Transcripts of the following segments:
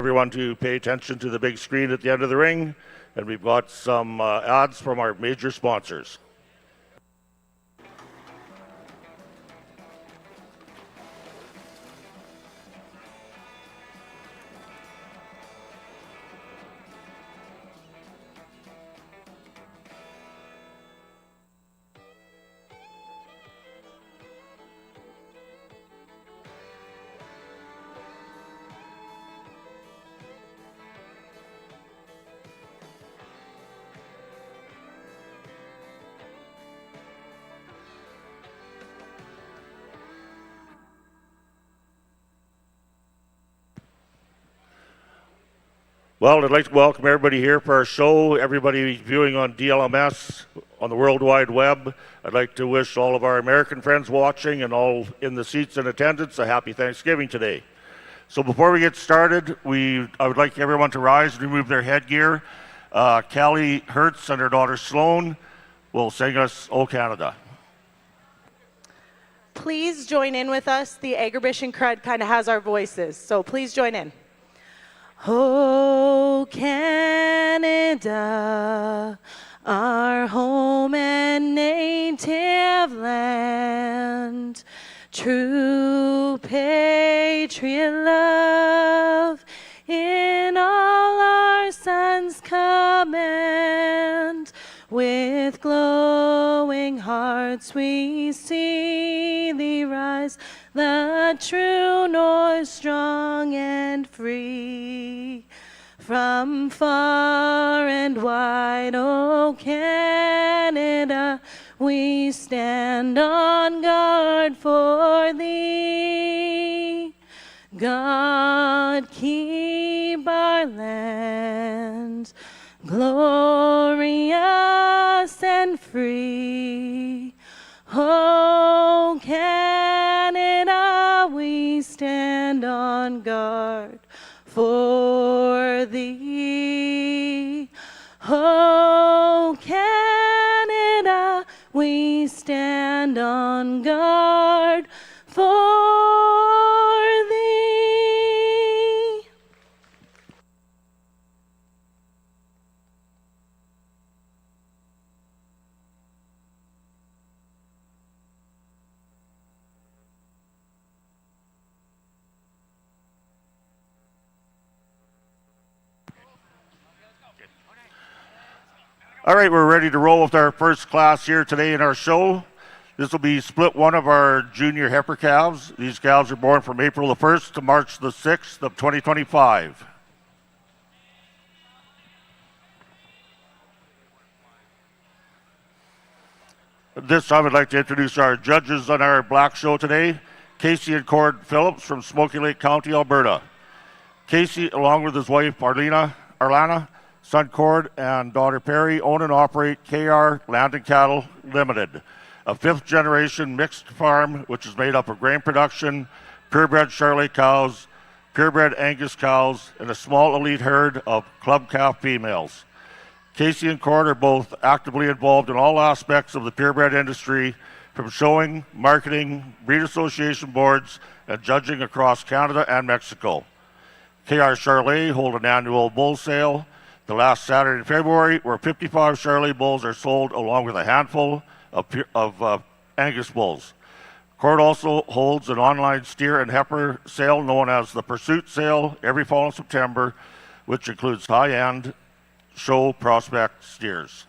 Everyone to pay attention to the big screen at the end of the ring, and we've got some ads from our major sponsors. Well, I'd like to welcome everybody here for our show, everybody viewing on DLMS, on the World Wide Web. I'd like to wish all of our American friends watching and all in the seats in attendance a happy Thanksgiving today. So before we get started, I would like everyone to rise and remove their headgear. Callie Hertz and her daughter Sloan will sing us O Canada. Please join in with us. The Agribition crowd kind of has our voices, so please join in. Oh, Canada, our home and native land, true patriot love in all our sons' command. With glowing hearts we see thee rise, the true north strong and free. From far and wide, O Canada, we stand on guard for thee. God keep our land glorious and free. Oh, Canada, we stand on guard for thee. Oh, Canada, we stand on guard for thee. All right, we're ready to roll with our first class here today in our show. This will be split one of our junior heifer calves. These calves are born from April the 1st to March the 6th of 2025. At this time, I'd like to introduce our judges on our black show today. Casey and Cord Phillips from Smoky Lake County, Alberta. Casey, along with his wife Arlana, son Cord, and daughter Perry, own and operate KR Land and Cattle Limited, a fifth-generation mixed farm which is made up of grain production, purebred Charolais cows, purebred Angus cows, and a small elite herd of club calf females. Casey and Cord are both actively involved in all aspects of the purebred industry, from showing, marketing, breed association boards, and judging across Canada and Mexico. KR Charolais hold an annual bull sale the last Saturday in February, where 55 Charolais bulls are sold along with a handful of Angus bulls. Cord also holds an online steer and heifer sale known as the Pursuit Sale every fall in September, which includes high-end show prospect steers.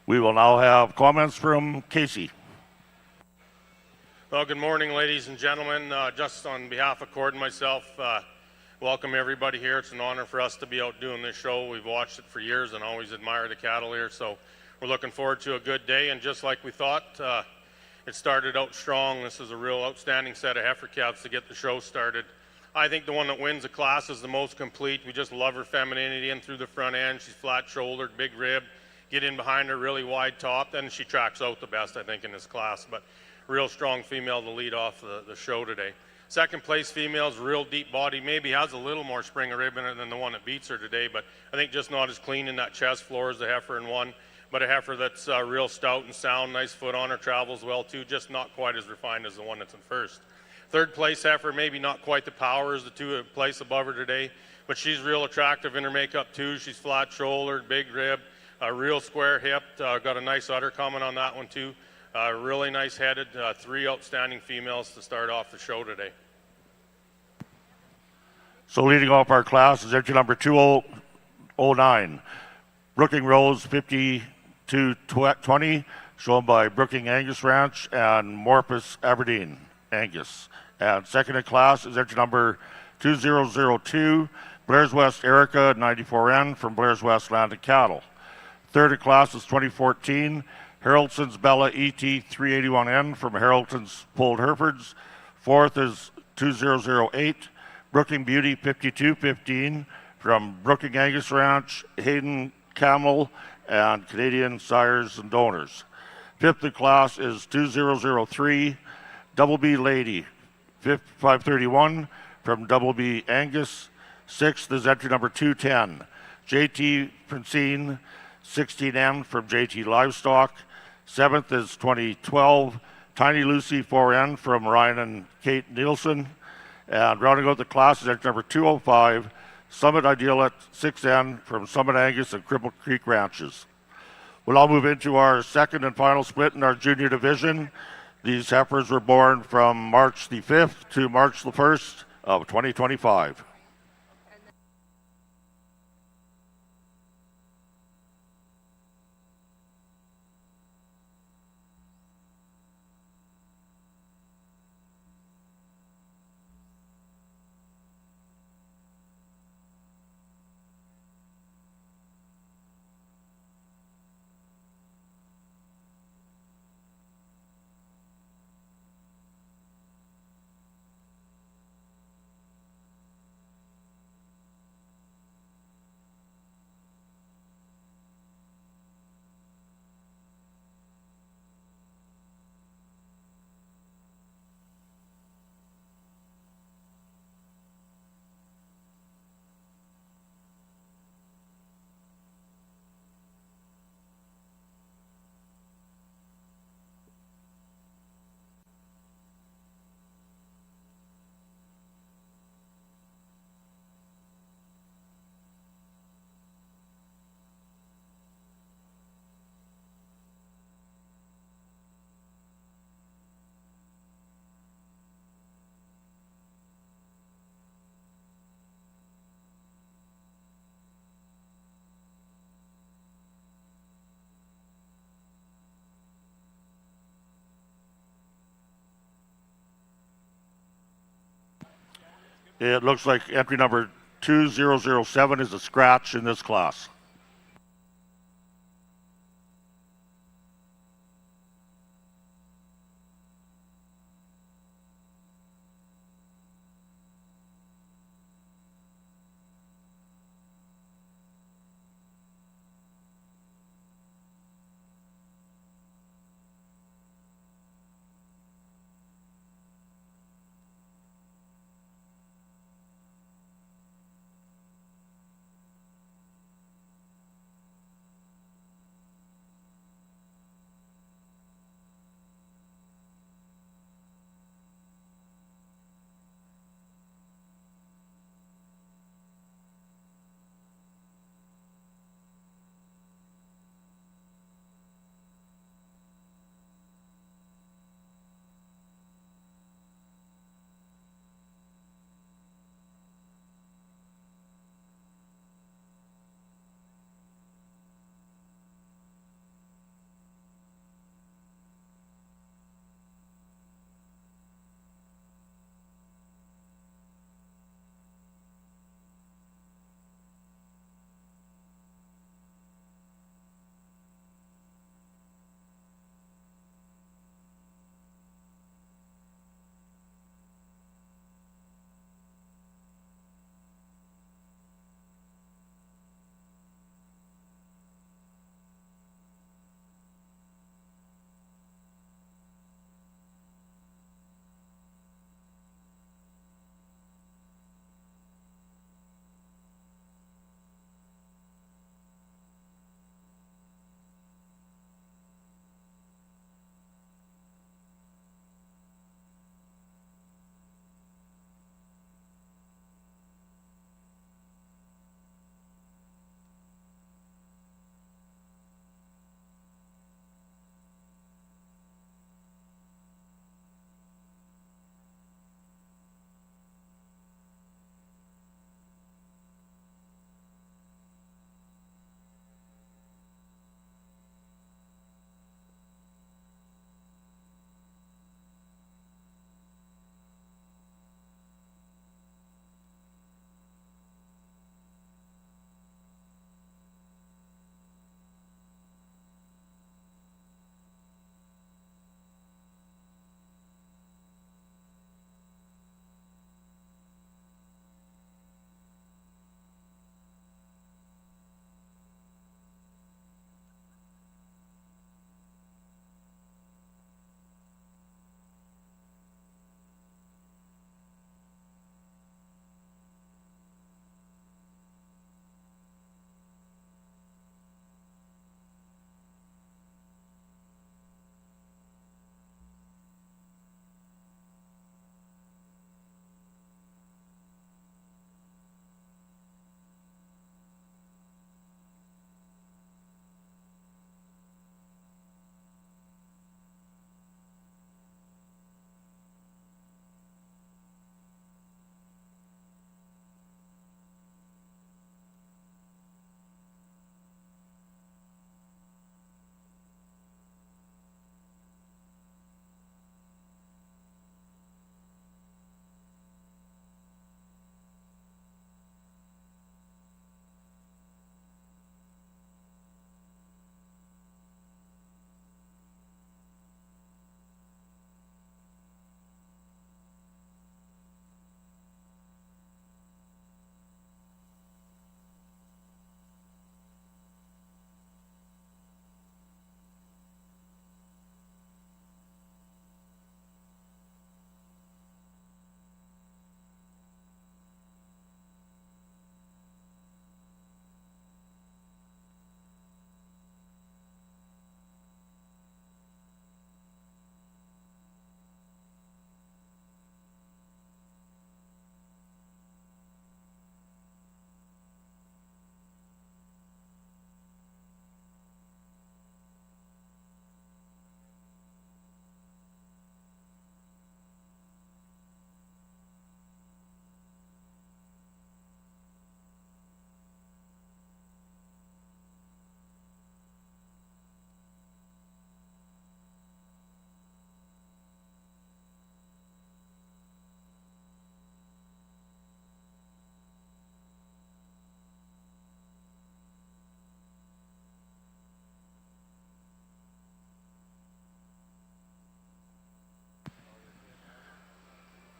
We will now have comments from Casey. Well, good morning, ladies and gentlemen. Just on behalf of Cord and myself, welcome everybody here. It's an honor for us to be out doing this show. We've watched it for years and always admired the cattle here, so we're looking forward to a good day. And just like we thought, it started out strong. This is a real outstanding set of heifer calves to get the show started. I think the one that wins the class is the most complete. We just love her femininity in through the front end. She's flat-shouldered, big rib, get in behind her, really wide top. Then she tracks out the best, I think, in this class. But real strong female to lead off the show today. Second place female is real deep body, maybe has a little more spring of rib in it than the one that beats her today, but I think just not as clean in that chest floor as the heifer in one. But a heifer that's real stout and sound, nice foot on her, travels well too, just not quite as refined as the one that's in first. Third place heifer, maybe not quite the power as the two place above her today, but she's real attractive in her makeup too. She's flat shouldered, big rib, real square hipped, got a nice udder coming on that one too. Really nice headed, three outstanding females to start off the show today. So leading off our class is entry number 209, Brooking Rose 5220, shown by Brooking Angus Ranch and Morpus Aberdeen Angus. And second in class is entry number 2002, Blair's West Erica 94N from Blair's West Landed Cattle. Third in class is 2014, Haroldson's Bella ET 381N from Haroldson's Pulled Herefords. Fourth is 2008, Brooking Beauty 5215 from Brooking Angus Ranch, Hayden Camel, and Canadian Sires and Donors. Fifth in class is 2003, Double B Lady 531 from Double B Angus. Sixth is entry number 210, JT Francine 16N from JT Livestock. Seventh is 2012, Tiny Lucy 4N from Ryan and Kate Nielsen. And rounding out the class is entry number 205, Summit Ideal at 6N from Summit Angus and Cripple Creek Ranches. We'll now move into our second and final split in our junior division. These heifers were born from March the 5th to March the 1st of 2025. It looks like entry number 2007 is a scratch in this class.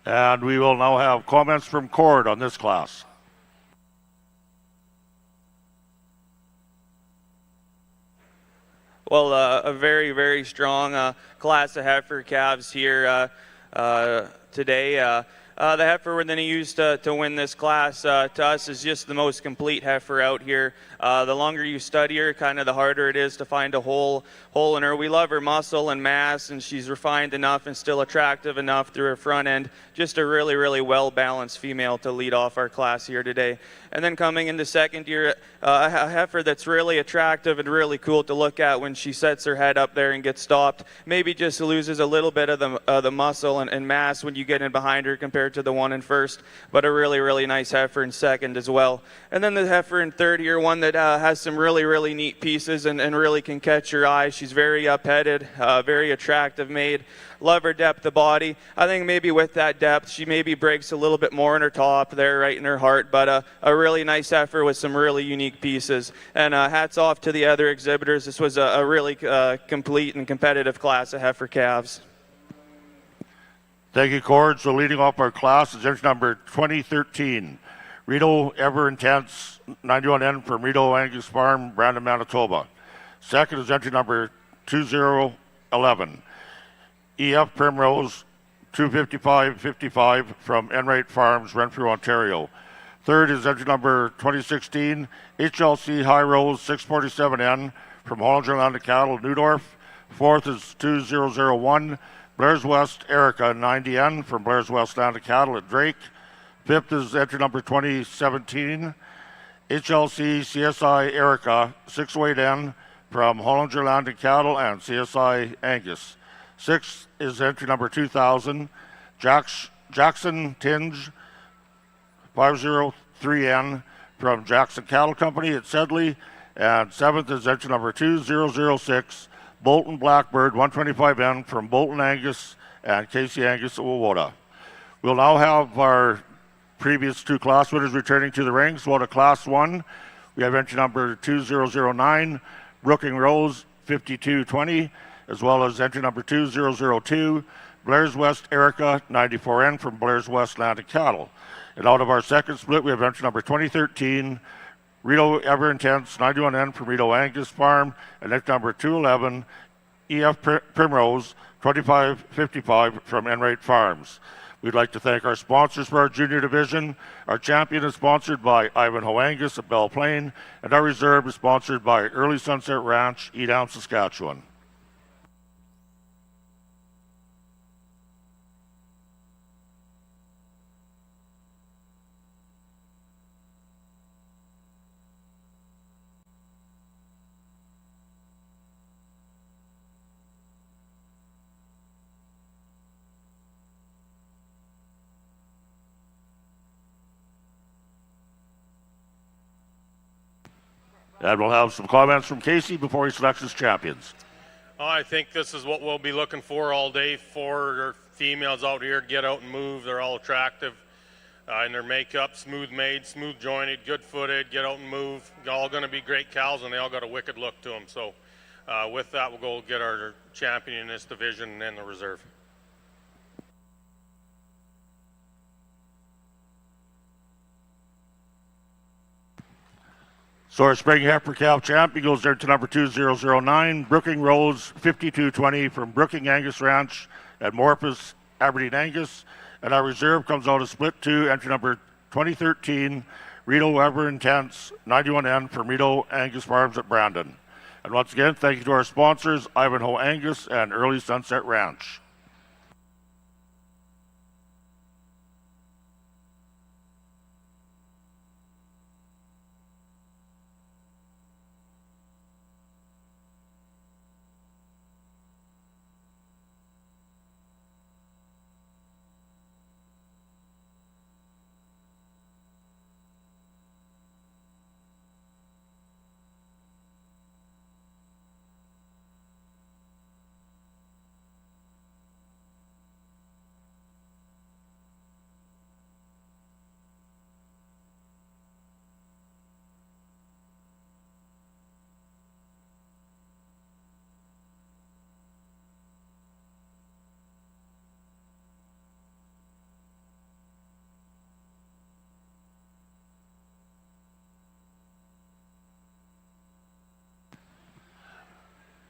And we will now have comments from Cord on this class. Well, a very, very strong class of heifer calves here today. The heifer we're going to use to win this class to us is just the most complete heifer out here. The longer you study her, kind of the harder it is to find a hole in her. We love her muscle and mass, and she's refined enough and still attractive enough through her front end. Just a really, really well-balanced female to lead off our class here today. And then coming into second year, a heifer that's really attractive and really cool to look at when she sets her head up there and gets stopped. Maybe just loses a little bit of the muscle and mass when you get in behind her compared to the one in first, but a really, really nice heifer in second as well. And then the heifer in third here, one that has some really, really neat pieces and really can catch your eye. She's very up-headed, very attractive made. Love her depth of body. I think maybe with that depth, she maybe breaks a little bit more in her top there, right in her heart, but a really nice heifer with some really unique pieces. And hats off to the other exhibitors. This was a really complete and competitive class of heifer calves. Thank you, Cord. So leading off our class is entry number 2013. Rito Ever Intense 91N from Rito Angus Farm, Brandon, Manitoba. Second is entry number 2011. EF Primrose 255.55 from Enright Farms, Renfrew, Ontario. Third is entry number 2016. HLC High Rose 647N from Hollinger Land of Cattle, Newdorf. Fourth is 2001. Blair's West Erica 90N from Blair's West Land of Cattle at Drake. Fifth is entry number 2017. HLC CSI Erica 608N from Hollinger Land of Cattle and CSI Angus. Sixth is entry number 2000. Jackson Tinge 503N from Jackson Cattle Company at Sedley. And seventh is entry number 2006. Bolton Blackbird 125N from Bolton Angus and Casey Angus of Wawota. We'll now have our previous two class winners returning to the ring. So to class one, we have entry number 2009, Brooking Rose 5220, as well as entry number 2002, Blair's West Erica 94N from Blair's West Land of Cattle. And out of our second split, we have entry number 2013, Rito Ever Intense 91N from Rito Angus Farm, and entry number 211, EF Primrose 2555 from Enright Farms. We'd like to thank our sponsors for our junior division. Our champion is sponsored by Ivanhoe Angus at Belle Plaine, and our reserve is sponsored by Early Sunset Ranch, Edam, Saskatchewan. And we'll have some comments from Casey before he selects his champions. I think this is what we'll be looking for all day for our females out here. Get out and move. They're all attractive in their makeup, smooth made, smooth jointed, good footed, get out and move. All going to be great cows, and they all got a wicked look to them. So with that, we'll go get our champion in this division and the reserve. So our spring heifer calf champion goes there to number 2009, Brooking Rose 5220 from Brooking Angus Ranch at Morpus, Aberdeen Angus. And our reserve comes out of split 2, entry number 2013, Rito Ever Intense 91N from Rito Angus Farms at Brandon. And once again, thank you to our sponsors, Ivanhoe Angus and Early Sunset Ranch.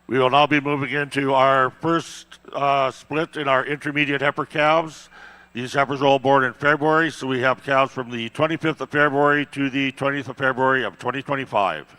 We will now be moving into our first split in our intermediate heifer calves. These heifers are all born in February, so we have calves from the 25th of February to the 20th of February of 2025.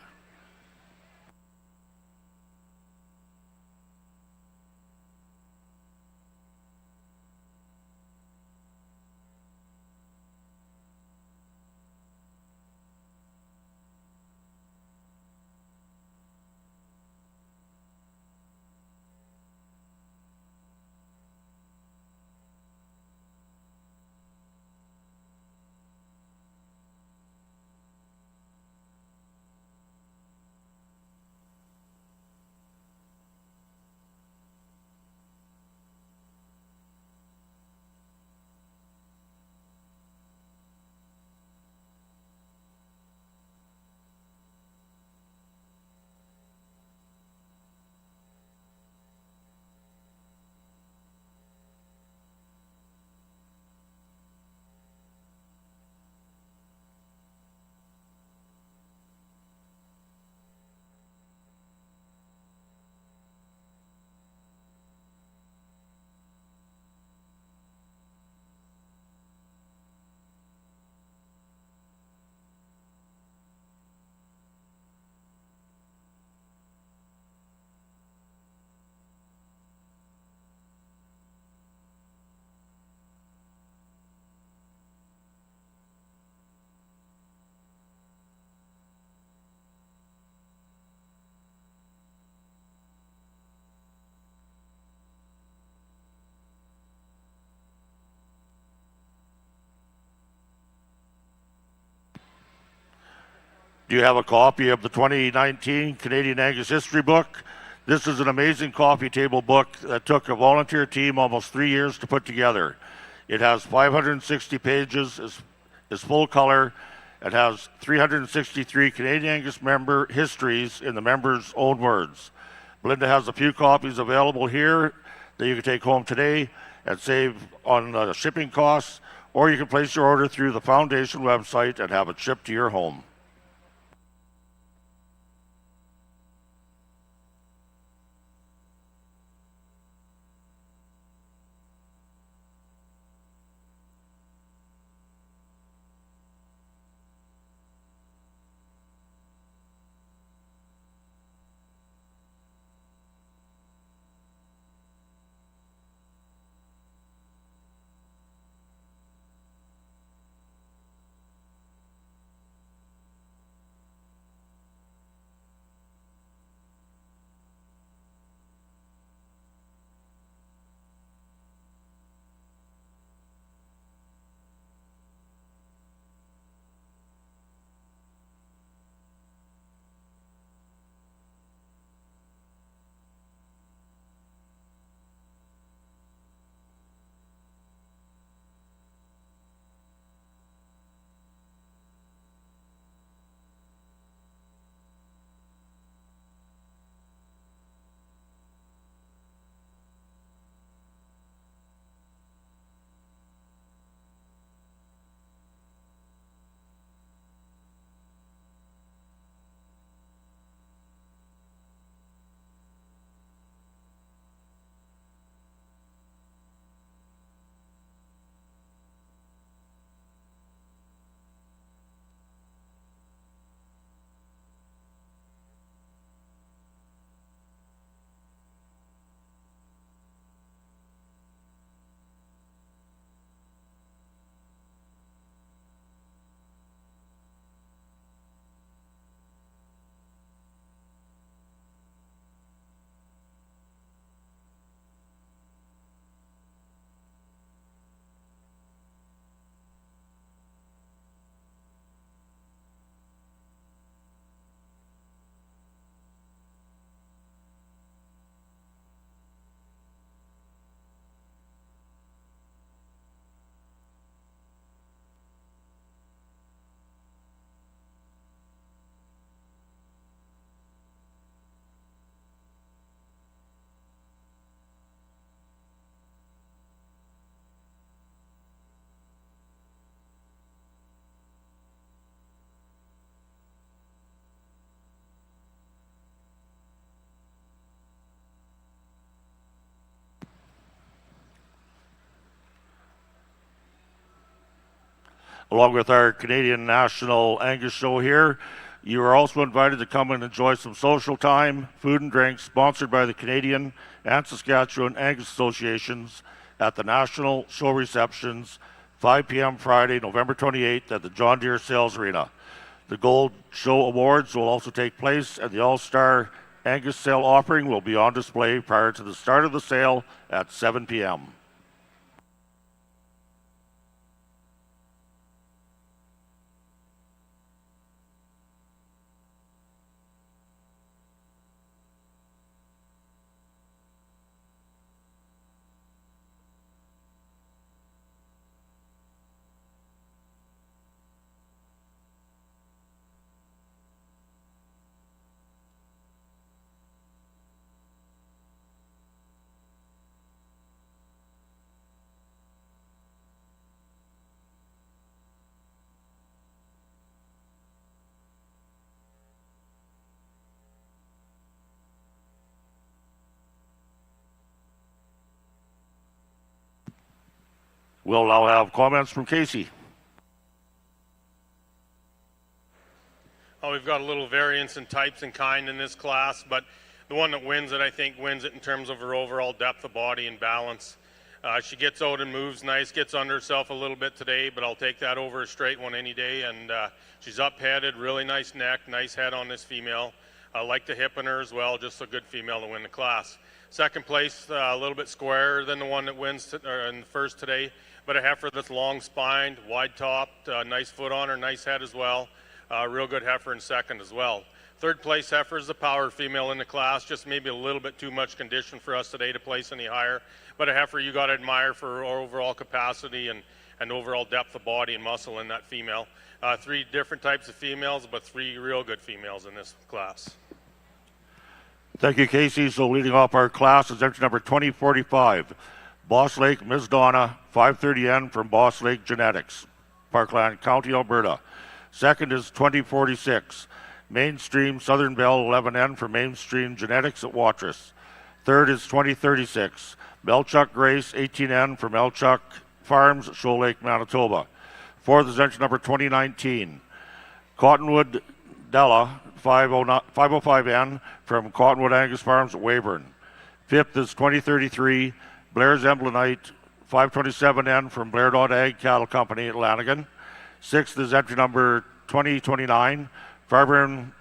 Do you have a copy of the 2019 Canadian Angus History Book? This is an amazing coffee table book that took a volunteer team almost 3 years to put together. It has 560 pages, is full color. It has 363 Canadian Angus member histories in the members' own words. Belinda has a few copies available here that you can take home today and save on shipping costs, or you can place your order through the foundation website and have it shipped to your home. along with our Canadian National Angus show here. You are also invited to come and enjoy some social time, food and drinks, sponsored by the Canadian and Saskatchewan Angus Associations at the National Show Receptions, 5 p.m. Friday, November 28th at the John Deere Sales Arena. The Gold Show Awards will also take place, and the All-Star Angus sale offering will be on display prior to the start of the sale at 7 p.m. We'll now have comments from Casey. Oh, we've got a little variance in types and kind in this class, but the one that wins it, I think, wins it in terms of her overall depth of body and balance. She gets out and moves nice, gets under herself a little bit today, but I'll take that over a straight one any day. And she's up-headed, really nice neck, nice head on this female. I like the hip in her as well, just a good female to win the class. Second place, a little bit squarer than the one that wins in the first today, but a heifer that's long-spined, wide-topped, nice foot on her, nice head as well. Real good heifer in second as well. Third place heifer is the power female in the class, just maybe a little bit too much condition for us today to place any higher, but a heifer you got to admire for her overall capacity and overall depth of body and muscle in that female. Three different types of females, but three real good females in this class. Thank you, Casey. So leading off our class is entry number 2045, Boss Lake Ms. Donna, 530N from Boss Lake Genetics, Parkland County, Alberta. Second is 2046, Mainstream Southern Belle 11N from Mainstream Genetics at Watrous. Third is 2036, Melchuck Grace 18N from Melchuck Farms at Shoal Lake, Manitoba. Fourth is entry number 2019, Cottonwood Della 505N from Cottonwood Angus Farms at Weyburn. Fifth is 2033, Blair's Emblenite 527N from Blair Ag Cattle Company at Lanigan. Sixth is entry number 2029, Fireburn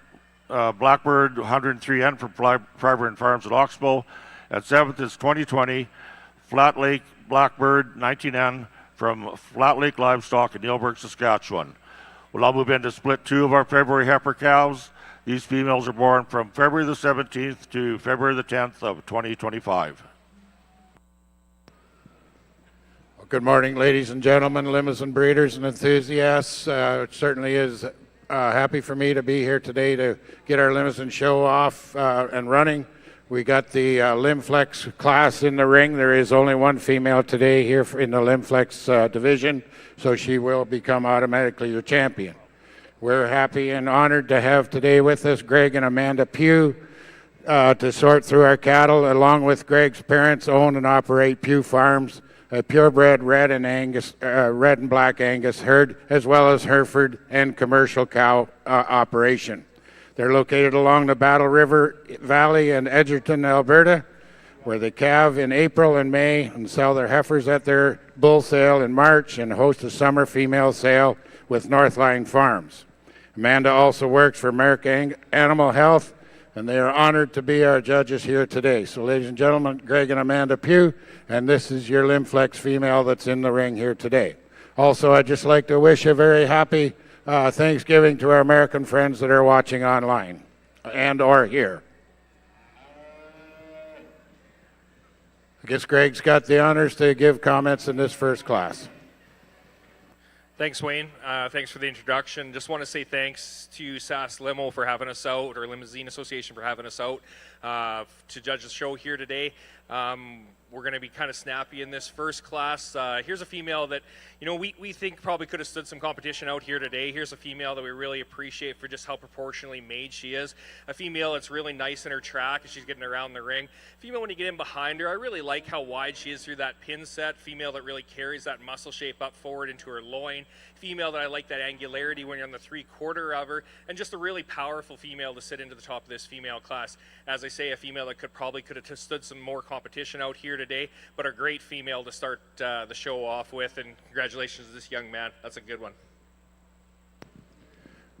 Blackbird 103N from Fireburn Farms at Oxbow. And seventh is 2020, Flat Lake Blackbird 19N from Flat Lake Livestock in Neilburg, Saskatchewan. We'll now move into split two of our February heifer calves. These females are born from February the 17th to February the 10th of 2025. Good morning, ladies and gentlemen, Limousin breeders and enthusiasts. It certainly is happy for me to be here today to get our Limousin show off and running. We got the Limflex class in the ring. There is only one female today here in the Limflex division, so she will become automatically the champion. We're happy and honored to have today with us Greg and Amanda Pugh to sort through our cattle. Along with Greg's parents, own and operate Pugh Farms, a purebred red and black Angus herd, as well as Hereford and commercial cow operation. They're located along the Battle River Valley in Edgerton, Alberta, where they calve in April and May and sell their heifers at their bull sale in March and host a summer female sale with Northline Farms. Amanda also works for American Animal Health, and they are honored to be our judges here today. So, ladies and gentlemen, Greg and Amanda Pugh, and this is your Limflex female that's in the ring here today. Also, I'd just like to wish a very happy Thanksgiving to our American friends that are watching online and or here. I guess Greg's got the honors to give comments in this first class. Thanks, Wayne. Thanks for the introduction. Just want to say thanks to SAS Limo for having us out, or Limousin Association for having us out to judge the show here today. We're We're going to be kind of snappy in this first class. Here's a female that, we think probably could have stood some competition out here today. Here's a female that we really appreciate for just how proportionally made she is. A female that's really nice in her track as she's getting around the ring. Female, when you get in behind her, I really like how wide she is through that pin set. Female that really carries that muscle shape up forward into her loin. Female that I like that angularity when you're on the 3/4 of her, and just a really powerful female to sit into the top of this female class. As I say, a female that could have stood some more competition out here today, but a great female to start the show off with, and congratulations to this young man. That's a good one.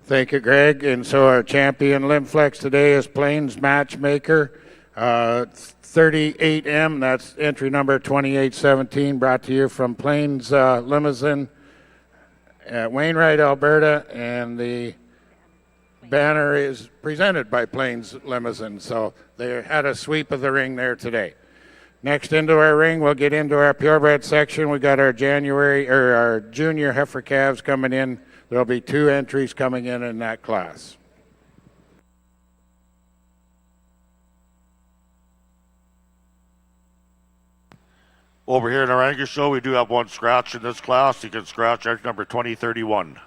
Thank you, Greg. And so our champion Limflex today is Plains Matchmaker, 38M. That's entry number 2817, brought to you from Plains Limousin at Wainwright, Alberta, and the banner is presented by Plains Limousin. So they had a sweep of the ring there today. Next into our ring, we'll get into our purebred section. We got our our junior heifer calves coming in. There'll be 2 entries coming in that class. Over here in our Angus show, we do have 1 scratch in this class. You can scratch entry number 2031.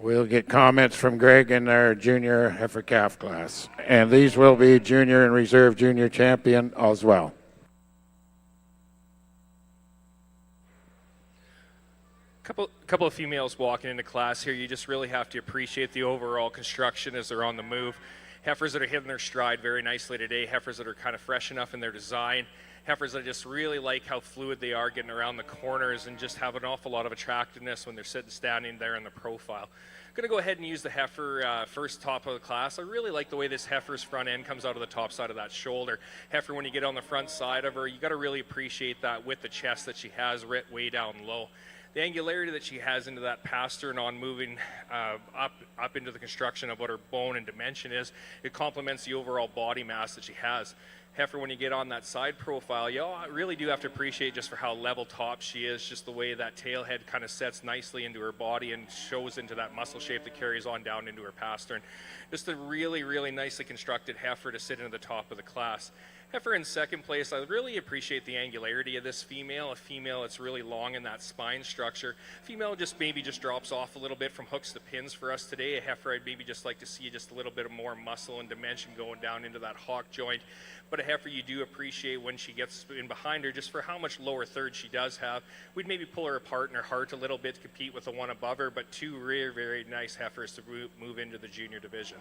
We'll get comments from Greg in our junior heifer calf class. And these will be junior and reserve junior champion as well. Couple of females walking into class here. You just really have to appreciate the overall construction as they're on the move. Heifers that are hitting their stride very nicely today. Heifers that are kind of fresh enough in their design. Heifers that I just really like how fluid they are getting around the corners and just have an awful lot of attractiveness when they're standing there in the profile. I'm going to go ahead and use the heifer first top of the class. I really like the way this heifer's front end comes out of the top side of that shoulder. Heifer, when you get on the front side of her, you got to really appreciate that with the chest that she has way down low. the angularity that she has into that pasture and on moving up into the construction of what her bone and dimension is, it complements the overall body mass that she has. Heifer, when you get on that side profile, you really do have to appreciate just for how level top she is, just the way that tail head kind of sets nicely into her body and shows into that muscle shape that carries on down into her pastern. Just a really, really nicely constructed heifer to sit into the top of the class. Heifer in second place, I really appreciate the angularity of this female. A female that's really long in that spine structure. Female maybe just drops off a little bit from hooks to pins for us today. A heifer, I'd maybe just like to see just a little bit more muscle and dimension going down into that hock joint. But a heifer you do appreciate when she gets in behind her, just for how much lower third she does have. We'd maybe pull her apart in her heart a little bit to compete with the one above her, but two very, very nice heifers to move into the junior division.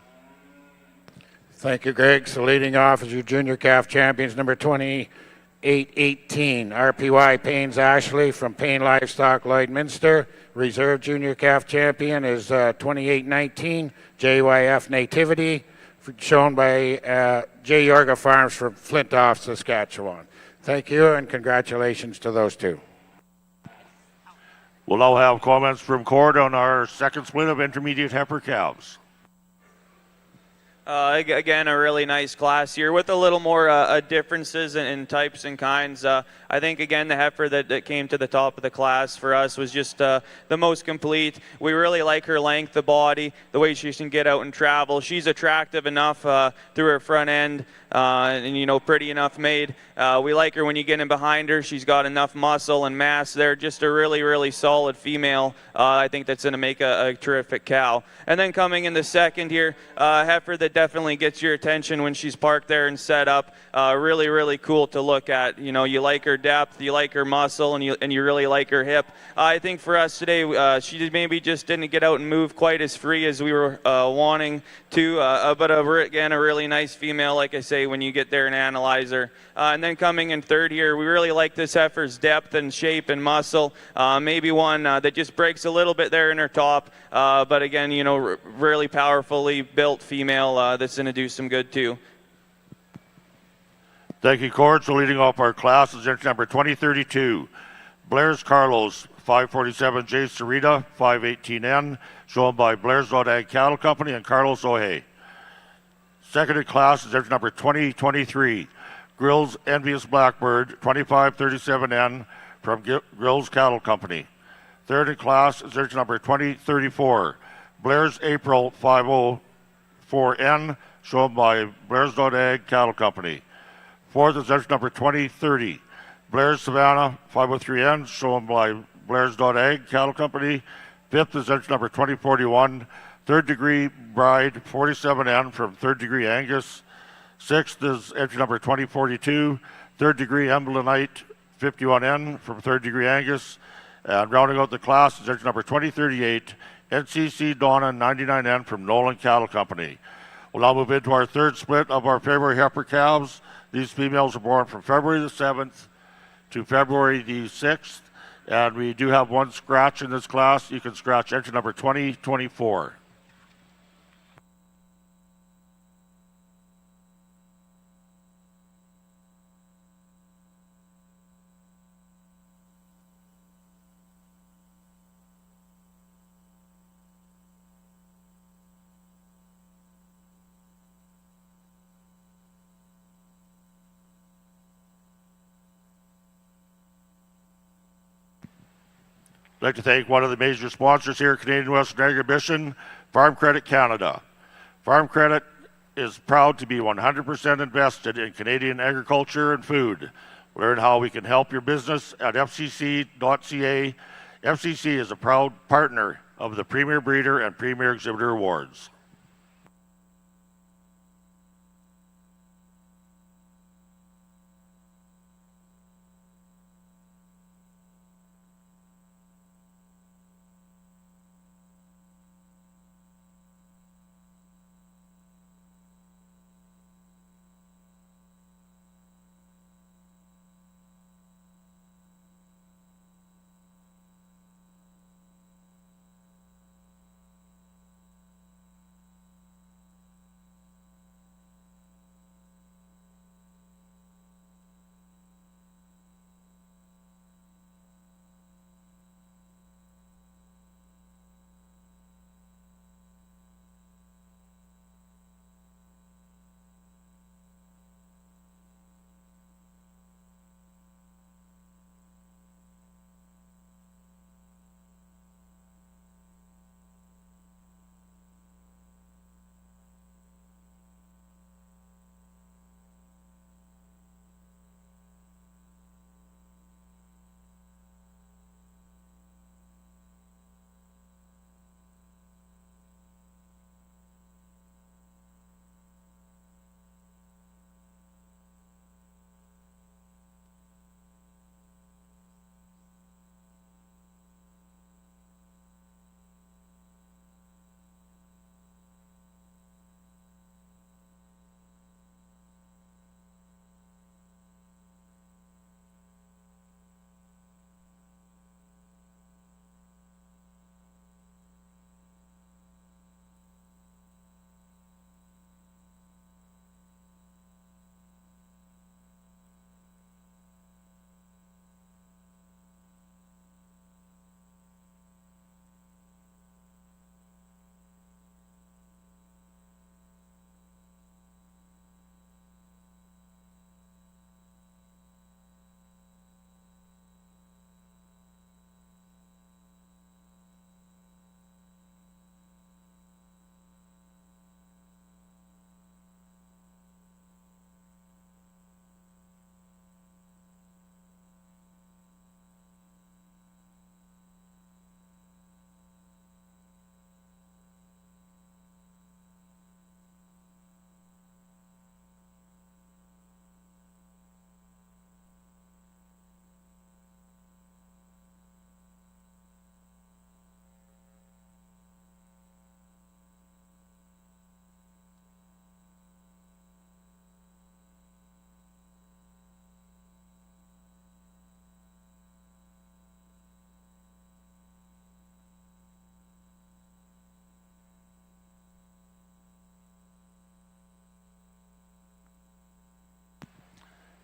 Thank you, Greg. So leading off is your junior calf champions, number 2818, RPY Paynes Ashley from Payne Livestock Lloydminster. Reserve junior calf champion is 2819, JYF Nativity, shown by J. Yorga Farms from Flintoff, Saskatchewan. Thank you, and congratulations to those two. We'll now have comments from Cord on our second split of intermediate heifer calves. Again, a really nice class here with a little more differences in types and kinds. I think, again, the heifer that came to the top of the class for us was just the most complete. We really like her length of body, the way she can get out and travel. She's attractive enough through her front end and, pretty enough made. We like her when you get in behind her. She's got enough muscle and mass there. Just a really, really solid female. I think that's going to make a terrific cow. And then coming in the second here, heifer that definitely gets your attention when she's parked there and set up. Really, really cool to look at. You like her depth, you like her muscle, and you really like her hip. I think for us today, she maybe just didn't get out and move quite as free as we were wanting to. But again, a really nice female, like I say, when you get there and analyze her. And then coming in third here, we really like this heifer's depth and shape and muscle. Maybe one that just breaks a little bit there in her top. But again, really powerfully built female that's going to do some good too. Thank you, Cord. So leading off our class is entry number 2032, Blair's Carlos, 547 J. Sarita, 518N, shown by Blair's Ag Cattle Company and Carlos Ohe. Second in class is entry number 2023, Grills Envious Blackbird, 2537N, from Grills Cattle Company. Third in class is entry number 2034, Blair's April 504N, shown by Blair's Ag Cattle Company. Fourth is entry number 2030, Blair's Savannah 503N, shown by Blair's Ag Cattle Company. Fifth is entry number 2041, Third Degree Bride 47N from Third Degree Angus. Sixth is entry number 2042, Third Degree Emblenite 51N from Third Degree Angus. And rounding out the class is entry number 2038, NCC Donna 99N from Nolan Cattle Company. We'll now move into our third split of our February heifer calves. These females are born from February the 7th to February the 6th. And we do have one scratch in this class. You can scratch entry number 2024. I'd like to thank one of the major sponsors here, Canadian Western Agribition, Farm Credit Canada. Farm Credit is proud to be 100% invested in Canadian agriculture and food. Learn how we can help your business at FCC.ca. FCC is a proud partner of the Premier Breeder and Premier Exhibitor Awards.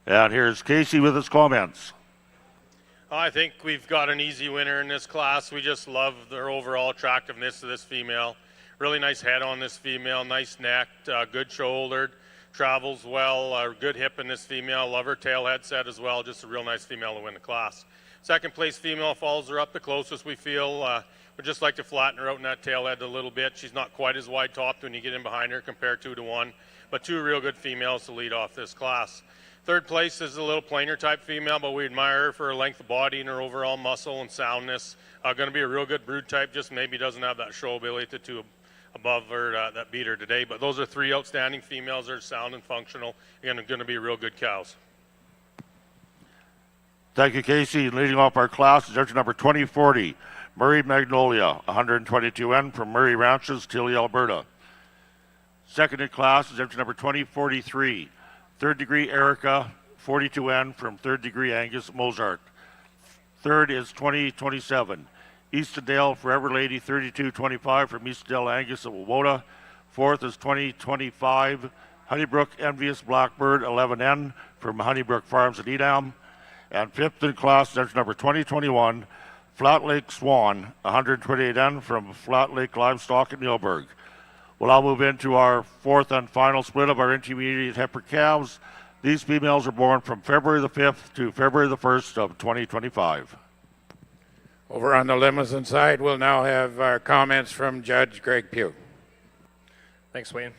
And here's Casey with his comments. I think we've got an easy winner in this class. We just love their overall attractiveness of this female. Really nice head on this female, nice neck, good shouldered, travels well, good hip in this female. Love her tail head set as well. Just a real nice female to win the class. Second place female follows her up the closest, we feel. We'd just like to flatten her out in that tail head a little bit. She's not quite as wide topped when you get in behind her compared 2 to 1, but 2 real good females to lead off this class. Third place is a little plainer type female, but we admire her for her length of body and her overall muscle and soundness. Going to be a real good brood type, just maybe doesn't have that show ability to above her that beat her today. But those are 3 outstanding females that are sound and functional and going to be real good cows. Thank you, Casey. Leading off our class is entry number 2040, Murray Magnolia, 122N from Murray Ranches, Tilly, Alberta. Second in class is entry number 2043, Third Degree Erica, 42N from Third Degree Angus, Mozart. Third is 2027, Eastendale Forever Lady, 3225 from Eastendale Angus of Wowota. Fourth is 2025, Honeybrook Envious Blackbird, 11N from Honeybrook Farms at Edam. And fifth in class is entry number 2021, Flat Lake Swan, 128N from Flat Lake Livestock at Neilburg. We'll now move into our fourth and final split of our intermediate heifer calves. These females are born from February the 5th to February the 1st of 2025. Over on the Limousin side, we'll now have our comments from Judge Greg Pugh. Thanks, Wayne.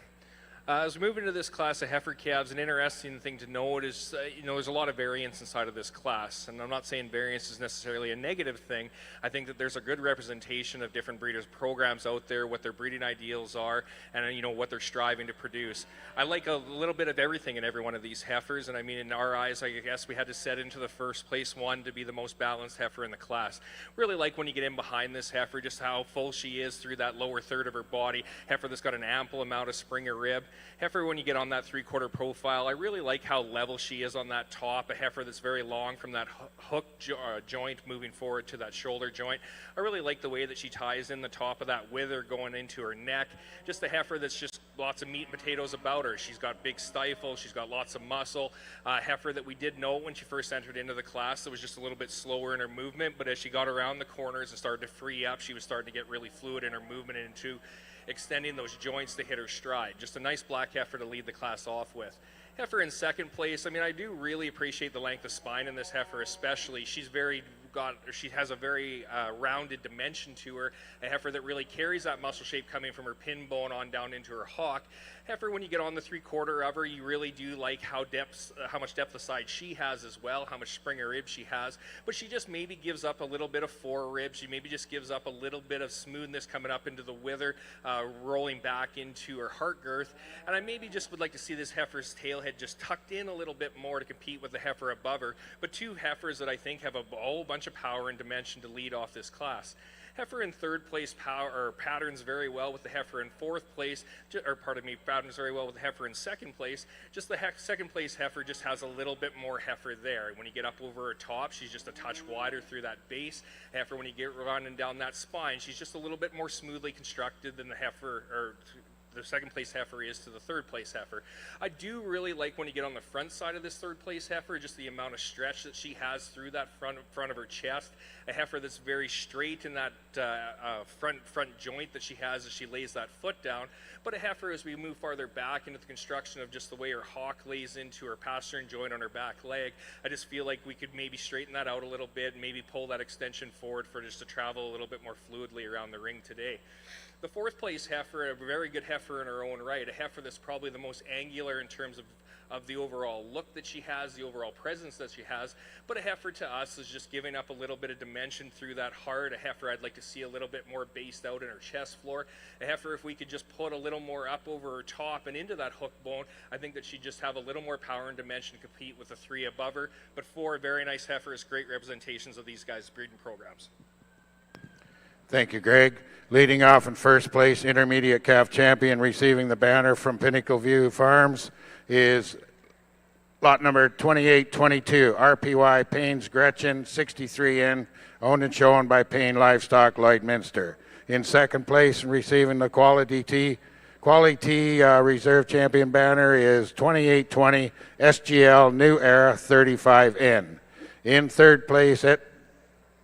As we move into this class of heifer calves, an interesting thing to note is, there's a lot of variance inside of this class. And I'm not saying variance is necessarily a negative thing. I think that there's a good representation of different breeders' programs out there, what their breeding ideals are, and, what they're striving to produce. I like a little bit of everything in every one of these heifers. And I mean, in our eyes, I guess we had to set into the first place one to be the most balanced heifer in the class. Really like when you get in behind this heifer, just how full she is through that lower third of her body. Heifer that's got an ample amount of springer rib. Heifer, when you get on that 3/4 profile, I really like how level she is on that top. A heifer that's very long from that hook joint moving forward to that shoulder joint. I really like the way that she ties in the top of that wither going into her neck. Just a heifer that's just lots of meat and potatoes about her. She's got big stifle. She's got lots of muscle. Heifer that we did know when she first entered into the class that was just a little bit slower in her movement, but as she got around the corners and started to free up, she was starting to get really fluid in her movement into extending those joints to hit her stride. Just a nice black heifer to lead the class off with. Heifer in second place, I mean, I do really appreciate the length of spine in this heifer especially. She has a very rounded dimension to her, a heifer that really carries that muscle shape coming from her pin bone on down into her hock. Heifer, when you get on the 3/4 of her, you really do like how much depth of side she has as well, how much springer rib she has, but she just maybe gives up a little bit of forerib. She maybe just gives up a little bit of smoothness coming up into the wither, rolling back into her heart girth, and I maybe just would like to see this heifer's tail head just tucked in a little bit more to compete with the heifer above her, but 2 heifers that I think have a whole bunch of power and dimension to lead off this class. Heifer in third place patterns very well with the heifer in fourth place, patterns very well with the heifer in second place. Just the second place heifer just has a little bit more heifer there. When you get up over her top, she's just a touch wider through that base. Heifer, when you get running down that spine, she's just a little bit more smoothly constructed than the heifer, or the second place heifer is to the third place heifer. I do really like when you get on the front side of this third place heifer, just the amount of stretch that she has through that front of her chest. A heifer that's very straight in that front joint that she has as she lays that foot down. But a heifer, as we move farther back into the construction of just the way her hock lays into her pastern joint on her back leg, I just feel like we could maybe straighten that out a little bit and maybe pull that extension forward for just to travel a little bit more fluidly around the ring today. The fourth place heifer, a very good heifer in her own right, a heifer that's probably the most angular in terms of the overall look that she has, the overall presence that she has, but a heifer to us is just giving up a little bit of dimension through that heart. A heifer I'd like to see a little bit more based out in her chest floor. A heifer, if we could just put a little more up over her top and into that hook bone, I think that she'd just have a little more power and dimension to compete with the 3 above her. But 4 very nice heifers, great representations of these guys' breeding programs. Thank you, Greg. Leading off in first place, intermediate calf champion, receiving the banner from Pinnacle View Farms, is lot number 2822, RPY Payne's Gretchen, 63N, owned and shown by Payne Livestock, Lloydminster. In second place and receiving the Quality T, Quality Reserve Champion banner is 2820 SGL New Era 35N. In third place at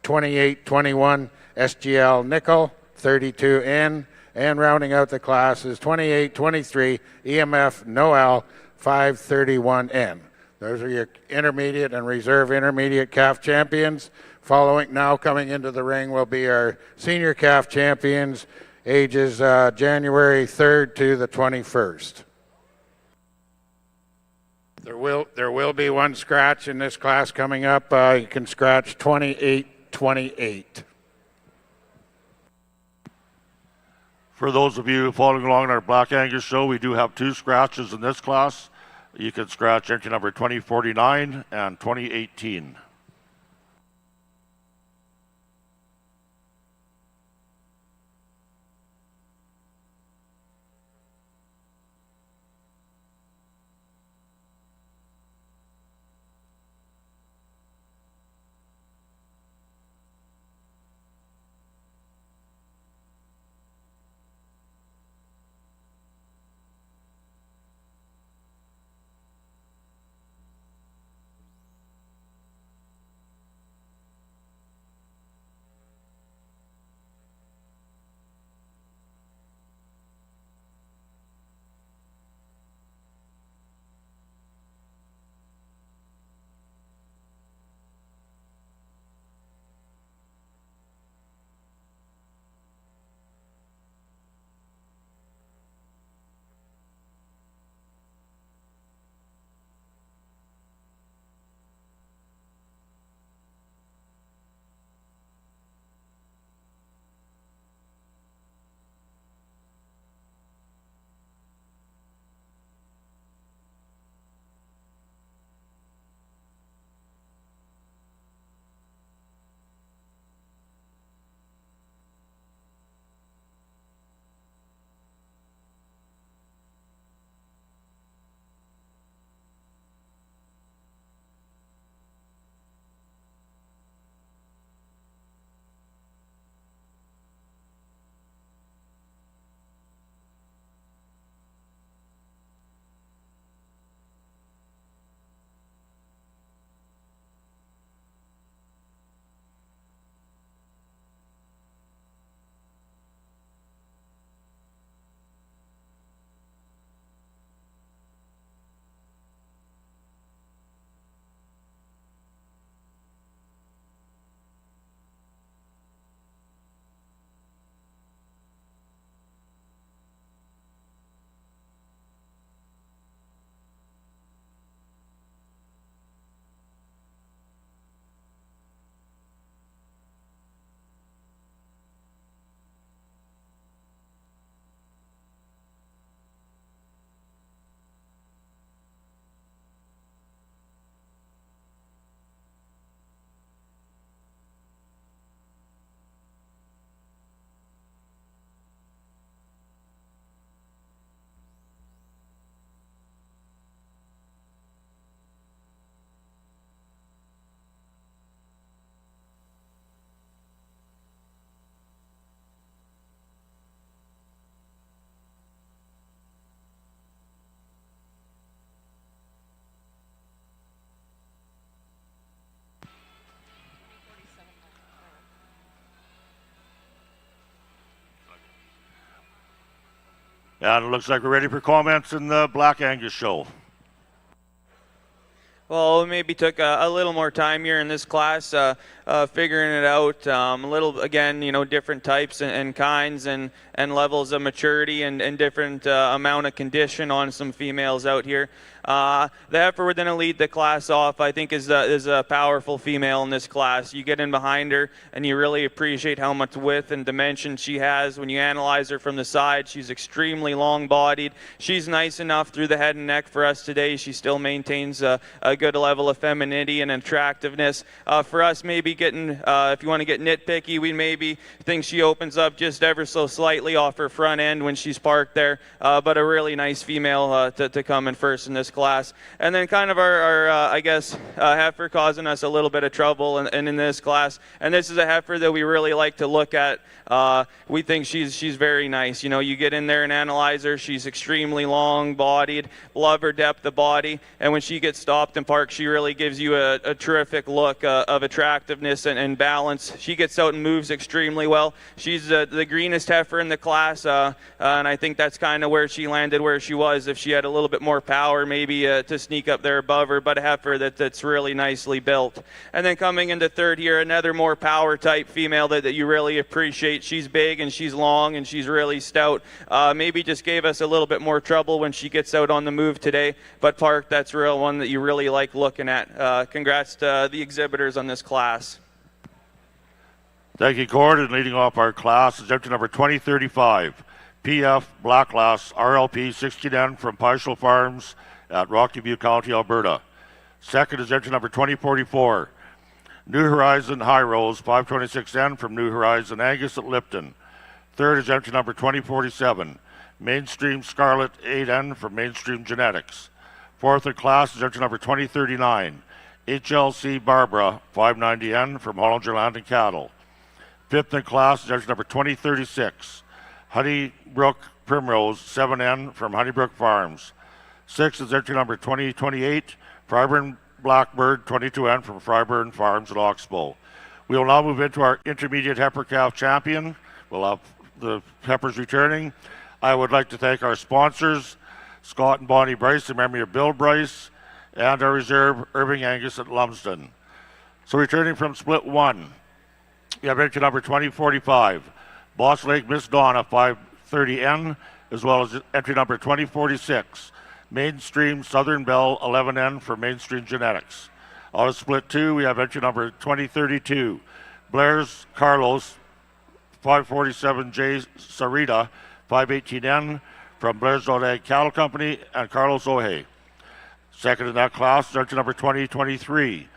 2821 SGL Nickel 32N. And rounding out the class is 2823 EMF Noel 531N. Those are your intermediate and reserve intermediate calf champions. Following now coming into the ring will be our senior calf champions, ages January 3rd to the 21st. There will be one scratch in this class coming up. You can scratch 2828. For those of you following along in our Black Angus show, we do have 2 scratches in this class. You can scratch entry number 2049 and 2018. And it looks like we're ready for comments in the Black Angus show. Well, we maybe took a little more time here in this class, figuring it out. A little, again, different types and kinds and levels of maturity and different amount of condition on some females out here. The heifer we're going to lead the class off, I think, is a powerful female in this class. You get in behind her, and you really appreciate how much width and dimension she has. When you analyze her from the side, she's extremely long-bodied. She's nice enough through the head and neck for us today. She still maintains a a good level of femininity and attractiveness. For us, maybe getting, if you want to get nitpicky, we maybe think she opens up just ever so slightly off her front end when she's parked there, but a really nice female to come in first in this class. And then kind of our I guess, heifer causing us a little bit of trouble in this class. And this is a heifer that we really like to look at. We think she's very nice. You know, you get in there and analyze her. She's extremely long-bodied, love her depth of body. And when she gets stopped and parked, she really gives you a terrific look of attractiveness and balance. She gets out and moves extremely well. She's the greenest heifer in the class, and I think that's kind of where she landed where she was. If she had a little bit more power, maybe to sneak up there above her, but a heifer that's really nicely built. And then coming into third here, another more power type female that you really appreciate. She's big and she's long and she's really stout. Maybe just gave us a little bit more trouble when she gets out on the move today, but Park, that's a real one that you really like looking at. Congrats to the exhibitors on this class. Thank you, Cord. And leading off our class is empty number 2035, PF Black Glass RLP 16N from Partial Farms at Rocky View County, Alberta. Second is entry number 2044, New Horizon High Rose 526N from New Horizon Angus at Lipton. Third is entry number 2047, Mainstream Scarlet 8N from Mainstream Genetics. Fourth in class is entry number 2039, HLC Barbara 590N from Hollinger Land and Cattle. Fifth in class is entry number 2036, Honeybrook Primrose 7N from Honeybrook Farms. Sixth is entry number 2028, Fryburn Blackbird 22N from Fryburn Farms at Oxbow. We will now move into our intermediate heifer calf champion. We'll have the heifers returning. I would like to thank our sponsors, Scott and Bonnie Bryce in memory of Bill Bryce, and our reserve, Irving Angus at Lumsden. So returning from split 1, we have entry number 2045, Boss Lake Miss Donna 530N, as well as entry number 2046, Mainstream Southern Belle 11N for Mainstream Genetics. Out of split 2, we have entry number 2032, Blair's Carlos 547J Sarita 518N from Blair's Ag Cattle Company and Carlos Ohe. Second in that class is entry number 2023,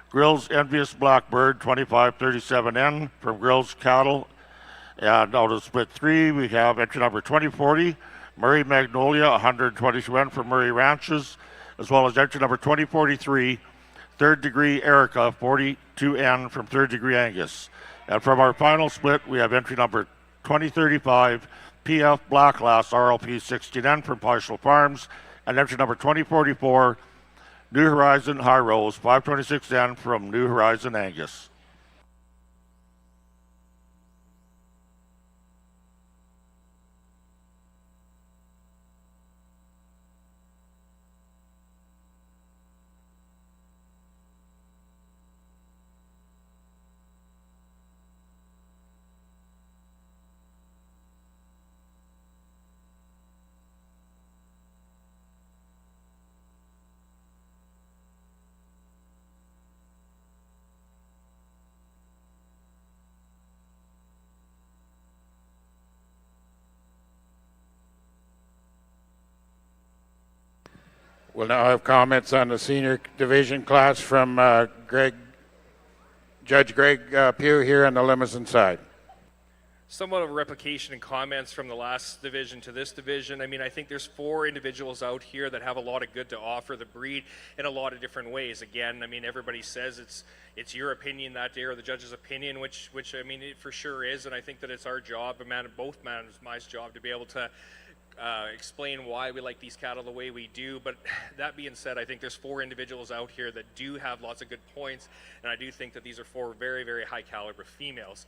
Grills Envious Blackbird 2537N from Grills Cattle. And out of split 3, we have entry number 2040, Murray Magnolia 122N from Murray Ranches, as well as entry number 2043, Third Degree Erica 42N from Third Degree Angus. And from our final split, we have entry number 2035, PF Black Glass RLP 16N from Partial Farms, and entry number 2044, New Horizon High Rose 526N from New Horizon Angus. We'll now have comments on the senior division class from Judge Greg Pugh here on the Limousin side. Somewhat of a replication in comments from the last division to this division. I mean, I think there's 4 individuals out here that have a lot of good to offer the breed in a lot of different ways. Again, I mean, everybody says it's your opinion that day or the judge's opinion, which I mean, it for sure is, and I think that it's our job, both my job, to be able to explain why we like these cattle the way we do. But that being said, I think there's 4 individuals out here that do have lots of good points, and I do think that these are 4 very, very high caliber females.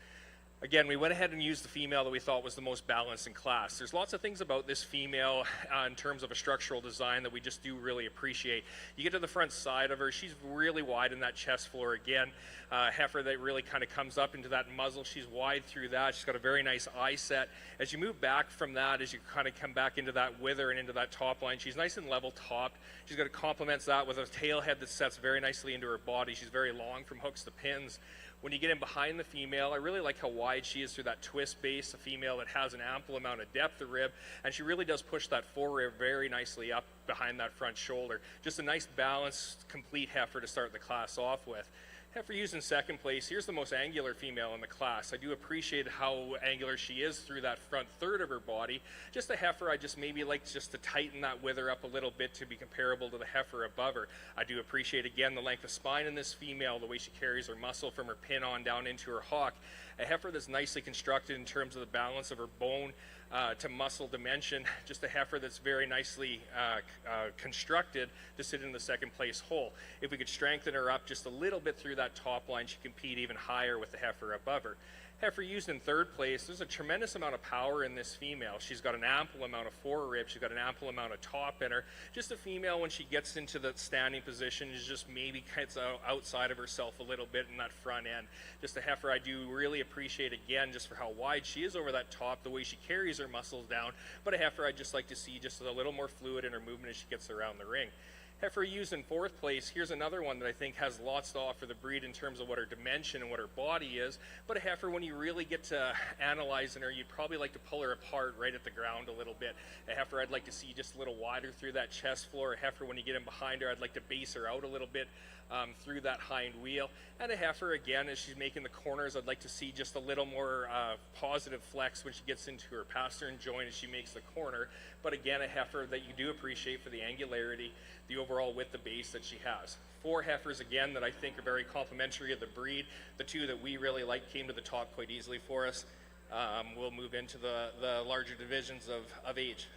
Again, we went ahead and used the female that we thought was the most balanced in class. There's lots of things about this female in terms of a structural design that we just do really appreciate. You get to the front side of her, she's really wide in that chest floor again. Heifer that really kind of comes up into that muzzle, she's wide through that. She's got a very nice eye set. As you move back from that, as you kind of come back into that wither and into that top line, she's nice and level topped. She's got to complement that with a tail head that sets very nicely into her body. She's very long from hooks to pins. When you get in behind the female, I really like how wide she is through that twist base, a female that has an ample amount of depth of rib, and she really does push that forerib very nicely up behind that front shoulder. Just a nice balanced, complete heifer to start the class off with. Heifer used in second place, here's the most angular female in the class. I do appreciate how angular she is through that front third of her body. Just a heifer, I just maybe like just to tighten that wither up a little bit to be comparable to the heifer above her. I do appreciate, again, the length of spine in this female, the way she carries her muscle from her pin on down into her hock. A heifer that's nicely constructed in terms of the balance of her bone to muscle dimension. Just a heifer that's very nicely constructed to sit in the second place hole. If we could strengthen her up just a little bit through that top line, she can compete even higher with the heifer above her. Heifer used in third place, there's a tremendous amount of power in this female. She's got an ample amount of forerib, she's got an ample amount of top in her. Just a female, when she gets into the standing position, is just maybe gets outside of herself a little bit in that front end. Just a heifer I do really appreciate, again, just for how wide she is over that top, the way she carries her muscles down, but a heifer I'd just like to see just a little more fluid in her movement as she gets around the ring. Heifer used in fourth place, here's another one that I think has lots to offer the breed in terms of what her dimension and what her body is, but a heifer, when you really get to analyzing her, you'd probably like to pull her apart right at the ground a little bit. A heifer I'd like to see just a little wider through that chest floor. A heifer, when you get in behind her, I'd like to base her out a little bit through that hind wheel. And a heifer, again, as she's making the corners, I'd like to see just a little more positive flex when she gets into her pastern joint as she makes the corner. But again, a heifer that you do appreciate for the angularity, the overall width of base that she has. Four heifers, again, that I think are very complimentary of the breed. The two that we really like came to the top quite easily for us. We'll move into the larger divisions of age.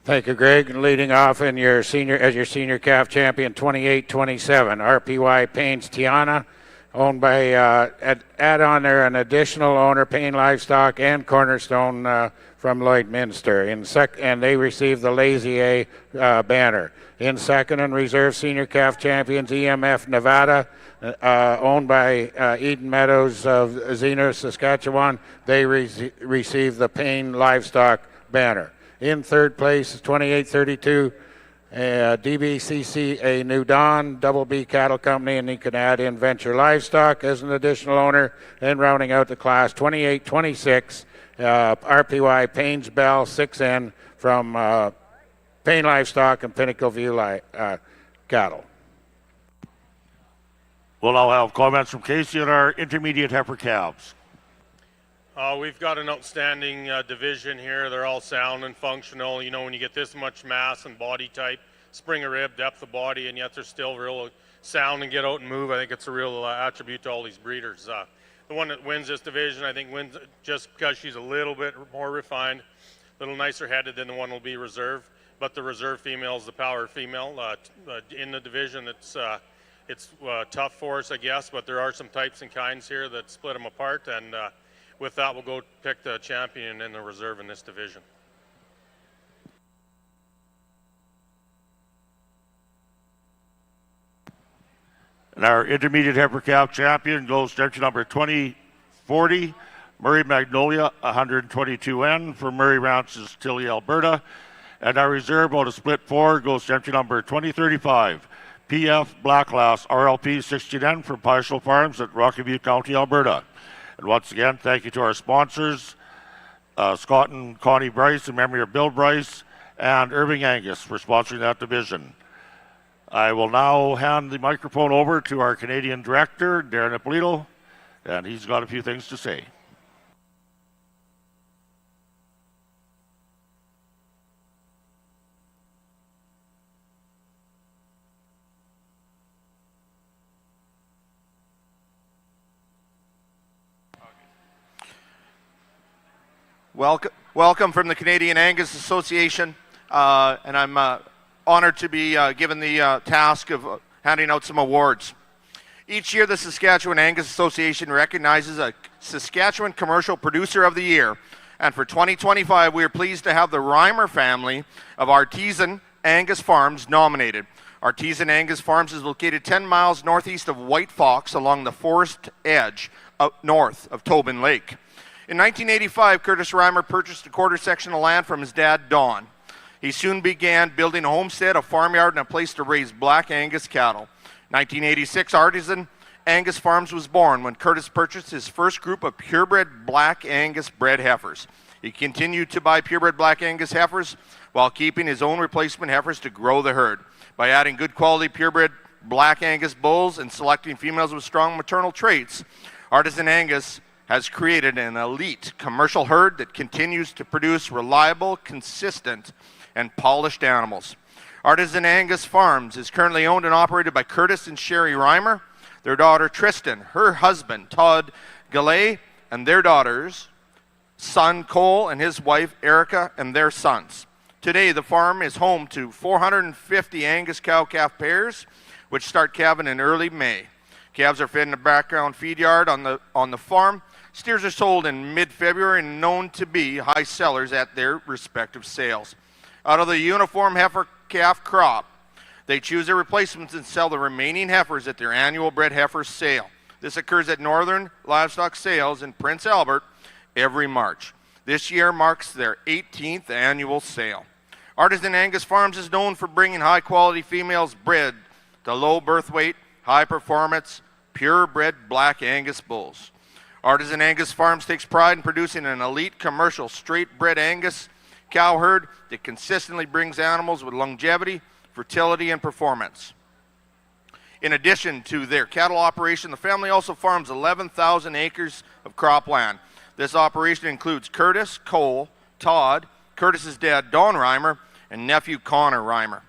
Thank you, Greg. And leading off in your senior calf champion, 28-27, RPY Payne's Tiana, owned by add on there an additional owner, Payne Livestock and Cornerstone from Lloydminster. And they received the Lazy A banner. In second and reserve senior calf champions, EMF Nevada, owned by Eden Meadows of Xena, Saskatchewan. They received the Payne Livestock banner. In third place is 28-32, DBCC A New Dawn, Double B Cattle Company, and you can add in Venture Livestock as an additional owner. And rounding out the class, 28-26, RPY Payne's Bell 6N from Payne Livestock and Pinnacle View Cattle. We'll now have comments from Casey on our intermediate heifer calves. We've got an outstanding division here. They're all sound and functional. You know, when you get this much mass and body type, spring of rib, depth of body, and yet they're still real sound and get out and move, I think it's a real attribute to all these breeders. The one that wins this division, I think, wins just because she's a little bit more refined, a little nicer headed than the one will be reserve. But the reserve female is the power female in the division. It's tough for us, I guess, but there are some types and kinds here that split them apart. And with that, we'll go pick the champion in the reserve in this division. And our intermediate heifer calf champion goes to number 2040, Murray Magnolia, 122N for Murray Ranches, Tilly, Alberta. And our reserve out of split 4 goes to number 2035, PF Blacklass, RLP 16N from Partial Farms at Rocky View County, Alberta. And once again, thank you to our sponsors, Scott and Connie Bryce in memory of Bill Bryce, and Irving Angus for sponsoring that division. I will now hand the microphone over to our Canadian director, Darren Ippolito, and he's got a few things to say. Welcome from the Canadian Angus Association, and I'm honored to be given the task of handing out some awards. Each year, the Saskatchewan Angus Association recognizes a Saskatchewan Commercial Producer of the Year, and for 2025, we are pleased to have the Reimer family of Artisan Angus Farms nominated. Artisan Angus Farms is located 10 miles northeast of White Fox along the forest edge north of Tobin Lake. In 1985, Curtis Reimer purchased a quarter section of land from his dad, Don. He soon began building a homestead, a farmyard, and a place to raise black Angus cattle. 1986, Artisan Angus Farms was born when Curtis purchased his first group of purebred Black Angus bred heifers. He continued to buy purebred Black Angus heifers while keeping his own replacement heifers to grow the herd. By adding good quality purebred Black Angus bulls and selecting females with strong maternal traits, Artisan Angus has created an elite commercial herd that continues to produce reliable, consistent, and polished animals. Artisan Angus Farms is currently owned and operated by Curtis and Sherry Reimer, their daughter Tristan, her husband Todd Galley, and their daughters, son Cole and his wife Erica, and their sons. Today, the farm is home to 450 Angus cow-calf pairs, which start calving in early May. Calves are fed in the background feed yard on the farm. Steers are sold in mid-February and known to be high sellers at their respective sales. Out of the uniform heifer calf crop, they choose their replacements and sell the remaining heifers at their annual bred heifer sale. This occurs at Northern Livestock Sales in Prince Albert every March. This year marks their 18th annual sale. Artisan Angus Farms is known for bringing high-quality females bred to low birth weight, high-performance, purebred Black Angus bulls. Artisan Angus Farms takes pride in producing an elite commercial straight-bred Angus cow herd that consistently brings animals with longevity, fertility, and performance. In addition to their cattle operation, the family also farms 11,000 acres of cropland. This operation includes Curtis, Cole, Todd, Curtis's dad Don Reimer, and nephew Connor Reimer.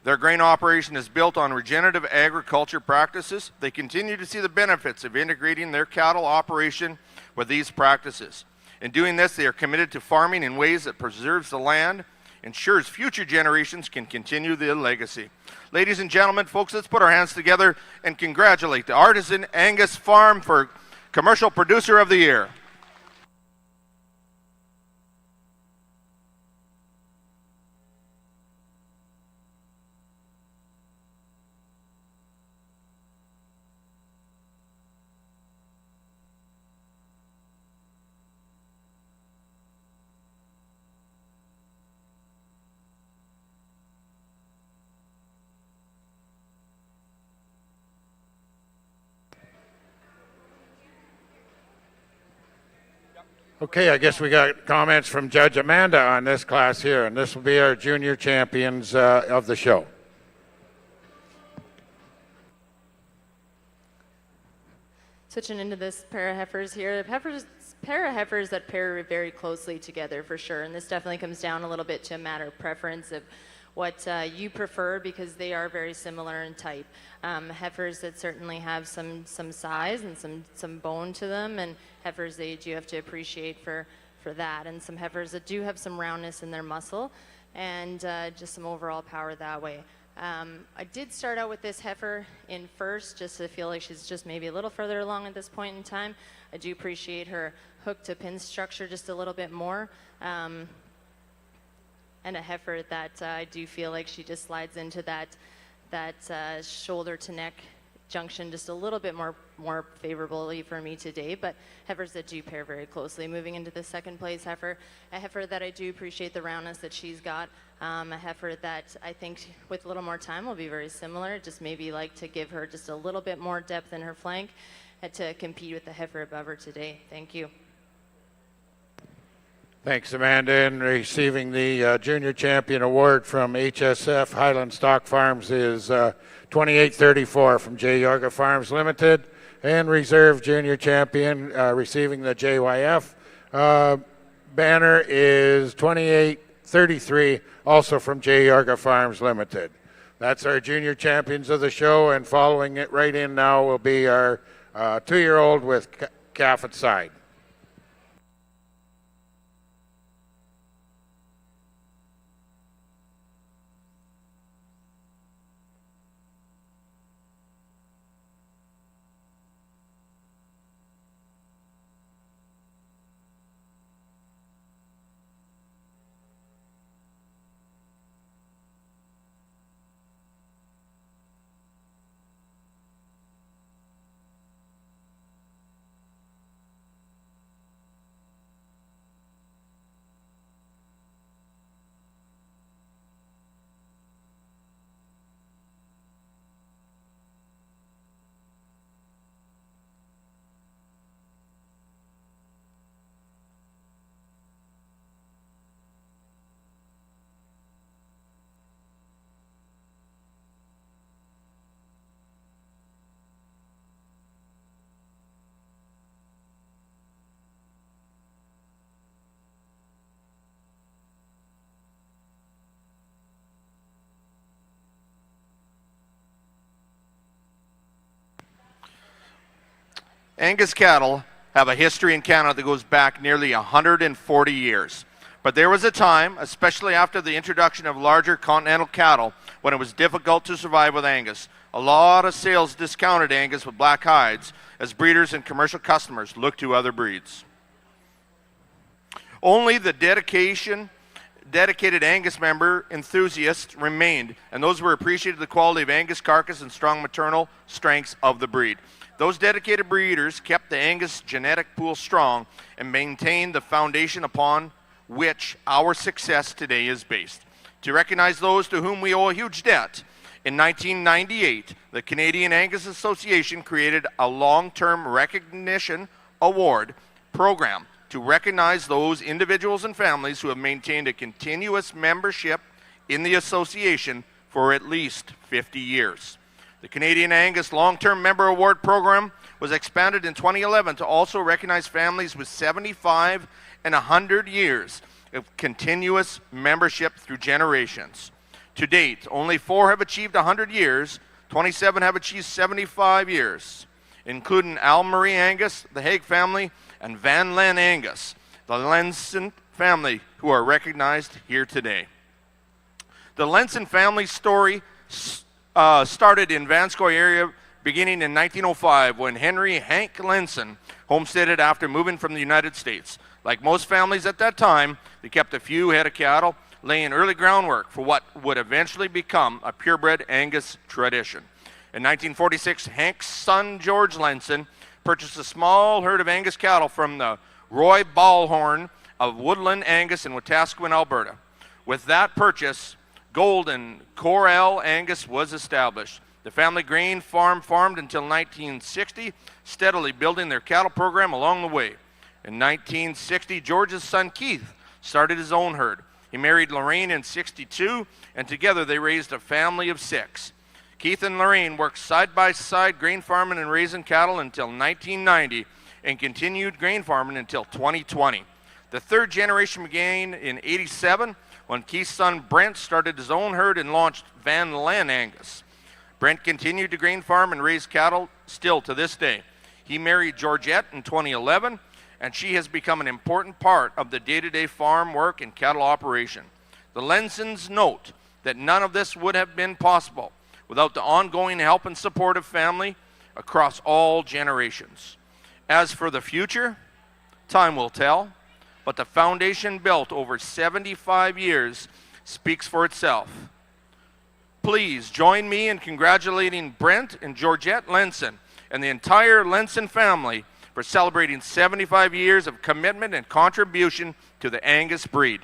Their grain operation is built on regenerative agriculture practices. They continue to see the benefits of integrating their cattle operation with these practices. In doing this, they are committed to farming in ways that preserves the land, ensures future generations can continue the legacy. Ladies and gentlemen, folks, let's put our hands together and congratulate the Artisan Angus Farm for Commercial Producer of the Year. Okay, I guess we got comments from Judge Amanda on this class here, and this will be our junior champions of the show. Switching into this pair of heifers here, pair of heifers that pair very closely together for sure, and this definitely comes down a little bit to a matter of preference of what you prefer, because they are very similar in type. Heifers that certainly have some size and some bone to them, and heifers that you have to appreciate for that, and some heifers that do have some roundness in their muscle and just some overall power that way. I did start out with this heifer in first, just to feel like she's just maybe a little further along at this point in time. I do appreciate her hook to pin structure just a little bit more. And a heifer that I do feel like she just slides into that shoulder to neck junction just a little bit more favorably for me today, but heifers that do pair very closely. Moving into the second place heifer, a heifer that I do appreciate the roundness that she's got, a heifer that I think with a little more time will be very similar, just maybe like to give her just a little bit more depth in her flank to compete with the heifer above her today. Thank you. Thanks, Amanda. And receiving the Junior Champion Award from HSF Highland Stock Farms is 2834 from J. Yorga Farms Limited. And Reserve Junior Champion receiving the JYF banner is 2833, also from J. Yorga Farms Limited. That's our Junior Champions of the show, and following it right in now will be our 2-year-old with calf at side. Angus cattle have a history in Canada that goes back nearly 140 years. But there was a time, especially after the introduction of larger continental cattle, when it was difficult to survive with Angus. A lot of sales discounted Angus with black hides as breeders and commercial customers looked to other breeds. Only the dedicated Angus member enthusiasts remained, and those were appreciated the quality of Angus carcass and strong maternal strengths of the breed. Those dedicated breeders kept the Angus genetic pool strong and maintained the foundation upon which our success today is based. To recognize those to whom we owe a huge debt, in 1998, the Canadian Angus Association created a long-term recognition award program to recognize those individuals and families who have maintained a continuous membership in the association for at least 50 years. The Canadian Angus Long-Term Member Award Program was expanded in 2011 to also recognize families with 75 and 100 years of continuous membership through generations. To date, only 4 have achieved 100 years, 27 have achieved 75 years, including Al Marie Angus, the Haig family, and Van Len Angus, the Lenson family, who are recognized here today. The Lenson family story started in Vanscoy area beginning in 1905 when Henry Hank Lenson homesteaded after moving from the United States. Like most families at that time, they kept a few head of cattle, laying early groundwork for what would eventually become a purebred Angus tradition. In 1946, Hank's son George Lenson purchased a small herd of Angus cattle from the Roy Ballhorn of Woodland Angus in Wetaskiwin, Alberta. With that purchase, Golden Corral Angus was established. The family grain farm farmed until 1960, steadily building their cattle program along the way. In 1960, George's son Keith started his own herd. He married Lorraine in 62, and together they raised a family of 6. Keith and Lorraine worked side by side grain farming and raising cattle until 1990 and continued grain farming until 2020. The third generation began in 87 when Keith's son Brent started his own herd and launched Van Len Angus. Brent continued to grain farm and raise cattle still to this day. He married Georgette in 2011, and she has become an important part of the day-to-day farm work and cattle operation. The Lensons note that none of this would have been possible without the ongoing help and support of family across all generations. As for the future, time will tell, but the foundation built over 75 years speaks for itself. Please join me in congratulating Brent and Georgette Lenson and the entire Lenson family for celebrating 75 years of commitment and contribution to the Angus breed.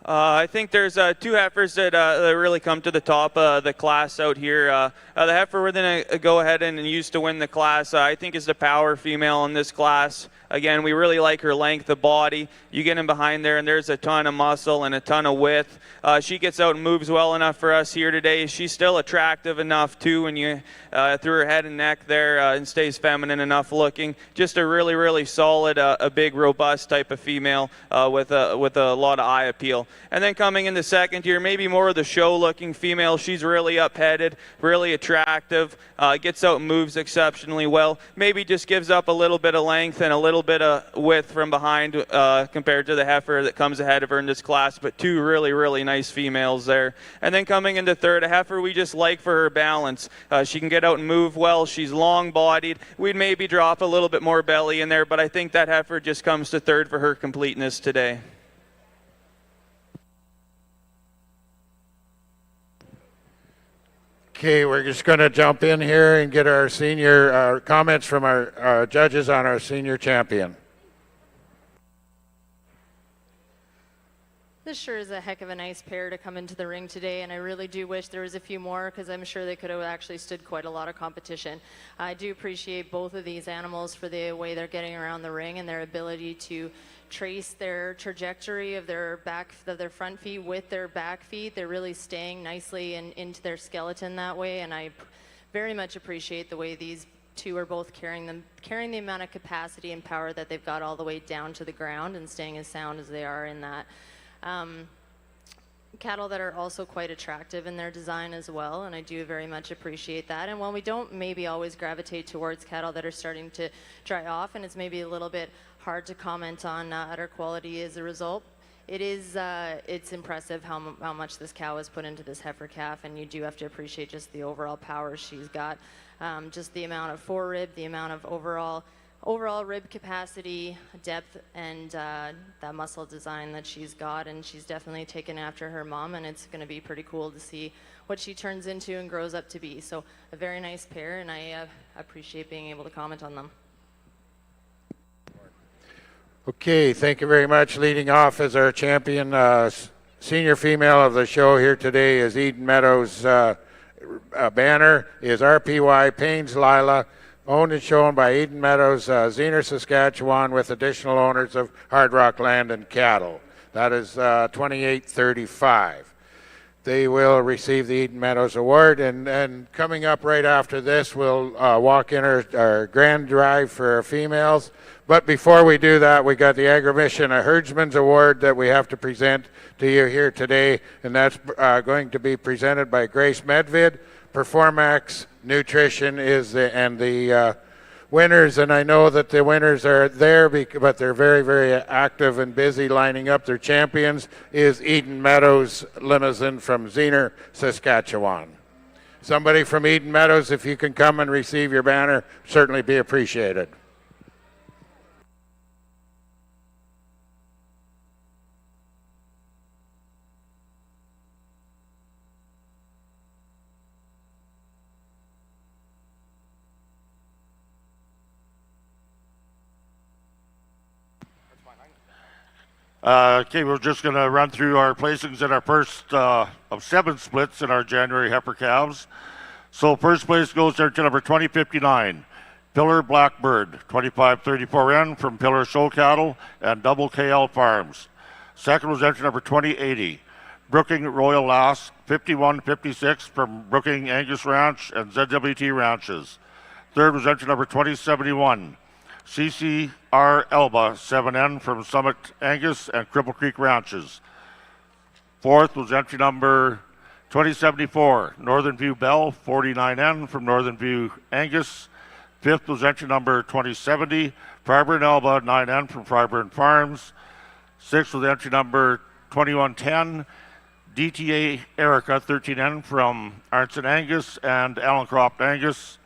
I think there's 2 heifers that really come to the top of the class out here. The heifer we're going to go ahead and use to win the class, I think, is the power female in this class. Again, we really like her length of body. You get in behind there, and there's a ton of muscle and a ton of width. She gets out and moves well enough for us here today. She's still attractive enough, too, when you through her head and neck there, and stays feminine enough looking. Just a really, really solid, a big, robust type of female with a lot of eye appeal. And then coming in the second here, maybe more of the show-looking female. She's really up-headed, really attractive, gets out and moves exceptionally well. Maybe just gives up a little bit of length and a little bit of width from behind compared to the heifer that comes ahead of her in this class, but 2 really, really nice females there. And then coming into third, a heifer we just like for her balance. She can get out and move well. She's long-bodied. We'd maybe drop a little bit more belly in there, but I think that heifer just comes to third for her completeness today. Okay, we're just going to jump in here and get our senior comments from our judges on our senior champion. This sure is a heck of a nice pair to come into the ring today, and I really do wish there was a few more because I'm sure they could have actually stood quite a lot of competition. I do appreciate both of these animals for the way they're getting around the ring and their ability to trace their trajectory of their front feet with their back feet. They're really staying nicely into their skeleton that way, and I very much appreciate the way these two are both carrying the amount of capacity and power that they've got all the way down to the ground and staying as sound as they are in that. Cattle that are also quite attractive in their design as well, and I do very much appreciate that. And while we don't maybe always gravitate towards cattle that are starting to dry off and it's maybe a little bit hard to comment on udder quality as a result, it's impressive how much this cow has put into this heifer calf, and you do have to appreciate just the overall power she's got, just the amount of forerib, the amount of overall rib capacity, depth, and that muscle design that she's got, and she's definitely taken after her mom, and it's going to be pretty cool to see what she turns into and grows up to be. So a very nice pair, and I appreciate being able to comment on them. Okay, thank you very much. Leading off as our champion, senior female of the show here today is Eden Meadows. Banner is RPY Paynes Lila, owned and shown by Eden Meadows, Zener, Saskatchewan, with additional owners of Hard Rock Land and Cattle. That is 2835. They will receive the Eden Meadows Award, and coming up right after this, we'll walk in our grand drive for our females. But before we do that, we got the Agribition Herdsman's Award that we have to present to you here today, and that's going to be presented by Grace Medvid. Performax Nutrition is the winners, and I know that the winners are there, but they're very, very active and busy lining up. Their champions is Eden Meadows Limousin from Zener, Saskatchewan. Somebody from Eden Meadows, if you can come and receive your banner, certainly be appreciated. Okay, we're just going to run through our placings in our first of 7 splits in our January heifer calves. So first place goes there to number 2059, Pillar Blackbird, 2534N from Pillar Show Cattle and Double KL Farms. Second was entry number 2080, Brooking Royal Lass, 5156 from Brooking Angus Ranch and ZWT Ranches. Third was entry number 2071, CCR Elba 7N from Summit Angus and Cripple Creek Ranches. Fourth was entry number 2074, Northern View Bell 49N from Northern View Angus. Fifth was entry number 2070, Fireburn Elba 9N from Fireburn Farms. Sixth was entry number 2110, DTA Erica 13N from Arnson Angus and Allencroft Angus.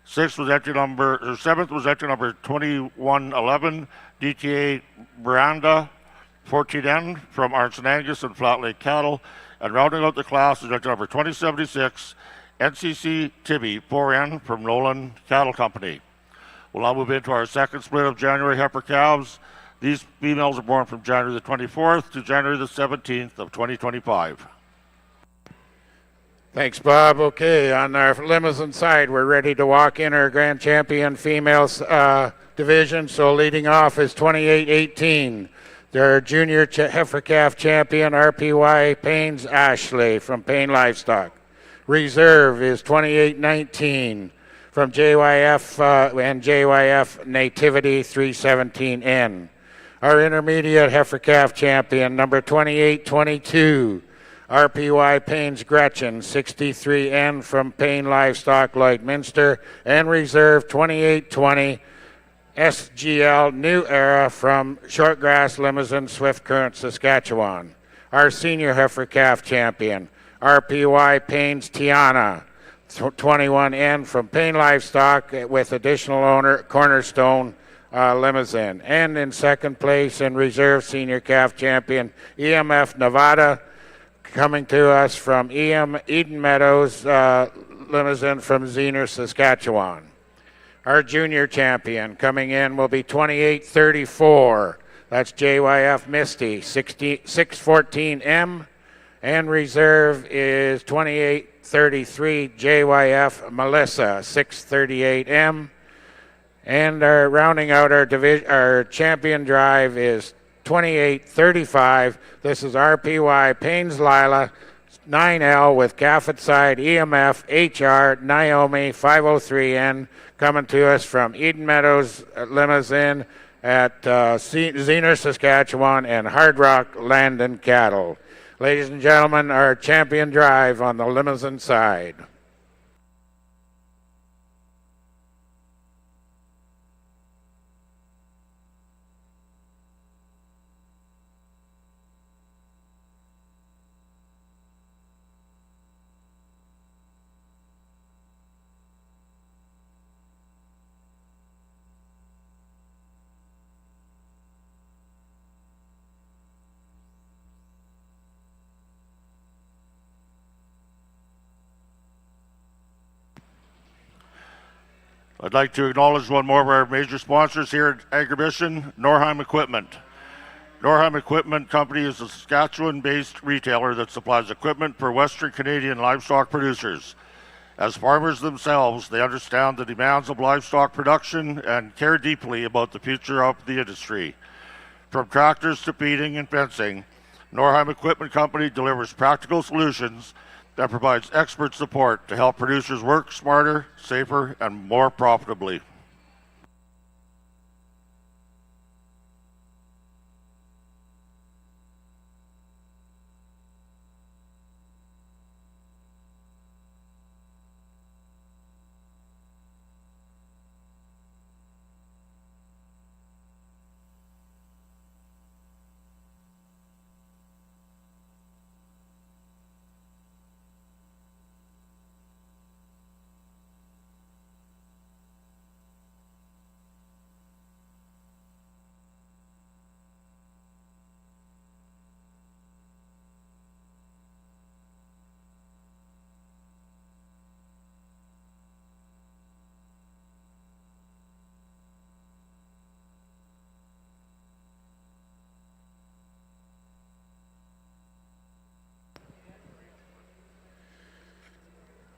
Seventh was entry number 2111, DTA Miranda 14N from Arnson Angus and Flat Lake Cattle. And rounding out the class is entry number 2076, NCC Tibby 4N from Nolan Cattle Company. We'll now move into our second split of January heifer calves. These females are born from January the 24th to January the 17th of 2025. Thanks, Bob. Okay, on our Limousin side, we're ready to walk in our grand champion females division. So leading off is 2818, their junior heifer calf champion, RPY Paynes Ashley from Payne Livestock. Reserve is 2819 from JYF and JYF Nativity 317N. Our intermediate heifer calf champion, number 2822, RPY Paynes Gretchen, 63N from Payne Livestock Lloydminster, and Reserve 2820 SGL New Era from Shortgrass Limousin, Swift Current, Saskatchewan. Our senior heifer calf champion, RPY Paynes Tiana, 21N from Payne Livestock with additional owner Cornerstone Limousin. And in second place in Reserve senior calf champion, EMF Nevada, coming to us from Eden Meadows Limousin from Zener, Saskatchewan. Our junior champion coming in will be 2834. That's JYF Misty, 614M. And reserve is 2833 JYF Melissa, 638M. And rounding out our champion drive is 2835. This is RPY Paynes Lila, 9L with Caffett side, EMF, HR, Naomi, 503N, coming to us from Eden Meadows, Limousin, at Xena, Saskatchewan, and Hard Rock Land and Cattle. Ladies and gentlemen, our champion drive on the Limousin side. I'd like to acknowledge one more of our major sponsors here at Agribition, Norheim Equipment. Norheim Equipment Company is a Saskatchewan-based retailer that supplies equipment for Western Canadian livestock producers. As farmers themselves, they understand the demands of livestock production and care deeply about the future of the industry. From tractors to feeding and fencing, Norheim Equipment Company delivers practical solutions that provides expert support to help producers work smarter, safer, and more profitably.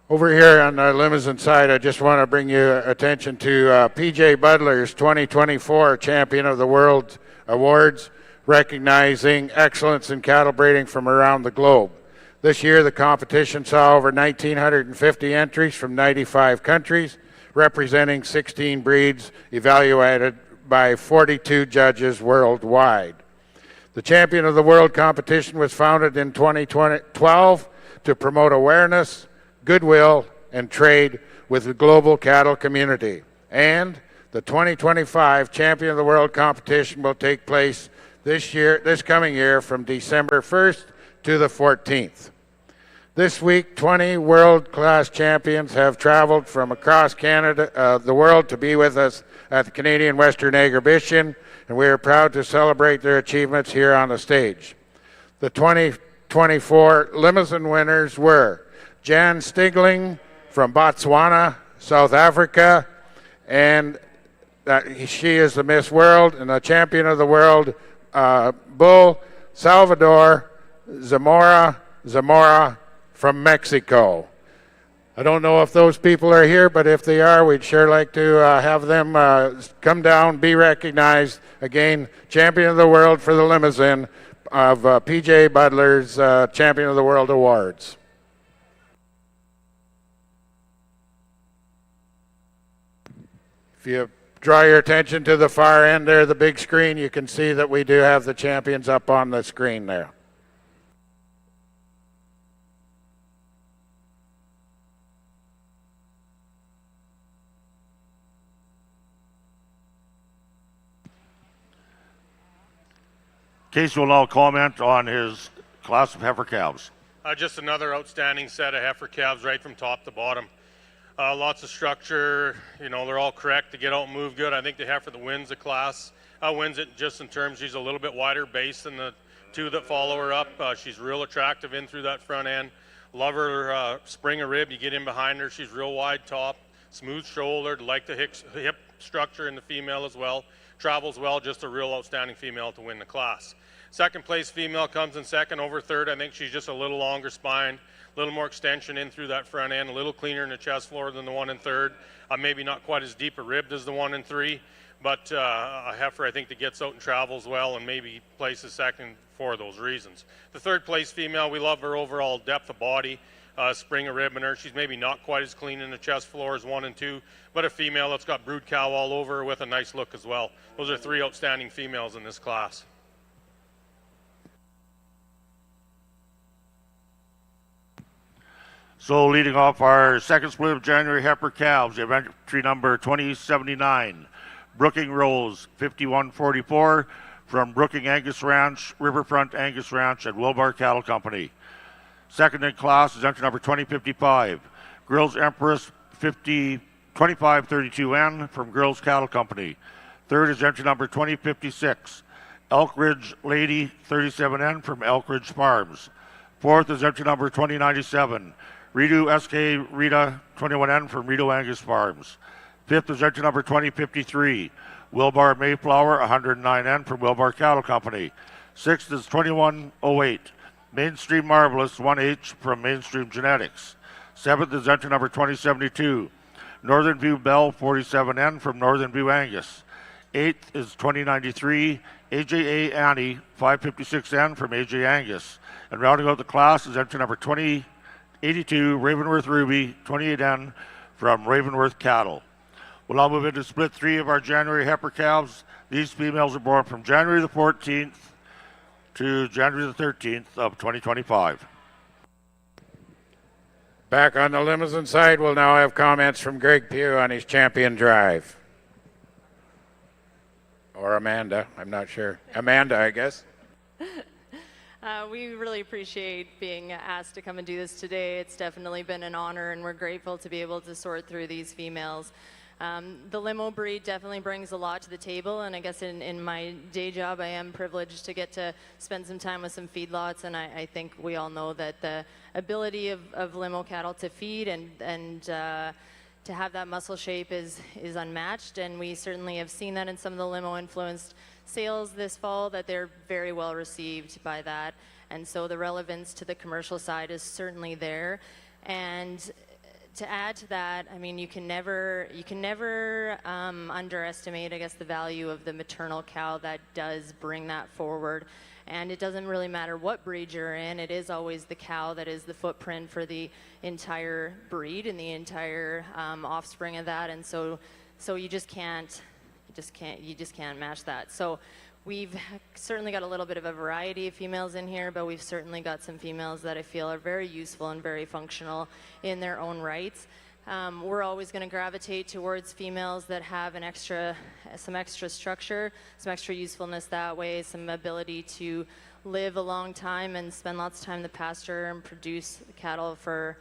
Over here on the Limousin side, I just want to bring you attention to PJ Butler's 2024 Champion of the World Awards, recognizing excellence in cattle breeding from around the globe. This year, the competition saw over 1,950 entries from 95 countries, representing 16 breeds evaluated by 42 judges worldwide. The Champion of the World competition was founded in 2012 to promote awareness, goodwill, and trade with the global cattle community. And the 2025 Champion of the World competition will take place this coming year from December 1st to the 14th. This week, 20 world-class champions have traveled from across Canada, the world, to be with us at the Canadian Western Agribition, and we are proud to celebrate their achievements here on the stage. The 2024 Limousin winners were Jan Stigling from Botswana, South Africa, and she is the Miss World, and the Champion of the World, Bull Salvador Zamora from Mexico. I don't know if those people are here, but if they are, we'd sure like to have them come down, be recognized. Again, Champion of the World for the Limousin of PJ Butler's Champion of the World Awards. If you draw your attention to the far end there, the big screen, you can see that we do have the champions up on the screen there. Casey will now comment on his class of heifer calves. Just another outstanding set of heifer calves right from top to bottom. Lots of structure, you know, they're all correct to get out and move good. I think the heifer that wins the class wins it just in terms she's a little bit wider base than the two that follow her up. She's real attractive in through that front end. Love her spring of rib. You get in behind her, she's real wide top. smooth shouldered, like the hip structure in the female as well, travels well, just a real outstanding female to win the class. Second place female comes in second over third. I think she's just a little longer spine, a little more extension in through that front end, a little cleaner in the chest floor than the one in third. Maybe not quite as deep a ribbed as the one in three, but a heifer I think that gets out and travels well and maybe places second for those reasons. The third place female, we love her overall depth of body, spring of rib in her. She's maybe not quite as clean in the chest floor as one and two, but a female that's got brood cow all over her with a nice look as well. Those are three outstanding females in this class. So leading off our second split of January heifer calves, event entry number 2079, Brooking Rose 5144 from Brooking Angus Ranch, Riverfront Angus Ranch at Wilbar Cattle Company. Second in class is entry number 2055, Girls Empress 2532N from Girls Cattle Company. Third is entry number 2056, Elk Ridge Lady 37N from Elk Ridge Farms. Fourth is entry number 2097, Redo SK Rita 21N from Redo Angus Farms. Fifth is entry number 2053, Wilbar Mayflower 109N from Wilbar Cattle Company. Sixth is 2108, Mainstream Marvelous 1H from Mainstream Genetics. Seventh is entry number 2072, Northern View Bell 47N from Northern View Angus. Eighth is 2093, AJA Annie 556N from AJ Angus. And rounding out the class is entry number 2082, Ravenworth Ruby 28N from Ravenworth Cattle. We'll now move into split three of our January heifer calves. These females are born from January the 14th to January the 13th of 2025. Back on the Limousin side, we'll now have comments from Greg Pugh on his champion drive. Or Amanda, I'm not sure. Amanda, I guess. We really appreciate being asked to come and do this today. It's definitely been an honor, and we're grateful to be able to sort through these females. The limo breed definitely brings a lot to the table, and I guess in my day job I am privileged to get to spend some time with some feedlots, and I think we all know that the ability of limo cattle to feed and to have that muscle shape is unmatched, and we certainly have seen that in some of the limo influenced sales this fall, that they're very well received by that, and so the relevance to the commercial side is certainly there. And to add to that, I mean, you can never underestimate, I guess, the value of the maternal cow that does bring that forward. And it doesn't really matter what breed you're in, it is always the cow that is the footprint for the entire breed and the entire offspring of that. And so you just can't match that. So we've certainly got a little bit of a variety of females in here, but we've certainly got some females that I feel are very useful and very functional in their own rights. We're always going to gravitate towards females that have some extra structure, some extra usefulness that way, some ability to live a long time and spend lots of time in the pasture and produce cattle for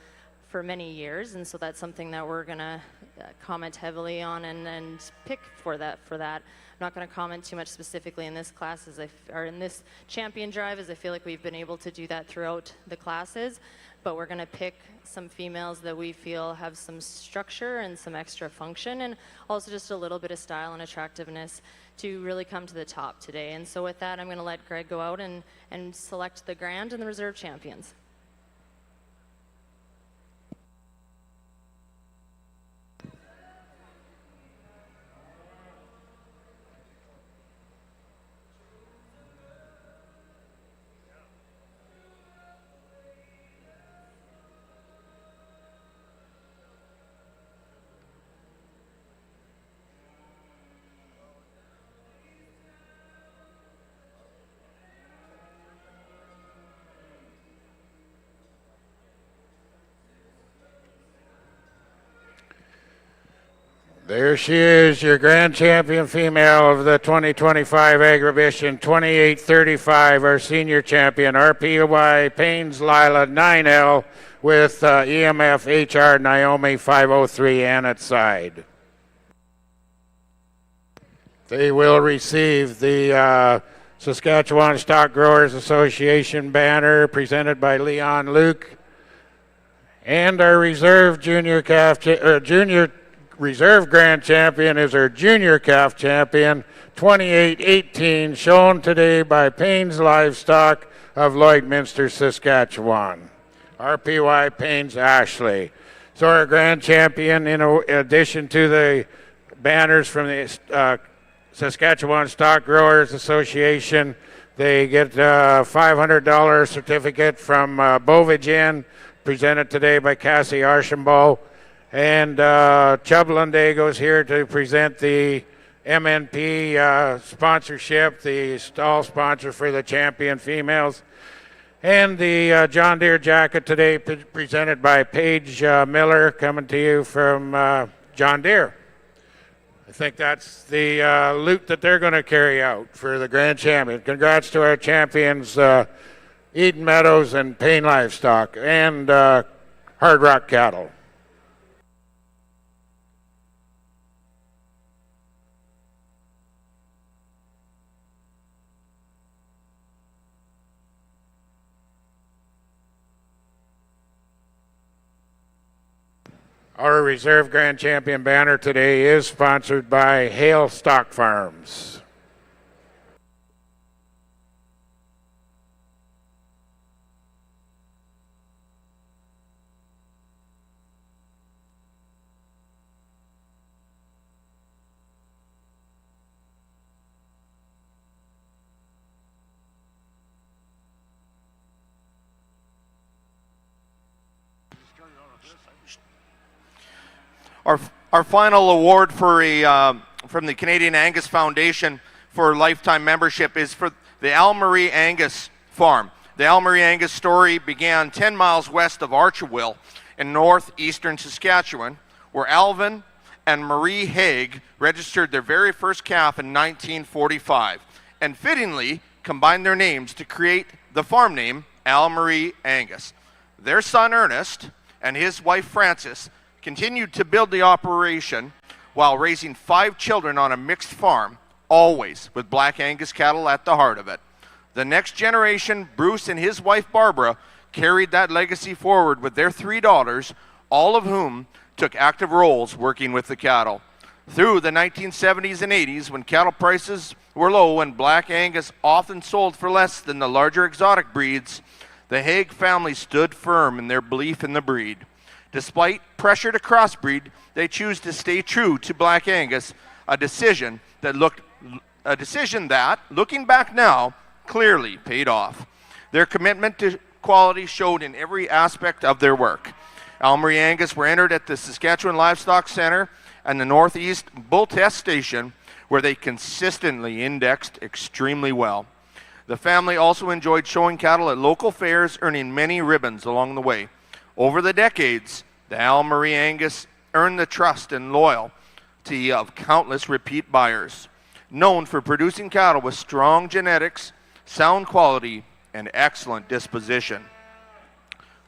many years. And so that's something that we're going to comment heavily on and pick for that. I'm not going to comment too much specifically in this class or in this champion drive, as I feel like we've been able to do that throughout the classes. But we're going to pick some females that we feel have some structure and some extra function, and also just a little bit of style and attractiveness to really come to the top today. And so with that, I'm going to let Greg go out and select the grand and the reserve champions. There she is, your grand champion female of the 2025 Agribition, 2835, our senior champion, RPY Paynes Lila 9L with EMF HR Naomi 503N at side. They will receive the Saskatchewan Stock Growers Association banner presented by Leon Luke, and our reserve junior reserve grand champion is our junior calf champion, 28-18, shown today by Payne's Livestock of Lloydminster, Saskatchewan. RPY Payne's Ashley. So our grand champion, in addition to the banners from the Saskatchewan Stock Growers Association, they get a $500 certificate from Bovigin, presented today by Cassie Archambault. And Chubb Lundago's here to present the MNP sponsorship, the stall sponsor for the champion females. And the John Deere jacket today presented by Paige Miller, coming to you from John Deere. I think that's the loot that they're going to carry out for the grand champion. Congrats to our champions, Eden Meadows and Payne Livestock, and Hard Rock Cattle. Our reserve grand champion banner today is sponsored by Hale Stock Farms. Our final award for from the Canadian Angus Foundation for lifetime membership is for the Al-Marie Angus Farm. The Al-Marie Angus story began 10 miles west of Archewell in northeastern Saskatchewan, where Alvin and Marie Haig registered their very first calf in 1945, and fittingly combined their names to create the farm name Al-Marie Angus. Their son Ernest and his wife Frances continued to build the operation while raising 5 children on a mixed farm, always with Black Angus cattle at the heart of it. The next generation, Bruce and his wife Barbara, carried that legacy forward with their 3 daughters, all of whom took active roles working with the cattle. Through the 1970s and 80s, when cattle prices were low and Black Angus often sold for less than the larger exotic breeds, the Haig family stood firm in their belief in the breed. Despite pressure to crossbreed, they choose to stay true to Black Angus, a decision that, looking back now, clearly paid off. Their commitment to quality showed in every aspect of their work. Al-Marie Angus were entered at the Saskatchewan Livestock Centre and the Northeast Bull Test Station, where they consistently indexed extremely well. The family also enjoyed showing cattle at local fairs, earning many ribbons along the way. Over the decades, the Al-Marie Angus earned the trust and loyalty of countless repeat buyers, known for producing cattle with strong genetics, sound quality, and excellent disposition.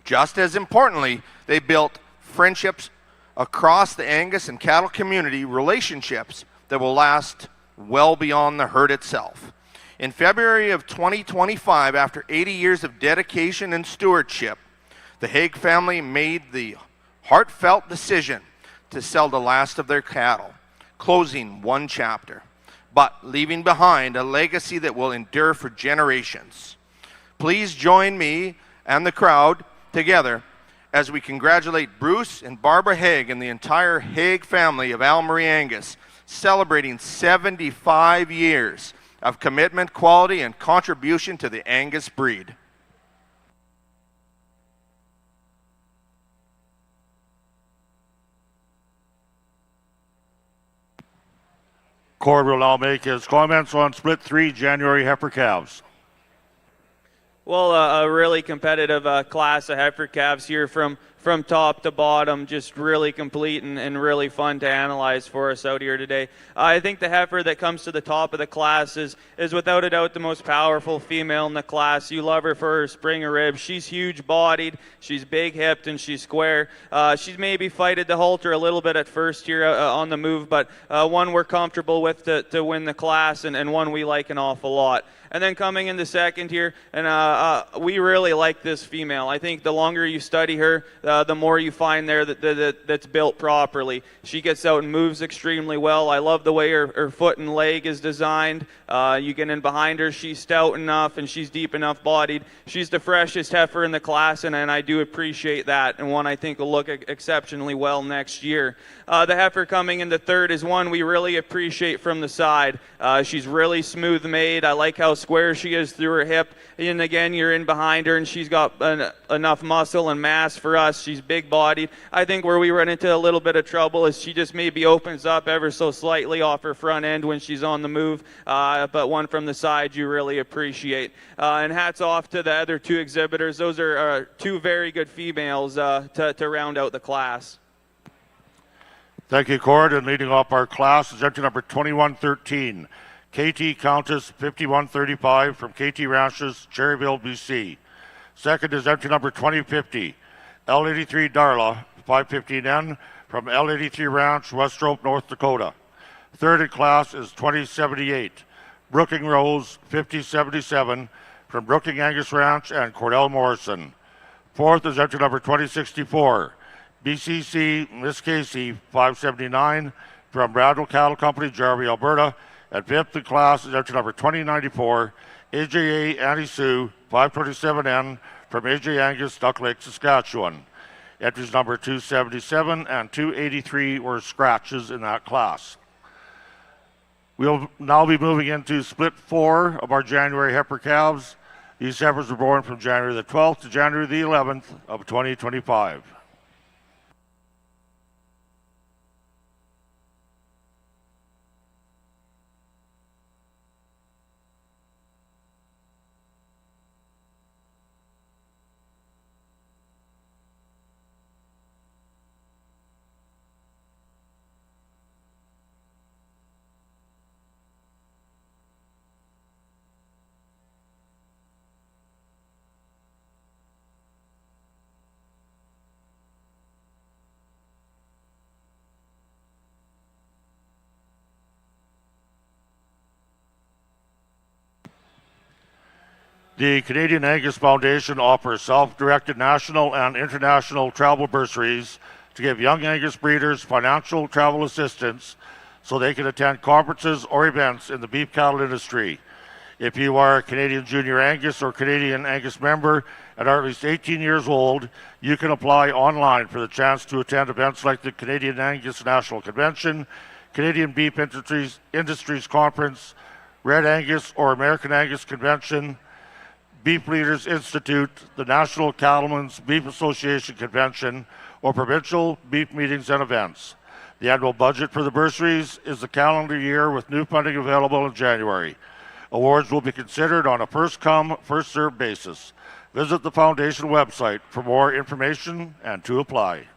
Just as importantly, they built friendships across the Angus and cattle community, relationships that will last well beyond the herd itself. In February of 2025, after 80 years of dedication and stewardship, the Haig family made the heartfelt decision to sell the last of their cattle, closing one chapter, but leaving behind a legacy that will endure for generations. Please join me and the crowd together as we congratulate Bruce and Barbara Haig and the entire Haig family of Al-Marie Angus, celebrating 75 years of commitment, quality, and contribution to the Angus breed. Cord will now make his comments on Split 3 January heifer calves. Well, a really competitive class of heifer calves here from top to bottom, just really complete and really fun to analyze for us out here today. I think the heifer that comes to the top of the class is without a doubt the most powerful female in the class. You love her for her Springer rib. She's huge-bodied, she's big-hipped, and she's square. She's maybe fighted the halter a little bit at first here on the move, but one we're comfortable with to win the class, and one we like an awful lot. And then coming into second here, and we really like this female. I think the longer you study her, the more you find there that's built properly. She gets out and moves extremely well. I love the way her foot and leg is designed. You get in behind her, she's stout enough and she's deep enough bodied. She's the freshest heifer in the class, and I do appreciate that, and one I think will look exceptionally well next year. The heifer coming into third is one we really appreciate from the side. She's really smooth made. I like how square she is through her hip. And again, you're in behind her and she's got enough muscle and mass for us. She's big bodied. I think where we run into a little bit of trouble is she just maybe opens up ever so slightly off her front end when she's on the move. But one from the side you really appreciate. And hats off to the other two exhibitors. Those are two very good females to round out the class. Thank you, Cord. And leading off our class is entry number 2113, KT Countess 5135 from KT Ranches, Cherryville, BC. Second is entry number 2050, L83 Darla 515N from L83 Ranch, Westrope, North Dakota. Third in class is 2078, Brooking Rose 5077 from Brooking Angus Ranch and Cordell Morrison. Fourth is entry number 2064, BCC Miss Casey 579 from Bradwell Cattle Company, Jarvie, Alberta. And fifth in class is entry number 2094, AJA Annie Sue 527N from AJ Angus, Duck Lake, Saskatchewan. Entries number 277 and 283 were scratches in that class. We'll now be moving into split 4 of our January heifer calves. These heifers were born from January the 12th to January the 11th of 2025. The Canadian Angus Foundation offers self-directed national and international travel bursaries to give young Angus breeders financial travel assistance so they can attend conferences or events in the beef cattle industry. If you are a Canadian Junior Angus or Canadian Angus member and are at least 18 years old, you can apply online for the chance to attend events like the Canadian Angus National Convention, Canadian Beef Industries Conference, Red Angus or American Angus Convention, Beef Leaders Institute, the National Cattlemen's Beef Association Convention, or provincial beef meetings and events. The annual budget for the bursaries is the calendar year with new funding available in January. Awards will be considered on a first-come, first-served basis. Visit the Foundation website for more information and to apply.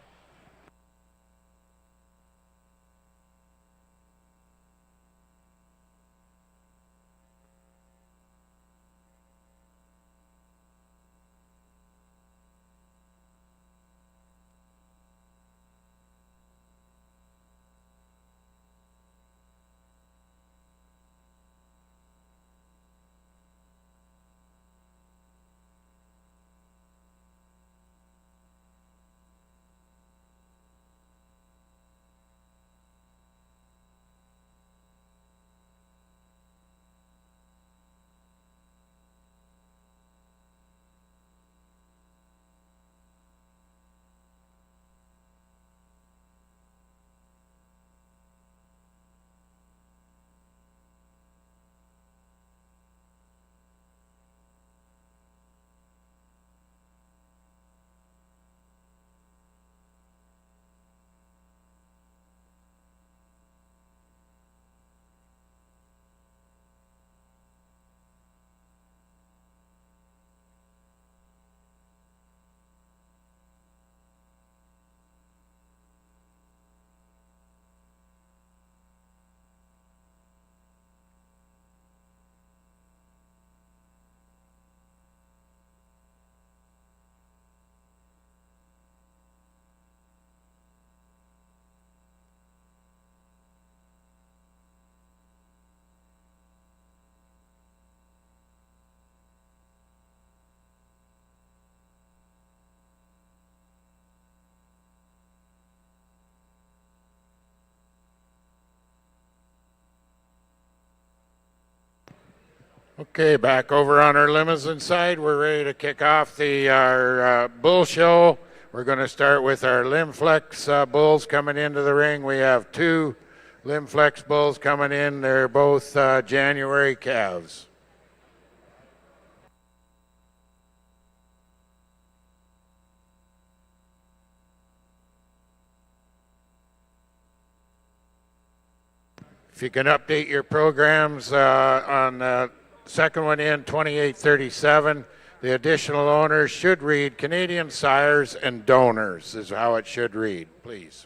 Okay, back over on our Limousin side, we're ready to kick off our bull show. We're going to start with our Limflex bulls coming into the ring. We have 2 Limflex bulls coming in. They're both January calves. If you can update your programs on the second one in, 2837, the additional owners should read Canadian sires and donors is how it should read, please.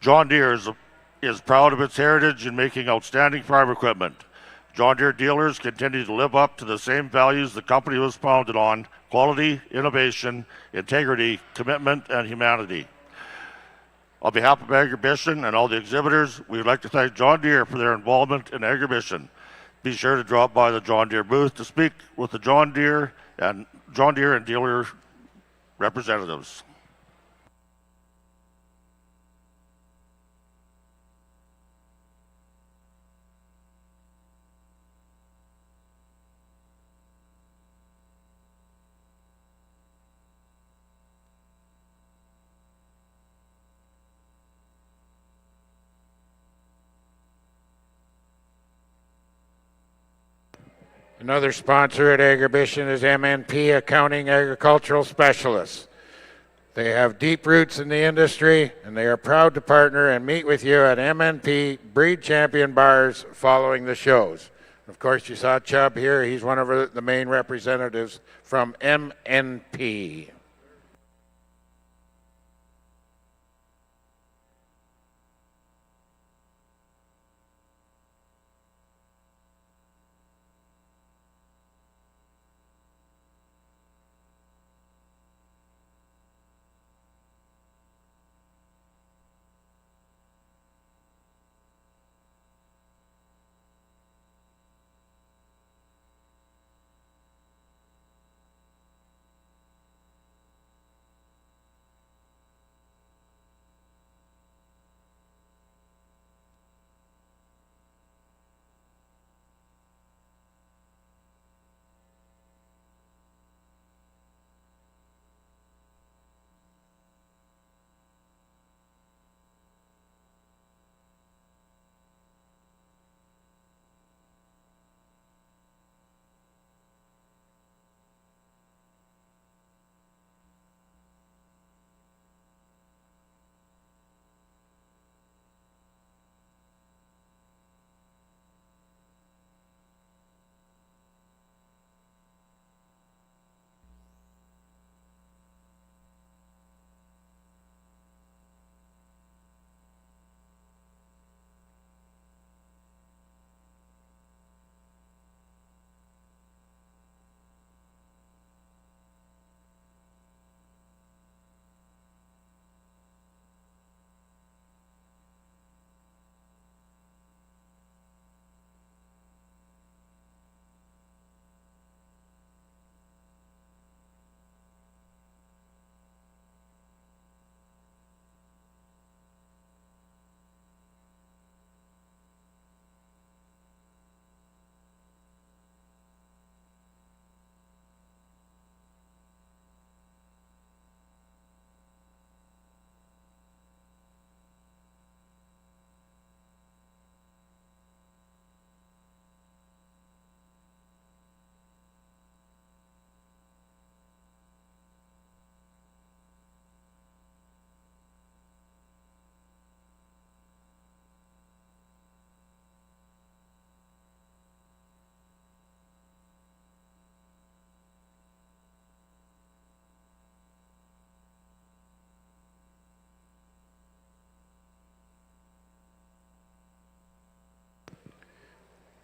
John Deere is proud of its heritage in making outstanding farm equipment. John Deere dealers continue to live up to the same values the company was founded on: quality, innovation, integrity, commitment, and humanity. On behalf of Agribition and all the exhibitors, we would like to thank John Deere for their involvement in Agribition. Be sure to drop by the John Deere booth to speak with the John Deere and dealer representatives. Another sponsor at Agribition is MNP Accounting Agricultural Specialists. They have deep roots in the industry, and they are proud to partner and meet with you at MNP Breed Champion Bars following the shows. Of course, you saw Chubb here. He's one of the main representatives from MNP.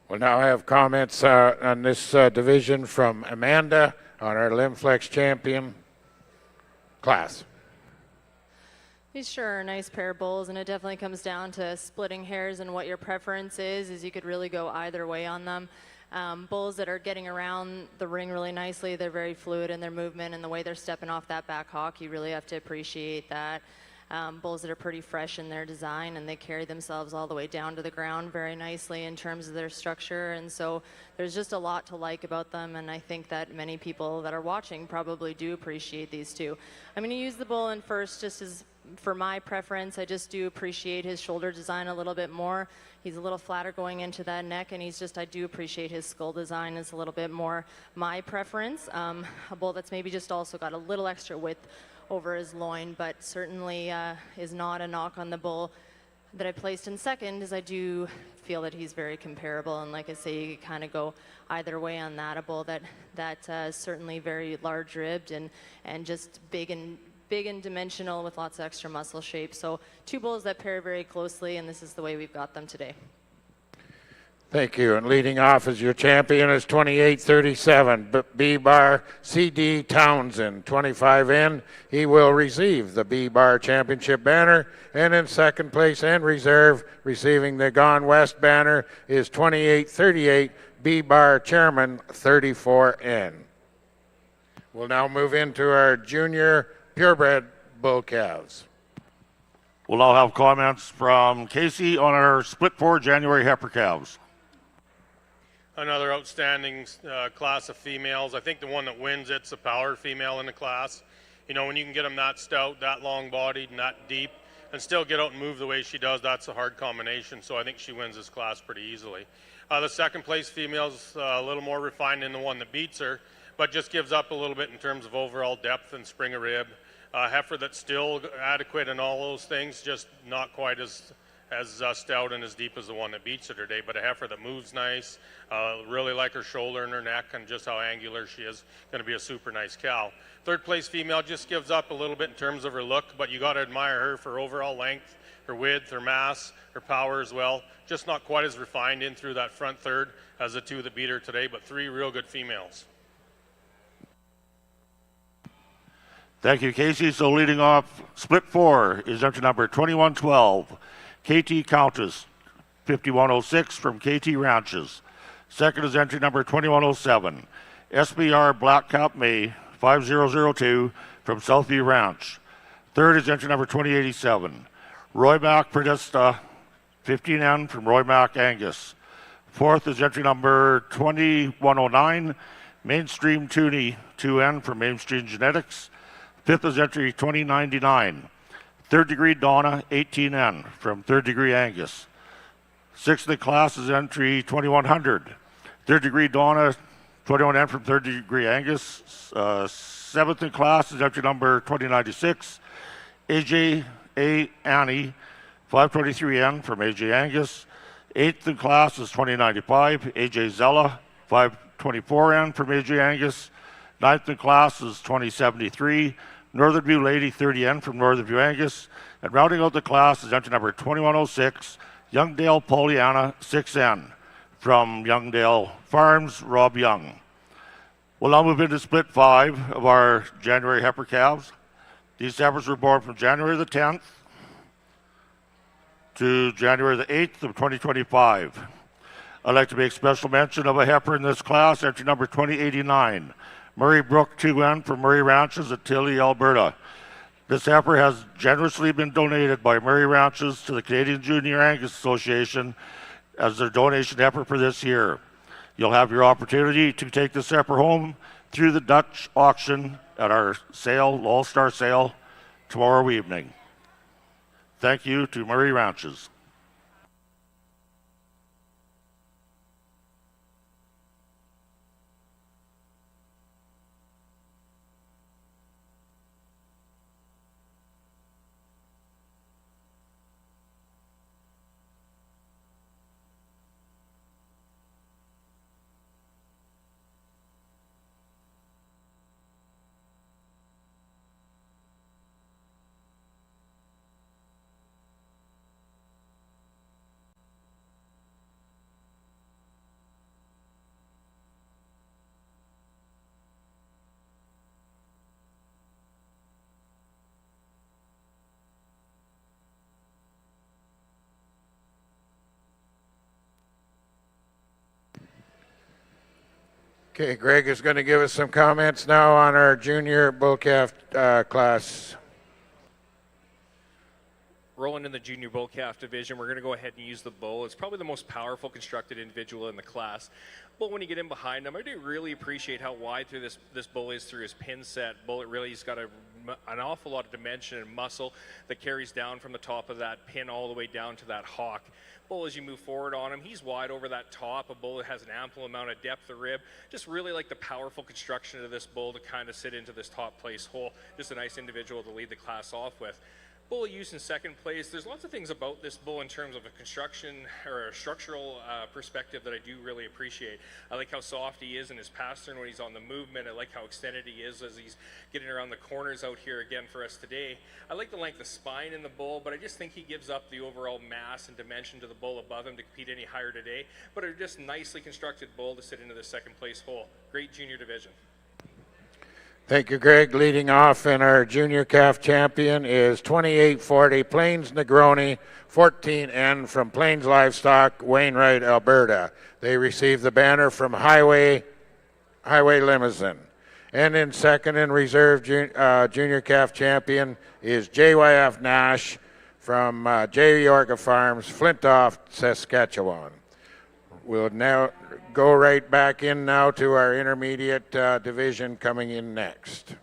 We'll now have comments on this division from Amanda on our Limflex champion class. These sure are a nice pair of bulls, and it definitely comes down to splitting hairs and what your preference is you could really go either way on them. Bulls that are getting around the ring really nicely, they're very fluid in their movement, and the way they're stepping off that back hawk, you really have to appreciate that. Bulls that are pretty fresh in their design, and they carry themselves all the way down to the ground very nicely in terms of their structure, and so there's just a lot to like about them, and I think that many people that are watching probably do appreciate these two. I'm going to use the bull in first just as for my preference. I just do appreciate his shoulder design a little bit more. He's a little flatter going into that neck, and I do appreciate his skull design is a little bit more my preference. A bull that's maybe just also got a little extra width over his loin, but certainly is not a knock on the bull that I placed in second, as I do feel that he's very comparable, and like I say, you kind of go either way on that. A bull that is certainly very large ribbed and just big and dimensional with lots of extra muscle shape. So two bulls that pair very closely, and this is the way we've got them today. Thank you. And leading off as your champion is 2837, B-Bar C.D. Townsend, 25N. He will receive the B-Bar Championship banner. And in second place and reserve, receiving the Gone West banner, is 2838, B-Bar Chairman, 34N. We'll now move into our junior purebred bull calves. We'll now have comments from Casey on our split 4 January heifer calves. Another outstanding class of females. I think the one that wins it's a power female in the class. You know, when you can get them that stout, that long-bodied, and that deep, and still get out and move the way she does, that's a hard combination. So I think she wins this class pretty easily. The second place female's a little more refined than the one that beats her, but just gives up a little bit in terms of overall depth and spring of rib. Heifer that's still adequate in all those things, just not quite as stout and as deep as the one that beats her today, but a heifer that moves nice, really like her shoulder and her neck and just how angular she is, going to be a super nice cow. Third place female just gives up a little bit in terms of her look, but you got to admire her for overall length, her width, her mass, her power as well. Just not quite as refined in through that front third as the two that beat her today, but three real good females. Thank you, Casey. So leading off split 4 is entry number 2112, KT Countess, 5106 from KT Ranches. Second is entry number 2107, SBR Black Cap May, 5002 from Southview Ranch. Third is entry number 2087, Roy Mac Perdista, 15N from Roy Mac Angus. Fourth is entry number 2109, Mainstream Toonie, 2N from Mainstream Genetics. Fifth is entry 2099, Third Degree Donna, 18N from Third Degree Angus. Sixth in the class is entry 2100, Third Degree Donna, 21N from Third Degree Angus. Seventh in class is entry number 2096, AJ A. Annie, 523N from AJ Angus. Eighth in class is 2095, AJ Zella, 524N from AJ Angus. Ninth in class is 2073, Northern View Lady, 30N from Northern View Angus. And rounding out the class is entry number 2106, Youngdale Pollyanna, 6N from Youngdale Farms, Rob Young. We'll now move into split 5 of our January heifer calves. These heifers were born from January the 10th to January the 8th of 2025. I'd like to make special mention of a heifer in this class, entry number 2089, Murray Brook 2N from Murray Ranches at Tilly, Alberta. This heifer has generously been donated by Murray Ranches to the Canadian Junior Angus Association as their donation heifer for this year. You'll have your opportunity to take this heifer home through the Dutch auction at our sale, All-Star sale, tomorrow evening. Thank you to Murray Ranches. Okay, Greg is going to give us some comments now on our junior bull calf class. Rolling in the junior bull calf division, we're going to go ahead and use the bull. It's probably the most powerful constructed individual in the class. But when you get in behind him, I do really appreciate how wide through this bull is through his pin set. Bull, really, he's got an awful lot of dimension and muscle that carries down from the top of that pin all the way down to that hock. Bull, as you move forward on him, he's wide over that top. A bull that has an ample amount of depth of rib. Just really like the powerful construction of this bull to kind of sit into this top place hole. Just a nice individual to lead the class off with. Bull used in second place. There's lots of things about this bull in terms of a construction or a structural perspective that I do really appreciate. I like how soft he is in his pastern when he's on the movement. I like how extended he is as he's getting around the corners out here again for us today. I like the length of spine in the bull, but I just think he gives up the overall mass and dimension to the bull above him to compete any higher today. But a just nicely constructed bull to sit into the second place hole. Great junior division. Thank you, Greg. Leading off in our junior calf champion is 2840 Plains Negroni 14N from Plains Livestock, Wainwright, Alberta. They received the banner from Highway Limousin. And in second and reserve junior calf champion is JYF Nash from J. Yorga Farms, Flintoff, Saskatchewan. We'll now go right back in now to our intermediate division coming in next.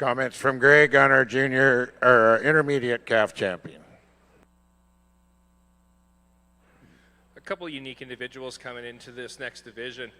Comments from Greg on our junior or intermediate calf champion. A couple of unique individuals coming into this next division.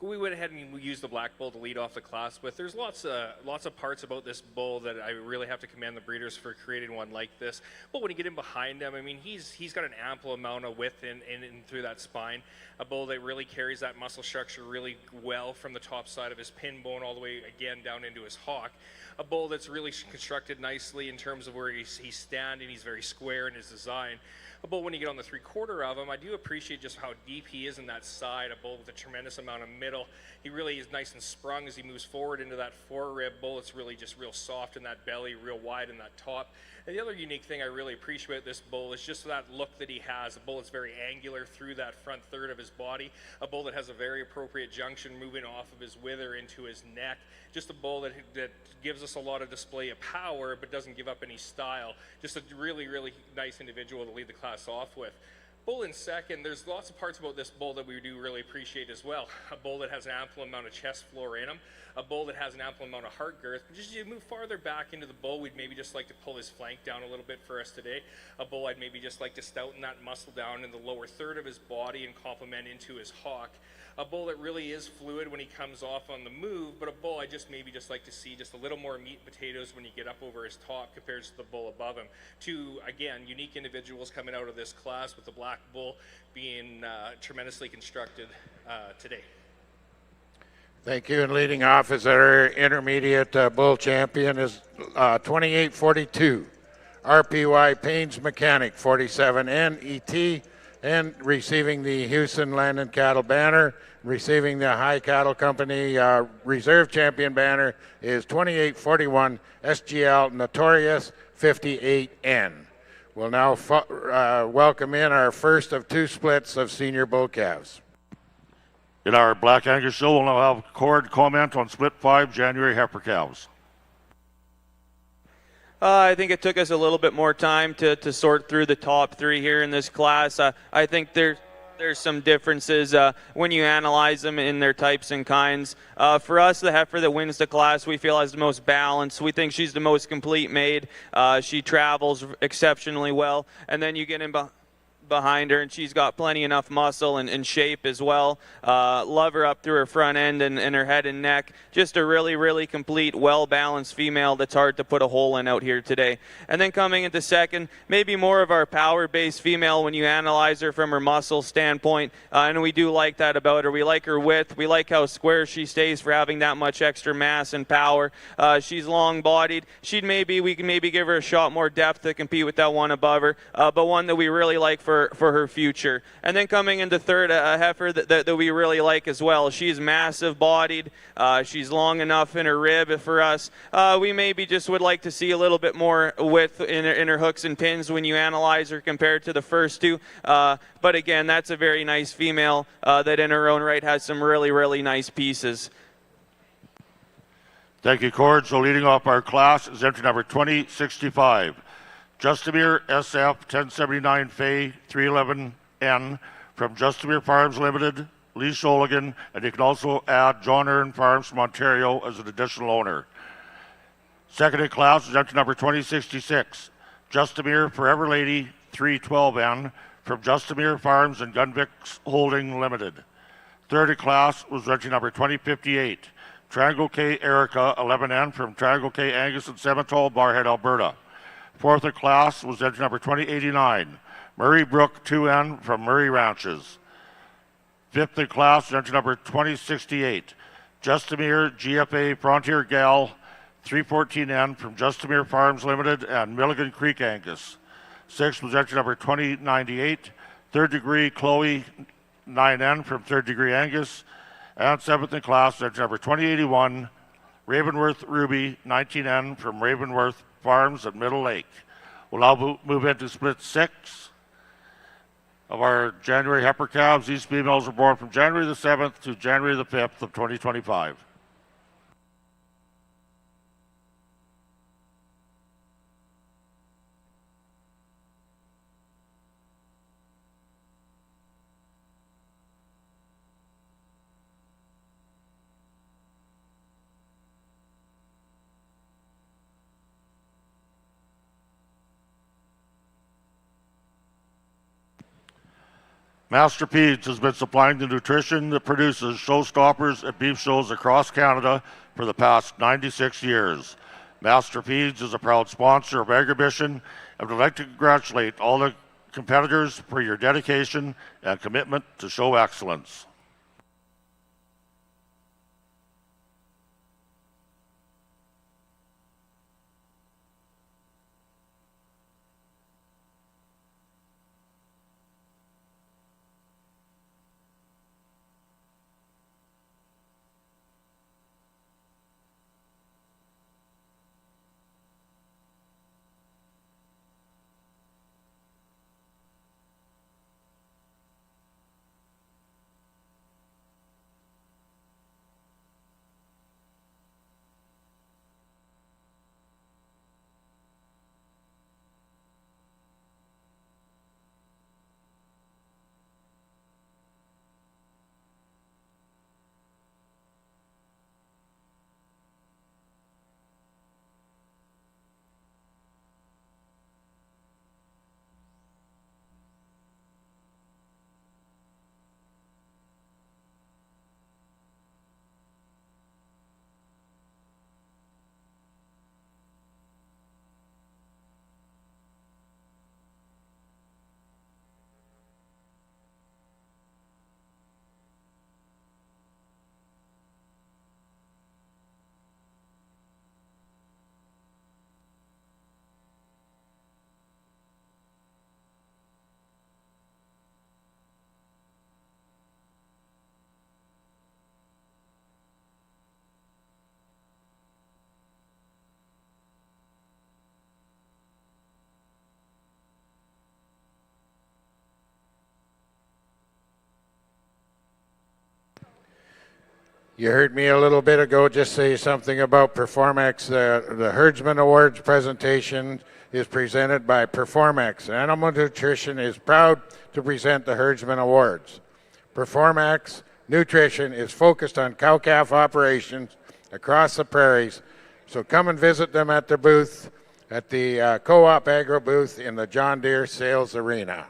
We went ahead and we used the black bull to lead off the class with. There's lots of parts about this bull that I really have to commend the breeders for creating one like this. But when you get in behind him, I mean, he's got an ample amount of width in through that spine. A bull that really carries that muscle structure really well from the top side of his pin bone all the way again down into his hock. A bull that's really constructed nicely in terms of where he's standing. He's very square in his design. A bull, when you get on the 3/4 of him, I do appreciate just how deep he is in that side. A bull with a tremendous amount of middle. He really is nice and sprung as he moves forward into that forearm. Bull, it's really just real soft in that belly, real wide in that top. And the other unique thing I really appreciate about this bull is just that look that he has. A bull that's very angular through that front third of his body. A bull that has a very appropriate junction moving off of his wither into his neck. Just a bull that gives us a lot of display of power but doesn't give up any style. Just a really, really nice individual to lead the class off with. Bull in second, there's lots of parts about this bull that we do really appreciate as well. A bull that has an ample amount of chest floor in him. A bull that has an ample amount of heart girth. But just as you move farther back into the bull, we'd maybe just like to pull his flank down a little bit for us today. A bull I'd maybe just like to stouten that muscle down in the lower third of his body and complement into his hock. A bull that really is fluid when he comes off on the move, but a bull I just maybe just like to see just a little more meat and potatoes when you get up over his top compared to the bull above him. Two, again, unique individuals coming out of this class, with the black bull being tremendously constructed today. Thank you. And leading off is our intermediate bull champion is 2842, RPY Paynes Mechanic, 47 NET, and receiving the Houston Land and Cattle banner, receiving the High Cattle Company Reserve Champion banner is 2841 SGL Notorious 58N. We'll now welcome in our first of two splits of senior bull calves. In our Black Angus show, we'll now have Cord comment on split 5 January heifer calves. I think it took us a little bit more time to sort through the top three here in this class. I think there's some differences when you analyze them in their types and kinds. For us, the heifer that wins the class, we feel has the most balance. We think she's the most complete made. She travels exceptionally well. And then you get in behind her, and she's got plenty enough muscle and shape as well. Love her up through her front end and her head and neck. Just a really, really complete, well-balanced female that's hard to put a hole in out here today. And then coming into second, maybe more of our power-based female when you analyze her from her muscle standpoint, and we do like that about her. We like her width. We like how square she stays for having that much extra mass and power. She's long-bodied. We can maybe give her a shot more depth to compete with that one above her, but one that we really like for her future. And then coming into third, a heifer that we really like as well. She's massive bodied. She's long enough in her rib for us. We maybe just would like to see a little bit more width in her hooks and pins when you analyze her compared to the first two. But again, that's a very nice female that in her own right has some really, really nice pieces. Thank you, Cord. So leading off our class is entry number 2065. Justamere SF 1079 Fay 311N from Justamere Farms Limited, Lee Sholigan, and you can also add John Earn Farms from Ontario as an additional owner. Second in class is entry number 2066, Justamere Forever Lady 312N from Justamere Farms and Gunvix Holding Limited. Third in class was entry number 2058, Triangle K Erica 11N from Triangle K Angus and Seminole, Barhead, Alberta. Fourth in class was entry number 2089, Murray Brook 2N from Murray Ranches. Fifth in class was entry number 2068, Justamere GFA Frontier Gal 314N from Justamere Farms Limited and Milligan Creek Angus. Sixth was entry number 2098, Third Degree Chloe 9N from Third Degree Angus. And seventh in class was entry number 2081, Ravenworth Ruby 19N from Ravenworth Farms at Middle Lake. We'll now move into split 6 of our January heifer calves. These females were born from January the 7th to January the 5th of 2025. Master Peds has been supplying the nutrition that produces showstoppers at beef shows across Canada for the past 96 years. Master Peds is a proud sponsor of Agribition, and would like to congratulate all the competitors for your dedication and commitment to show excellence. You heard me a little bit ago just say something about Performex. The Herdsman Awards presentation is presented by Performex. Animal Nutrition is proud to present the Herdsman Awards. Performex Nutrition is focused on cow-calf operations across the prairies, so come and visit them at their booth at the Co-op Agro booth in the John Deere Sales Arena.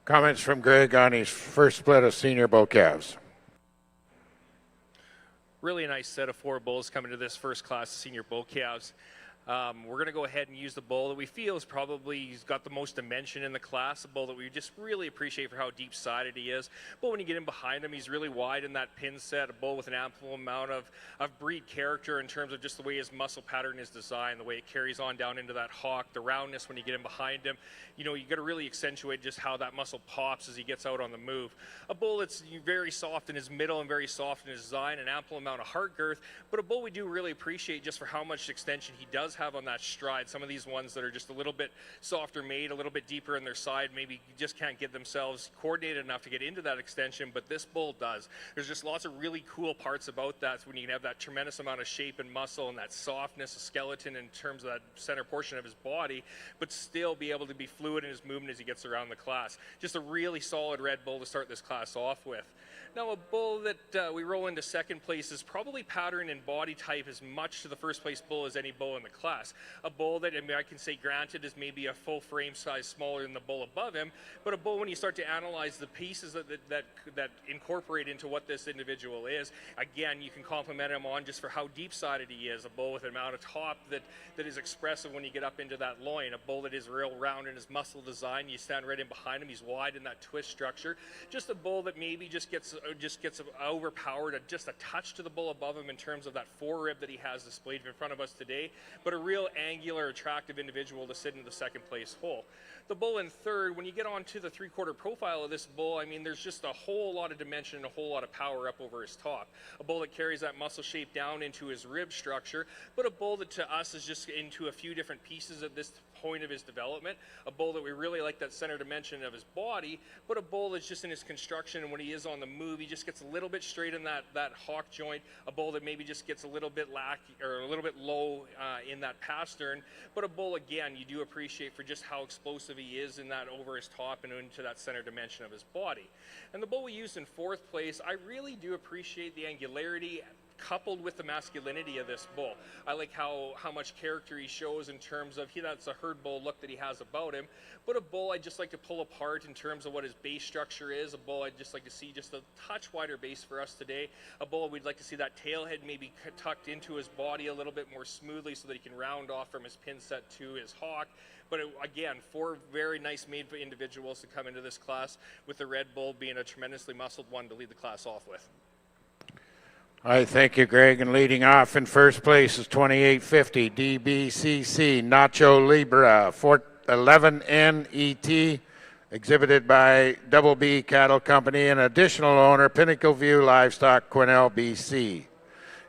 Comments from Greg on his first split of senior bull calves. Really a nice set of 4 bulls coming to this first class of senior bull calves. We're going to go ahead and use the bull that we feel is probably got the most dimension in the class, a bull that we just really appreciate for how deep-sided he is. But when you get in behind him, he's really wide in that pin set, a bull with an ample amount of breed character in terms of just the way his muscle pattern is designed, the way it carries on down into that hock, the roundness when you get in behind him. You know, you got to really accentuate just how that muscle pops as he gets out on the move. A bull that's very soft in his middle and very soft in his design, an ample amount of heart girth, but a bull we do really appreciate just for how much extension he does have on that stride. Some of these ones that are just a little bit softer made, a little bit deeper in their side, maybe just can't get themselves coordinated enough to get into that extension, but this bull does. There's just lots of really cool parts about that when you can have that tremendous amount of shape and muscle and that softness of skeleton in terms of that center portion of his body, but still be able to be fluid in his movement as he gets around the class. Just a really solid red bull to start this class off with. Now, a bull that we roll into second place is probably pattern and body type as much to the first place bull as any bull in the class. A bull that, I mean, I can say granted is maybe a full frame size smaller than the bull above him, but a bull, when you start to analyze the pieces that incorporate into what this individual is, again, you can compliment him on just for how deep-sided he is. A bull with an amount of top that is expressive when you get up into that loin. A bull that is real round in his muscle design. You stand right in behind him. He's wide in that twist structure. Just a bull that maybe just gets overpowered, just a touch to the bull above him in terms of that forerib that he has displayed in front of us today, but a real angular, attractive individual to sit in the second place hole. The bull in third, when you get onto the three-quarter profile of this bull, I mean, there's just a whole lot of dimension and a whole lot of power up over his top. A bull that carries that muscle shape down into his rib structure, but a bull that to us is just into a few different pieces at this point of his development. A bull that we really like that center dimension of his body, but a bull that's just in his construction, and when he is on the move, he just gets a little bit straight in that hock joint. A bull that maybe just gets a little bit or a little bit low in that pastern, but a bull, again, you do appreciate for just how explosive he is in that over his top and into that center dimension of his body. And the bull we used in fourth place, I really do appreciate the angularity coupled with the masculinity of this bull. I like how much character he shows in terms of that's a herd bull look that he has about him, but a bull I'd just like to pull apart in terms of what his base structure is. A bull I'd just like to see just a touch wider base for us today. A bull we'd like to see that tail head maybe tucked into his body a little bit more smoothly so that he can round off from his pin set to his hock. But again, four very nice made individuals to come into this class, with the red bull being a tremendously muscled one to lead the class off with. I thank you, Greg. And leading off in first place is 2850 DBCC Nacho Libra 11NET, exhibited by Double B Cattle Company and additional owner Pinnacle View Livestock, Quesnel, BC.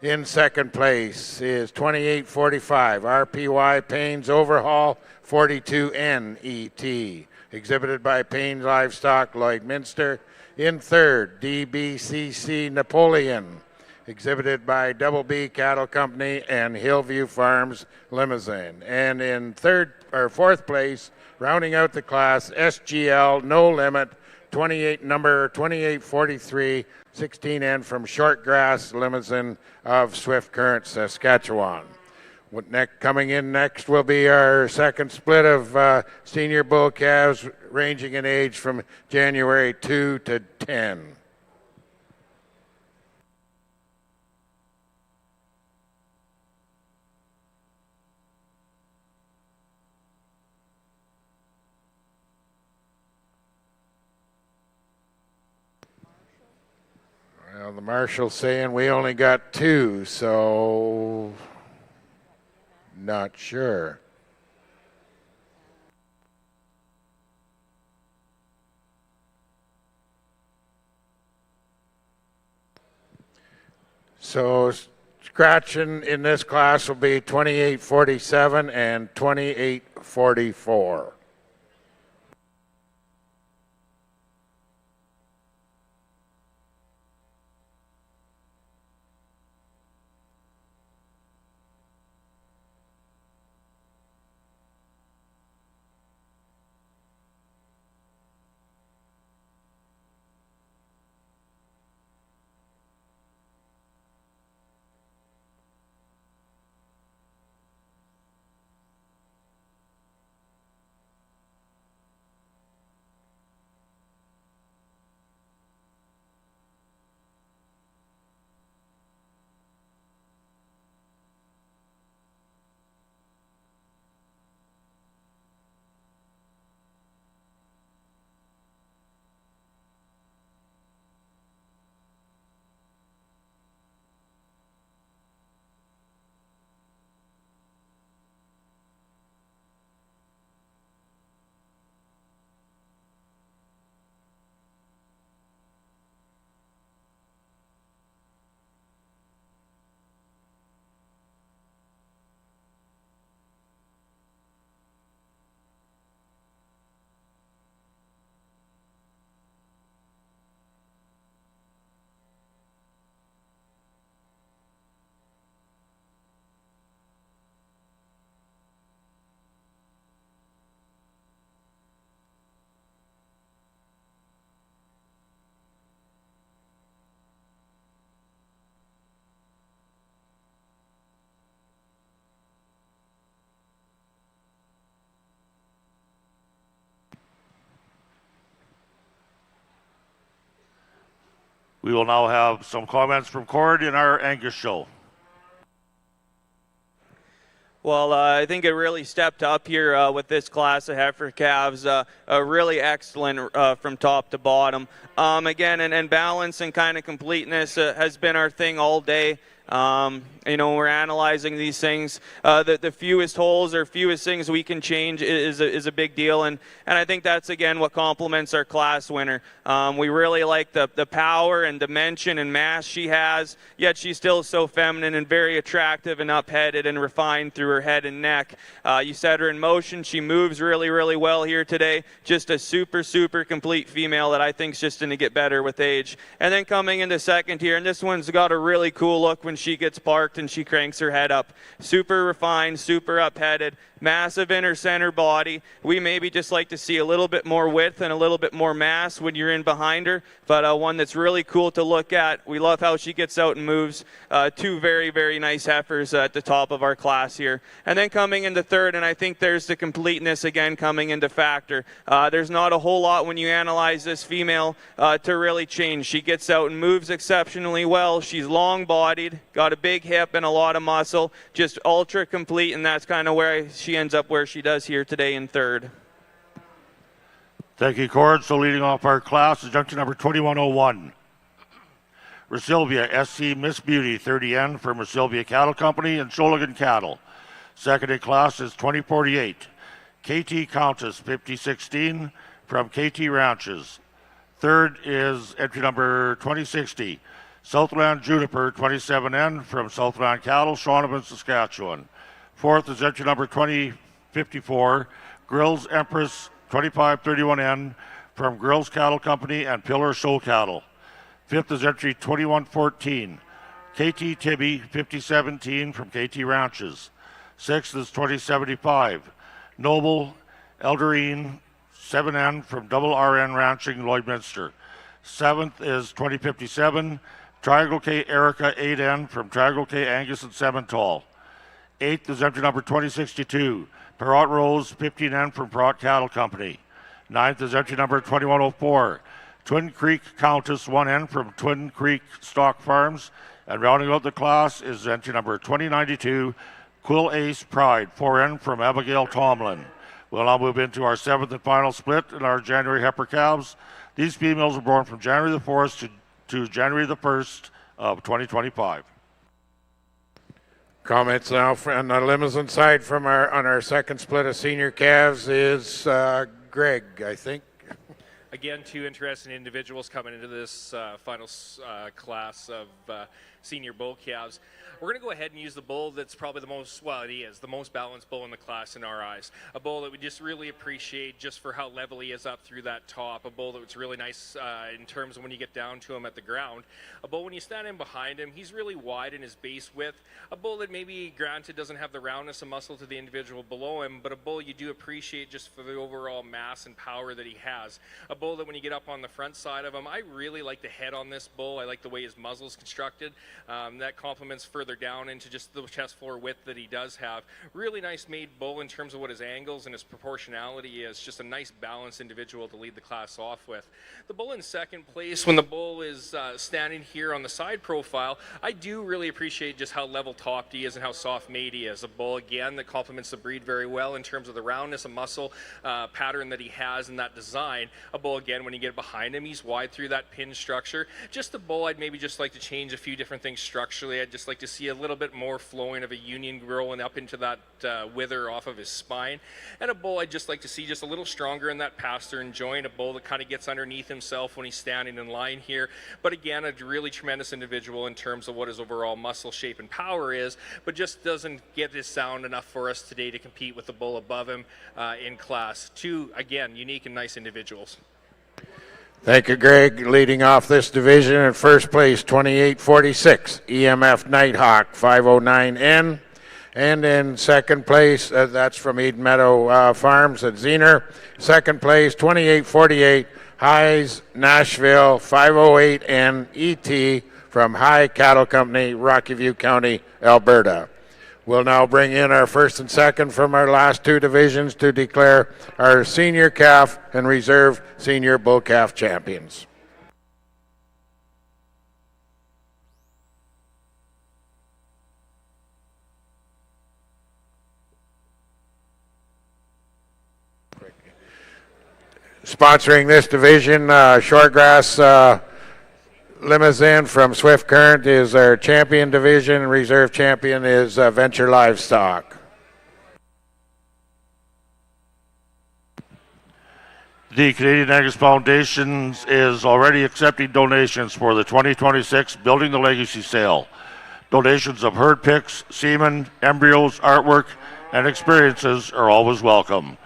In second place is 2845 RPY Paynes Overhaul 42NET, exhibited by Paynes Livestock, Lloydminster. In third, DBCC Napoleon, exhibited by Double B Cattle Company and Hillview Farms, Limousin. And in fourth place, rounding out the class, SGL No Limit, number 2843, 16N from Shortgrass, Limousin of Swift Current, Saskatchewan. Coming in next will be our second split of senior bull calves, ranging in age from January 2 to 10. Well, the marshal's saying we only got two, so not sure. So scratching in this class will be 2847 and 2844. We will now have some comments from Cord in our Angus show. Well, I think it really stepped up here with this class of heifer calves. Really excellent from top to bottom. Again, and balance and kind of completeness has been our thing all day. You know, we're analyzing these things. The fewest holes or fewest things we can change is a big deal, and I think that's again what complements our class winner. We really like the power and dimension and mass she has, yet she's still so feminine and very attractive and up-headed and refined through her head and neck. You set her in motion. She moves really, really well here today. Just a super, super complete female that I think is just going to get better with age. And then coming into second here, and this one's got a really cool look when she gets parked and she cranks her head up. Super refined, super up-headed, massive inner center body. We maybe just like to see a little bit more width and a little bit more mass when you're in behind her, but one that's really cool to look at. We love how she gets out and moves. Two very, very nice heifers at the top of our class here. And then coming into third, and I think there's the completeness again coming into factor. There's not a whole lot when you analyze this female to really change. She gets out and moves exceptionally well. She's long-bodied, got a big hip and a lot of muscle, just ultra complete, and that's kind of where she ends up where she does here today in third. Thank you, Cord. So leading off our class is junction number 2101. Resilvia SC Miss Beauty 30N from Resilvia Cattle Company and Sholigan Cattle. Second in class is 2048. KT Countess 5016 from KT Ranches. Third is entry number 2060. Southland Juniper 27N from Southland Cattle, Shaunavon, Saskatchewan. Fourth is entry number 2054. Grills Empress 2531N from Grills Cattle Company and Pillar Show Cattle. Fifth is entry 2114. KT Tibby 5017 from KT Ranches. Sixth is 2075. Noble Elderine 7N from Double RN Ranching, Lloydminster. Seventh is 2057. Triangle K Erica 8N from Triangle K Angus and Semental. Eighth is entry number 2062. Perrot Rose 15N from Perrot Cattle Company. Ninth is entry number 2104. Twin Creek Countess 1N from Twin Creek Stock Farms. And rounding out the class is entry number 2092. Quill Ace Pride 4N from Abigail Tomlin. We'll now move into our seventh and final split in our January heifer calves. These females were born from January the 4th to January the 1st of 2025. Comments now on the Limousin side from on our second split of senior calves is Greg, I think. Again, two interesting individuals coming into this final class of senior bull calves. We're going to go ahead and use the bull that's probably the most, well, it is the most balanced bull in the class in our eyes. A bull that we just really appreciate just for how level he is up through that top. A bull that's really nice in terms of when you get down to him at the ground. A bull, when you stand in behind him, he's really wide in his base width. A bull that maybe, granted, doesn't have the roundness of muscle to the individual below him, but a bull you do appreciate just for the overall mass and power that he has. A bull that when you get up on the front side of him, I really like the head on this bull. I like the way his muzzle is constructed. That complements further down into just the chest floor width that he does have. Really nice made bull in terms of what his angles and his proportionality is. Just a nice balanced individual to lead the class off with. The bull in second place, when the bull is standing here on the side profile, I do really appreciate just how level topped he is and how soft made he is. A bull, again, that complements the breed very well in terms of the roundness and muscle pattern that he has in that design. A bull, again, when you get behind him, he's wide through that pin structure. Just a bull I'd maybe just like to change a few different things structurally. I'd just like to see a little bit more flowing of a union rolling up into that wither off of his spine. And a bull I'd just like to see just a little stronger in that pastern joint. A bull that kind of gets underneath himself when he's standing in line here. But again, a really tremendous individual in terms of what his overall muscle shape and power is, but just doesn't get his sound enough for us today to compete with the bull above him in class. Two, again, unique and nice individuals. Thank you, Greg. Leading off this division in first place, 2846, EMF Nighthawk 509N. And in second place, that's from Eden Meadow Farms at Zener. Second place, 2848, Highs Nashville 508N ET from High Cattle Company, Rocky View County, Alberta. We'll now bring in our first and second from our last two divisions to declare our senior calf and reserve senior bull calf champions. Sponsoring this division, Shortgrass Limousin from Swift Current is our champion division. Reserve champion is Venture Livestock. The Canadian Angus Foundation is already accepting donations for the 2026 Building the Legacy sale. Donations of herd picks, semen, embryos, artwork, and experiences are always welcome.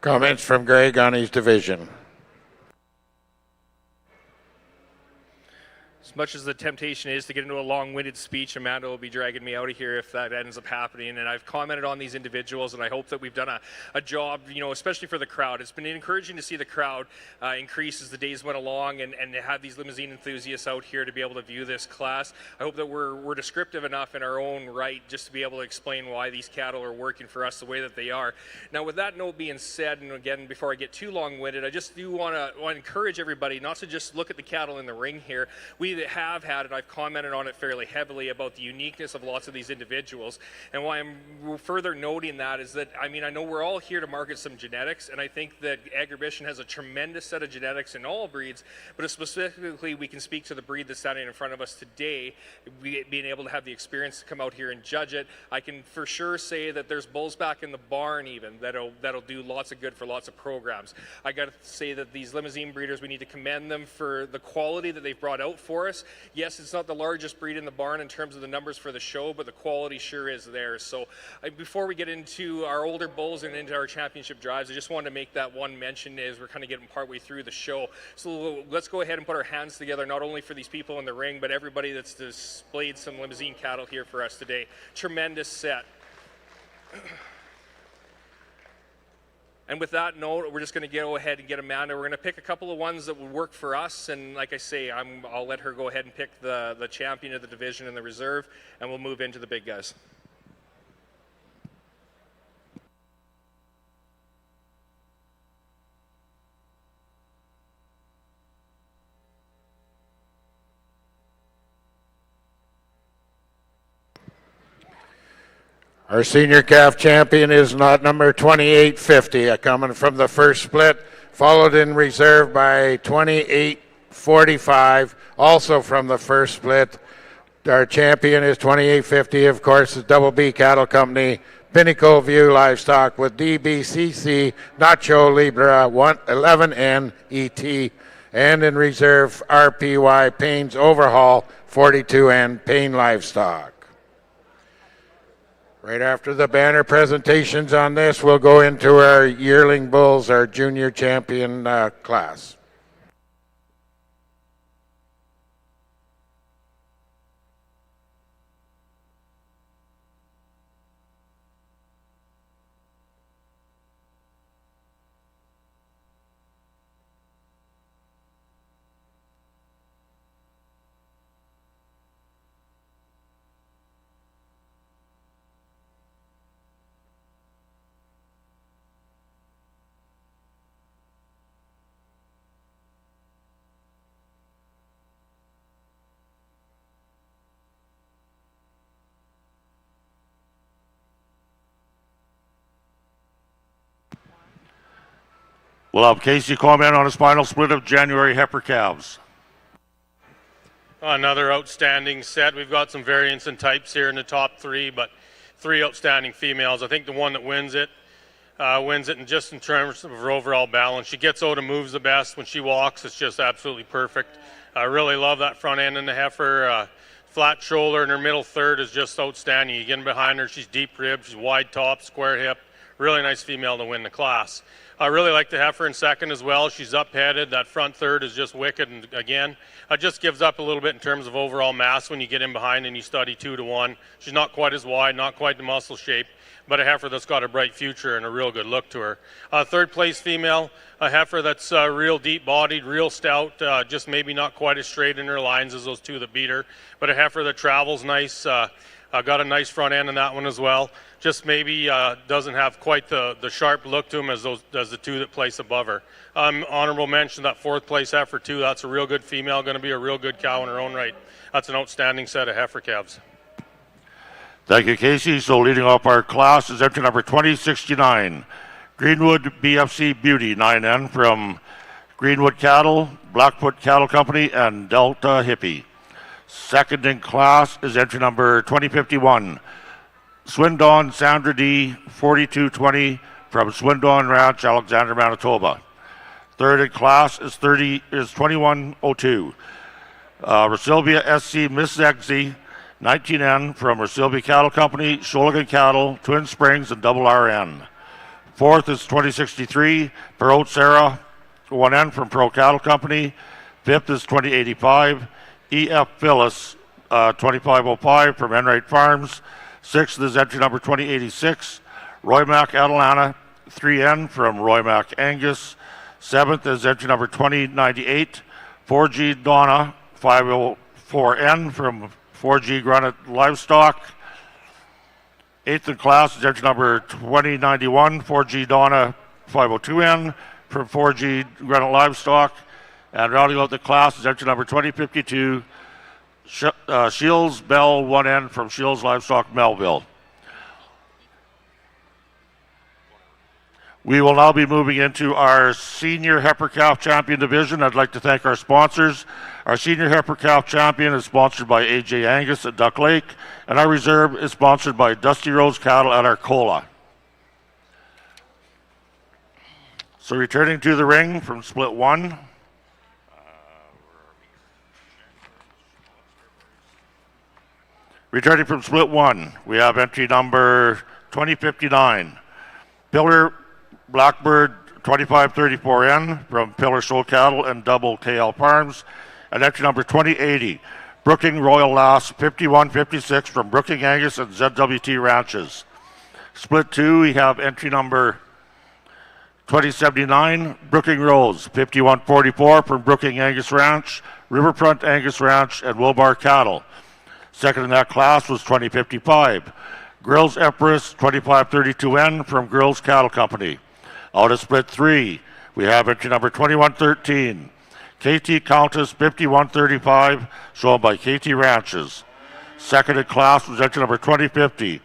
Comments from Greg on his division. As much as the temptation is to get into a long-winded speech, Amanda will be dragging me out of here if that ends up happening. And I've commented on these individuals, and I hope that we've done a job, you know, especially for the crowd. It's been encouraging to see the crowd increase as the days went along, and to have these Limousin enthusiasts out here to be able to view this class. I hope that we're descriptive enough in our own right just to be able to explain why these cattle are working for us the way that they are. Now, with that note being said, and again, before I get too long-winded, I just do want to encourage everybody not to just look at the cattle in the ring here. We have had, and I've commented on it fairly heavily, about the uniqueness of lots of these individuals. And why I'm further noting that is that, I mean, I know we're all here to market some genetics, and I think that Agribition has a tremendous set of genetics in all breeds, but specifically we can speak to the breed that's standing in front of us today, being able to have the experience to come out here and judge it. I can for sure say that there's bulls back in the barn even that'll do lots of good for lots of programs. I got to say that these Limousin breeders, we need to commend them for the quality that they've brought out for us. Yes, it's not the largest breed in the barn in terms of the numbers for the show, but the quality sure is there. So before we get into our older bulls and into our championship drives, I just wanted to make that one mention as we're kind of getting partway through the show. So let's go ahead and put our hands together, not only for these people in the ring, but everybody that's displayed some Limousin cattle here for us today. Tremendous set. And with that note, we're just going to go ahead and get Amanda. We're going to pick a couple of ones that would work for us. And like I say, I'll let her go ahead and pick the champion of the division and the reserve, and we'll move into the big guys. Our senior calf champion is not number 2850, coming from the first split, followed in reserve by 2845, also from the first split. Our champion is 2850, of course, the Double B Cattle Company, Pinnacle View Livestock with DBCC, Nacho Libre 11N ET, and in reserve RPY Payne's Overhaul 42N Payne Livestock. Right after the banner presentations on this, we'll go into our yearling bulls, our junior champion class. We'll have Casey comment on his final split of January heifer calves. Another outstanding set. We've got some variants and types here in the top three, but three outstanding females. I think the one that wins it in just in terms of her overall balance. She gets out and moves the best. When she walks, it's just absolutely perfect. I really love that front end in the heifer. Flat shoulder, and her middle third is just outstanding. You get in behind her, she's deep rib, she's wide top, square hip. Really nice female to win the class. I really like the heifer in second as well. She's up-headed. That front third is just wicked, and again, it just gives up a little bit in terms of overall mass when you get in behind and you study 2 to 1. She's not quite as wide, not quite the muscle shape, but a heifer that's got a bright future and a real good look to her. Third place female, a heifer that's real deep-bodied, real stout, just maybe not quite as straight in her lines as those two that beat her, but a heifer that travels nice, got a nice front end in that one as well. Just maybe doesn't have quite the sharp look to him as the two that place above her. Honorable mention, that fourth place heifer too, that's a real good female, going to be a real good cow in her own right. That's an outstanding set of heifer calves. Thank you, Casey. So leading off our class is entry number 2069, Greenwood BFC Beauty 9N from Greenwood Cattle, Blackfoot Cattle Company, and Delta Hippie. Second in class is entry number 2051, Swindon Sandra D 4220 from Swindon Ranch, Alexander, Manitoba. Third in class is 2102, Rosilvia SC Miss Eggsy 19N from Rosilvia Cattle Company, Sholigan Cattle, Twin Springs, and Double RN. Fourth is 2063, Perot Sarah 1N from Pro Cattle Company. Fifth is 2085, EF Phyllis 2505 from Enright Farms. Sixth is entry number 2086, Roymac Atalanta 3N from Roymac Angus. Seventh is entry number 2098, 4G Donna 504N from 4G Granite Livestock. Eighth in class is entry number 2091, 4G Donna 502N from 4G Granite Livestock. And rounding out the class is entry number 2052, Shields Bell 1N from Shields Livestock Melville. We will now be moving into our Senior Heifer Calf Champion Division. I'd like to thank our sponsors. Our Senior Heifer Calf Champion is sponsored by AJ Angus at Duck Lake, and our Reserve is sponsored by Dusty Rose Cattle at Arcola. So returning to the ring from Split 1. Returning from Split 1, we have entry number 2059, Pillar Blackbird 2534N from Pillar Show Cattle and Double KL Farms, and entry number 2080, Brooking Royal Lass 5156 from Brooking Angus and ZWT Ranches. Split 2, we have entry number 2079, Brooking Rose 5144 from Brooking Angus Ranch, Riverfront Angus Ranch, and Wilbar Cattle. Second in that class was 2055, Grills Empress 2532N from Grills Cattle Company. Out of Split 3, we have entry number 2113, KT Countess 5135, shown by KT Ranches. Second in class was entry number 2050,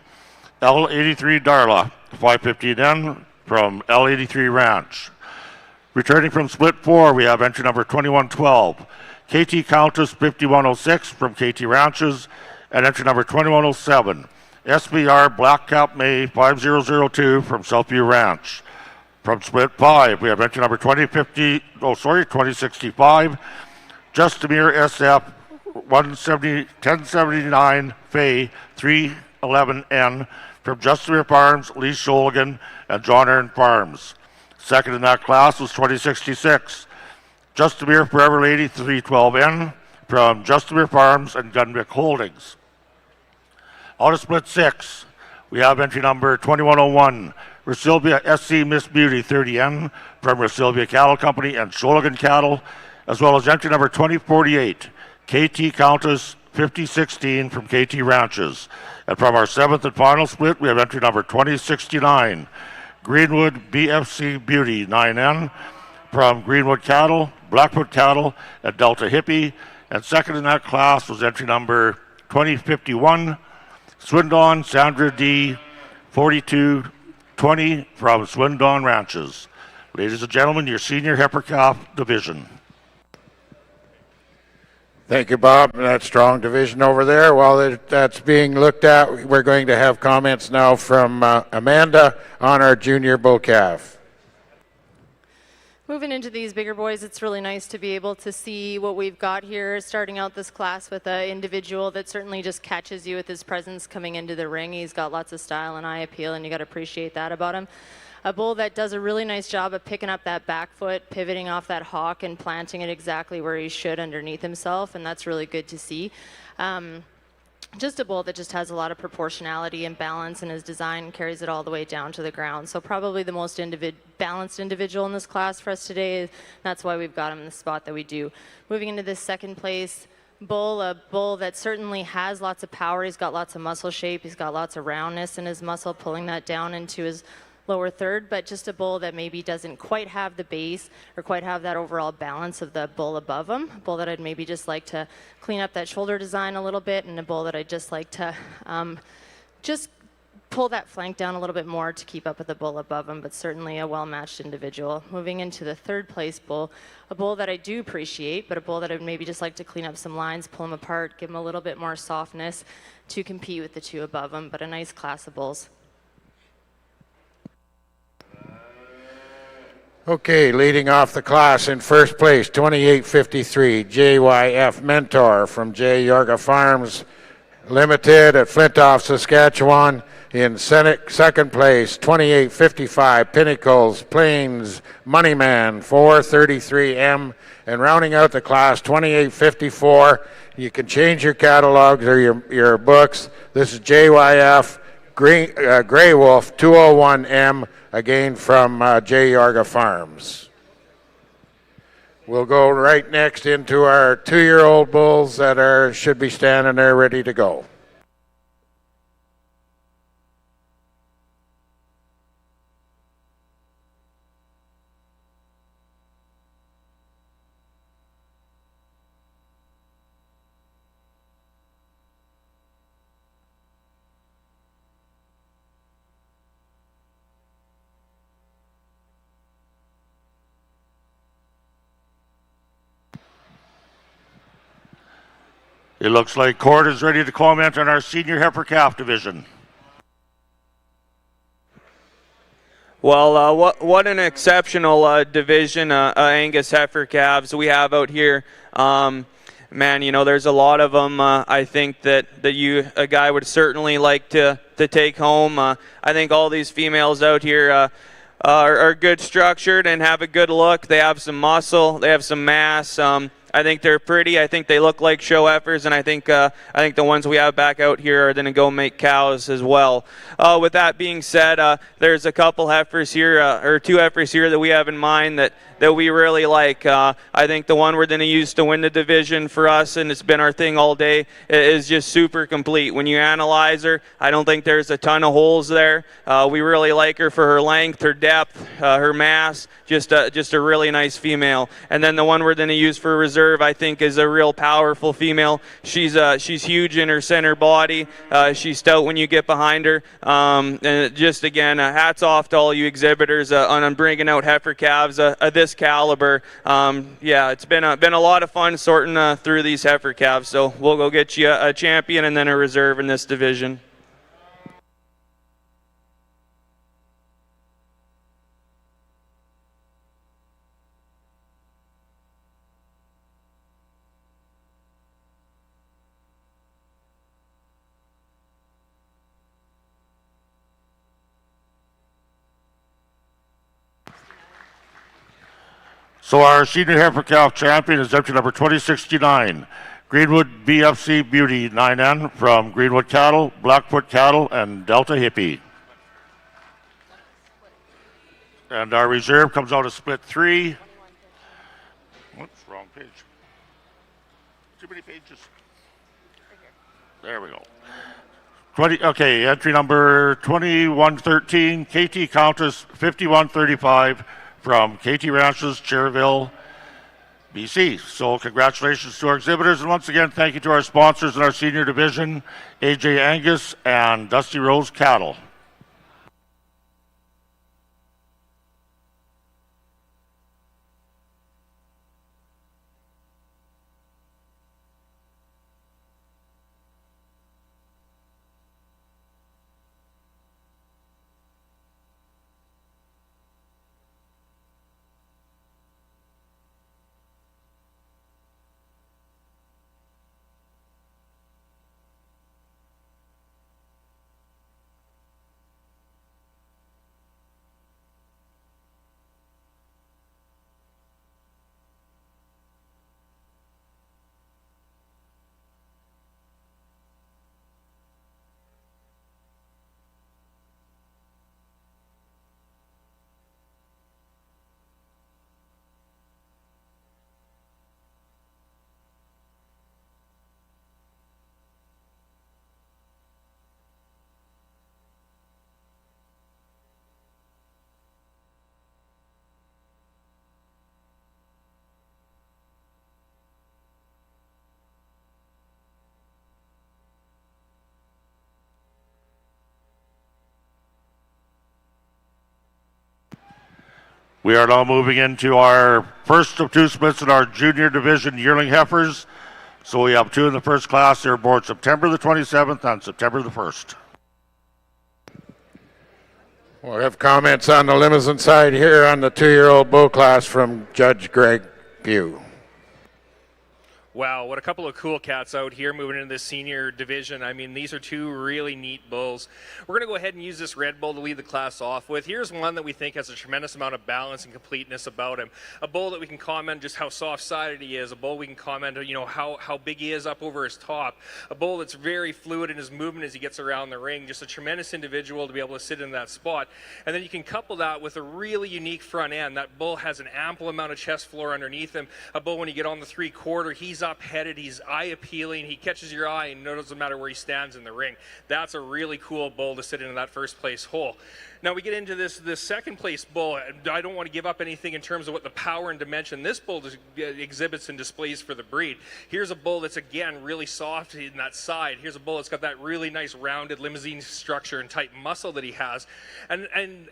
L83 Darla 515N from L83 Ranch. Returning from Split 4, we have entry number 2112, KT Countess 5106 from KT Ranches, and entry number 2107, SBR Black Cap May 5002 from Southview Ranch. From Split 5, we have entry number 2065, Justamir SF 1079 Fay 311N from Justamir Farms, Lee Sholigan, and John Aaron Farms. Second in that class was 2066, Justamir Forever Lady 312N from Justamir Farms and Gunvick Holdings. Out of Split 6, we have entry number 2101, Rosilvia SC Miss Beauty 30N from Rosilvia Cattle Company and Sholigan Cattle, as well as entry number 2048, KT Countess 5016 from KT Ranches. And from our seventh and final split, we have entry number 2069, Greenwood BFC Beauty 9N from Greenwood Cattle, Blackfoot Cattle, and Delta Hippie. And second in that class was entry number 2051, Swindon Sandra D 4220 from Swindon Ranches. Ladies and gentlemen, your Senior Heifer Calf Division. Thank you, Bob. That strong division over there. While that's being looked at, we're going to have comments now from Amanda on our junior bull calf. Moving into these bigger boys, it's really nice to be able to see what we've got here, starting out this class with an individual that certainly just catches you with his presence coming into the ring. He's got lots of style and eye appeal, and you got to appreciate that about him. A bull that does a really nice job of picking up that back foot, pivoting off that hock and planting it exactly where he should underneath himself, and that's really good to see. Just a bull that just has a lot of proportionality and balance in his design, carries it all the way down to the ground. So probably the most balanced individual in this class for us today. That's why we've got him in the spot that we do. Moving into this second place bull, a bull that certainly has lots of power. He's got lots of muscle shape. He's got lots of roundness in his muscle, pulling that down into his lower third, but just a bull that maybe doesn't quite have the base or quite have that overall balance of the bull above him. A bull that I'd maybe just like to clean up that shoulder design a little bit, and a bull that I'd just like to just pull that flank down a little bit more to keep up with the bull above him, but certainly a well-matched individual. Moving into the third place bull, a bull that I do appreciate, but a bull that I'd maybe just like to clean up some lines, pull him apart, give him a little bit more softness to compete with the two above him, but a nice class of bulls. Okay, leading off the class in first place, 2853, JYF Mentor from J. Yorga Farms Limited at Flintoff, Saskatchewan. In second place, 2855, Pinnacles Plains Moneyman 433M. And rounding out the class, 2854, you can change your catalogs or your books. This is JYF Grey Wolf 201M, again from J. Yorga Farms. We'll go right next into our 2-year-old bulls that should be standing there ready to go. It looks like Cord is ready to comment on our senior heifer calf division. Well, what an exceptional division, Angus heifer calves we have out here. Man, you know, there's a lot of them. I think that a guy would certainly like to take home. I think all these females out here are good structured and have a good look. They have some muscle. They have some mass. I think they're pretty. I think they look like show heifers, and I think the ones we have back out here are going to go make cows as well. With that being said, there's a couple heifers here, or 2 heifers here that we have in mind that we really like. I think the one we're going to use to win the division for us, and it's been our thing all day, is just super complete. When you analyze her, I don't think there's a ton of holes there. We really like her for her length, her depth, her mass, just a really nice female. And then the one we're going to use for reserve, I think, is a real powerful female. She's huge in her center body. She's stout when you get behind her. And just again, hats off to all you exhibitors on bringing out heifer calves of this caliber. Yeah, it's been a lot of fun sorting through these heifer calves. So we'll go get you a champion and then a reserve in this division. So our senior heifer calf champion is empty number 2069, Greenwood BFC Beauty 9N from Greenwood Cattle, Blackfoot Cattle, and Delta Hippie. And our reserve comes out of split 3. Whoops, wrong page. Too many pages. There we go. Entry number 2113, KT Countess 5135 from KT Ranches, Cherville, BC. So congratulations to our exhibitors, and once again, thank you to our sponsors in our senior division, AJ Angus and Dusty Rose Cattle. We are now moving into our first of two splits in our junior division yearling heifers. So we have two in the first class. They're born September the 27th and September the 1st. We'll have comments on the Limousin side here on the 2-year-old bull class from Judge Greg Pugh. Wow, what a couple of cool cats out here moving into the senior division. I mean, these are two really neat bulls. We're going to go ahead and use this red bull to lead the class off with. Here's one that we think has a tremendous amount of balance and completeness about him. A bull that we can comment just how soft-sided he is. A bull we can comment, you know, how big he is up over his top. A bull that's very fluid in his movement as he gets around the ring. Just a tremendous individual to be able to sit in that spot. And then you can couple that with a really unique front end. That bull has an ample amount of chest floor underneath him. A bull, when you get on the 3/4, he's up-headed, he's eye-appealing, he catches your eye, and it doesn't matter where he stands in the ring. That's a really cool bull to sit in that first-place hole. Now we get into this second-place bull. I don't want to give up anything in terms of what the power and dimension this bull exhibits and displays for the breed. Here's a bull that's, again, really soft in that side. Here's a bull that's got that really nice rounded Limousin structure and tight muscle that he has. And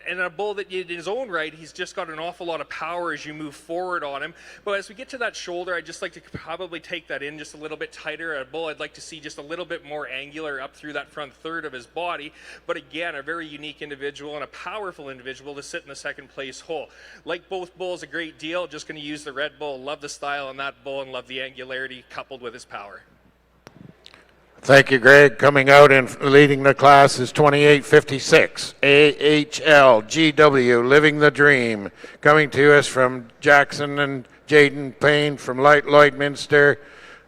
a bull that in his own right, he's just got an awful lot of power as you move forward on him. But as we get to that shoulder, I'd just like to probably take that in just a little bit tighter. A bull I'd like to see just a little bit more angular up through that front third of his body. But again, a very unique individual and a powerful individual to sit in the second-place hole. Like both bulls a great deal, just going to use the red bull. Love the style on that bull and love the angularity coupled with his power. Thank you, Greg. Coming out and leading the class is 2856, AHL GW, Living the Dream. Coming to us from Jackson and Jaden Payne from Lloydminster.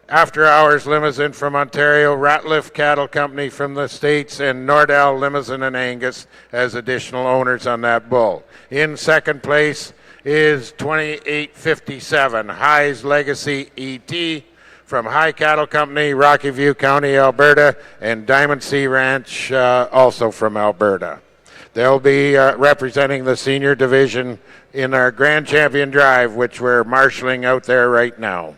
After Hours Limousin from Ontario, Ratliff Cattle Company from the States, and Nordell Limousin and Angus as additional owners on that bull. In second place is 2857, High's Legacy ET from High Cattle Company, Rocky View County, Alberta, and Diamond Sea Ranch, also from Alberta. They'll be representing the senior division in our Grand Champion Drive, which we're marshalling out there right now.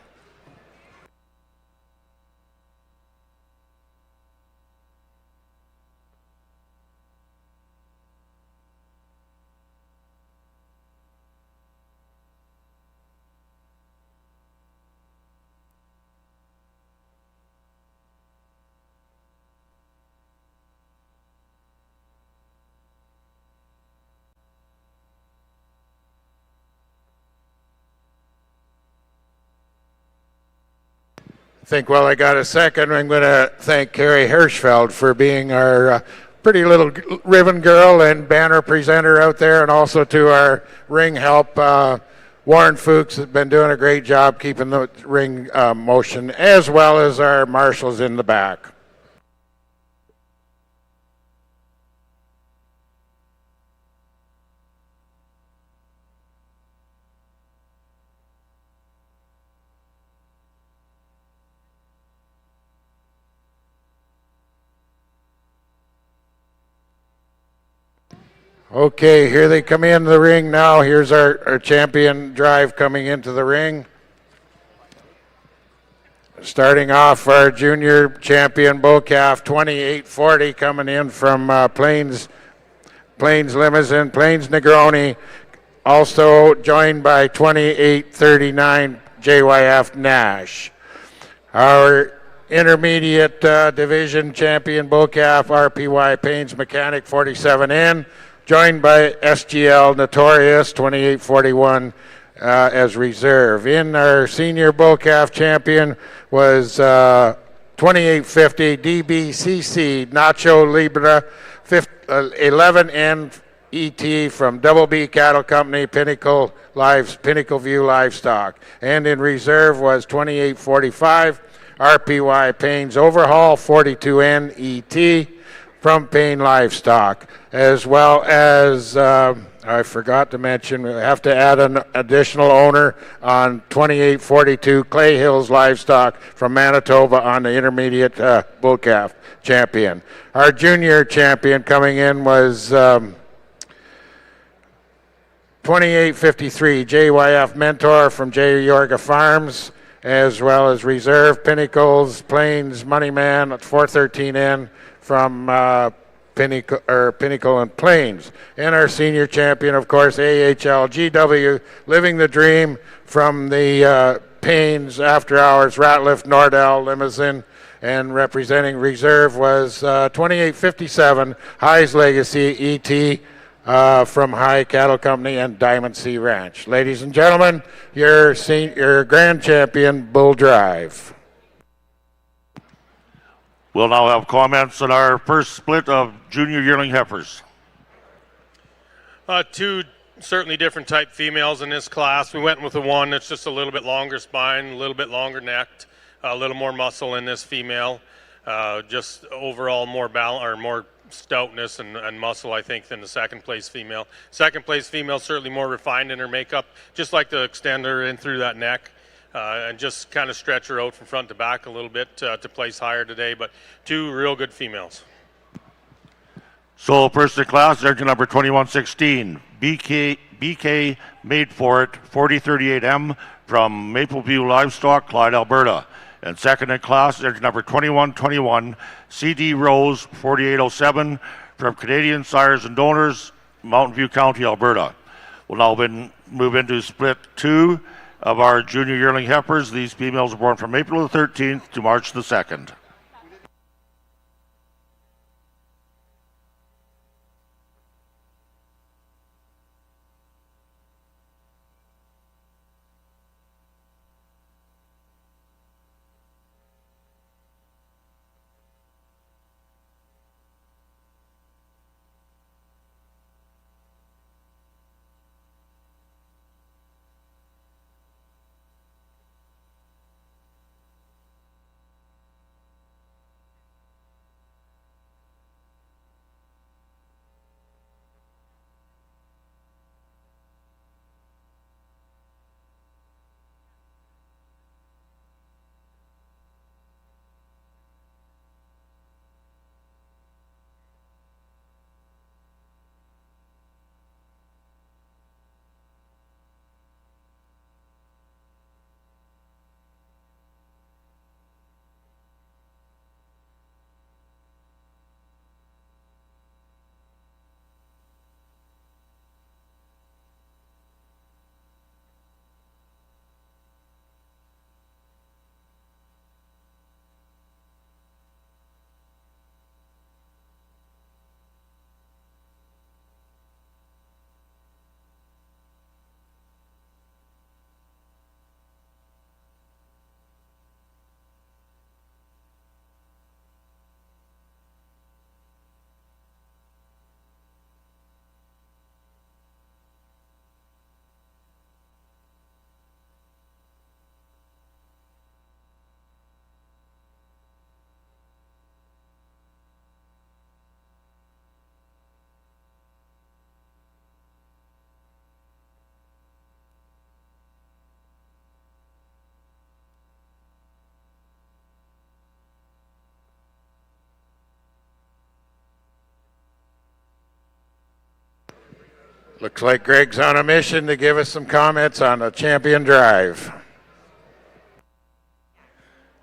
I think while I got a second, I'm going to thank Carrie Hirschfeld for being our pretty little ribbon girl and banner presenter out there, and also to our ring help, Warren Fuchs has been doing a great job keeping the ring motion, as well as our marshals in the back. Okay, here they come in the ring now. Here's our champion drive coming into the ring. Starting off, our junior champion bull calf, 2840, coming in from Plains Limousin, Plains Negroni, also joined by 2839 JYF Nash. Our intermediate division champion bull calf, RPY Paynes Mechanic, 47N, joined by SGL Notorious, 2841 as reserve. In our senior bull calf champion was 2850 DBCC Nacho Libra, 11N ET from Double B Cattle Company, Pinnacle View Livestock. And in reserve was 2845 RPY Paynes Overhaul, 42N ET from Payne Livestock, as well as, I forgot to mention, we have to add an additional owner on 2842 Clay Hills Livestock from Manitoba on the intermediate bull calf champion. Our junior champion coming in was 2853 JYF Mentor from J. Yorga Farms, as well as reserve Pinnacles Plains Moneyman at 413N from Pinnacle and Plains. And our senior champion, of course, AHL GW, living the dream from the Paynes After Hours Ratliff Nordell Limousin, and representing reserve was 2857 High's Legacy ET from High Cattle Company and Diamond Sea Ranch. Ladies and gentlemen, your grand champion, Bull Drive. We'll now have comments on our first split of junior yearling heifers. Two certainly different type females in this class. We went with the one that's just a little bit longer spine, a little bit longer necked, a little more muscle in this female. Just overall more balance or more stoutness and muscle, I think, than the second place female. Second place female certainly more refined in her makeup. Just like to extend her in through that neck. And just kind of stretch her out from front to back a little bit to place higher today, but two real good females. So first in class, engine number 2116, BK Made For It 4038M from Mapleview Livestock, Clyde, Alberta. And second in class, engine number 2121, CD Rose 4807 from Canadian Sires and Donors, Mountain View County, Alberta. We'll now move into split 2 of our junior yearling heifers. These females were born from April the 13th to March the 2nd. Looks like Greg's on a mission to give us some comments on the champion drive.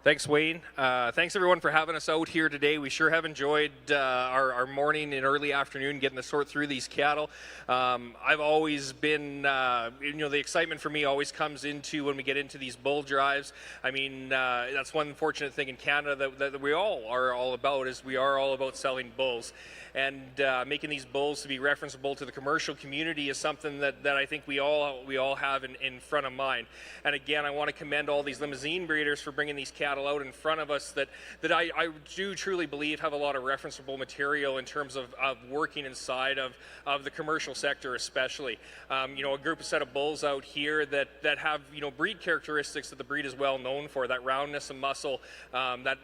Thanks, Wayne. Thanks, everyone, for having us out here today. We sure have enjoyed our morning and early afternoon getting to sort through these cattle. I've always been, the excitement for me always comes into when we get into these bull drives. I mean, that's one fortunate thing in Canada that we all are all about, is we are all about selling bulls. And making these bulls to be referenceable to the commercial community is something that I think we all have in front of mind. And again, I want to commend all these Limousin breeders for bringing these cattle out in front of us that I do truly believe have a lot of referenceable material in terms of working inside of the commercial sector, especially. A set of bulls out here that have breed characteristics that the breed is well known for, that roundness of muscle, that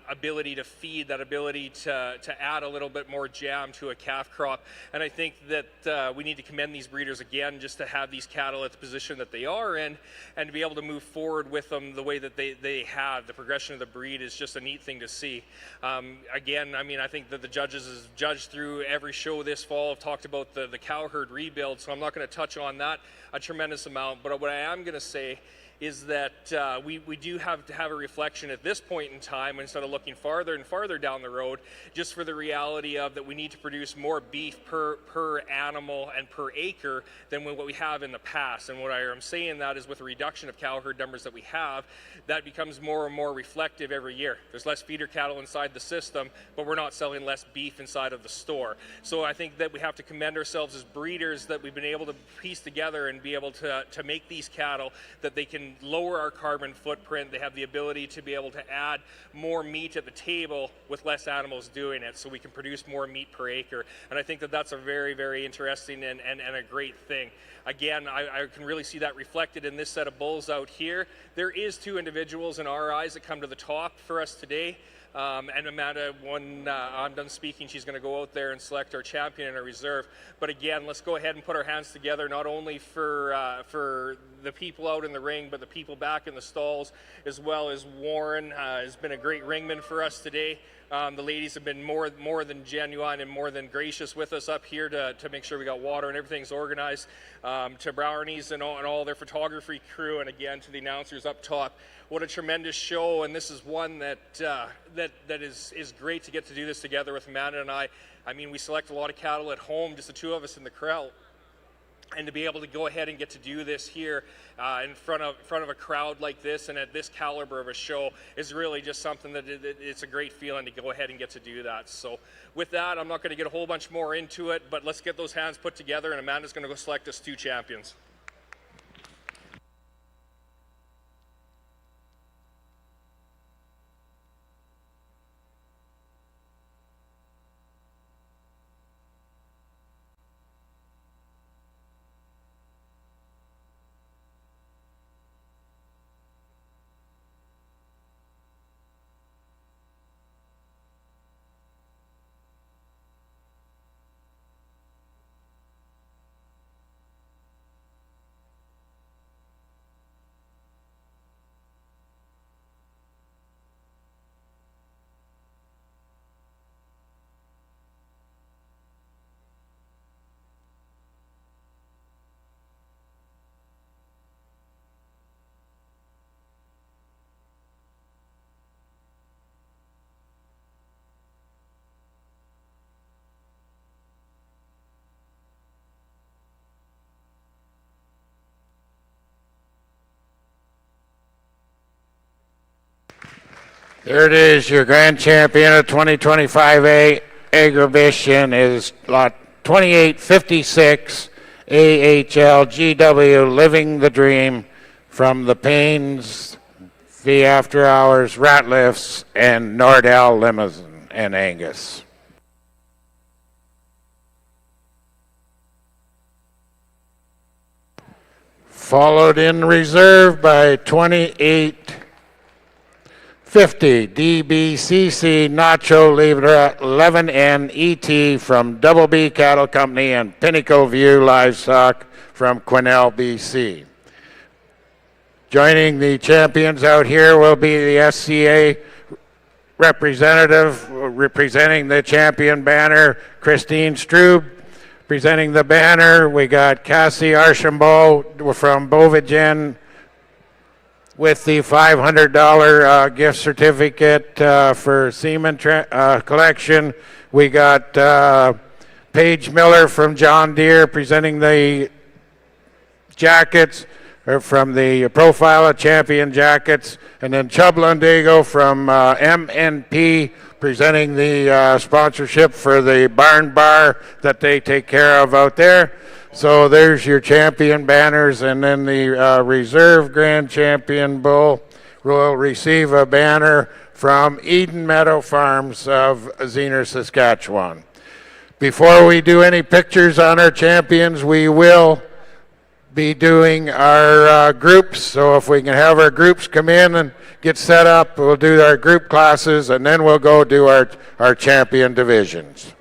ability to feed, that ability to add a little bit more jam to a calf crop. And I think that we need to commend these breeders again, just to have these cattle at the position that they are in and to be able to move forward with them the way that they have. The progression of the breed is just a neat thing to see. Again, I mean, I think that the judges has judged through every show this fall, have talked about the cow herd rebuild, so I'm not going to touch on that a tremendous amount, but what I am going to say is that we do have to have a reflection at this point in time instead of looking farther and farther down the road, just for the reality of that we need to produce more beef per animal and per acre than what we have in the past. And what I'm saying that is with the reduction of cow herd numbers that we have, that becomes more and more reflective every year. There's less feeder cattle inside the system, but we're not selling less beef inside of the store. So I think that we have to commend ourselves as breeders that we've been able to piece together and be able to make these cattle that they can lower our carbon footprint. They have the ability to be able to add more meat at the table with less animals doing it, so we can produce more meat per acre. And I think that that's a very, very interesting and a great thing. Again, I can really see that reflected in this set of bulls out here. There is 2 individuals in our eyes that come to the top for us today. And Amanda, when I'm done speaking, she's going to go out there and select our champion and our reserve. But again, let's go ahead and put our hands together, not only for the people out in the ring, but the people back in the stalls, as well as Warren has been a great ringman for us today. The ladies have been more than genuine and more than gracious with us up here to make sure we got water and everything's organized. To Brownies and all their photography crew, and again to the announcers up top. What a tremendous show, and this is one that is great to get to do this together with Amanda and I. I mean, we select a lot of cattle at home, just the 2 of us in the corral. And to be able to go ahead and get to do this here in front of a crowd like this and at this caliber of a show is really just something that it's a great feeling to go ahead and get to do that. So with that, I'm not going to get a whole bunch more into it, but let's get those hands put together, and Amanda's going to go select us 2 champions. There it is. Your grand champion of 2025A Agribition is lot 2856 AHL GW Living the Dream from the Pains, the After Hours, Ratlifts, and Nordell Limousin and Angus. Followed in reserve by 2850 DBCC Nacho Libre 11N ET from Double B Cattle Company and Pinnacle View Livestock from Quesnel, BC. Joining the champions out here will be the SCA representative representing the champion banner, Christine Strube. Presenting the banner, we got Cassie Archambault from Bovigen with the $500 gift certificate for semen collection. We got Paige Miller from John Deere presenting the jackets, or from the Profile of Champion jackets, and then Chubb Lundago from MNP presenting the sponsorship for the barn bar that they take care of out there. So there's your champion banners, and then the reserve grand champion bull will receive a banner from Eden Meadow Farms of Zener, Saskatchewan. Before we do any pictures on our champions, we will be doing our groups. So if we can have our groups come in and get set up, we'll do our group classes, and then we'll go do our champion divisions.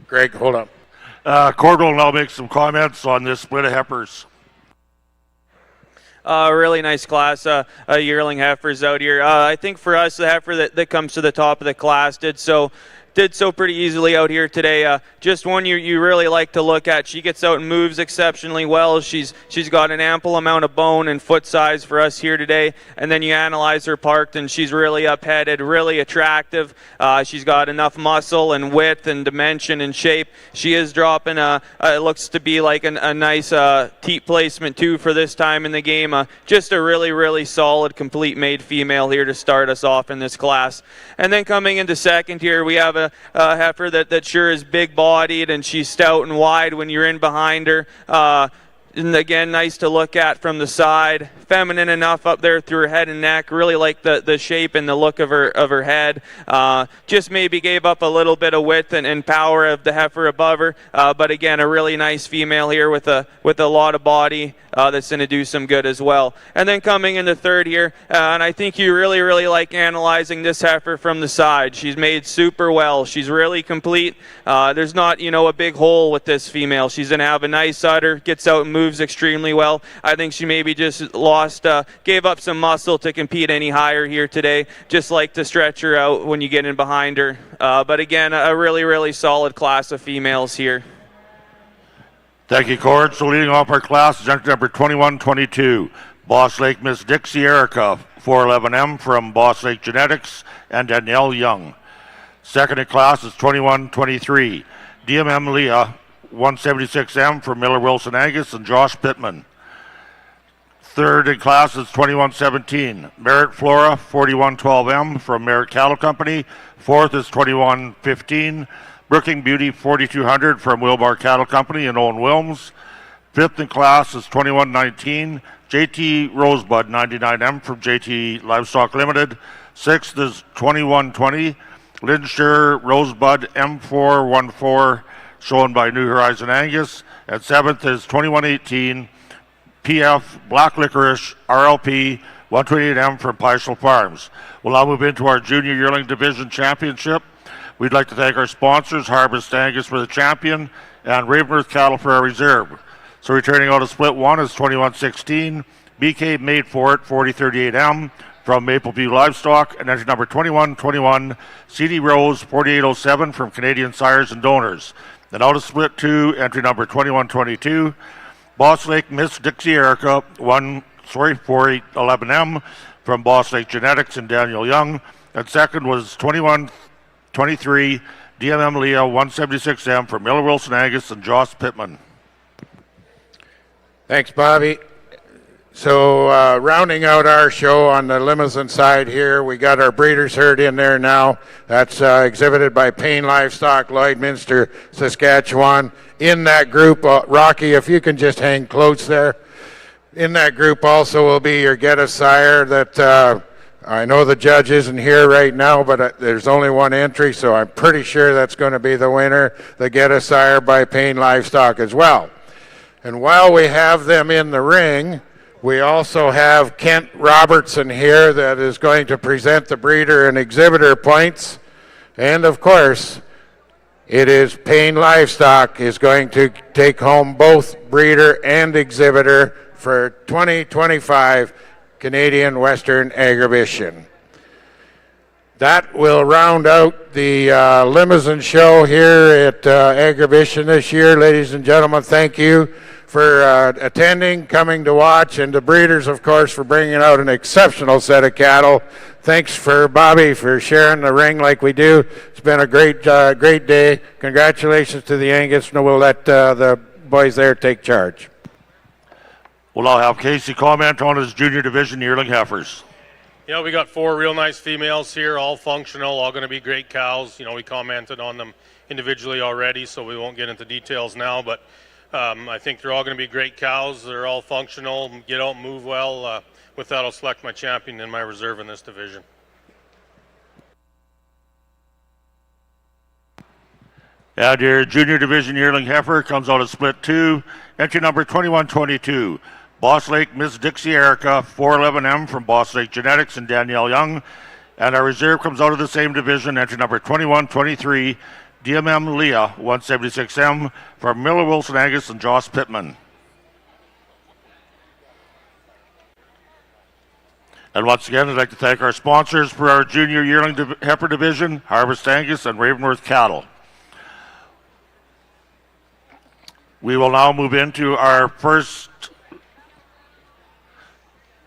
Greg, hold up. Cord will now make some comments on this split of heifers. Really nice class, yearling heifers out here. I think for us, the heifer that comes to the top of the class did so pretty easily out here today. Just one you really like to look at. She gets out and moves exceptionally well. She's got an ample amount of bone and foot size for us here today. And then you analyze her parked, and she's really up-headed, really attractive. She's got enough muscle and width and dimension and shape. She is dropping it looks to be like a nice teat placement too for this time in the game. Just a really, really solid, complete made female here to start us off in this class. And then coming into second here, we have a heifer that sure is big-bodied, and she's stout and wide when you're in behind her. And again, nice to look at from the side. Feminine enough up there through her head and neck. Really like the shape and the look of her head. Just maybe gave up a little bit of width and power of the heifer above her. But again, a really nice female here with a lot of body that's going to do some good as well. And then coming into third here, and I think you really, really like analyzing this heifer from the side. She's made super well. She's really complete. There's not, a big hole with this female. She's going to have a nice udder, gets out and moves extremely well. I think she maybe just gave up some muscle to compete any higher here today. Just like to stretch her out when you get in behind her. But again, a really, really solid class of females here. Thank you, Cord. So leading off our class is entry number 2122, Boss Lake Miss Dixie Erica, 411M from Boss Lake Genetics, and Danielle Young. Second in class is 2123, DMM Leah, 176M from Miller Wilson Angus and Josh Pittman. Third in class is 2117, Merritt Flora, 4112M from Merritt Cattle Company. Fourth is 2115, Brooking Beauty, 4200 from Wilbar Cattle Company and Owen Wilms. Fifth in class is 2119, JT Rosebud, 99M from JT Livestock Limited. Sixth is 2120, Lindshire Rosebud, M414, shown by New Horizon Angus. And seventh is 2118, PF Black Licorice, RLP, 128M from Peishel Farms. We'll now move into our Junior Yearling Division Championship. We'd like to thank our sponsors, Harvest Angus for the champion, and Ravenworth Cattle for our reserve. So returning out of split one is 2116, BK Made For It, 4038M from Mapleview Livestock, and entry number 2121, CD Rose, 4807 from Canadian Sires and Donors. Then out of split two, entry number 2122, Boss Lake Miss Dixie Erica, 4811M from Boss Lake Genetics and Daniel Young. And second was 2123, DMM Leah, 176M from Miller Wilson Angus and Josh Pittman. Thanks, Bobby. So rounding out our show on the Limousin side here, we got our breeders herd in there now. That's exhibited by Payne Livestock, Lloydminster, Saskatchewan. In that group, Rocky, if you can just hang close there. In that group also will be your Get a Sire that I know the judge isn't here right now, but there's only one entry, so I'm pretty sure that's going to be the winner, the Get a Sire by Payne Livestock as well. And while we have them in the ring, we also have Kent Robertson here that is going to present the breeder and exhibitor points. And of course, it is Payne Livestock is going to take home both breeder and exhibitor for 2025 Canadian Western Agribition. That will round out the Limousin show here at Agribition this year. Ladies and gentlemen, thank you for attending, coming to watch, and the breeders, of course, for bringing out an exceptional set of cattle. Thanks for Bobby for sharing the ring like we do. It's been a great day. Congratulations to the Angus, and we'll let the boys there take charge. We'll now have Casey comment on his Junior Division yearling heifers. Yeah, we got four real nice females here, all functional, all going to be great cows. We commented on them individually already, so we won't get into details now, but I think they're all going to be great cows. They're all functional, get out and move well. With that, I'll select my champion and my reserve in this division. And your Junior Division yearling heifer comes out of split two, entry number 2122. Boss Lake Miss Dixie Erica, 411M from Boss Lake Genetics and Danielle Young. And our reserve comes out of the same division, entry number 2123, DMM Leah 176M from Miller Wilson Angus and Joss Pittman. And once again, I'd like to thank our sponsors for our junior yearling heifer division, Harvest Angus and Ravenworth Cattle. We will now move into our first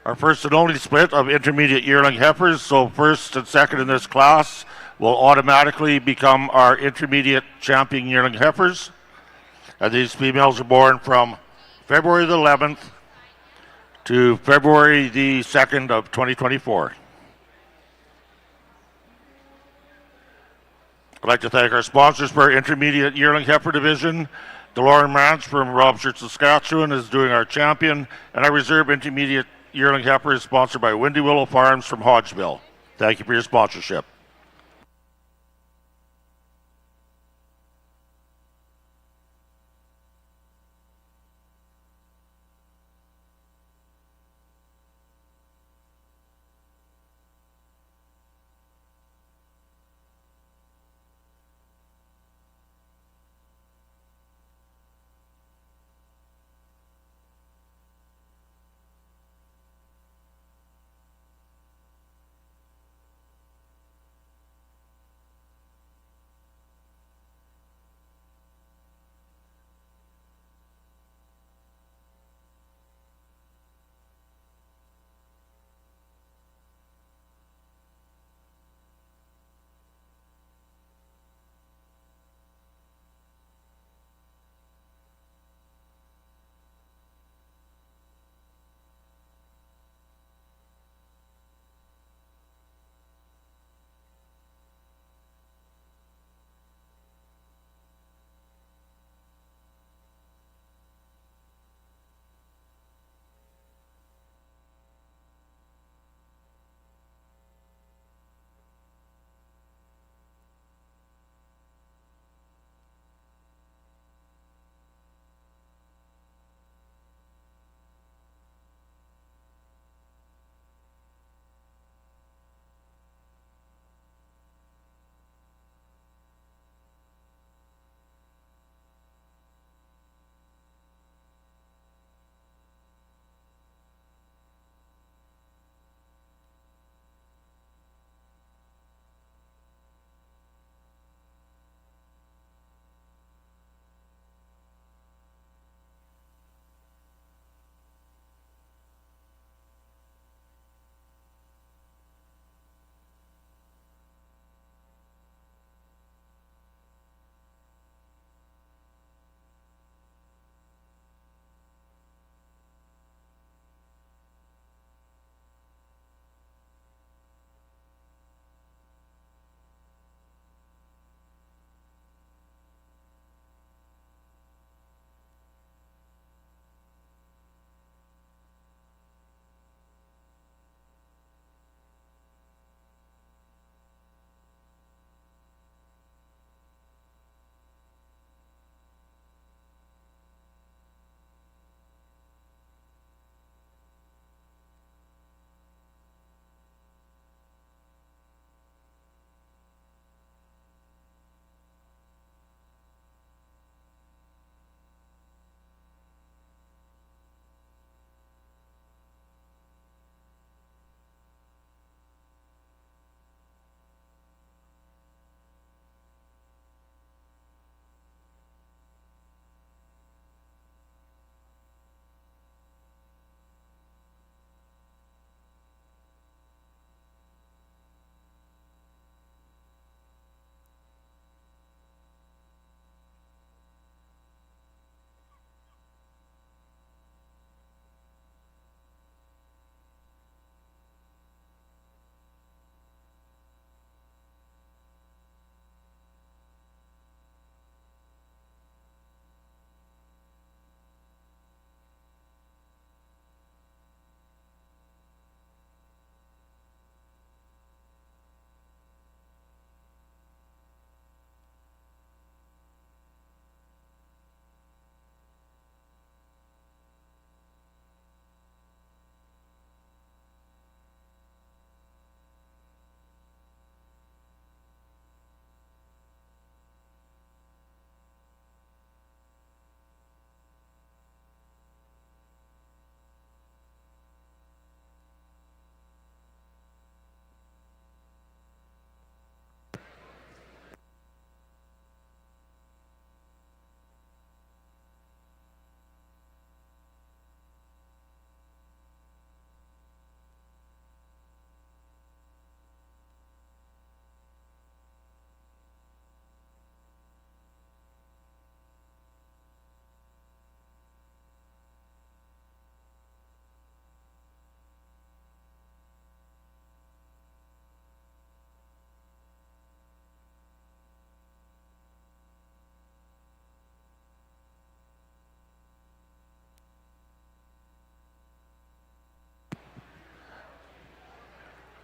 and only split of intermediate yearling heifers. So first and second in this class will automatically become our intermediate champion yearling heifers. And these females are born from February the 11th to February the 2nd of 2024. I'd like to thank our sponsors for our intermediate yearling heifer division. DeLorean Ranch from Robsford, Saskatchewan is doing our champion, and our reserve intermediate yearling heifer is sponsored by Windy Willow Farms from Hodgeville. Thank you for your sponsorship.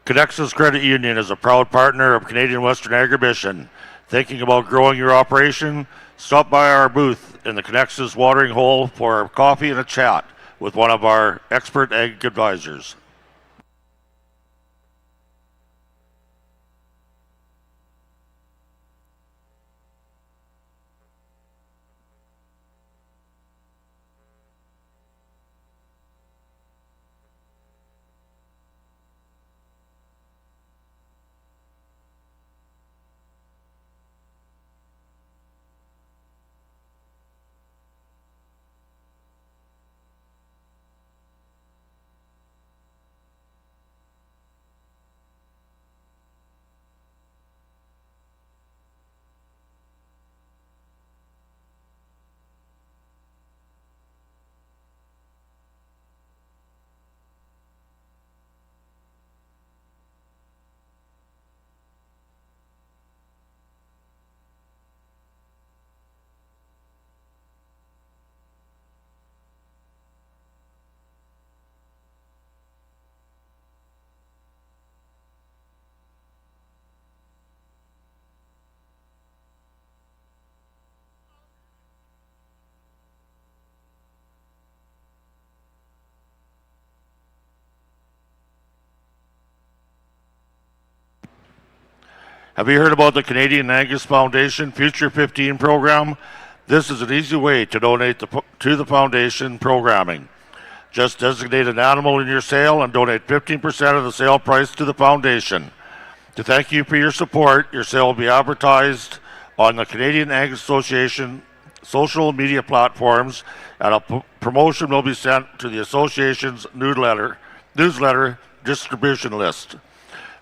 Connexus Credit Union is a proud partner of Canadian Western Agribition. Thinking about growing your operation? Stop by our booth in the Connexus watering hole for a coffee and a chat with one of our expert ag advisors. Have you heard about the Canadian Angus Foundation Future 15 program? This is an easy way to donate to the foundation programming. Just designate an animal in your sale and donate 15% of the sale price to the foundation. To thank you for your support, your sale will be advertised on the Canadian Angus Association social media platforms, and a promotion will be sent to the association's newsletter distribution list.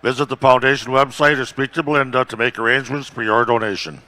Visit the foundation website or speak to Belinda to make arrangements for your donation.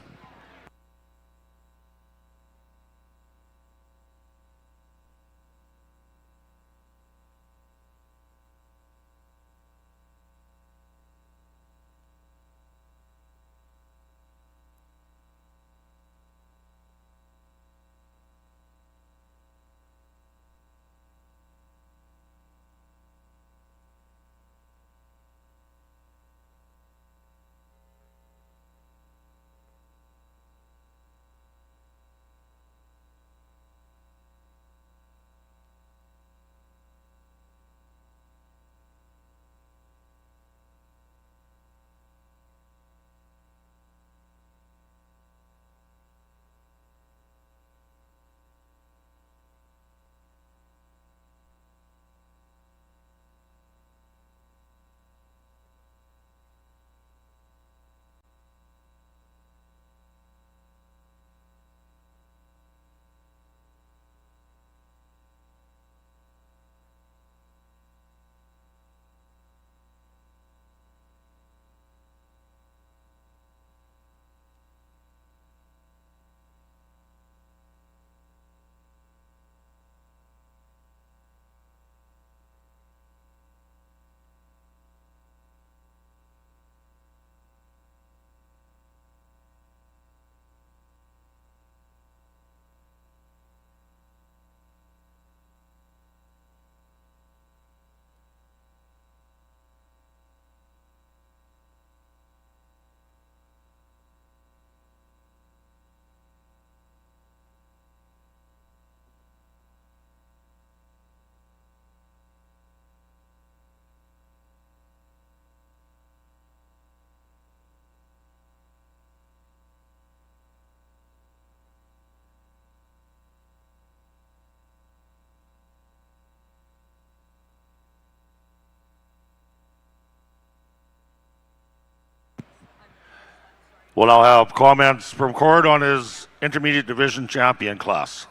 We'll now have comments from Cord on his intermediate division champion class.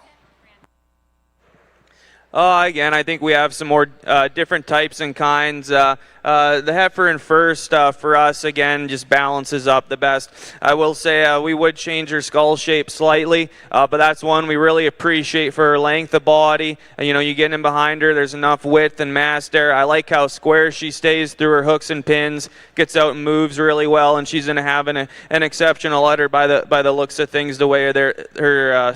Again, I think we have some more different types and kinds. The heifer in first for us, again, just balances up the best. I will say we would change her skull shape slightly, but that's one we really appreciate for her length of body. You know, you get in behind her, there's enough width and mass there. I like how square she stays through her hooks and pins, gets out and moves really well, and she's going to have an exceptional udder by the looks of things, the way her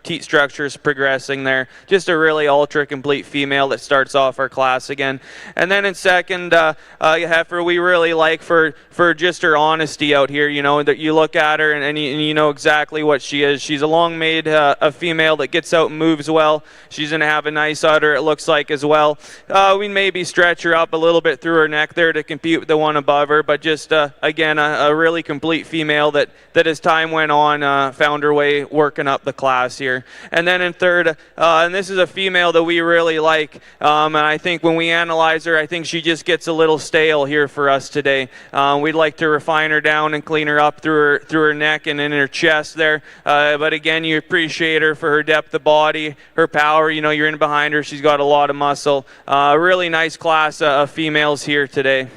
teat structure is progressing there. Just a really all ultra complete female that starts off our class again. And then in second, heifer we really like for just her honesty out here. You know, that you look at her and you know exactly what she is. She's a long-made a female that gets out and moves well. She's going to have a nice udder, it looks like, as well. We maybe stretch her up a little bit through her neck there to compete with the one above her, but just again a really complete female that as time went on found her way working up the class here. And then in third, and this is a female that we really like, and I think when we analyze her, I think she just gets a little stale here for us today. We'd like to refine her down and clean her up through her neck and in her chest there, but again, you appreciate her for her depth of body, her power. You know, you're in behind her, she's got a lot of muscle. Really nice class of females here today.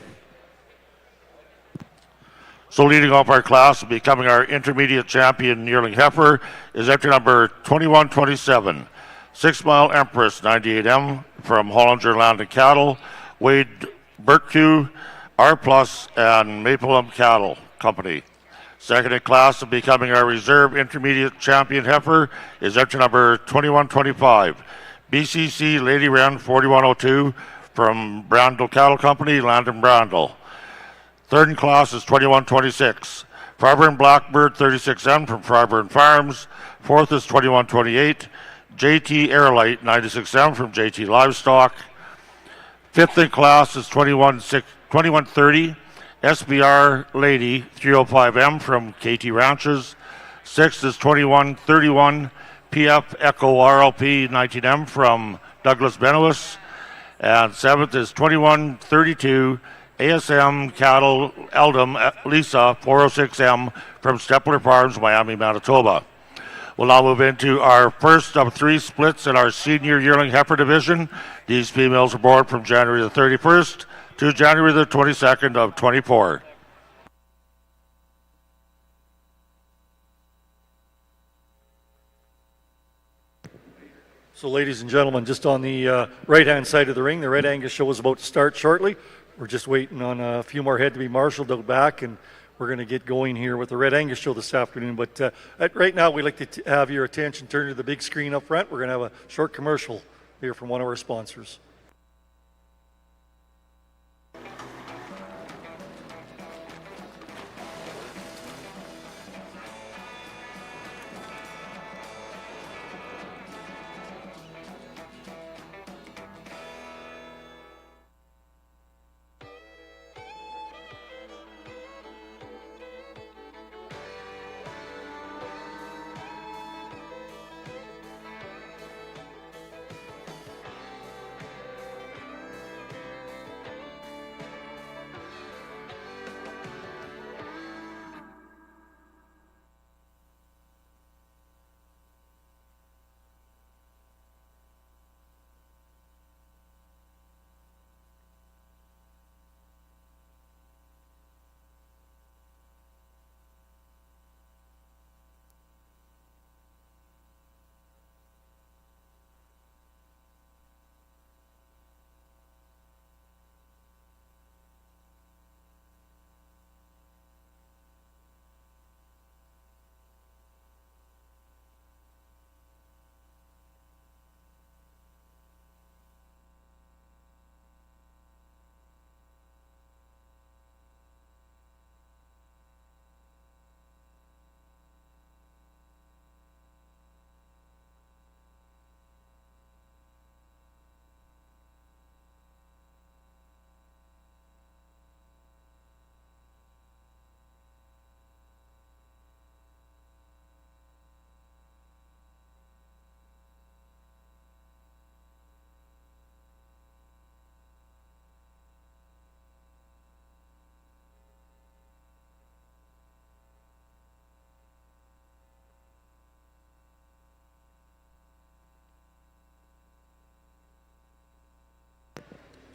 So leading off our class and becoming our intermediate champion yearling heifer is entry number 2127, 6 Mile Empress 98M from Hollinger Land and Cattle, Wade Burkue, R Plus, and Mapleham Cattle Company. Second in class and becoming our reserve intermediate champion heifer is entry number 2125, BCC Lady Wren 4102 from Brandel Cattle Company, Landon Brandel. Third in class is 2126, Farburn Blackbird 36M from Farburn Farms. Fourth is 2128, JT Airlight 96M from JT Livestock. Fifth in class is 2130, SBR Lady 305M from KT Ranches. Sixth is 2131, PF Echo RLP 19M from Douglas Benoist. And seventh is 2132, ASM Cattle Eldom Lisa 406M from Stepler Farms, Miami, Manitoba. We'll now move into our first of 3 splits in our senior yearling heifer division. These females are born from January the 31st to January the 22nd of 24. So ladies and gentlemen, just on the right-hand side of the ring, the Red Angus show is about to start shortly. We're just waiting on a few more head to be marshaled out back, and we're going to get going here with the Red Angus show this afternoon. But right now, we'd like to have your attention turned to the big screen up front. We're going to have a short commercial here from one of our sponsors.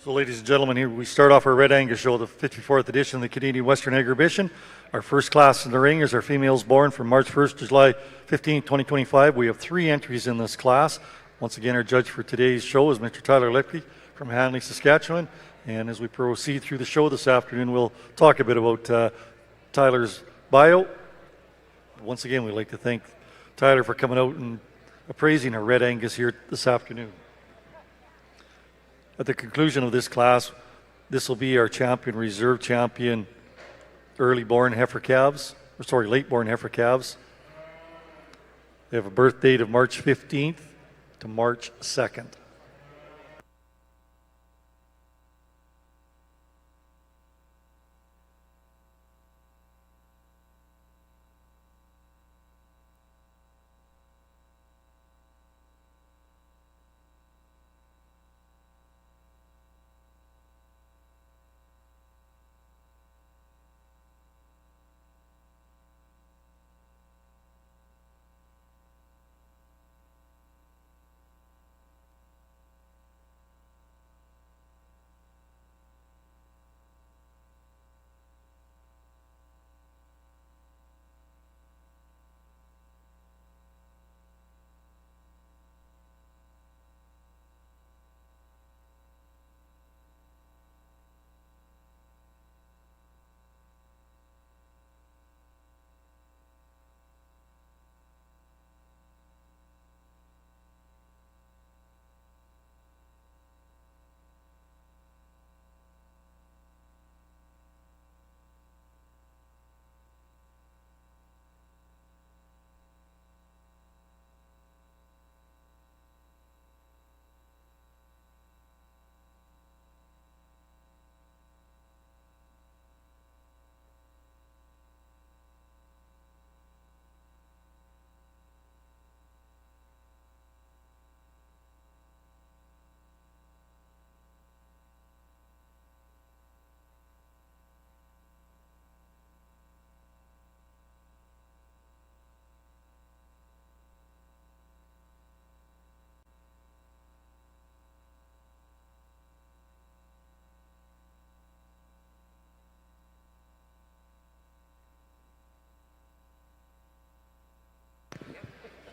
So ladies and gentlemen, here we start off our Red Angus show, the 54th edition of the Canadian Western Agribition. Our first class in the ring is our females born from March 1st to July 15, 2025. We have 3 entries in this class. Once again, our judge for today's show is Mr. Tyler Lipke from Hanley, Saskatchewan. And as we proceed through the show this afternoon, we'll talk a bit about Tyler's bio. Once again, we'd like to thank Tyler for coming out and appraising our Red Angus here this afternoon. At the conclusion of this class, this will be our champion, reserve champion, late-born heifer calves. They have a birth date of March 15th to March 2nd.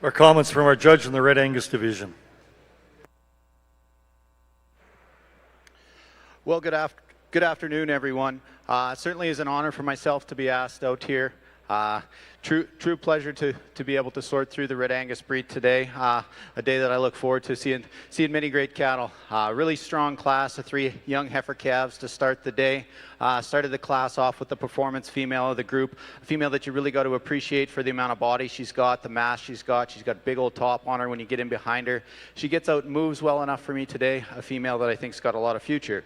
Our comments from our judge in the Red Angus division. Well, good afternoon, everyone. Certainly is an honor for myself to be asked out here. True pleasure to be able to sort through the Red Angus breed today. A day that I look forward to seeing many great cattle. Really strong class of 3 young heifer calves to start the day. Started the class off with the performance female of the group, a female that you really got to appreciate for the amount of body she's got, the mass she's got. She's got a big old top on her when you get in behind her. She gets out and moves well enough for me today, a female that I think's got a lot of future.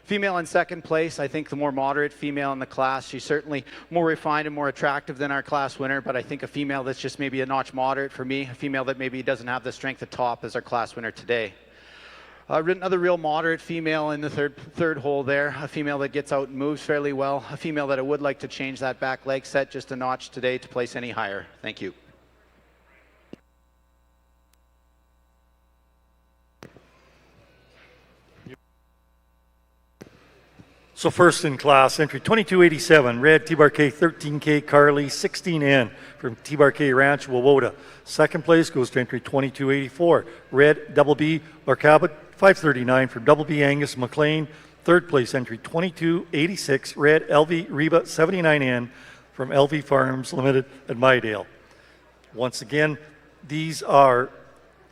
Female in second place, I think the more moderate female in the class. She's certainly more refined and more attractive than our class winner, but I think a female that's just maybe a notch moderate for me, a female that maybe doesn't have the strength of top as our class winner today. Another real moderate female in the third hole there, a female that gets out and moves fairly well, a female that I would like to change that back leg set just a notch today to place any higher. Thank you. So first in class, entry 2287, red T-Bar-K 13K Carly 16N from T-Bar-K Ranch, Wawota. Second place goes to entry 2284, red Double B Larcabot 539 from Double B Angus McLean. Third place entry 2286, red LV Reba 79N from LV Farms Limited at Mydale. Once again, these are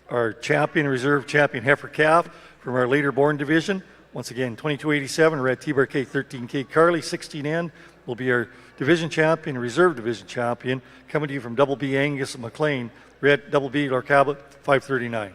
our champion, reserve champion heifer calf from our later born division. Once again, 2287, red T-Bar-K 13K Carly 16N will be our division champion, reserve division champion, coming to you from Double B Angus and McLean, red Double B Larcabot 539.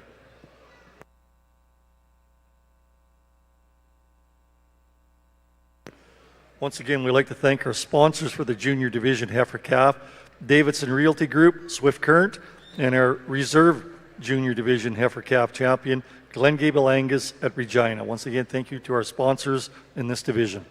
Once again, we'd like to thank our sponsors for the junior division heifer calf, Davidson Realty Group, Swift Current, and our reserve junior division heifer calf champion, Glen Gable Angus at Regina. Once again, thank you to our sponsors in this division.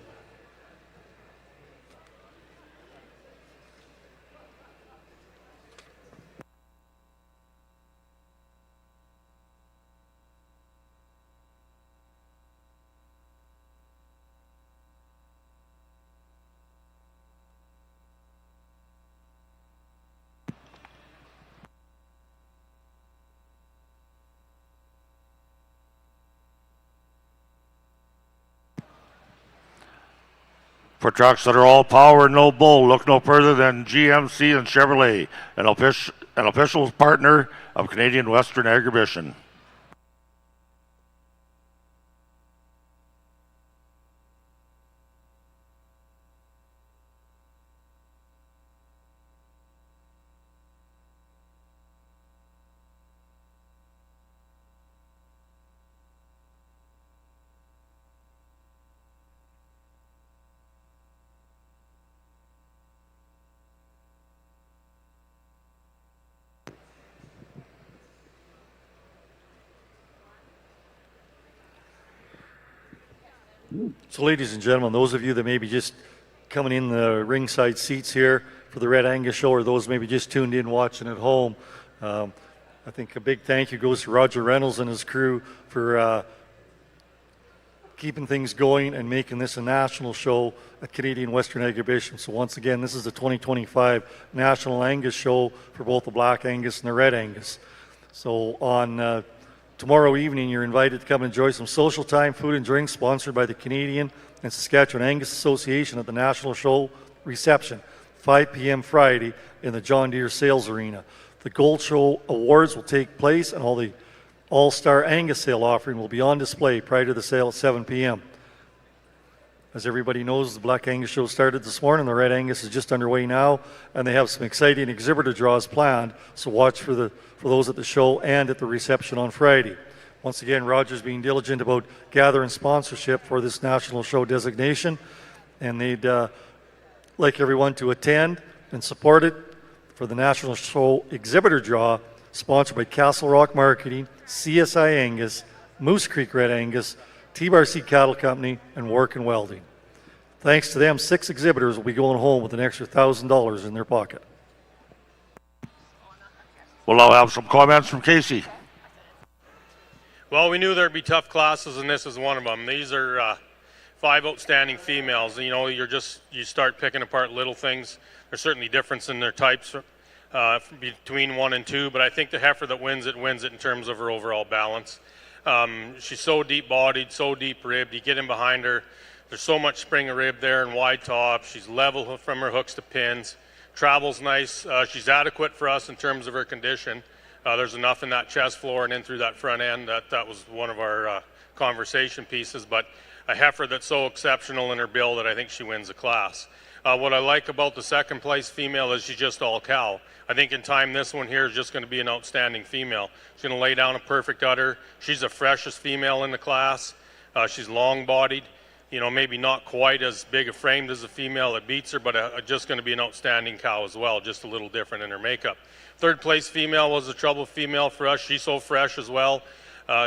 For trucks that are all power and no bull, look no further than GMC and Chevrolet, an official partner of Canadian Western Agribition. So ladies and gentlemen, those of you that may be just coming in the ringside seats here for the Red Angus show, or those maybe just tuned in watching at home, I think a big thank you goes to Roger Reynolds and his crew for keeping things going and making this a national show at Canadian Western Exhibition. So once again, this is the 2025 National Angus Show for both the Black Angus and the Red Angus. So on tomorrow evening, you're invited to come enjoy some social time, food and drinks sponsored by the Canadian and Saskatchewan Angus Association at the National Show reception, 5 p.m. Friday in the John Deere Sales Arena. The Gold Show Awards will take place, and all the All-Star Angus sale offering will be on display prior to the sale at 7 p.m. As everybody knows, the Black Angus Show started this morning. The Red Angus is just underway now, and they have some exciting exhibitor draws planned, so watch for those at the show and at the reception on Friday. Once again, Roger's being diligent about gathering sponsorship for this national show designation, and they'd like everyone to attend and support it for the National Show Exhibitor Draw, sponsored by Castle Rock Marketing, CSI Angus, Moose Creek Red Angus, T-Bar-C Cattle Company, and Work and Welding. Thanks to them, 6 exhibitors will be going home with an extra $1,000 in their pocket. We'll now have some comments from Casey. Well, we knew there'd be tough classes, and this is one of them. These are 5 outstanding females. You know, you start picking apart little things. There's certainly difference in their types between 1 and 2, but I think the heifer that wins it in terms of her overall balance. She's so deep-bodied, so deep-ribbed. You get in behind her, there's so much spring of rib there and wide top. She's level from her hooks to pins. Travels nice. She's adequate for us in terms of her condition. There's enough in that chest floor and in through that front end. That was one of our conversation pieces, but a heifer that's so exceptional in her build that I think she wins the class. What I like about the second place female is she's just all cow. I think in time this one here is just going to be an outstanding female. She's going to lay down a perfect udder. She's the freshest female in the class. She's long-bodied, you know, maybe not quite as big a framed as the female that beats her, but just going to be an outstanding cow as well, just a little different in her makeup. Third place female was the trouble female for us. She's so fresh as well.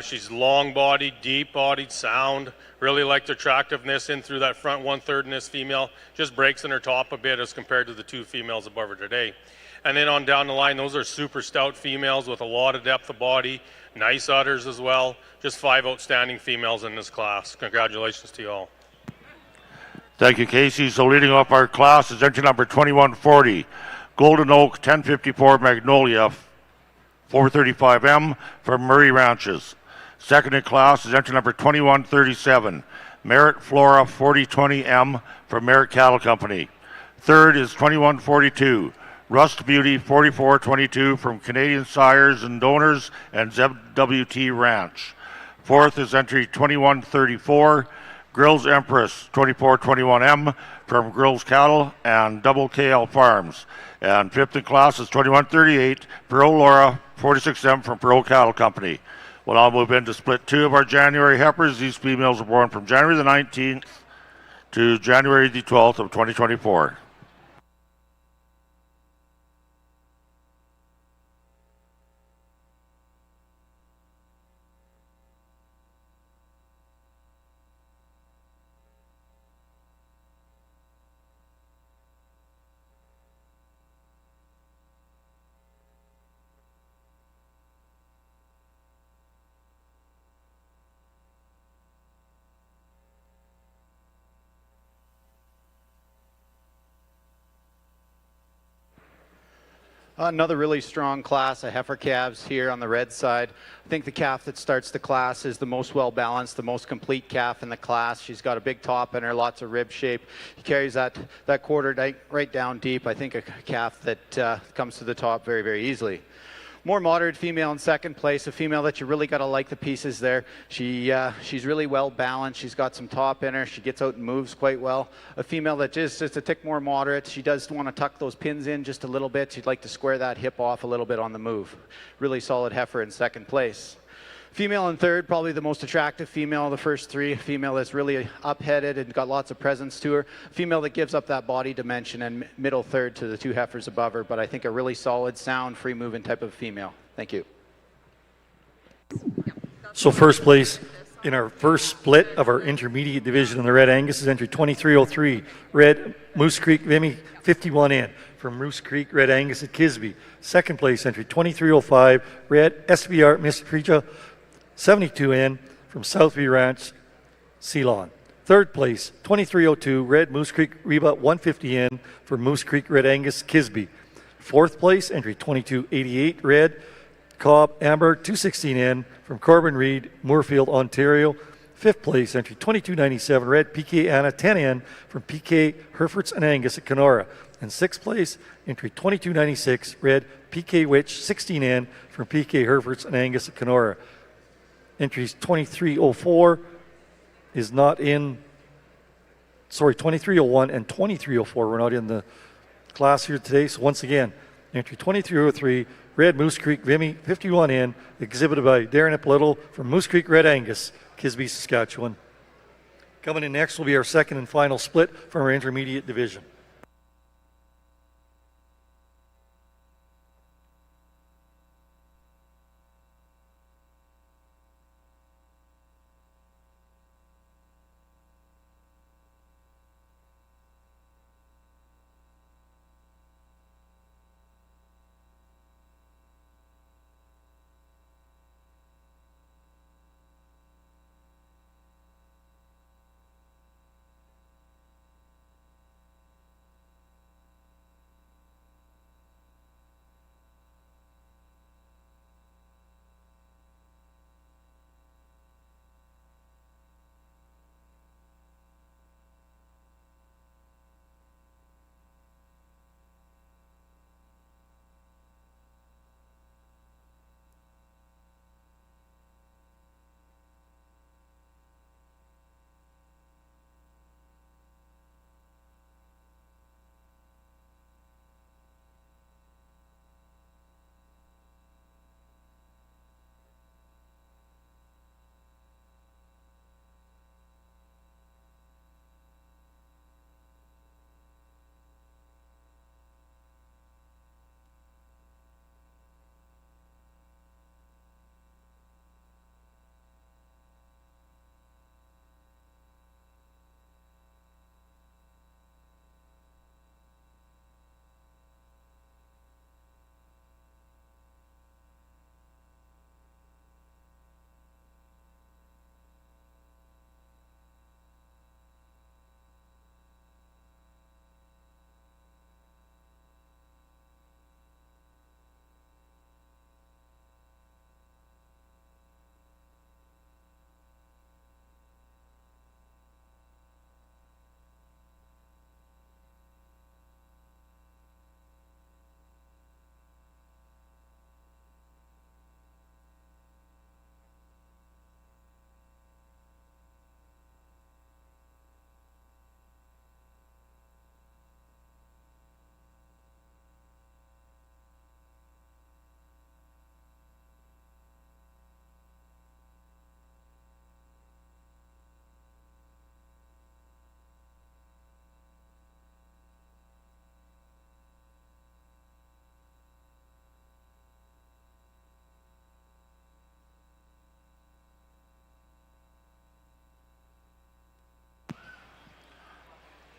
She's long-bodied, deep-bodied, sound. Really liked her attractiveness in through that front 1/3 in this female. Just breaks in her top a bit as compared to the 2 females above her today. And then on down the line, those are super stout females with a lot of depth of body, nice udders as well. Just 5 outstanding females in this class. Congratulations to you all. Thank you, Casey. So leading off our class is entry number 2140, Golden Oak 1054 Magnolia 435M from Murray Ranches. Second in class is entry number 2137, Merritt Flora 4020M from Merritt Cattle Company. Third is 2142, Rust Beauty 4422 from Canadian Sires and Donors and ZWT Ranch. Fourth is entry 2134, Grills Empress 2421M from Grills Cattle and Double KL Farms. And fifth in class is 2138, Perot Laura 46M from Perot Cattle Company. We'll now move into split 2 of our January heifers. These females were born from January the 19th to January the 12th of 2024. Another really strong class of heifer calves here on the red side. I think the calf that starts the class is the most well balanced, the most complete calf in the class. She's got a big top in her, lots of rib shape. He carries that quarter right down deep. I think a calf that comes to the top very, very easily. More moderate female in second place, a female that you really got to like the pieces there. She's really well balanced. She's got some top in her. She gets out and moves quite well. A female that just a tick more moderate. She does want to tuck those pins in just a little bit. She'd like to square that hip off a little bit on the move. Really solid heifer in second place. Female in third, probably the most attractive female of the first 3. A female that's really up-headed and got lots of presence to her. A female that gives up that body dimension, and middle third to the 2 heifers above her, but I think a really solid, sound, free-moving type of female. Thank you. So first place In our first split of our intermediate division in the Red Angus is entry 2303, Red Moose Creek Vimy 51N from Moose Creek Red Angus at Kisby. Second place entry 2305, Red SBR Mistrija 72N from Southview Ranch, Ceylon. Third place 2302, Red Moose Creek Reba 150N from Moose Creek Red Angus, Kisby. Fourth place entry 2288, Red Cobb Amber 216N from Corbin Reed, Moorfield, Ontario. Fifth place entry 2297, Red PK Anna 10N from PK Herefords and Angus at Kenora. And sixth place entry 2296, Red PK Witch 16N from PK Herefords and Angus at Kenora. Entries 2304 is not in, 2301 and 2304 were not in the class here today. So once again, entry 2303, Red Moose Creek Vimy 51N, exhibited by Darren Ippolitto from Moose Creek Red Angus, Kisby, Saskatchewan. Coming in next will be our second and final split from our intermediate division.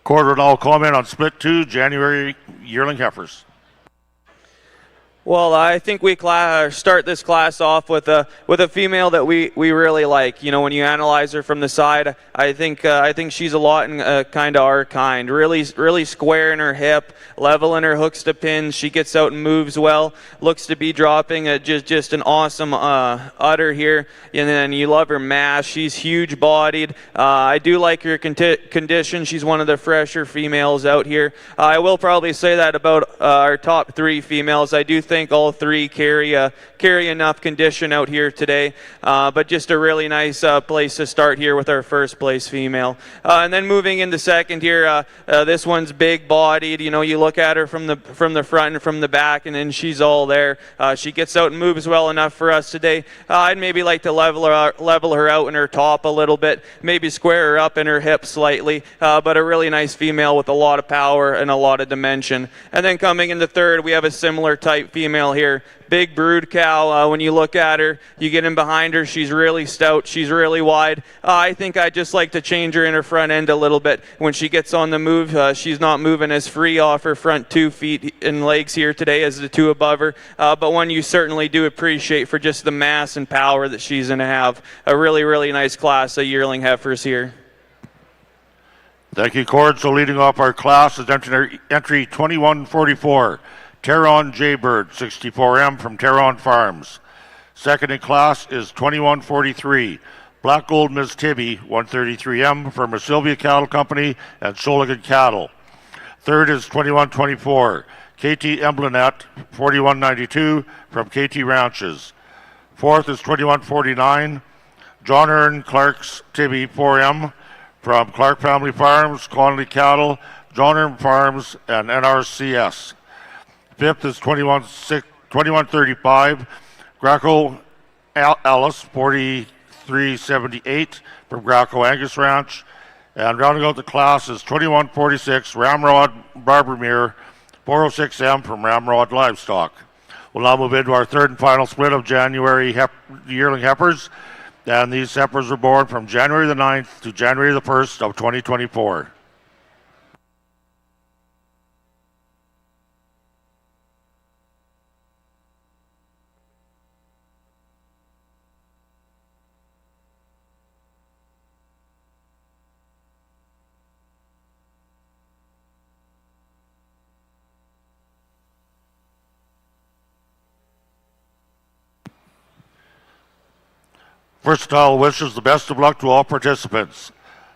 Court will now comment on split 2, January yearling heifers. Well, I think we start this class off with a female that we really like. You know, when you analyze her from the side, I think she's a lot in kind of our kind. Really square in her hip, level in her hooks to pins. She gets out and moves well. Looks to be dropping just an awesome udder here. And then you love her mass. She's huge bodied. I do like her condition. She's one of the fresher females out here. I will probably say that about our top 3 females. I do think all 3 carry enough condition out here today, but just a really nice place to start here with our first place female. And then moving into second here, this one's big bodied. You know, you look at her from the front and from the back, and then she's all there. She gets out and moves well enough for us today. I'd maybe like to level her out in her top a little bit, maybe square her up in her hips slightly, but a really nice female with a lot of power and a lot of dimension. And then coming into third, we have a similar type female female here. Big brood cow. When you look at her, you get in behind her, she's really stout, she's really wide. I think I'd just like to change her in her front end a little bit. When she gets on the move, she's not moving as free off her front 2 feet and legs here today as the 2 above her, but one you certainly do appreciate for just the mass and power that she's going to have. A really, really nice class of yearling heifers here. Thank you, Cord. So leading off our class is entry 2144, Terron Jaybird, 64M from Terron Farms. Second in class is 2143, Black Gold Miss Tibby, 133M from Sylvia Cattle Company and Sholigan Cattle. Third is 2124, KT Emblenet, 4192 from KT Ranches. Fourth is 2149, John Earn Clark's Tibby, 4M from Clark Family Farms, Connolly Cattle, John Earn Farms, and NRCS. Fifth is 2135, Graco Ellis, 4378 from Graco Angus Ranch. And rounding out the class is 2146, Ramrod Barbermere, 406M from Ramrod Livestock. We'll now move into our third and final split of January yearling heifers. And these heifers were born from January the 9th to January the 1st of 2024. Versatile wishes the best of luck to all participants.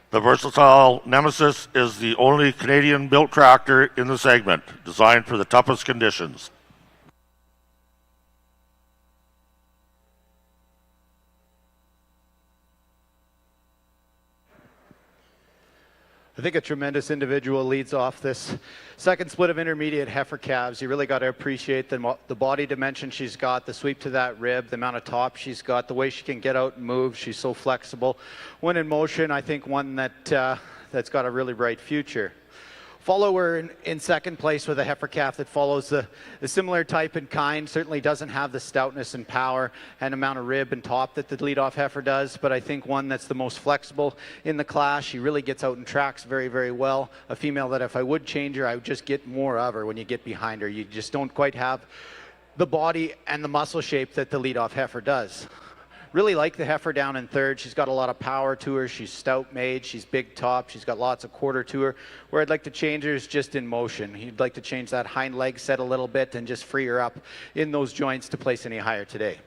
The Versatile Nemesis is the only Canadian-built tractor in the segment, designed for the toughest conditions. I think a tremendous individual leads off this second split of intermediate heifer calves. You really got to appreciate the body dimension she's got, the sweep to that rib, the amount of top she's got, the way she can get out and move. She's so flexible. When in motion, I think one that that's got a really bright future. Follow her in second place with a heifer calf that follows the similar type and kind. Certainly doesn't have the stoutness and power and amount of rib and top that the leadoff heifer does, but I think one that's the most flexible in the class. She really gets out and tracks very, very well. A female that if I would change her, I would just get more of her when you get behind her. You just don't quite have the body and the muscle shape that the leadoff heifer does. Really like the heifer down in third. She's got a lot of power to her. She's stout made. She's big top. She's got lots of quarter to her. Where I'd like to change her is just in motion. You'd like to change that hind leg set a little bit and just free her up in those joints to place any higher today.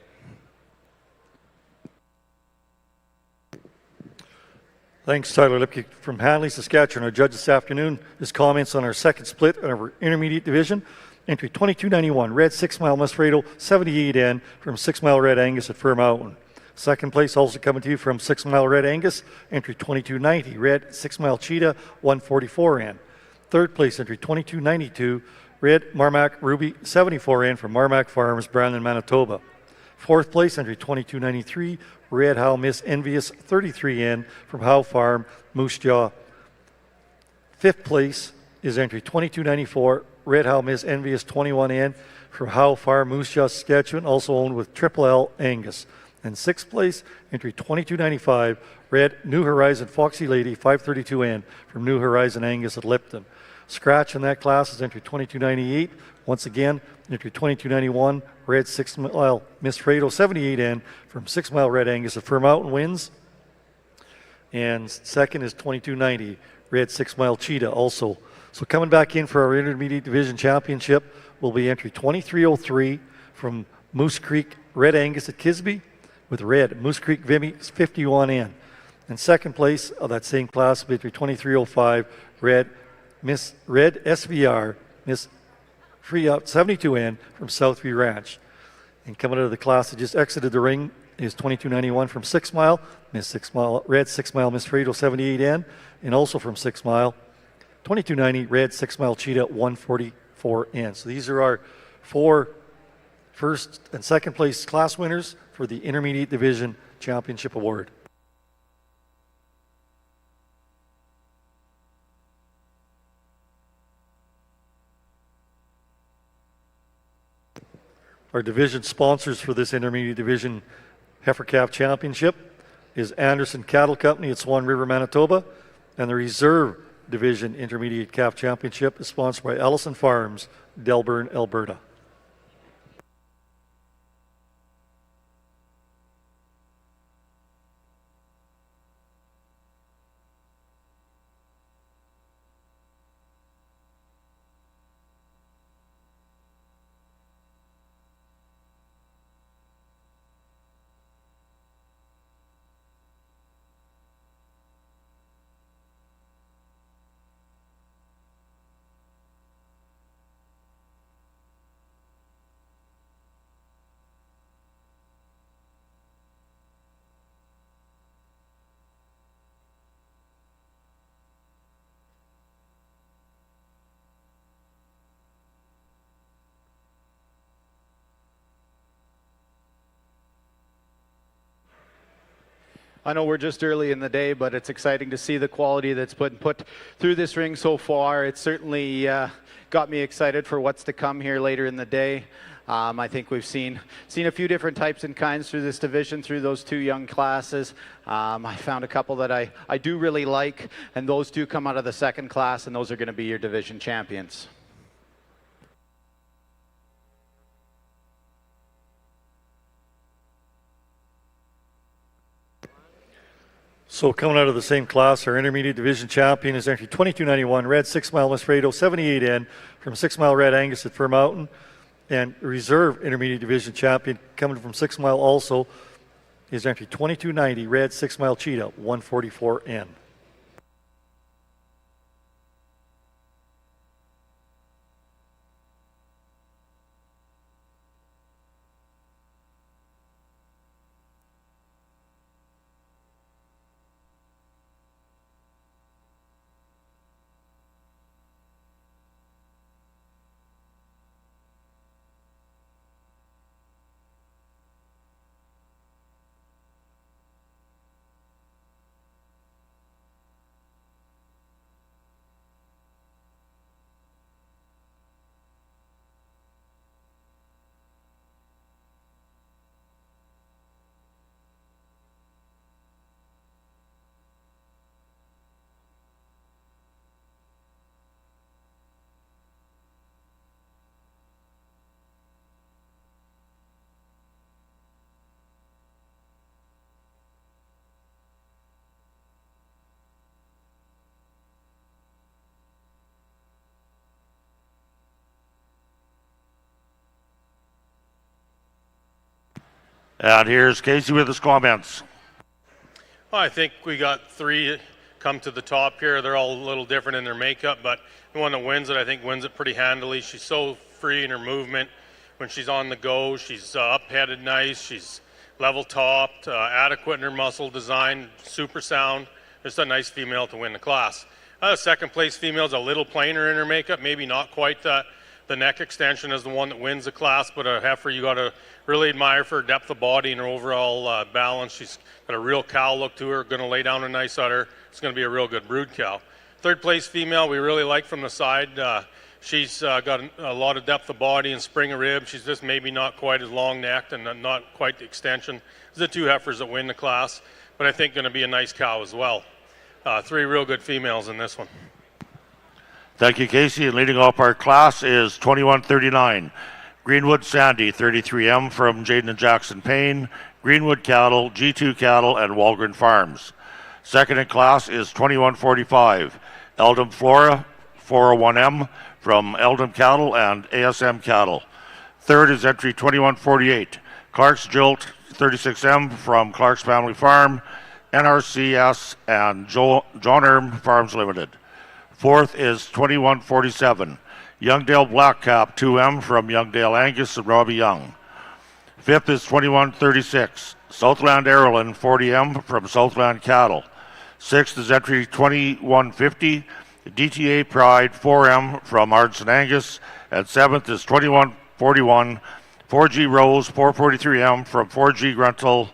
Thanks, Tyler Lipke from Hanley, Saskatchewan. Our judge this afternoon, his comments on our second split of our intermediate division. Entry 2291, Red 6 Mile Musfredo, 78N from 6 Mile Red Angus at Fir Mountain. Second place also coming to you from 6 Mile Red Angus, entry 2290, Red 6 Mile Cheetah, 144N. Third place, entry 2292, Red Marmac Ruby, 74N from Marmac Farms, Brandon, Manitoba. Fourth place, entry 2293, Red Howe Miss Envious, 33N from Howe Farm, Moose Jaw. Fifth place is entry 2294, Red Howe Miss Envious, 21N from Howe Farm, Moose Jaw, Saskatchewan, also owned with Triple L Angus. And sixth place, entry 2295, Red New Horizon Foxy Lady, 532N from New Horizon Angus at Lipton. Scratch in that class is entry 2298. Once again, entry 2291, Red 6 Mile Miss Fredo, 78N from 6 Mile Red Angus at Fir Mountain wins. And second is 2290, Red 6 Mile Cheetah also. So coming back in for our intermediate division championship will be entry 2303 from Moose Creek Red Angus at Kisby, with Red Moose Creek Vimy 51N. And second place of that same class will be entry 2305, Red SVR Miss Free Up 72N from Southview Ranch. And coming out of the class that just exited the ring is 2291 from 6 Mile, Miss 6 Mile, Red 6 Mile Miss Fredo 78N, and also from 6 Mile, 2290 Red 6 Mile Cheetah 144N. So these are our 4 first and second place class winners for the Intermediate Division Championship Award. Our division sponsors for this intermediate division heifer calf championship is Anderson Cattle Company at Swan River, Manitoba, and the reserve division intermediate calf championship is sponsored by Ellison Farms, Delburn, Alberta. I know we're just early in the day, but it's exciting to see the quality that's been put through this ring so far. It certainly got me excited for what's to come here later in the day. I think we've seen a few different types and kinds through this division, through those two young classes. I found a couple that I do really like, and those two come out of the second class, and those are going to be your division champions. So coming out of the same class, our intermediate division champion is entry 2291, red 6 Mile Musfredo 78N from 6 Mile Red Angus at Fir Mountain. And reserve intermediate division champion coming from 6 Mile also is entry 2290, red 6 Mile Cheetah 144N. And here's Casey with his comments. Well, I think we got three come to the top here. They're all a little different in their makeup, but the one that wins it, I think, wins it pretty handily. She's so free in her movement. When she's on the go, she's up-headed nice. She's level-topped, adequate in her muscle design, super sound. Just a nice female to win the class. Second place female is a little plainer in her makeup, maybe not quite the neck extension as the one that wins the class, but a heifer you got to really admire for her depth of body and her overall balance. She's got a real cow look to her, going to lay down a nice udder. It's going to be a real good brood cow. Third place female we really like from the side. She's got a lot of depth of body and spring of rib. She's just maybe not quite as long-necked and not quite the extension. These are the two heifers that win the class, but I think going to be a nice cow as well. Three real good females in this one. Thank you, Casey. And leading off our class is 2139. Greenwood Sandy, 33M from Jaden and Jackson Payne, Greenwood Cattle, G2 Cattle, and Walgren Farms. Second in class is 2145. Eldom Flora, 401M from Eldom Cattle and ASM Cattle. Third is entry 2148. Clark's Jilt, 36M from Clark's Family Farm, NRCS, and John Erm Farms Limited. Fourth is 2147. Youngdale Blackcap 2M from Youngdale Angus and Robbie Young. Fifth is 2136. Southland Arrowland 40M from Southland Cattle. Sixth is entry 2150. DTA Pride 4M from Ardson Angus. And seventh is 2141. 4G Rose 443M from 4G Gruntle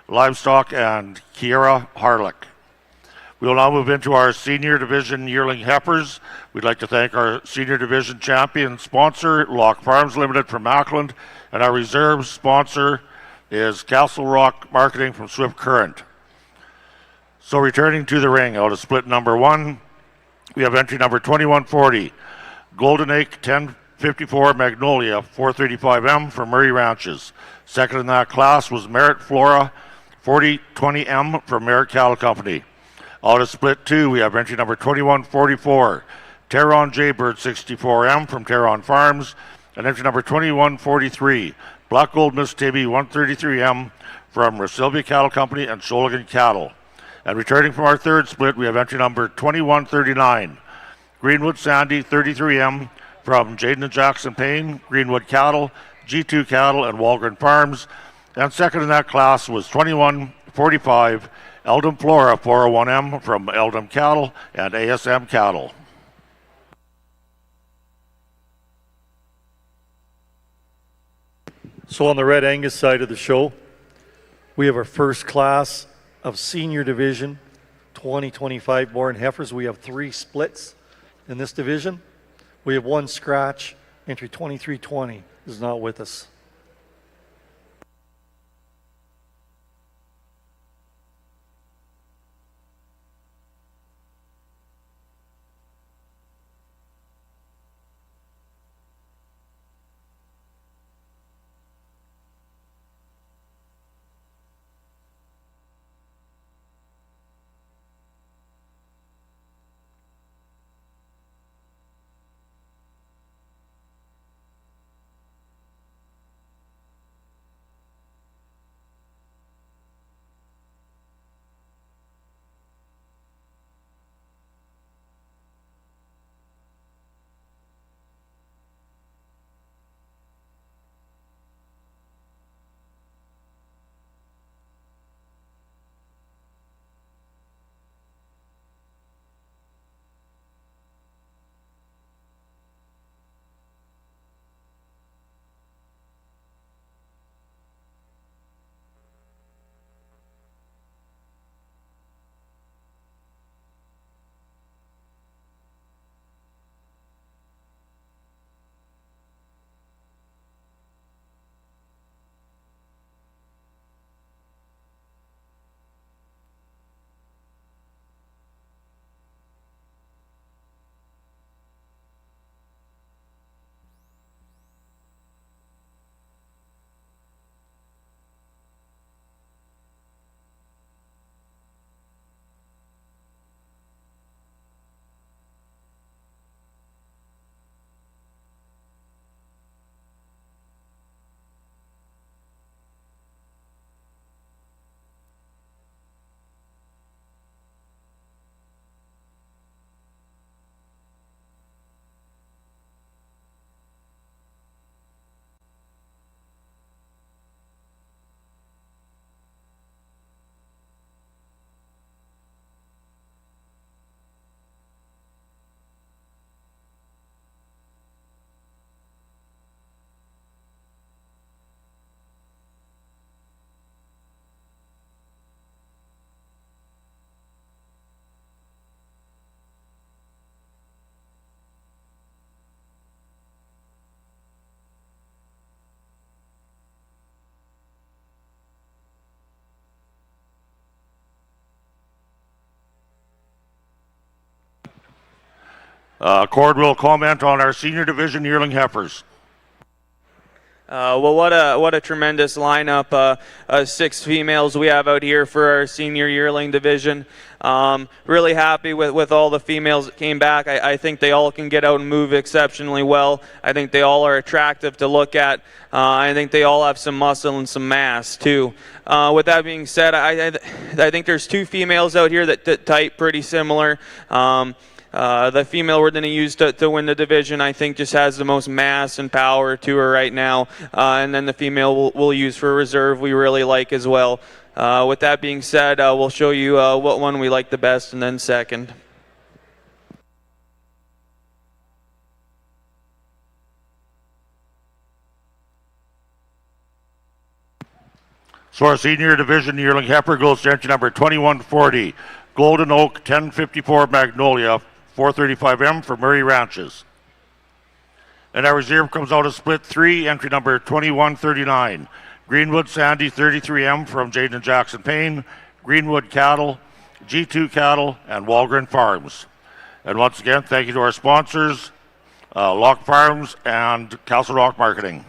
Livestock and Kiera Harlick. We will now move into our senior division yearling heifers. We'd like to thank our senior division champion sponsor, Lock Farms Limited from Ackland, and our reserve sponsor is Castle Rock Marketing from Swift Current. So returning to the ring, out of split number 1, we have entry number 2140, Golden Ache 1054 Magnolia 435M from Murray Ranches. Second in that class was Merritt Flora 4020M from Merritt Cattle Company. Out of split 2, we have entry number 2144, Terron Jaybird 64M from Terron Farms, and entry number 2143, Black Gold Miss Tibby 133M from Rasilvia Cattle Company and Sholigan Cattle. And returning from our third split, we have entry number 2139, Greenwood Sandy 33M from Jaden and Jackson Payne, Greenwood Cattle, G2 Cattle, and Walgren Farms. And second in that class was 2145, Eldon Flora 401M from Eldon Cattle and ASM Cattle. So on the Red Angus side of the show, we have our first class of senior division 2025 born heifers. We have 3 splits in this division. We have 1 scratch. Entry 2320 is not with us. Cord will comment on our senior division yearling heifers. Well, what a tremendous lineup. 6 females we have out here for our senior yearling division. Really happy with all the females that came back. I think they all can get out and move exceptionally well. I think they all are attractive to look at. I think they all have some muscle and some mass too. With that being said, I think there's 2 females out here that type pretty similar. The female we're going to use to win the division, I think, just has the most mass and power to her right now. And then the female we'll use for reserve we really like as well. With that being said, we'll show you what one we like the best and then second. So our senior division yearling heifer goes to entry number 2140, Golden Oak 1054 Magnolia, 435M for Murray Ranches. And our reserve comes out of split 3, entry number 2139, Greenwood Sandy 33M from Jaden Jackson Payne, Greenwood Cattle, G2 Cattle, and Walgren Farms. And once again, thank you to our sponsors, Lock Farms and Castle Rock Marketing.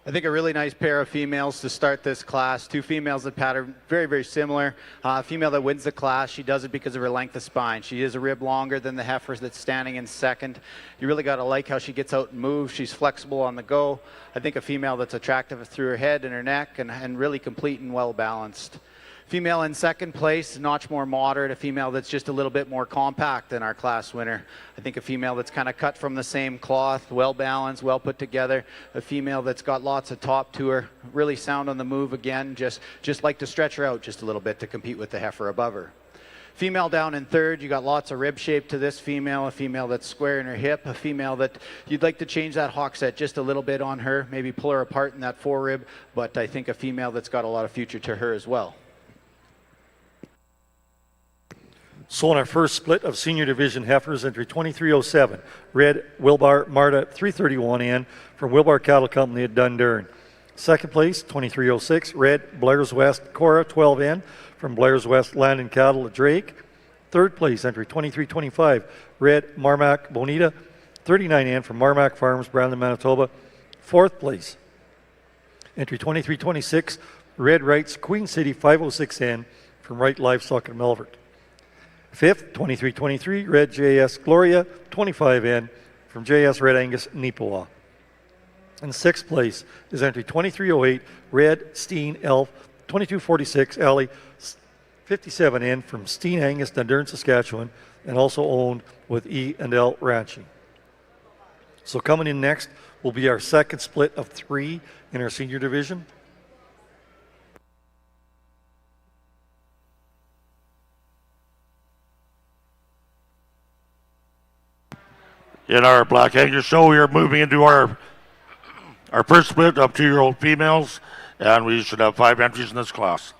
I think a really nice pair of females to start this class. Two females that pattern very, very similar. Female that wins the class, she does it because of her length of spine. She is a rib longer than the heifer that's standing in second. You really got to like how she gets out and moves. She's flexible on the go. I think a female that's attractive through her head and her neck and really complete and well balanced. Female in second place, a notch more moderate, a female that's just a little bit more compact than our class winner. I think a female that's kind of cut from the same cloth, well balanced, well put together. A female that's got lots of top to her, really sound on the move again, just like to stretch her out just a little bit to compete with the heifer above her. Female down in third, you got lots of rib shape to this female, a female that's square in her hip, a female that you'd like to change that hock set just a little bit on her, maybe pull her apart in that forerib, but I think a female that's got a lot of future to her as well. So in our first split of senior division heifers, entry 2307, red Wilbar Marta 331N from Wilbar Cattle Company at Dundurn. Second place, 2306, red Blair's West Cora 12N from Blair's West Land and Cattle at Drake. Third place, entry 2325, red Marmac Bonita 39N from Marmac Farms, Brandon, Manitoba. Fourth place, entry 2326, red Wright's Queen City 506N from Wright Livestock at Melfort. Fifth, 2323, red JS Gloria 25N from JS Red Angus Neepawa. In sixth place is entry 2308, red Steen Elf 2246 Alley 57N from Steen Angus, Dundurn, Saskatchewan, and also owned with E&L Ranching. So coming in next will be our second split of 3 in our senior division. In our Black Angus show, we are moving into our first split of 2-year-old females, and we should have 5 entries in this class.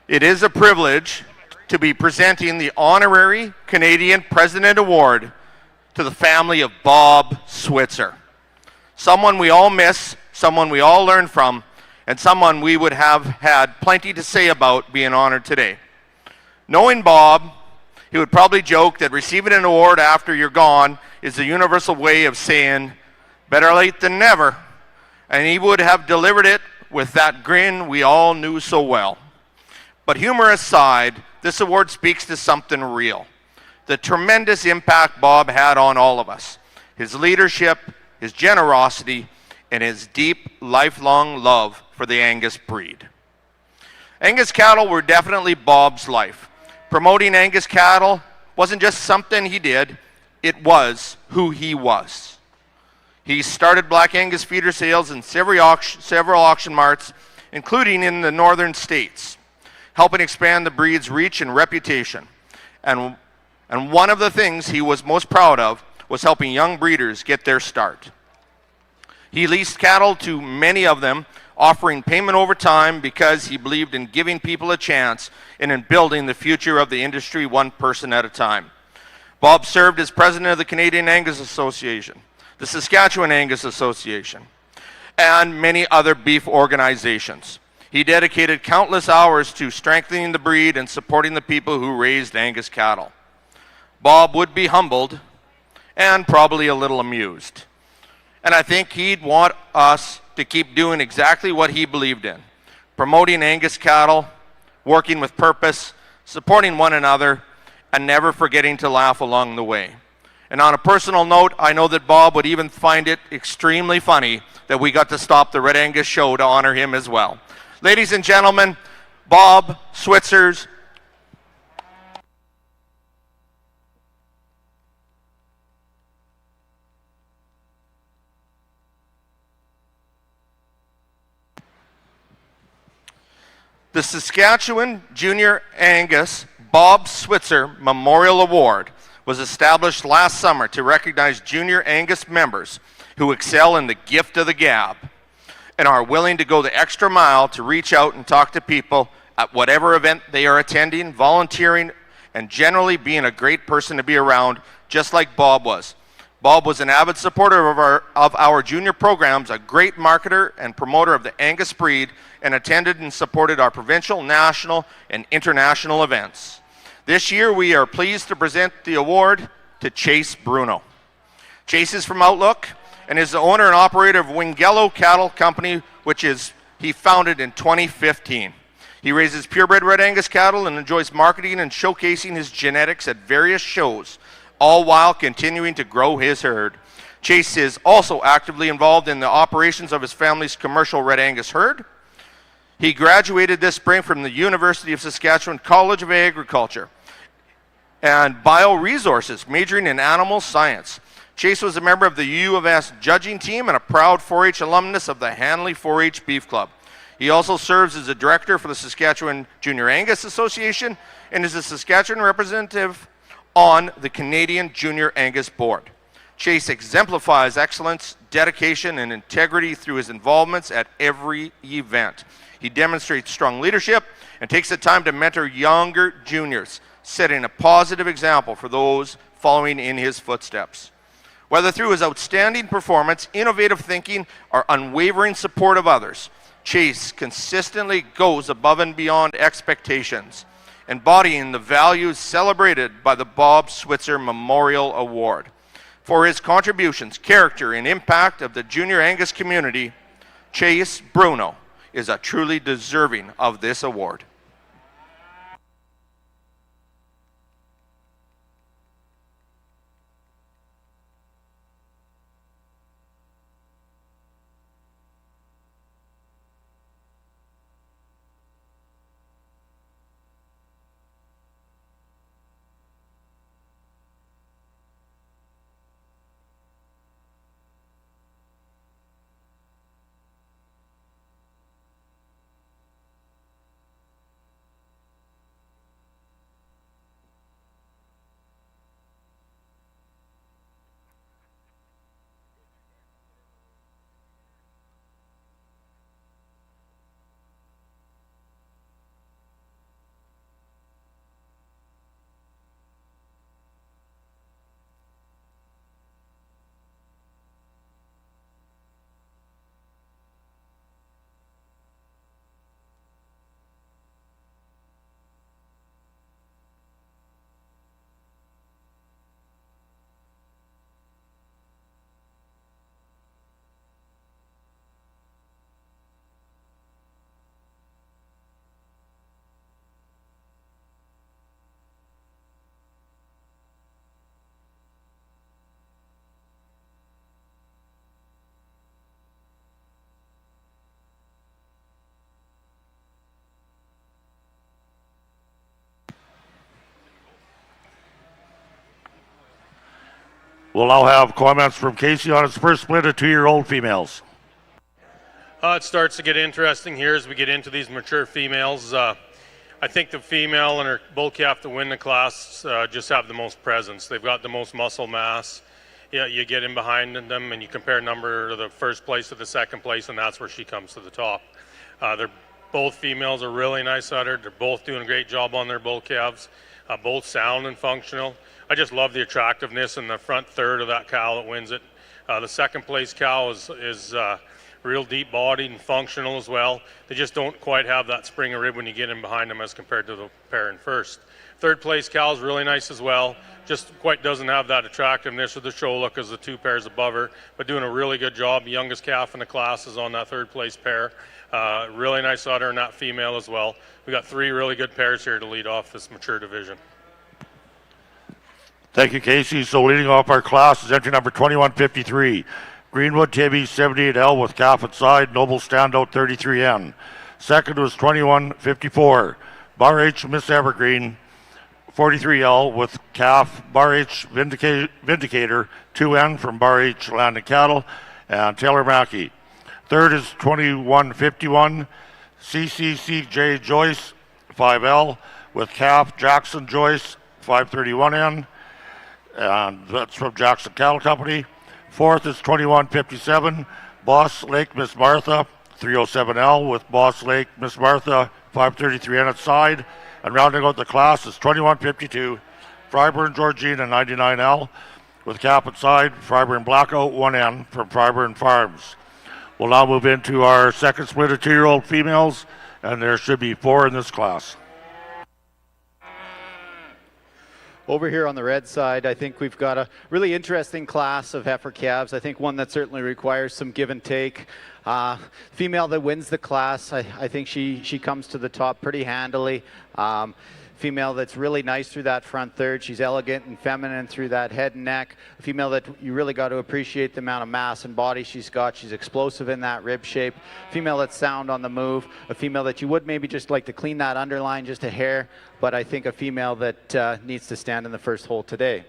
It is a privilege to be presenting the Honorary Canadian President Award to the family of Bob Switzer. Someone we all miss, someone we all learn from, and someone we would have had plenty to say about being honored today. Knowing Bob, he would probably joke that receiving an award after you're gone is the universal way of saying, better late than never, and he would have delivered it with that grin we all knew so well. But humor aside, this award speaks to something real. The tremendous impact Bob had on all of us. His leadership, his generosity, and his deep, lifelong love for the Angus breed. Angus cattle were definitely Bob's life. Promoting Angus cattle wasn't just something he did, it was who he was. He started Black Angus feeder sales in several auction marts, including in the northern states, helping expand the breed's reach and reputation. And one of the things he was most proud of was helping young breeders get their start. He leased cattle to many of them, offering payment over time because he believed in giving people a chance and in building the future of the industry one person at a time. Bob served as president of the Canadian Angus Association, the Saskatchewan Angus Association, and many other beef organizations. He dedicated countless hours to strengthening the breed and supporting the people who raised Angus cattle. Bob would be humbled and probably a little amused. And I think he'd want us to keep doing exactly what he believed in, promoting Angus cattle, working with purpose, supporting one another, and never forgetting to laugh along the way. And on a personal note, I know that Bob would even find it extremely funny that we got to stop the Red Angus show to honor him as well. Ladies and gentlemen, Bob Switzer's The Saskatchewan Junior Angus Bob Switzer Memorial Award was established last summer to recognize Junior Angus members who excel in the gift of the gab and are willing to go the extra mile to reach out and talk to people at whatever event they are attending, volunteering, and generally being a great person to be around, just like Bob was. Bob was an avid supporter of our junior programs, a great marketer and promoter of the Angus breed, and attended and supported our provincial, national, and international events. This year, we are pleased to present the award to Chase Bruno. Chase is from Outlook and is the owner and operator of Wingello Cattle Company, which he founded in 2015. He raises purebred Red Angus cattle and enjoys marketing and showcasing his genetics at various shows, all while continuing to grow his herd. Chase is also actively involved in the operations of his family's commercial Red Angus herd. He graduated this spring from the University of Saskatchewan College of Agriculture and Bioresources, majoring in animal science. Chase was a member of the U of S judging team and a proud 4-H alumnus of the Hanley 4-H Beef Club. He also serves as a director for the Saskatchewan Junior Angus Association and is a Saskatchewan representative on the Canadian Junior Angus Board. Chase exemplifies excellence, dedication, and integrity through his involvements at every event. He demonstrates strong leadership and takes the time to mentor younger juniors, setting a positive example for those following in his footsteps. Whether through his outstanding performance, innovative thinking, or unwavering support of others, Chase consistently goes above and beyond expectations, embodying the values celebrated by the Bob Switzer Memorial Award. For his contributions, character, and impact of the Junior Angus community, Chase Bruno is a truly deserving of this award. We'll now have comments from Casey on his first split of 2-year-old females. It starts to get interesting here as we get into these mature females. I think the female and her bull calf to win the class just have the most presence. They've got the most muscle mass. Yeah, you get in behind them and you compare number to the first place to the second place, and that's where she comes to the top. Both females are really nice uddered. They're both doing a great job on their bull calves, both sound and functional. I just love the attractiveness in the front third of that cow that wins it. The second place cow is real deep bodied and functional as well. They just don't quite have that spring of rib when you get in behind them as compared to the pair in first. Third place cow's really nice as well. Just quite doesn't have that attractiveness or the show look as the two pairs above her, but doing a really good job. The youngest calf in the class is on that third place pair. Really nice udder in that female as well. We got 3 really good pairs here to lead off this mature division. Thank you, Casey. So leading off our class is entry number 2153. Greenwood Tibby 78L with calf inside, Noble Standout 33N. Second was 2154. Bar H Miss Evergreen 43L with calf, Bar H Vindicator 2N from Bar H Land and Cattle, and Taylor Mackey. Third is 2151. CCCJ Joyce 5L with calf, Jackson Joyce 531N, and that's from Jackson Cattle Company. Fourth is 2157. Boss Lake Miss Martha 307L with Boss Lake Miss Martha 533N at side. And rounding out the class is 2152, Freiburg Georgina 99L with cap inside, Freiburg Blackout 1N from Freiburg Farms. We'll now move into our second split of 2-year-old females, and there should be 4 in this class. Over here on the red side, I think we've got a really interesting class of heifer calves. I think one that certainly requires some give and take. Female that wins the class, I think she comes to the top pretty handily. Female that's really nice through that front third. She's elegant and feminine through that head and neck. A female that you really got to appreciate the amount of mass and body she's got. She's explosive in that rib shape. Female that's sound on the move. A female that you would maybe just like to clean that underline just a hair, but I think a female that needs to stand in the first hole today.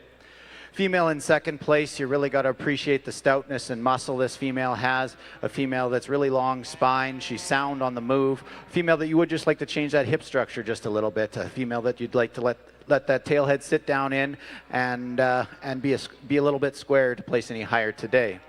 Female in second place, you really got to appreciate the stoutness and muscle this female has. A female that's really long spine, she's sound on the move. A female that you would just like to change that hip structure just a little bit. A female that you'd like to let that tail head sit down in and be a little bit square to place any higher today.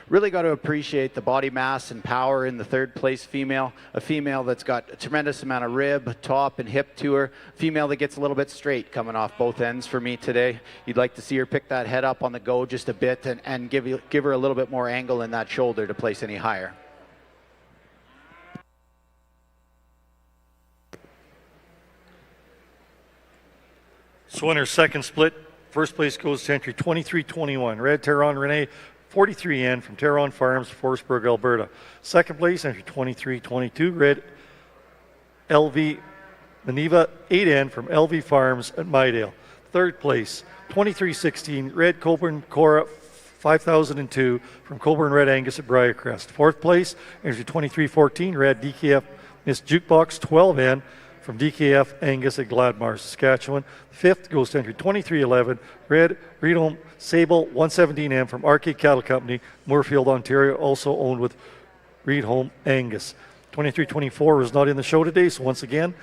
Really got to appreciate the body mass and power in the third place female. A female that's got a tremendous amount of rib, top, and hip to her. A female that gets a little bit straight coming off both ends for me today. You'd like to see her pick that head up on the go just a bit and give her a little bit more angle in that shoulder to place any higher. So in our second split, first place goes to entry 2321. Red Terron Renee 43N from Terron Farms, Forestburg, Alberta. Second place, entry 2322, Red LV Maneva 8N from LV Farms at Mydale. Third place, 2316, Red Coburn Cora 5002 from Coburn Red Angus at Briarcrest. Fourth place, entry 2314, Red DKF Miss Jukebox 12N from DKF Angus at Gladmar, Saskatchewan. Fifth goes to entry 2311, Red Reedholm Sable 117M from Arcade Cattle Company, Moorfield, Ontario, also owned with Reedholm Angus. 2324 was not in the show today, so once again,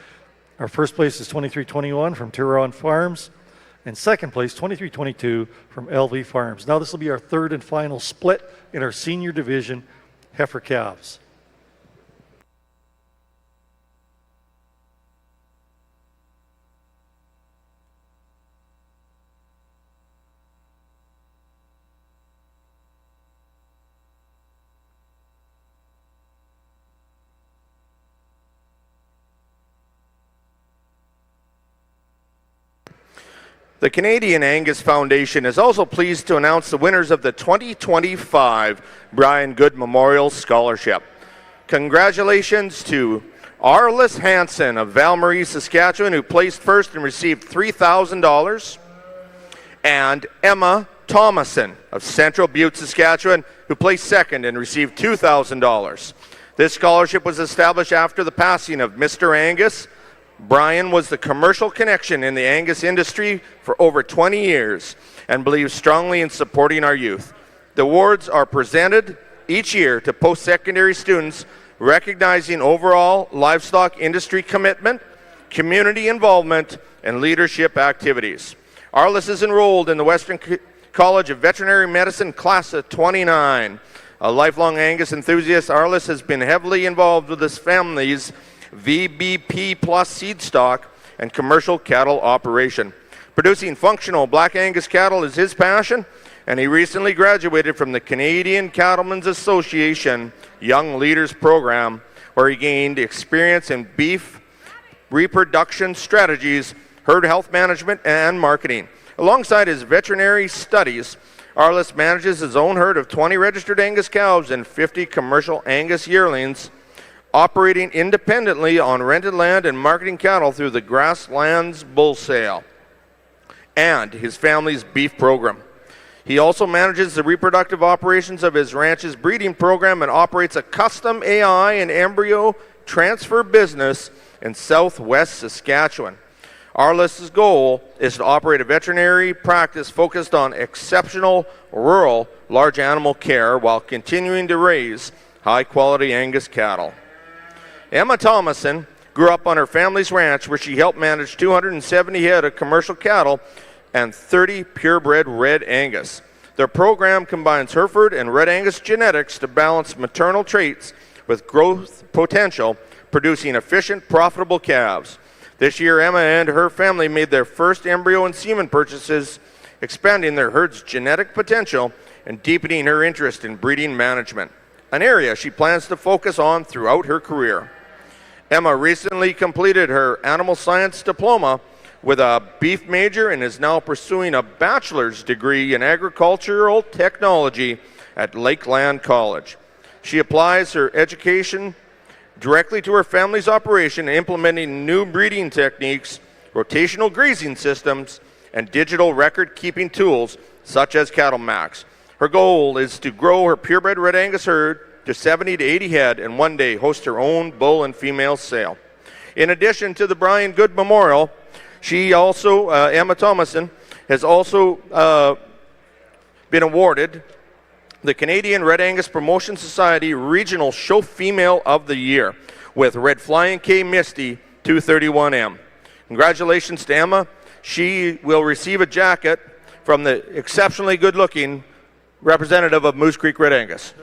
our first place is 2321 from Terron Farms, and second place 2322 from LV Farms. Now this will be our third and final split in our senior division heifer calves. The Canadian Angus Foundation is also pleased to announce the winners of the 2025 Brian Good Memorial Scholarship. Congratulations to Arliss Hansen of Val-Marie, Saskatchewan, who placed first and received $3,000, and Emma Thomason of Central Butte, Saskatchewan, who placed second and received $2,000. This scholarship was established after the passing of Mr. Angus. Brian was the commercial connection in the Angus industry for over 20 years and believes strongly in supporting our youth. The awards are presented each year to post-secondary students recognizing overall livestock industry commitment, community involvement, and leadership activities. Arliss is enrolled in the Western College of Veterinary Medicine Class of 29. A lifelong Angus enthusiast, Arliss has been heavily involved with his family's VBP plus seed stock and commercial cattle operation. Producing functional Black Angus cattle is his passion, and he recently graduated from the Canadian Cattlemen's Association Young Leaders Program, where he gained experience in beef reproduction strategies, herd health management, and marketing. Alongside his veterinary studies, Arliss manages his own herd of 20 registered Angus cows and 50 commercial Angus yearlings, operating independently on rented land and marketing cattle through the Grasslands Bull Sale and his family's beef program. He also manages the reproductive operations of his ranch's breeding program and operates a custom AI and embryo transfer business in southwest Saskatchewan. Arliss's goal is to operate a veterinary practice focused on exceptional rural large animal care while continuing to raise high-quality Angus cattle. Emma Thomason grew up on her family's ranch, where she helped manage 270 head of commercial cattle and 30 purebred red Angus. Their program combines Hereford and red Angus genetics to balance maternal traits with growth potential, producing efficient, profitable calves. This year, Emma and her family made their first embryo and semen purchases, expanding their herd's genetic potential and deepening her interest in breeding management, an area she plans to focus on throughout her career. Emma recently completed her animal science diploma with a beef major and is now pursuing a bachelor's degree in agricultural technology at Lakeland College. She applies her education directly to her family's operation, implementing new breeding techniques, rotational grazing systems, and digital record-keeping tools such as Cattle Max. Her goal is to grow her purebred red Angus herd to 70 to 80 head and one day host her own bull and female sale. In addition to the Brian Good Memorial, she also, Emma Thomason, has also been awarded the Canadian Red Angus Promotion Society Regional Show Female of the Year with Red Flying K Misty 231M. Congratulations to Emma. She will receive a jacket from the exceptionally good-looking representative of Moose Creek Red Angus.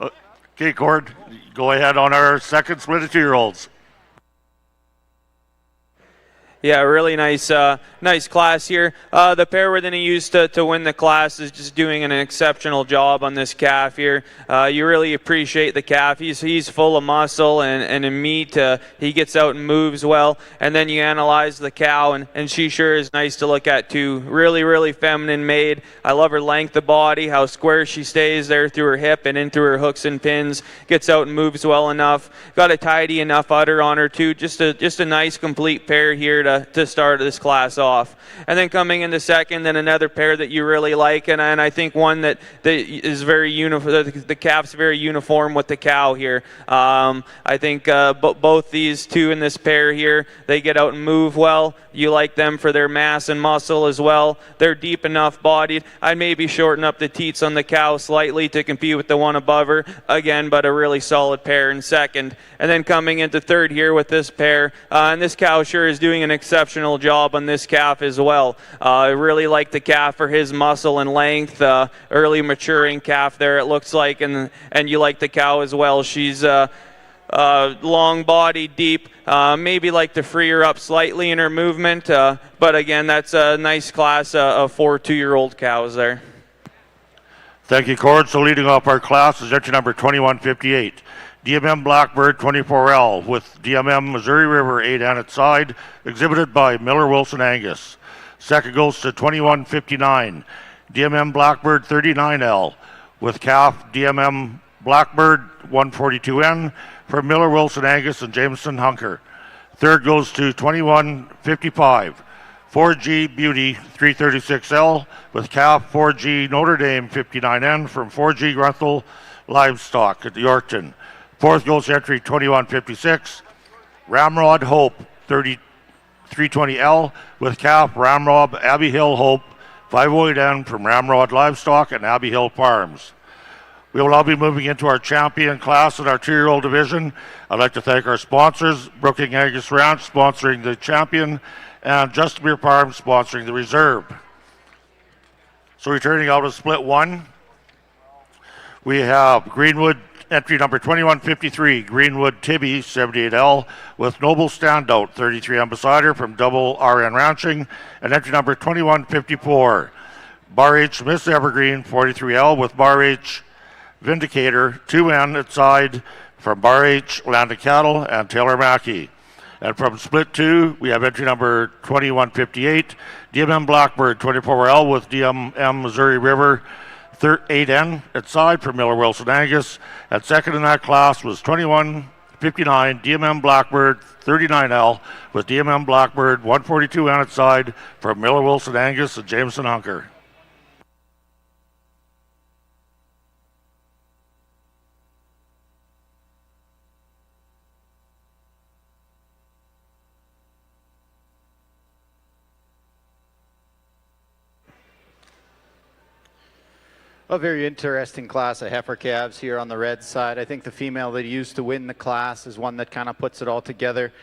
Okay, Cord, go ahead on our second split of 2-year-olds. Yeah, really nice nice class here. The pair we're going to use to win the class is just doing an exceptional job on this calf here. You really appreciate the calf. He's full of muscle and in meat. He gets out and moves well. And then you analyze the cow, and she sure is nice to look at too. Really, really feminine made. I love her length of body, how square she stays there through her hip and in through her hooks and pins. Gets out and moves well enough. Got a tidy enough udder on her too. Just a nice complete pair here to start this class off. And then coming into second, then another pair that you really like, and I think one that is very uniform. The calf's very uniform with the cow here. I think both these two in this pair here, they get out and move well. You like them for their mass and muscle as well. They're deep enough bodied. I'd maybe shorten up the teats on the cow slightly to compete with the one above her. Again, but a really solid pair in second. And then coming into third here with this pair, and this cow sure is doing an exceptional job on this calf as well. I really like the calf for his muscle and length. Early maturing calf there, it looks like, and you like the cow as well. She's long body, deep, maybe like to free her up slightly in her movement, but again, that's a nice class of 4 2-year-old cows there. Thank you, Cord. So leading off our class is entry number 2158. DMM Blackbird 24L with DMM Missouri River 8 on its side, exhibited by Miller Wilson Angus. Second goes to 2159. DMM Blackbird 39L with calf DMM Blackbird 142N for Miller Wilson Angus and Jameson Hunker. Third goes to 2155. 4G Beauty 336L with calf 4G Notre Dame 59N from 4G Grunthal Livestock at Yorkton. Fourth goes to entry 2156. Ramrod Hope 320L with calf Ramrod Abbey Hill Hope 508N from Ramrod Livestock and Abbey Hill Farms. We will now be moving into our champion class in our 2-year-old division. I'd like to thank our sponsors, Brookings Angus Ranch sponsoring the champion, and Justamere Farms sponsoring the reserve. So returning out of split 1, we have Greenwood entry number 2153, Greenwood Tibby 78L with Noble Standout 33 on beside her from Double RN Ranching, and entry number 2154, Bar H Miss Evergreen 43L with Bar H Vindicator 2N at side from Bar H Landed Cattle and Taylor Mackey. And from split 2, we have entry number 2158, DMM Blackbird 24L with DMM Missouri River 8N at side from Miller Wilson Angus. And second in that class was 2159, DMM Blackbird 39L with DMM Blackbird 142N at side from Miller Wilson Angus and Jameson Hunker. A very interesting class of heifer calves here on the red side. I think the female that used to win the class is one that kind of puts it all together.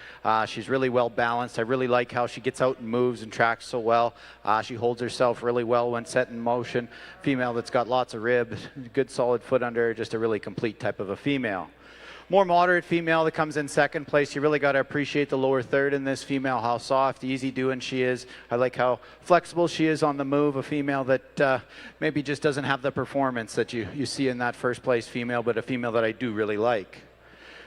She's really well balanced. I really like how she gets out and moves and tracks so well. She holds herself really well when set in motion. Female that's got lots of rib, good solid foot under her, just a really complete type of a female. More moderate female that comes in second place. You really got to appreciate the lower third in this female, how soft, easy doing she is. I like how flexible she is on the move. A female that maybe just doesn't have the performance that you see in that first place female, but a female that I do really like.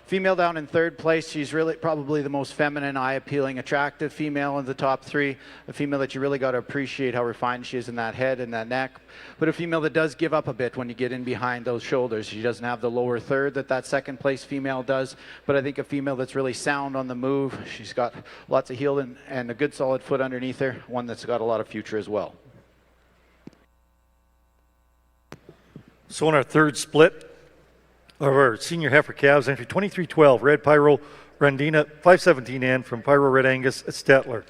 Female down in third place, she's really probably the most feminine, eye-appealing, attractive female in the top 3. A female that you really got to appreciate how refined she is in that head and that neck. But a female that does give up a bit when you get in behind those shoulders. She doesn't have the lower third that second place female does. But I think a female that's really sound on the move. She's got lots of heel and a good solid foot underneath her. One that's got a lot of future as well. So in our third split of our senior heifer calves, entry 2312, Red Pyro Regina 517N from Pyro Red Angus at Stettler.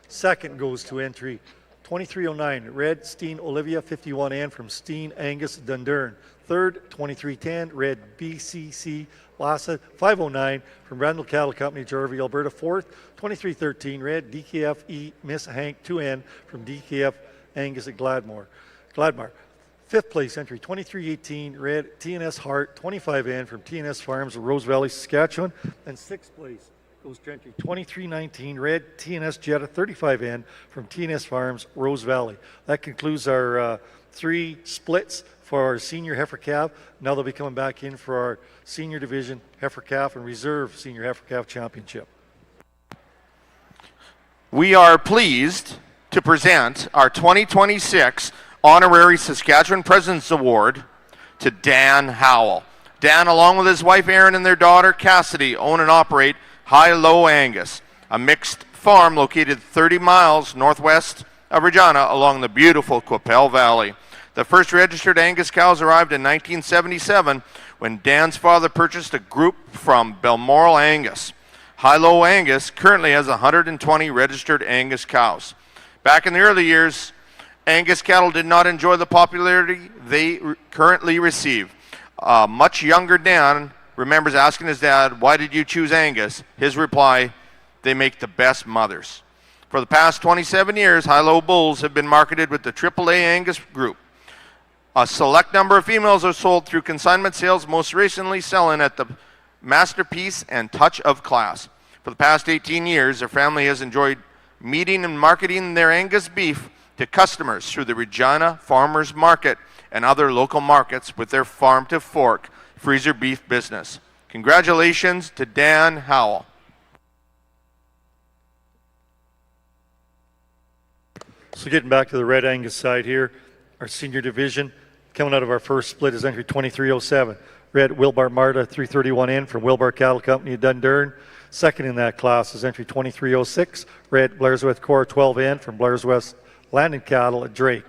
Second goes to entry 2309, Red Steen Olivia 51N from Steen Angus Dundurn. Third, 2310, Red BCC Lassa 509 from Randall Cattle Company, Jarvie, Alberta. Fourth, 2313, Red DKFE Miss Hank 2N from DKF Angus at Gladmar. Fifth place entry, 2318, Red TNS Hart 25N from TNS Farms of Rose Valley, Saskatchewan. And sixth place goes to entry 2319, Red TNS Jetta 35N from TNS Farms, Rose Valley. That concludes our 3 splits for our senior heifer calf. Now they'll be coming back in for our senior division heifer calf and reserve senior heifer calf championship. We are pleased to present our 2026 Honorary Saskatchewan President's Award to Dan Howell. Dan, along with his wife Erin and their daughter Cassidy, own and operate High-Low Angus, a mixed farm located 30 miles northwest of Regina along the beautiful Qu'Appelle Valley. The first registered Angus cows arrived in 1977 when Dan's father purchased a group from Balmoral Angus. High-Low Angus currently has 120 registered Angus cows. Back in the early years, Angus cattle did not enjoy the popularity they currently receive. Much younger Dan remembers asking his dad, "Why did you choose Angus?" His reply, "They make the best mothers." For the past 27 years, High-Low bulls have been marketed with the AAA Angus group. A select number of females are sold through consignment sales, most recently selling at the Masterpiece and Touch of Class. For the past 18 years, their family has enjoyed meeting and marketing their Angus beef to customers through the Regina Farmers Market and other local markets with their farm-to-fork freezer beef business. Congratulations to Dan Howell. So getting back to the Red Angus side here, our senior division, coming out of our first split is entry 2307. Red Wilbar Marta 331N from Wilbar Cattle Company of Dundurn. Second in that class is entry 2306. Red Blairsworth Core 12N from Blairsworth Landing Cattle at Drake.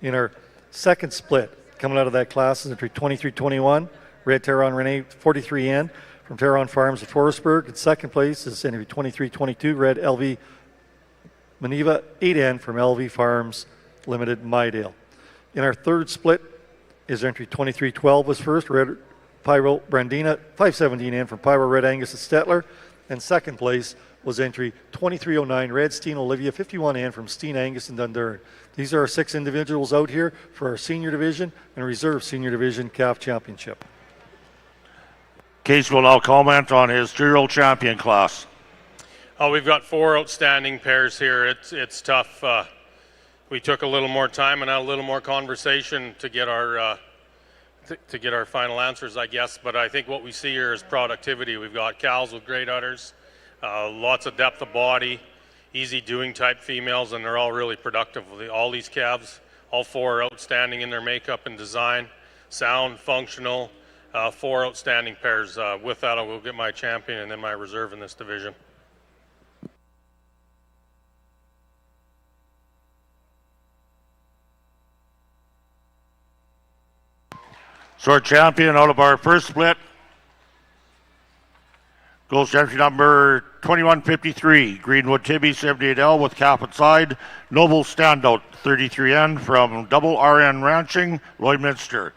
In our second split, coming out of that class is entry 2321. Red Terron Renee 43N from Terron Farms at Forestburg. In second place is entry 2322. Red LV Maniva 8N from LV Farms Limited, Mydale. In our third split is entry 2312 was first, Red Pyro Brandina 517N from Pyro Red Angus at Stettler. And second place was entry 2309, Red Steen Olivia 51N from Steen Angus and Dundurn. These are our 6 individuals out here for our senior division and reserve senior division calf championship. Case will now comment on his 3-year-old champion class. We've got 4 outstanding pairs here. It's tough we took a little more time and had a little more conversation to get our final answers, I guess. But I think what we see here is productivity. We've got cows with great udders, lots of depth of body, easy doing type females, and they're all really productive. All these calves, all four are outstanding in their makeup and design, sound, functional, four outstanding pairs. With that, I will get my champion and then my reserve in this division. So our champion out of our first split goes entry number 2153, Greenwood Tibby 78L with cap and side, Noble Standout 33N from Double RN Ranching, Lloydminster.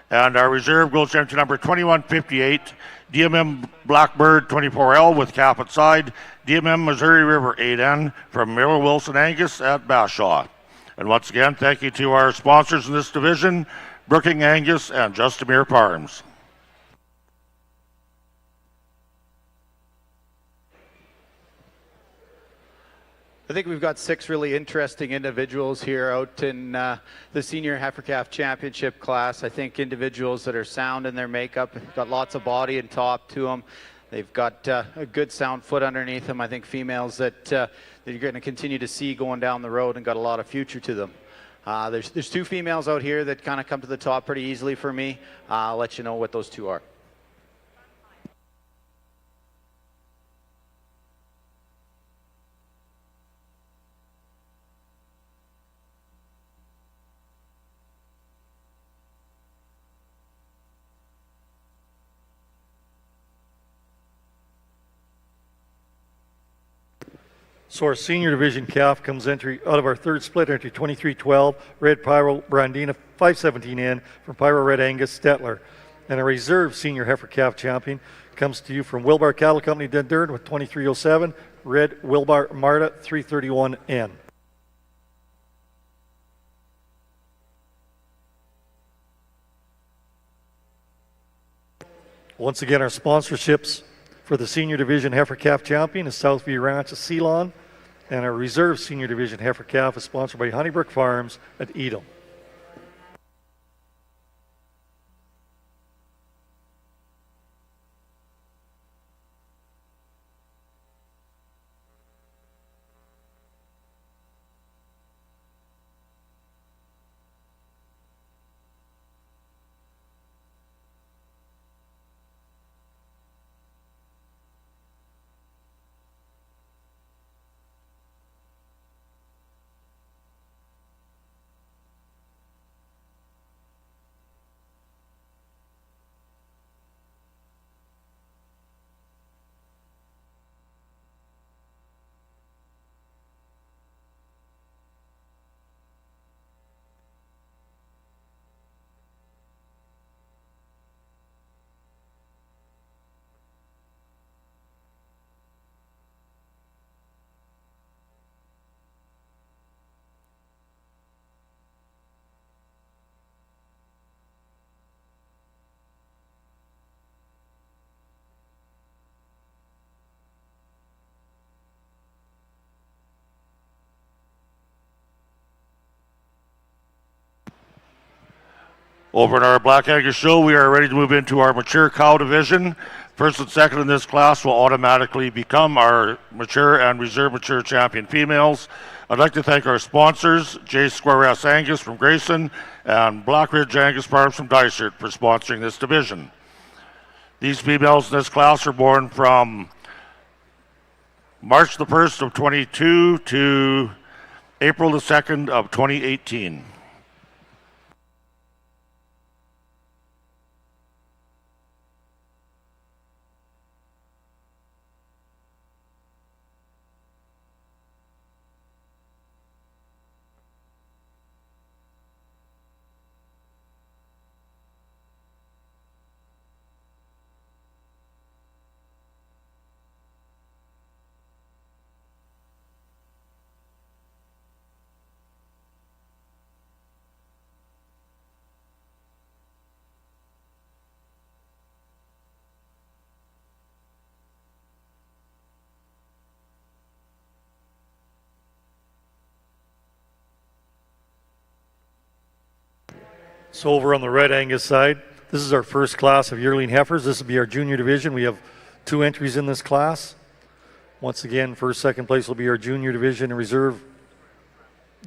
And our reserve goes entry number 2158, DMM Blackbird 24L with cap and side, DMM Missouri River 8N from Miller Wilson Angus at Bashaw. And once again, thank you to our sponsors in this division, Brooking Angus and Justamere Farms. I think we've got 6 really interesting individuals here out in the Senior Heifer Calf Championship class. I think individuals that are sound in their makeup, got lots of body and top to them. They've got a good sound foot underneath them. I think females that you're going to continue to see going down the road and got a lot of future to them. There's 2 females out here that kind of come to the top pretty easily for me. I'll let you know what those 2 are. So our senior division calf comes entry out of our third split entry 2312, Red Pyro Brandina 517N from Pyro Red Angus Stetler. And a reserve senior heifer calf champion comes to you from Wilbar Cattle Company Dundurn with 2307, Red Wilbar Marta 331N. Once again, our sponsorships for the senior division heifer calf champion is Southview Ranch of Ceylon, and our reserve senior division heifer calf is sponsored by Honeybrook Farms at Edom. Over in our Black Angus show, we are ready to move into our mature cow division. First and second in this class will automatically become our mature and reserve mature champion females. I'd like to thank our sponsors, J Square S Angus from Grayson and Black Ridge Angus Farms from Dysart for sponsoring this division. These females in this class are born from March the 1st of 22 to April the 2nd of 2018. So over on the Red Angus side, this is our first class of yearling heifers. This will be our junior division. We have 2 entries in this class. Once again, first, second place will be our junior division and reserve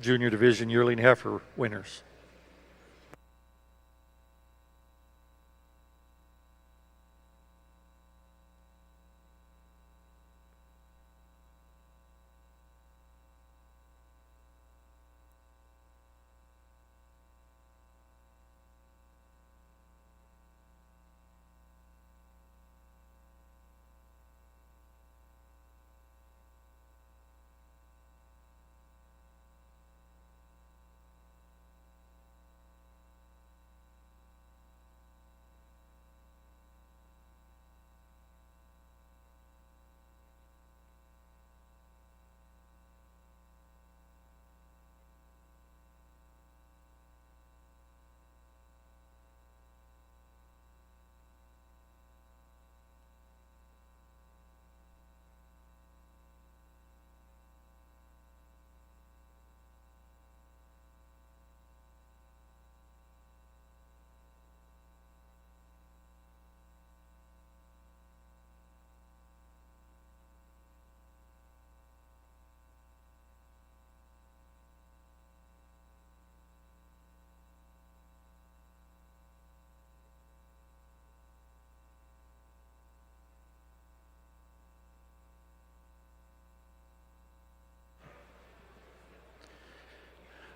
junior division yearling heifer winners.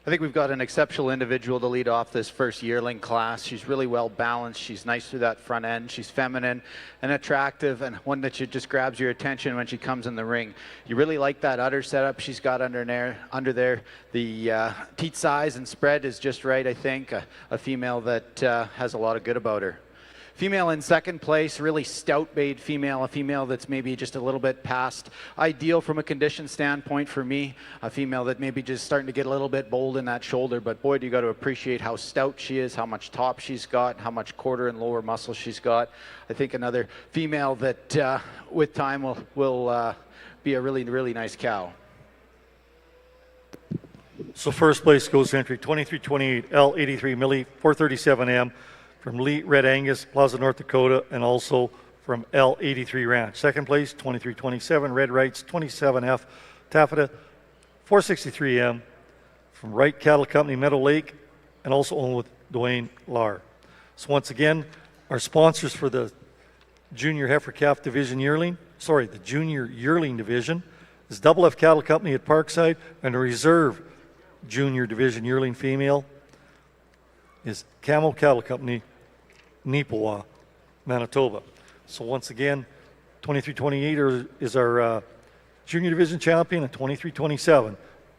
I think we've got an exceptional individual to lead off this first yearling class. She's really well balanced. She's nice through that front end. She's feminine and attractive, and one that just grabs your attention when she comes in the ring. You really like that udder setup she's got under there. The teat size and spread is just right, I think. A female that has a lot of good about her. Female in second place, really stout-bayed female, a female that's maybe just a little bit past ideal from a condition standpoint for me, a female that maybe just starting to get a little bit bold in that shoulder, but boy, do you got to appreciate how stout she is, how much top she's got, how much quarter and lower muscle she's got. I think another female that with time will be a really, really nice cow. So first place goes to entry 2328 L83 Millie 437M from Lee Red Angus, Plaza, North Dakota, and also from L83 Ranch. Second place, 2327 Red Wrights 27F Taffeta 463M from Wright Cattle Company, Meadow Lake, and also owned with Dwayne Lahr. So once again, our sponsors for the Junior Heifer Calf Division the Junior Yearling Division is Double F Cattle Company at Parkside, and the Reserve Junior Division Yearling Female is Camel Cattle Company, Neepawa, Manitoba. So once again, 2328 is our junior division champion, and 2327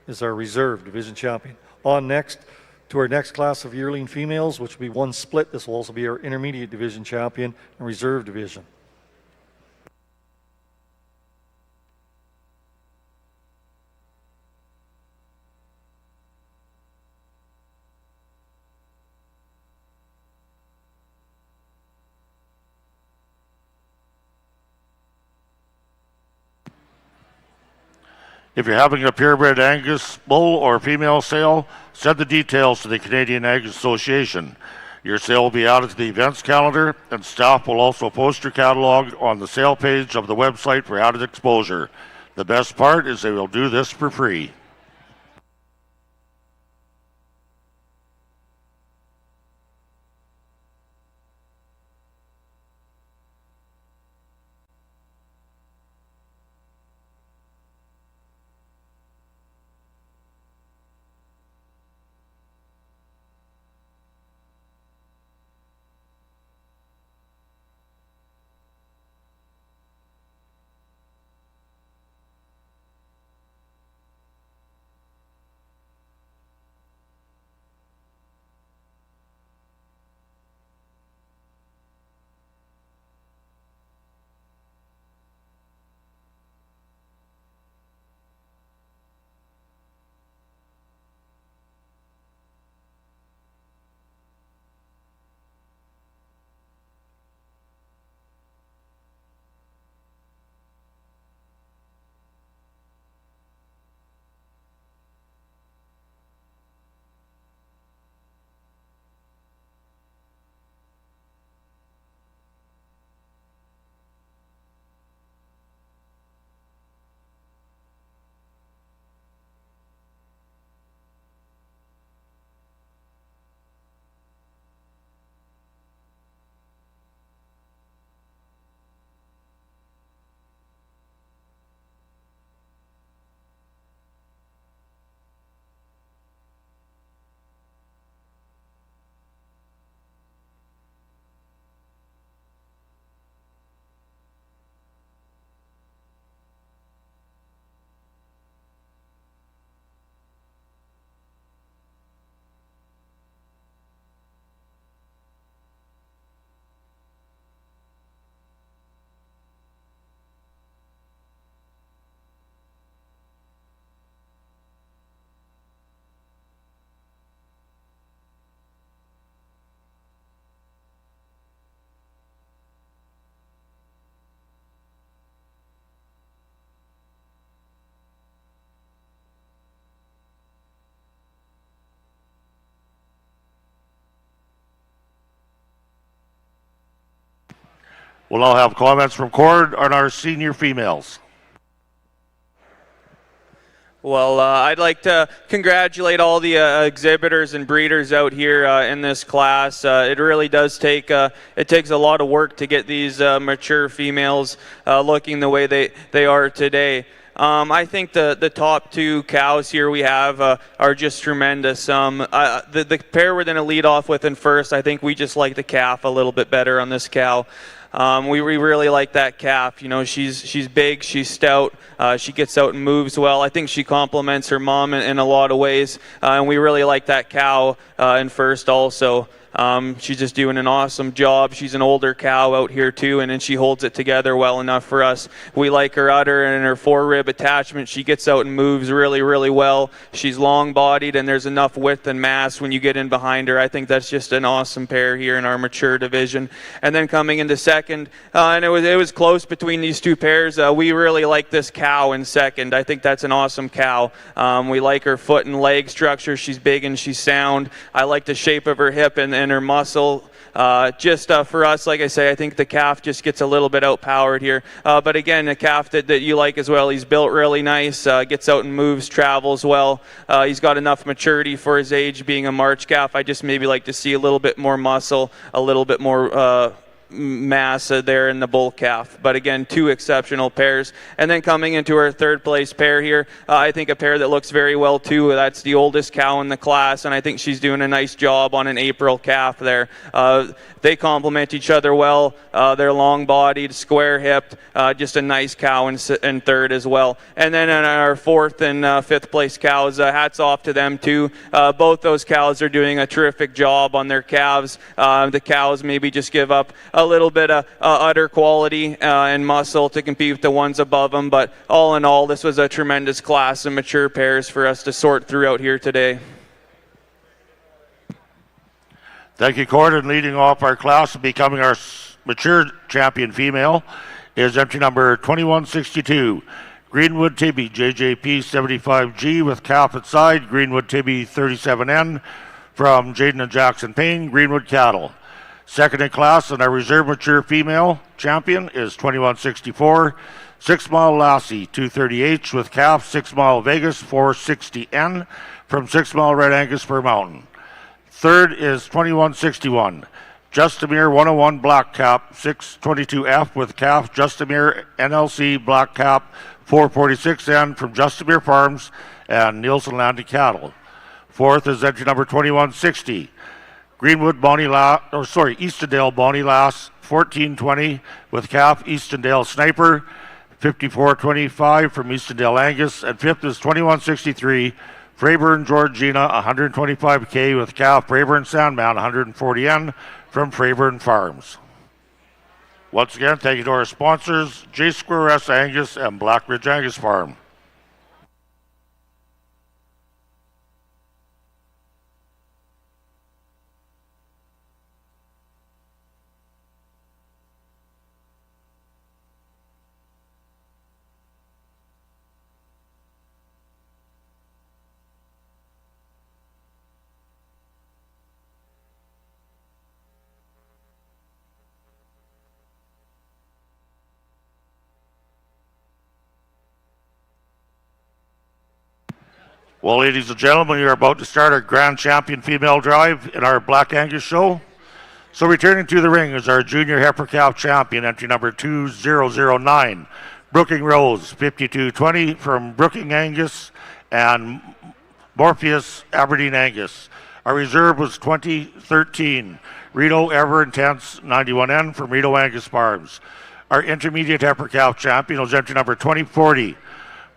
is our reserve division champion. On next to our next class of yearling females, which will be one split. This will also be our intermediate division champion and reserve division. If you're having a purebred Angus bull or female sale, send the details to the Canadian Angus Association. Your sale will be added to the events calendar, and staff will also post your catalog on the sale page of the website for added exposure. The best part is they will do this for free. We'll now have comments from Cord on our senior females. Well, I'd like to congratulate all the exhibitors and breeders out here in this class. It really does take, it takes a lot of work to get these mature females looking the way they are today. I think the top two cows here we have are just tremendous. The pair we're going to lead off with in first, I think we just like the calf a little bit better on this cow. We really like that calf. You know, she's big, she's stout, she gets out and moves well. I think she complements her mom in a lot of ways, and we really like that cow in first also. She's just doing an awesome job. She's an older cow out here too, and then she holds it together well enough for us. We like her udder and her forerib attachment. She gets out and moves really well. She's long-bodied, and there's enough width and mass when you get in behind her. I think that's just an awesome pair here in our mature division. And then coming into second, and it was close between these two pairs. We really like this cow in second. I think that's an awesome cow. We like her foot and leg structure. She's big and she's sound. I like the shape of her hip and her muscle. For us, like I say, I think the calf just gets a little bit outpowered here. But again, a calf that you like as well. He's built really nice, gets out and moves, travels well. He's got enough maturity for his age being a March calf. I just maybe like to see a little bit more muscle, a little bit more mass there in the bull calf. But again, two exceptional pairs. And then coming into our third place pair here, I think a pair that looks very well too. That's the oldest cow in the class, and I think she's doing a nice job on an April calf there. They complement each other well. They're long-bodied, square-hipped, just a nice cow in third as well. And then in our fourth and fifth place cows, hats off to them too. Both those cows are doing a terrific job on their calves. The cows maybe just give up a little bit of udder quality and muscle to compete with the ones above them, but all in all, this was a tremendous class of mature pairs for us to sort through out here today. Thank you, Cord. And leading off our class and becoming our mature champion female is entry number 2162, Greenwood Tibby, JJP 75G with calf at side, Greenwood Tibby 37N from Jaden and Jackson Payne, Greenwood Cattle. Second in class and our reserve mature female champion is 2164, 6 Mile Lassie 230H with calf, 6 Mile Vegas 460N from 6 Mile Red Angus per mountain. Third is 2161, Justamere 101 Black Cap 622F with calf, Justamere NLC Black Cap 446N from Justamere Farms and Nielsen Landed Cattle. Fourth is entry number 2160, Greenwood Eastendale Bonnie Lass 1420 with calf, Eastendale Sniper 5425 from Eastendale Angus, and fifth is 2163 Freyburn Georgina 125K with calf, Freyburn Sandman 140N from Freyburn Farms. Once again, thank you to our sponsors, J2S Angus and Blackridge Angus Farm. Well, ladies and gentlemen, we are about to start our Grand Champion Female Drive in our Black Angus show. So returning to the ring is our Junior Heifer Calf Champion, entry number 2009, Brooking Rose, 5220 from Brooking Angus and Morpheus Aberdeen Angus. Our reserve was 2013, Rito Ever Intense 91N from Rito Angus Farms. Our intermediate heifer calf champion was entry number 2040,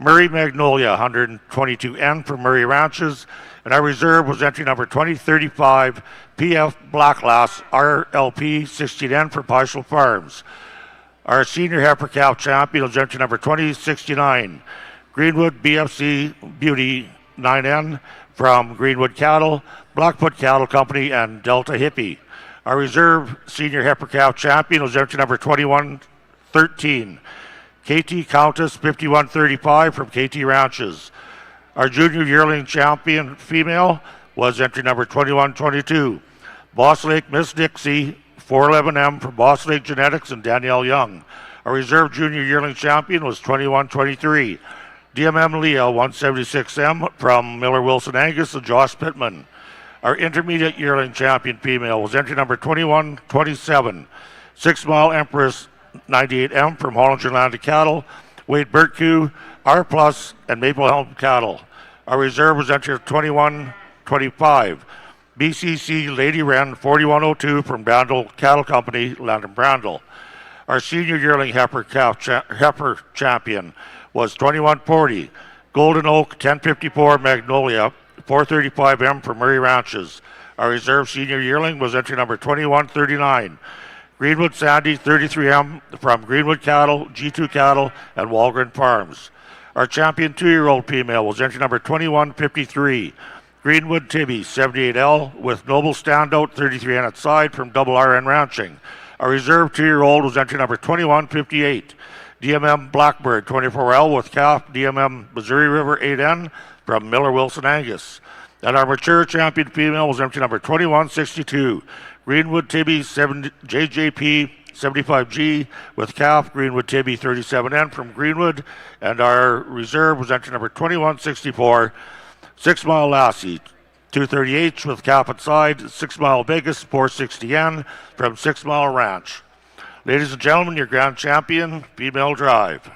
Murray Magnolia 122N from Murray Ranches, and our reserve was entry number 2035 PF Black Lass RLP 16N for Partial Farms. Our senior heifer calf champion was entry number 2069 Greenwood BFC Beauty 9N from Greenwood Cattle, Blackfoot Cattle Company, and Delta Hippie. Our reserve senior heifer calf champion was entry number 2113 KT Countess 5135 from KT Ranches. Our junior yearling champion female was entry number 2122, Boss Lake Miss Dixie 411M from Boss Lake Genetics and Danielle Young. Our reserve junior yearling champion was 21-23. DMM Leah 176M from Miller Wilson Angus and Josh Pittman. Our intermediate yearling champion female was entry number 21-27. 6 Mile Empress 98M from Hollinger Landed Cattle, Wade Burtku, R Plus, and Maple Elm Cattle. Our reserve was entry 21-25. BCC Lady Wren 4102 from Brandel Cattle Company, Landon Brandel. Our senior yearling heifer champion was 2140. Golden Oak 1054 Magnolia 435M from Murray Ranches. Our reserve senior yearling was entry number 2139. Greenwood Sandy 33M from Greenwood Cattle, G2 Cattle, and Walgren Farms. Our champion 2-year-old female was entry number 2153. Greenwood Tibby 78L with Noble Standout 33 on its side from Double RN Ranching. Our reserve 2-year-old was entry number 2158. DMM Blackbird 24L with calf DMM Missouri River 8N from Miller Wilson Angus. And our mature champion female was entry number 2162. Greenwood Tibby JJP 75G with calf Greenwood Tibby 37N from Greenwood. And our reserve was entry number 2164. 6 Mile Lassie 230H with calf inside. 6 Mile Vegas 460N from 6 Mile Ranch. Ladies and gentlemen, your grand champion, female drive.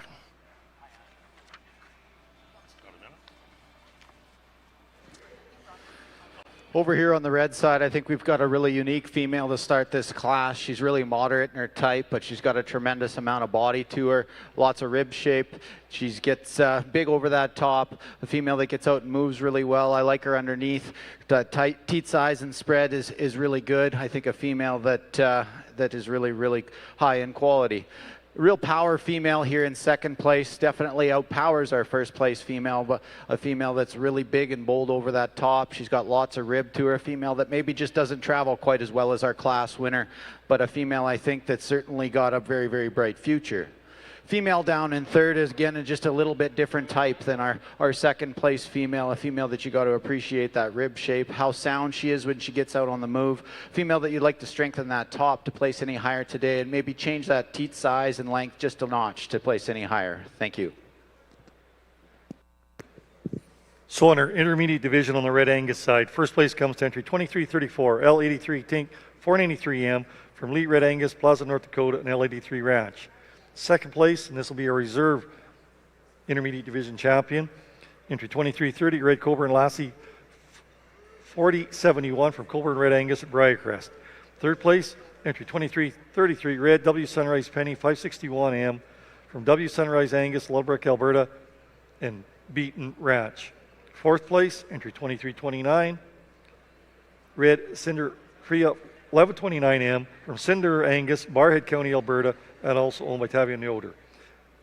Over here on the red side, I think we've got a really unique female to start this class. She's really moderate in her type, but she's got a tremendous amount of body to her, lots of rib shape. She gets big over that top, a female that gets out and moves really well. I like her underneath. The teat size and spread is really good. I think a female that is really, really high in quality. Real power female here in second place, definitely outpowers our first place female, but a female that's really big and bold over that top. She's got lots of rib to her, a female that maybe just doesn't travel quite as well as our class winner, but a female I think that's certainly got a very, very bright future. Female down in third is again just a little bit different type than our second place female, a female that you got to appreciate that rib shape, how sound she is when she gets out on the move. Female that you'd like to strengthen that top to place any higher today and maybe change that teat size and length just a notch to place any higher. Thank you. So in our intermediate division on the Red Angus side, first place comes to entry 2334, L83 Tink 493M from Lee Red Angus, Plaza, North Dakota, and L83 Ranch. Second place, and this will be a reserve intermediate division champion, entry 2330, Red Cobra and Lassie 4071 from Colburn Red Angus at Briarcrest. Third place, entry 2333, Red W Sunrise Penny 561M from W Sunrise Angus, Ludbrook, Alberta, and Beaton Ranch. Fourth place, entry 2329, Red Cinder Priya 1129M from Cinder Angus, Barhead County, Alberta, and also owned by Tavian Yoder.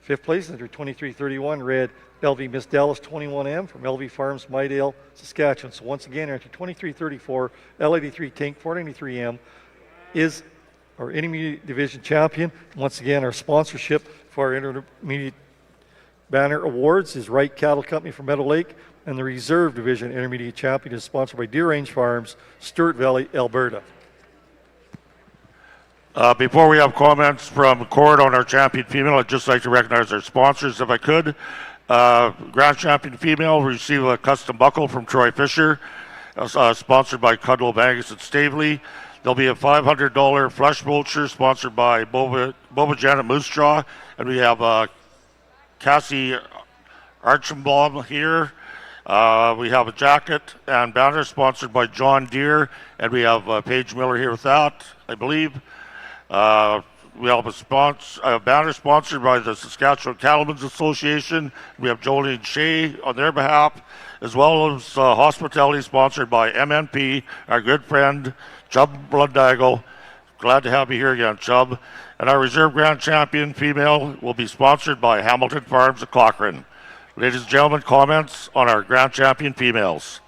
Fifth place, entry 2331, Red LV Miss Dallas 21M from LV Farms, Mydale, Saskatchewan. So once again, entry 2334, L83 Tink 493M is our intermediate division champion. Once again, our sponsorship for our intermediate banner awards is Wright Cattle Company from Meadow Lake, and the reserve division intermediate champion is sponsored by Deer Range Farms, Stewart Valley, Alberta. Before we have comments from Cord on our champion female, I'd just like to recognize our sponsors if I could. Grand champion female will receive a custom buckle from Troy Fisher, sponsored by Cudlow of Angus and Stavely. There'll be a $500 flush voucher sponsored by Boba Janet Moose Jaw, and we have Cassie Archambaum here. We have a jacket and banner sponsored by John Deere, and we have Paige Miller here with that, I believe. We have a banner sponsored by the Saskatchewan Cattlemen's Association. We have Jolene Shea on their behalf, as well as hospitality sponsored by MNP, our good friend Chubb Blundago. Glad to have you here again, Chubb. And our reserve grand champion female will be sponsored by Hamilton Farms of Cochrane. Ladies and gentlemen, comments on our grand champion females.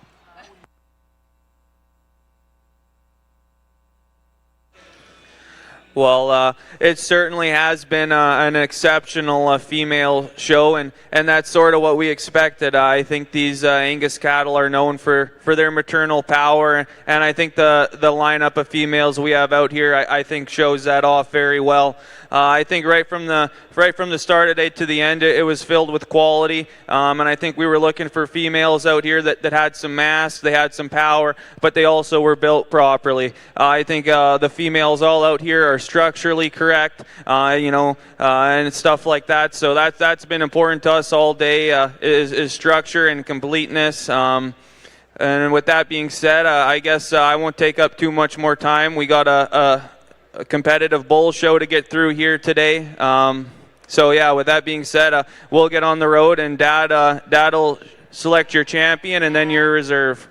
Well, it certainly has been an exceptional female show, and that's sort of what we expected. I think these Angus cattle are known for their maternal power, and I think the lineup of females we have out here, I think, shows that off very well. I think right from the start of the day to the end, it was filled with quality, and I think we were looking for females out here that had some mass, they had some power, but they also were built properly. I think the females all out here are structurally correct, and stuff like that. So that's been important to us all day, is structure and completeness. And with that being said, I guess I won't take up too much more time. We got a competitive bull show to get through here today. So yeah, with that being said, we'll get on the road, and Dad'll select your champion and then your reserve.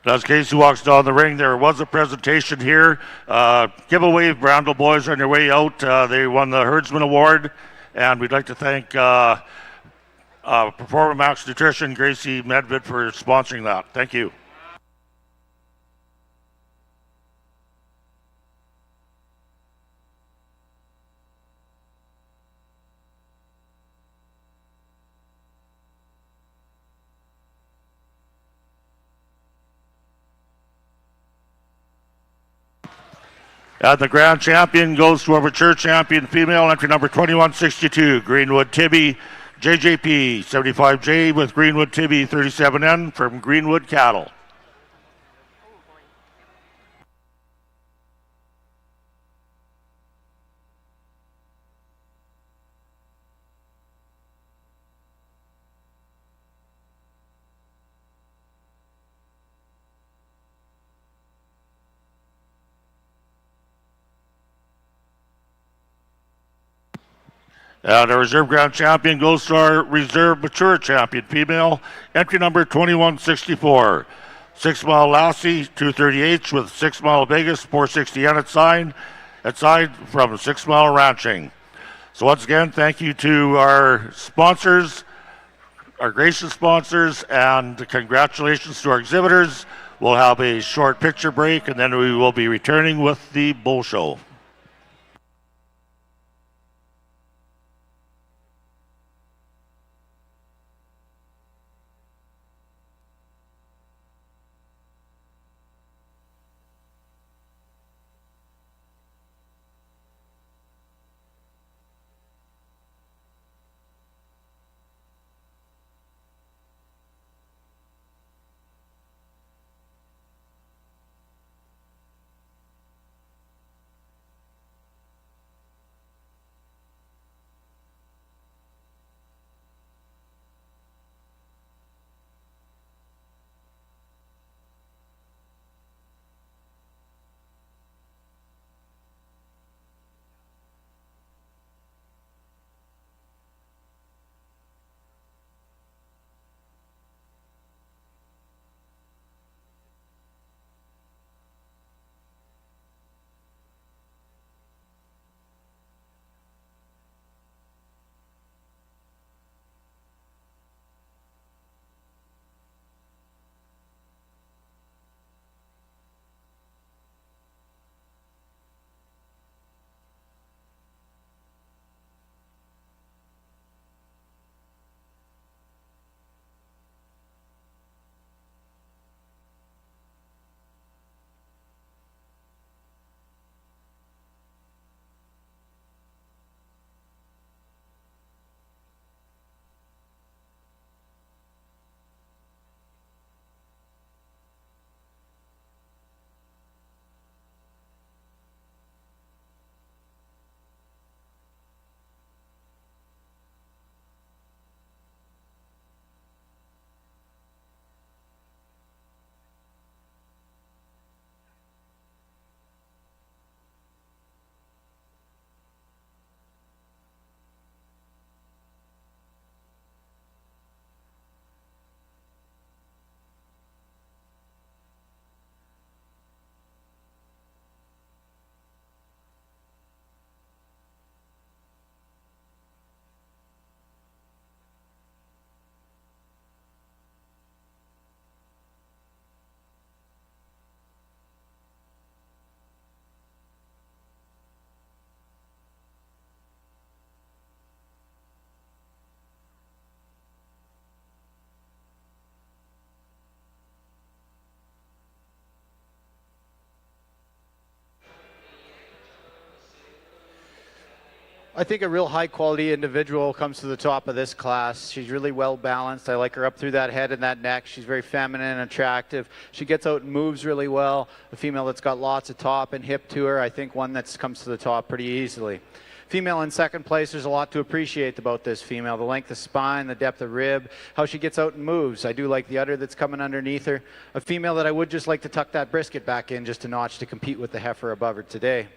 As Casey walks down the ring, there was a presentation here. Giveaway, Brandel boys on their way out. They won the Herdsman Award, and we'd like to thank Performamax Nutrition, Gracie Medved, for sponsoring that. Thank you. And the grand champion goes to our mature champion female, entry number 2162, Greenwood Tibby, JJP 75J with Greenwood Tibby 37N from Greenwood Cattle. And our reserve ground champion goes to our reserve mature champion female, entry number 2164. 6 Mile Lassie, 230H with 6 Mile Vegas, 460N at side from 6 Mile Ranching. So once again, thank you to our sponsors, our gracious sponsors, and congratulations to our exhibitors. We'll have a short picture break, and then we will be returning with the bull show. I think a real high quality individual comes to the top of this class. She's really well balanced. I like her up through that head and that neck. She's very feminine and attractive. She gets out and moves really well. A female that's got lots of top and hip to her. I think one that comes to the top pretty easily. Female in second place, there's a lot to appreciate about this female. The length of spine, the depth of rib, how she gets out and moves. I do like the udder that's coming underneath her. A female that I would just like to tuck that brisket back in just a notch to compete with the heifer above her today.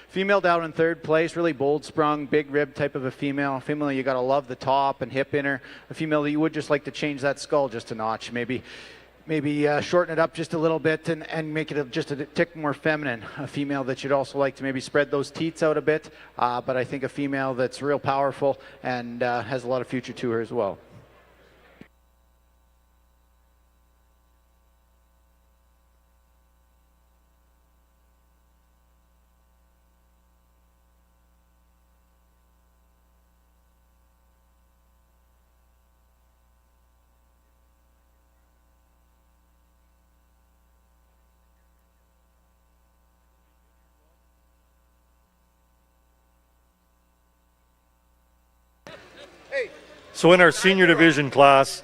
Female down in third place, really bold sprung, big rib type of a female. A female you gotta love the top and hip in her. A female that you would just like to change that skull just a notch. Maybe shorten it up just a little bit and make it just a tick more feminine. A female that you'd also like to maybe spread those teats out a bit, but I think a female that's real powerful and has a lot of future to her as well. So in our senior division class,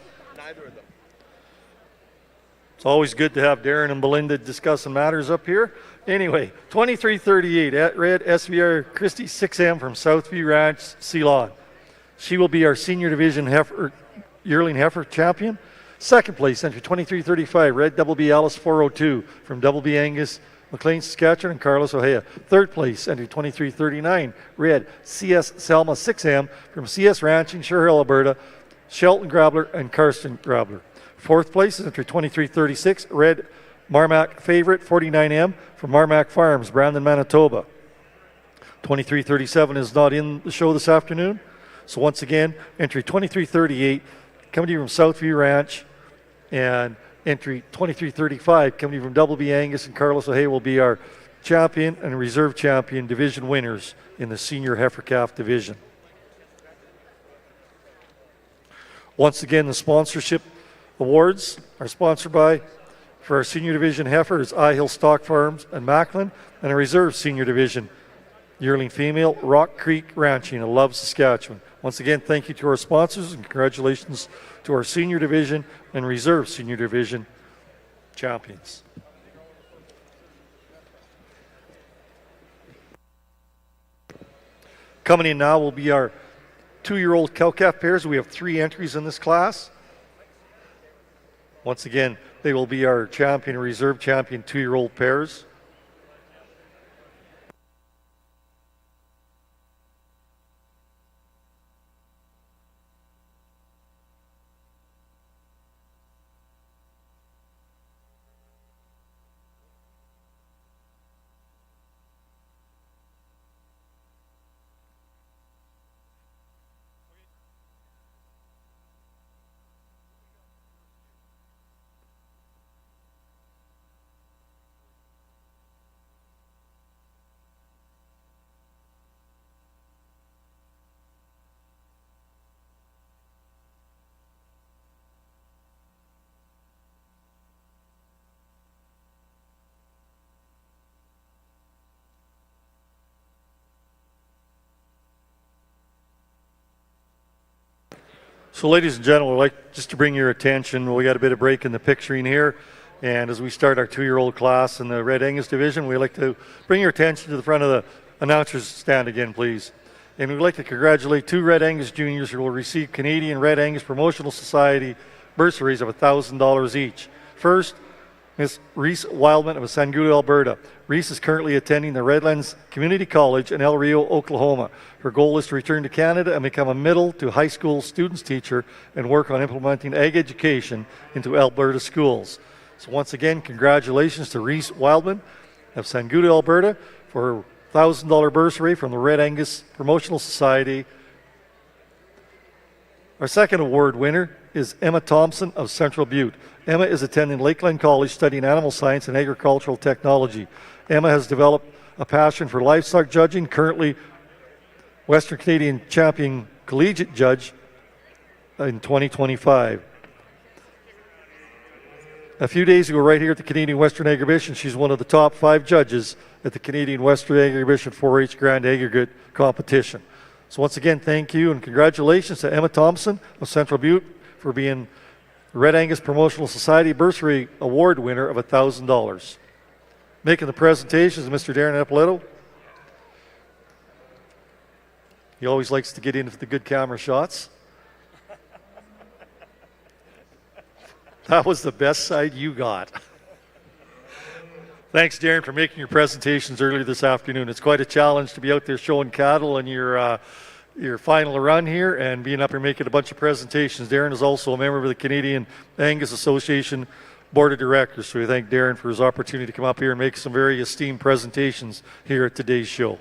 it's always good to have Darren and Belinda discussing matters up here. Anyway, 2338 at red SVR Christie 6M from Southview Ranch, Ceylon. She will be our senior division yearling heifer champion. Second place, entry 2335, red Double B Alice 402 from Double B Angus, McLean, Saskatchewan, and Carlos Ojea. Third place, entry 2339, red CS Selma 6M from CS Ranching, Sure Hill, Alberta, Shelton Grabler and Karsten Grabler. Fourth place is entry 2336, red Marmac Favorite 49M from Marmac Farms, Brandon, Manitoba. 2337 is not in the show this afternoon. So once again, entry 2338 coming to you from Southview Ranch, and entry 2335 coming from Double B Angus and Carlos O'Hay will be our champion and reserve champion division winners in the senior heifer calf division. Once again, the sponsorship awards are sponsored by, for our senior division heifer, is Hill Stock Farms and Macklin, and a reserve senior division yearling female, Rock Creek Ranching in Love, Saskatchewan. Once again, thank you to our sponsors and congratulations to our senior division and reserve senior division champions. Coming in now will be our 2-year-old cow-calf pairs. We have 3 entries in this class. Once again, they will be our champion and reserve champion 2-year-old pairs. So ladies and gentlemen, I'd like just to bring your attention, we got a bit of break in the picturing here, and as we start our 2-year-old class in the Red Angus division, we'd like to bring your attention to the front of the announcer's stand again, please. And we'd like to congratulate 2 Red Angus juniors who will receive Canadian Red Angus Promotional Society bursaries of $1,000 each. First, Miss Reese Wildman of Sangudo, Alberta. Reese is currently attending the Redlands Community College in El Rio, Oklahoma. Her goal is to return to Canada and become a middle to high school students teacher and work on implementing ag education into Alberta schools. So once again, congratulations to Reese Wildman of Sangudo, Alberta for her $1,000 bursary from the Red Angus Promotional Society. Our second award winner is Emma Thompson of Central Butte. Emma is attending Lakeland College studying animal science and agricultural technology. Emma has developed a passion for livestock judging, currently Western Canadian champion collegiate judge in 2025. A few days ago, right here at the Canadian Western Agribition, she's one of the top 5 judges at the Canadian Western Agribition 4-H Grand Aggregate Competition. So once again, thank you and congratulations to Emma Thompson of Central Butte for being the Red Angus Promotional Society Bursary Award winner of $1,000. Making the presentation is Mr. Darren Eppolito. He always likes to get into the good camera shots. That was the best side you got. Thanks, Darren, for making your presentations earlier this afternoon. It's quite a challenge to be out there showing cattle in your final run here and being up here making a bunch of presentations. Darren is also a member of the Canadian Angus Association Board of Directors, so we thank Darren for his opportunity to come up here and make some very esteemed presentations here at today's show.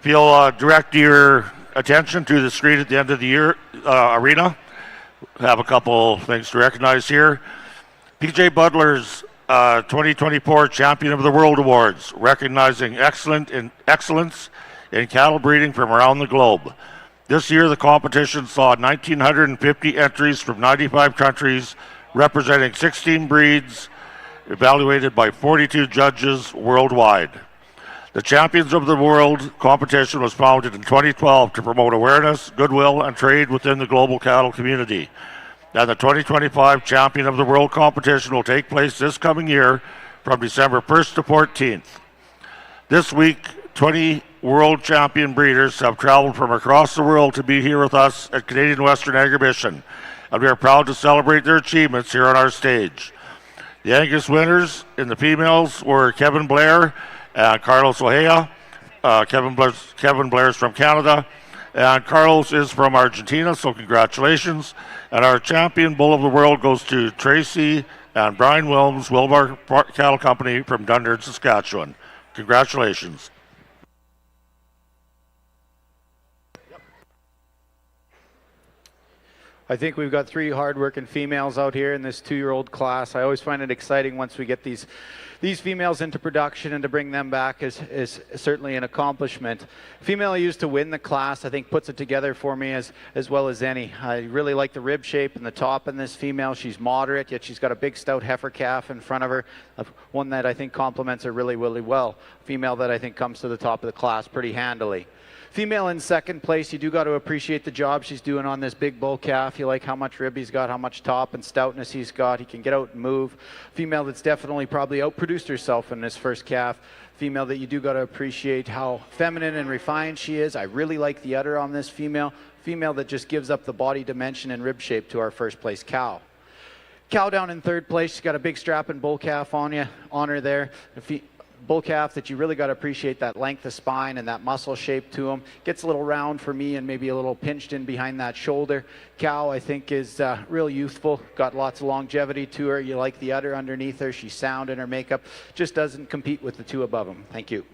If you'll direct your attention to the screen at the end of the year arena, have a couple things to recognize here. PJ Butler's 2024 Champion of the World Awards, recognizing excellence in cattle breeding from around the globe. This year, the competition saw 1,950 entries from 95 countries, representing 16 breeds, evaluated by 42 judges worldwide. The Champions of the World competition was founded in 2012 to promote awareness, goodwill, and trade within the global cattle community. And the 2025 Champion of the World competition will take place this coming year from December 1st to 14th. This week, 20 world champion breeders have traveled from across the world to be here with us at Canadian Western Agribition, and we are proud to celebrate their achievements here on our stage. The Angus winners in the females were Kevin Blair and Carlos Ojea. Kevin Blair's from Canada, and Carlos is from Argentina, so congratulations. And our champion bull of the world goes to Tracy and Brian Wilms, Wilbar Cattle Company from Dunderd, Saskatchewan. Congratulations. I think we've got 3 hard-working females out here in this 2-year-old class. I always find it exciting once we get these females into production, and to bring them back is certainly an accomplishment. Female I used to win the class, I think, puts it together for me as well as any. I really like the rib shape and the top in this female. She's moderate, yet she's got a big stout heifer calf in front of her, one that I think complements her really, really well. Female that I think comes to the top of the class pretty handily. Female in second place, you do got to appreciate the job she's doing on this big bull calf. You like how much rib he's got, how much top and stoutness he's got. He can get out and move. Female that's definitely probably outproduced herself in this first calf. Female that you do got to appreciate how feminine and refined she is. I really like the udder on this female. Female that just gives up the body dimension and rib shape to our first place cow. Cow down in third place, she's got a big strapping bull calf on her there. Bull calf that you really got to appreciate that length of spine and that muscle shape to him. Gets a little round for me and maybe a little pinched in behind that shoulder. Cow, I think, is real youthful, got lots of longevity to her. You like the udder underneath her. She's sound in her makeup. Just doesn't compete with the 2 above them. Thank you.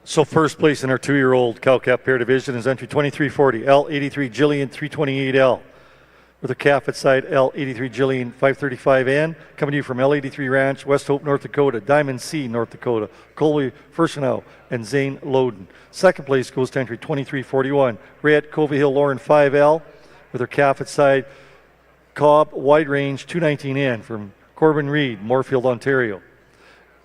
So first place in our 2-year-old cow calf pair division is entry 2340 L83 Jillian 328L. with a calf at side L83 Jillian 535N, coming to you from L83 Ranch, West Hope, North Dakota, Diamond C, North Dakota, Colby Firstenau, and Zane Loden. Second place goes to entry 2341, Red Covey Hill Lauren 5L, with her calf at side Cobb Wide Range 219N from Corbin Reed, Moorfield, Ontario.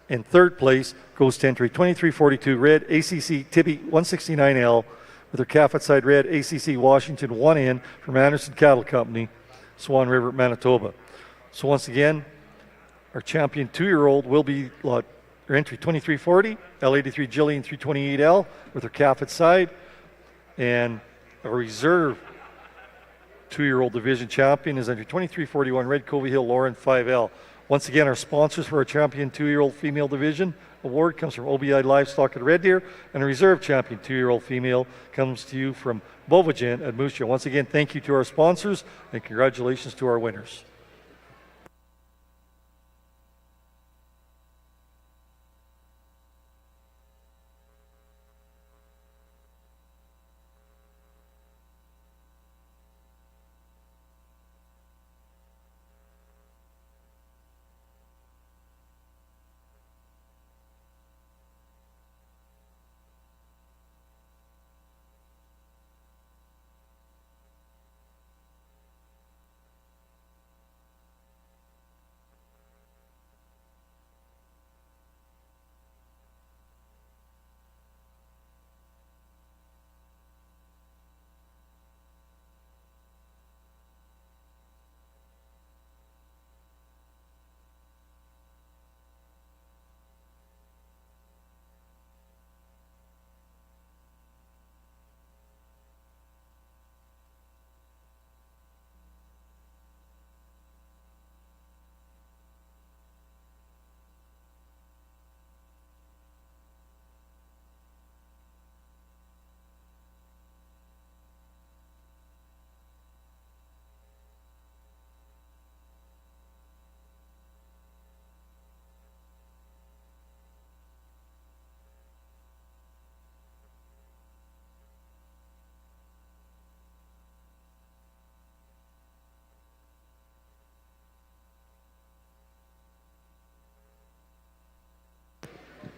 And third place goes to entry 2342, Red ACC Tibby 169L, with her calf at side Red ACC Washington 1N from Anderson Cattle Company, Swan River, Manitoba. So once again, our champion 2-year-old will be her entry 2340, L83 Jillian 328L, with her calf at side, and a reserve 2-year-old division champion is entry 2341, Red Covey Hill Lauren 5L. Once again, our sponsors for our champion 2-year-old female division award comes from OBI Livestock at Red Deer, and a reserve champion 2-year-old female comes to you from Bovagen at Moose Jaw. Once again, thank you to our sponsors, and congratulations to our winners.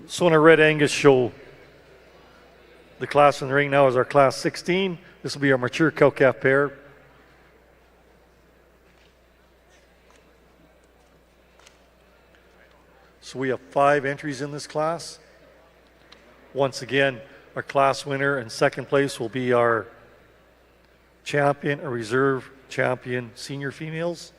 So in our Red Angus show, the class in the ring now is our class 16. This will be our mature cow-calf pair. So we have 5 entries in this class. Once again, our class winner and second place will be our champion or reserve champion senior females.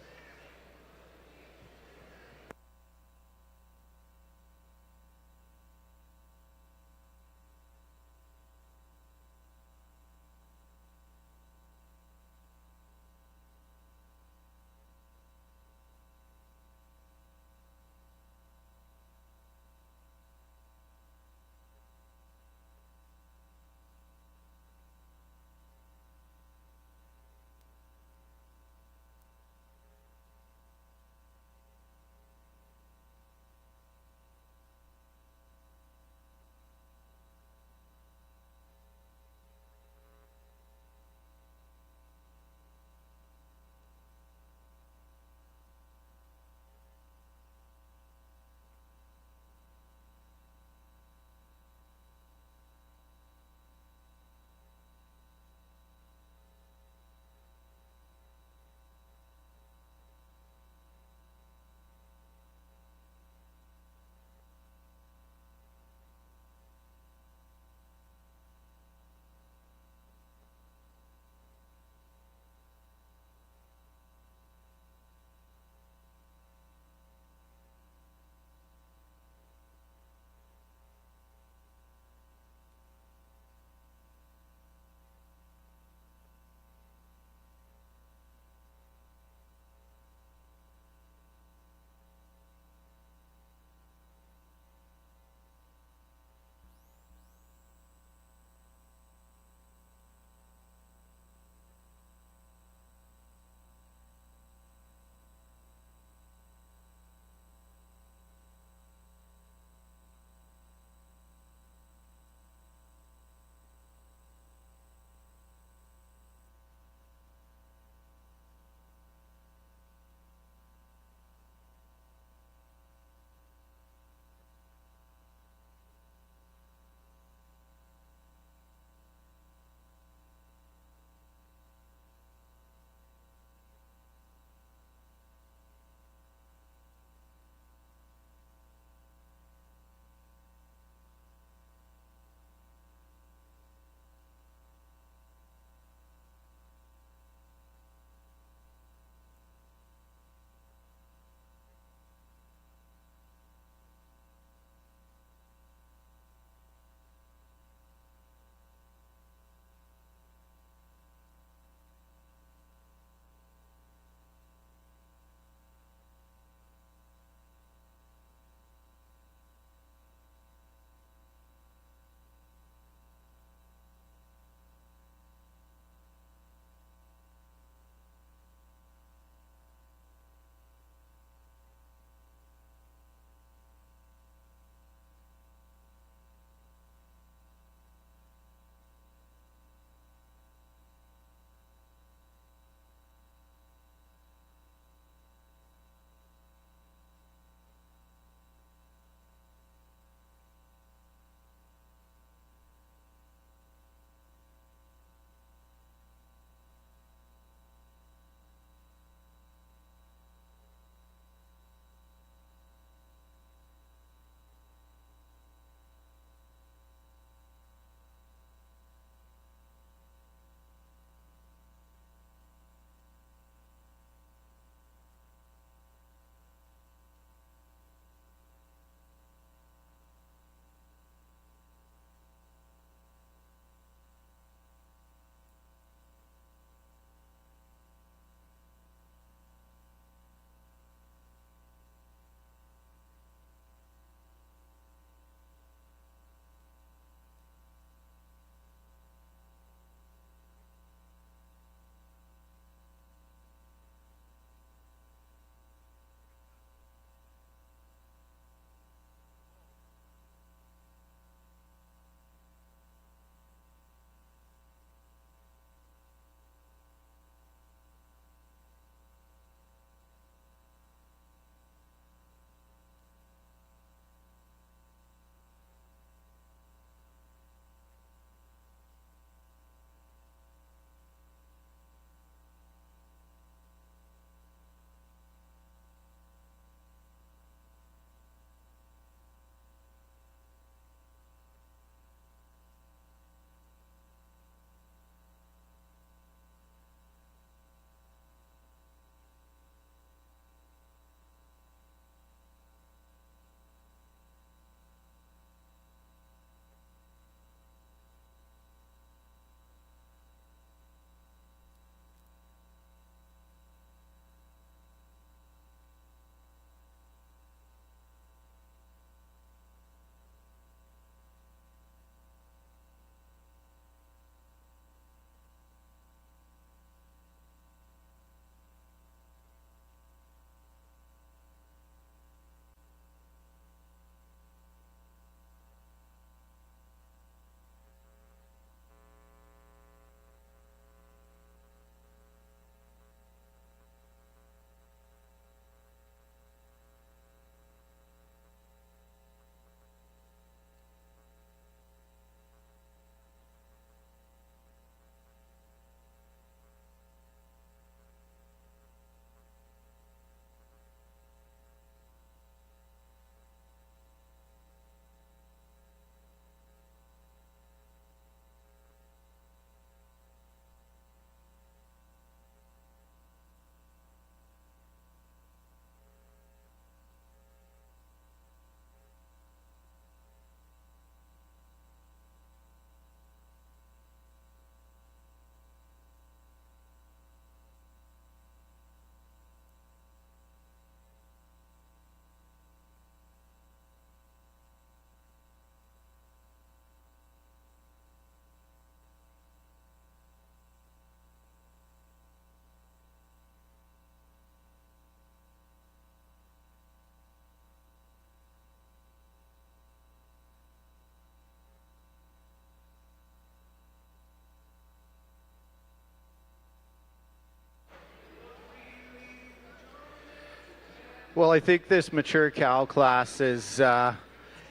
Well, I think this mature cow class is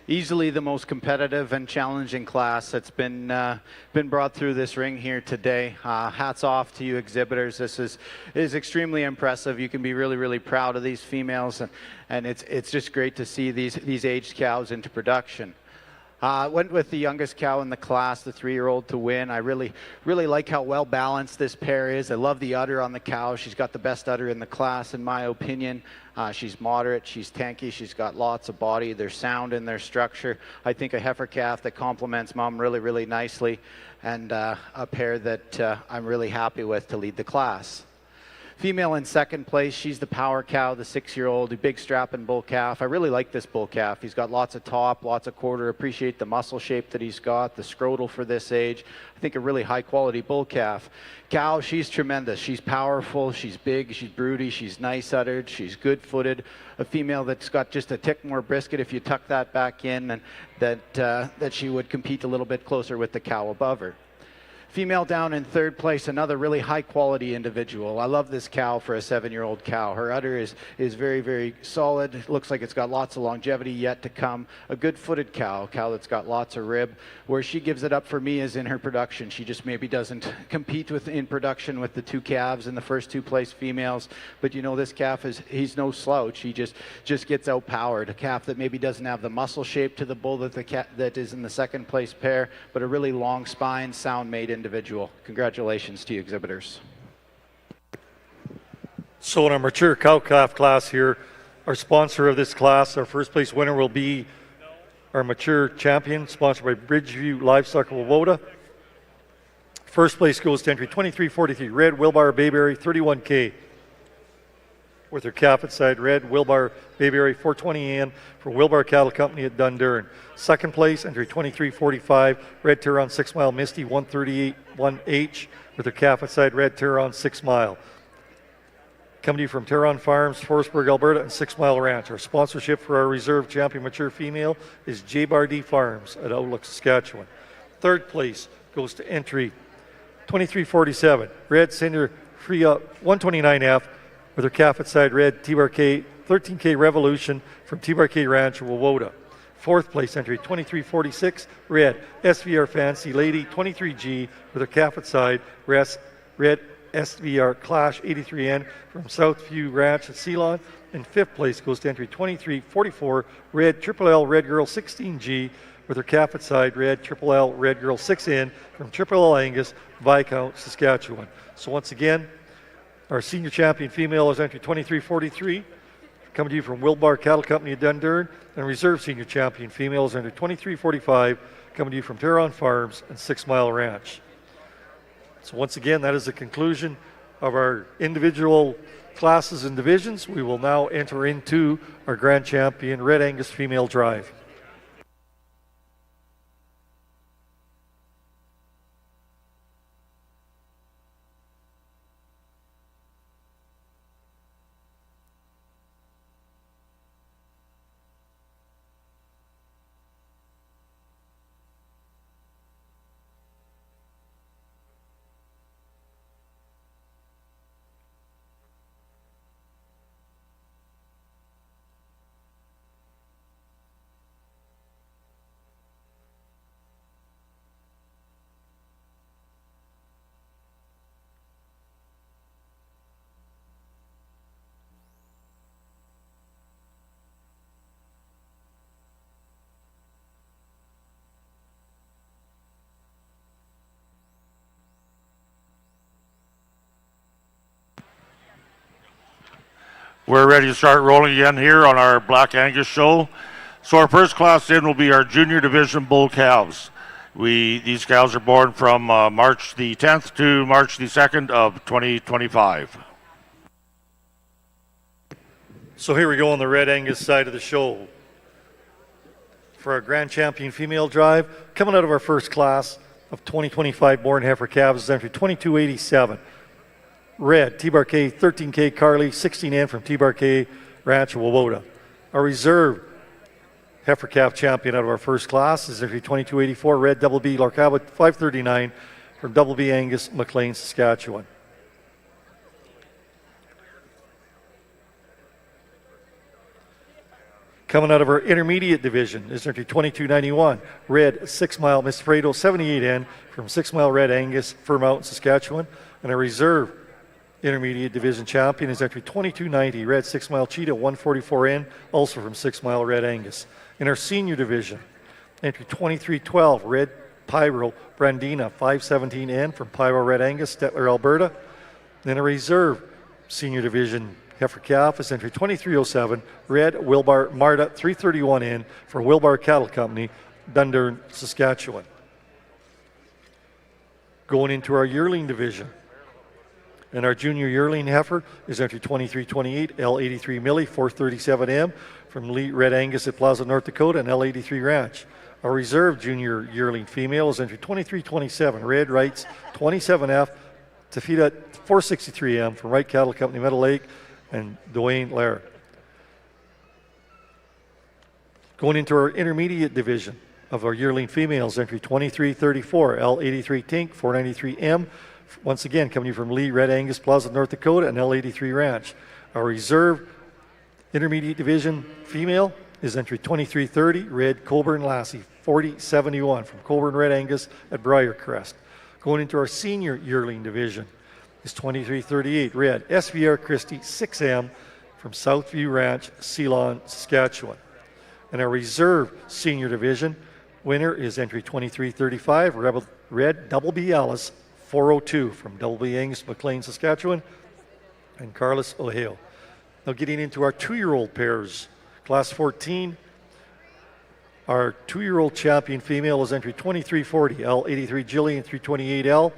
easily the most competitive and challenging class that's been brought through this ring here today. Hats off to you exhibitors. This is extremely impressive. You can be really, really proud of these females, and it's just great to see these aged cows into production. Went with the youngest cow in the class, the 3-year-old, to win. I really like how well balanced this pair is. I love the udder on the cow. She's got the best udder in the class, in my opinion. She's moderate, she's tanky, she's got lots of body. They're sound in their structure. I think a heifer calf that complements mom really, really nicely, and a pair that I'm really happy with to lead the class. Female in second place, she's the power cow, the 6-year-old, a big strapping bull calf. I really like this bull calf. He's got lots of top, lots of quarter. Appreciate the muscle shape that he's got, the scrotal for this age. I think a really high quality bull calf. Cow, she's tremendous. She's powerful, she's big, she's broody, she's nice uddered, she's good footed. A female that's got just a tick more brisket if you tuck that back in, and that she would compete a little bit closer with the cow above her. Female down in third place, another really high quality individual. I love this cow for a 7-year-old cow. Her udder is very, very solid. It looks like it's got lots of longevity yet to come. A good footed cow that's got lots of rib. Where she gives it up for me is in her production. She just maybe doesn't compete in production with the 2 calves and the first 2 place females. But you know, this calf he's no slouch. He just gets outpowered. A calf that maybe doesn't have the muscle shape to the bull that is in the second place pair, but a really long spine, sound made individual. Congratulations to you exhibitors. So in our mature cow-calf class here, our sponsor of this class, our first place winner will be our mature champion, sponsored by Bridgeview Livestock Wovoda. First place goes to entry 2343, Red Wilbar Bayberry 31K. With her calf at side red, Wilbar Bayberry 420 for Wilbar Cattle Company at Dundurn. Second place, entry 2345, Red Turon 6 Mile Misty 138 1H with her calf at side red, Turon 6 Mile. Coming to you from Turon Farms, Forestburg, Alberta, and 6 Mile Ranch. Our sponsorship for our reserve champion mature female is J. Bardee Farms at Outlook, Saskatchewan. Third place goes to entry 2347, Red Cinder Freya 129F with her calf at side red, T-Bar-K 13K Revolution from T-Bar-K Ranch, Wovoda. Fourth place entry 2346, Red SVR Fancy Lady 23G with her calf at side red SVR Clash 83N from Southview Ranch at Ceylon. And fifth place goes to entry 2344, Red Triple L Red Girl 16G with her calf at side red Triple L Red Girl 6N from Triple L Angus, Viscount, Saskatchewan. So once again, our senior champion female is entry 2343, coming to you from Wilbar Cattle Company of Dundurn, and reserve senior champion female is entry 2345, coming to you from Turon Farms and 6 Mile Ranch. So once again, that is the conclusion of our individual classes and divisions. We will now enter into our grand champion Red Angus female drive. We're ready to start rolling again here on our Black Angus show. So our first class in will be our junior division bull calves. These cows are born from March the 10th to March the 2nd of 2025. So here we go on the Red Angus side of the show. For our grand champion female drive, coming out of our first class of 2025 born heifer calves is entry 2287. Red, T-Bar-K, 13K Carly, 16N from T-Bar-K Ranch, Wovoda. Our reserve heifer calf champion out of our first class is entry 2284, Red Double B Larkaba 539 from Double B Angus, McLean, Saskatchewan. Coming out of our intermediate division is entry 2291, red 6 Mile Miss Fredo 78N from 6 Mile Red Angus, Fir Mountain, Saskatchewan. And a reserve intermediate division champion is entry 2290, red 6 Mile Cheetah 144N, also from 6 Mile Red Angus. In our senior division, entry 2312, red Pyro Brandina 517N from Pyro Red Angus, Stettler, Alberta. Then a reserve senior division heifer calf is entry 2307, red Wilbar Marta 331N from Wilbar Cattle Company, Dundurn, Saskatchewan. Going into our yearling division. And our junior yearling heifer is entry 2328, L83 Millie 437M from Lee Red Angus at Plaza, North Dakota, and L83 Ranch. Our reserve junior yearling female is entry 2327, red Wrights 27F, Tafita 463M from Wright Cattle Company, Meadow Lake, and Dwayne Lair. Going into our intermediate division of our yearling females, entry 2334, L83 Tink 493M, once again coming from Lee Red Angus Plaza, North Dakota, and L83 Ranch. Our reserve intermediate division female is entry 2330, red Coburn Lassie 4071 from Coburn Red Angus at Briarcrest. Going into our senior yearling division is 2338, red SVR Christie 6M from Southview Ranch, Ceylon, Saskatchewan. And our reserve senior division winner is entry 2335, red Double B Alice 402 from Double B Angus, McLean, Saskatchewan, and Carlos Ohio. Now getting into our 2-year-old pairs, class 14, our 2-year-old champion female is entry 2340, L83 Jillian 328L,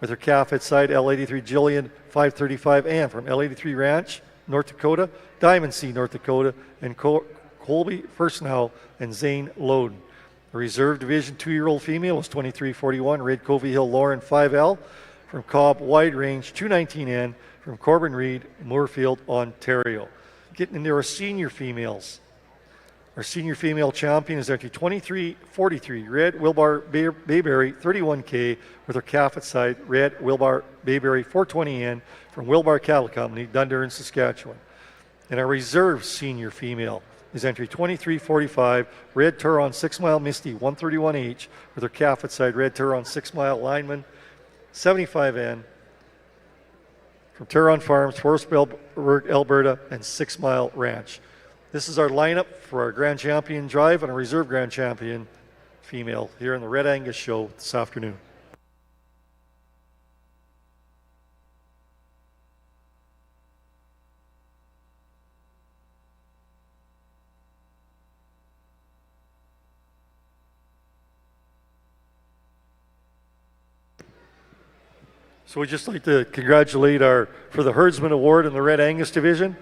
with her calf at side L83 Jillian 535 and from L83 Ranch, North Dakota, Diamond C, North Dakota, and Colby Firstnow and Zane Loden. The reserve division 2-year-old female is 2341, red Covey Hill Lauren 5L from Cobb Wide Range 219N from Corbin Reed, Moorfield, Ontario. Getting into our senior females. Our senior female champion is entry 2343, red Wilbar Bayberry 31K with her calf at side, red Wilbar Bayberry 420N from Wilbar Cattle Company, Dundurn, Saskatchewan. And our reserve senior female is entry 2345, red Turon 6 Mile Misty 131H with her calf at side, red Turon 6 Mile Lineman 75N from Turon Farms, Forestburg, Alberta, and 6 Mile Ranch. This is our lineup for our Grand Champion Drive and a Reserve Grand Champion female here in the Red Angus Show this afternoon. So we'd just like to congratulate for the Herdsman Award in the Red Angus Division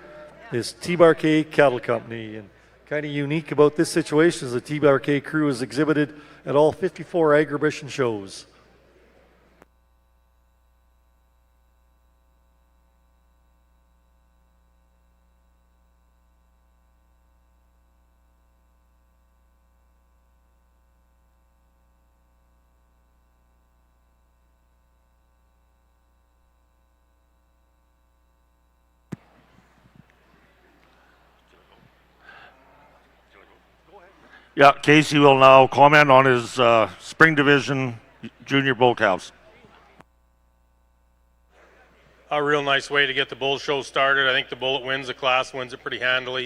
is T-Bar-K Cattle Company. And kind of unique about this situation is the T-Bar-K crew is exhibited at all 54 Agribition shows. Yeah, Casey will now comment on his spring division junior bull calves. A real nice way to get the bull show started. I think the bull that wins the class wins it pretty handily.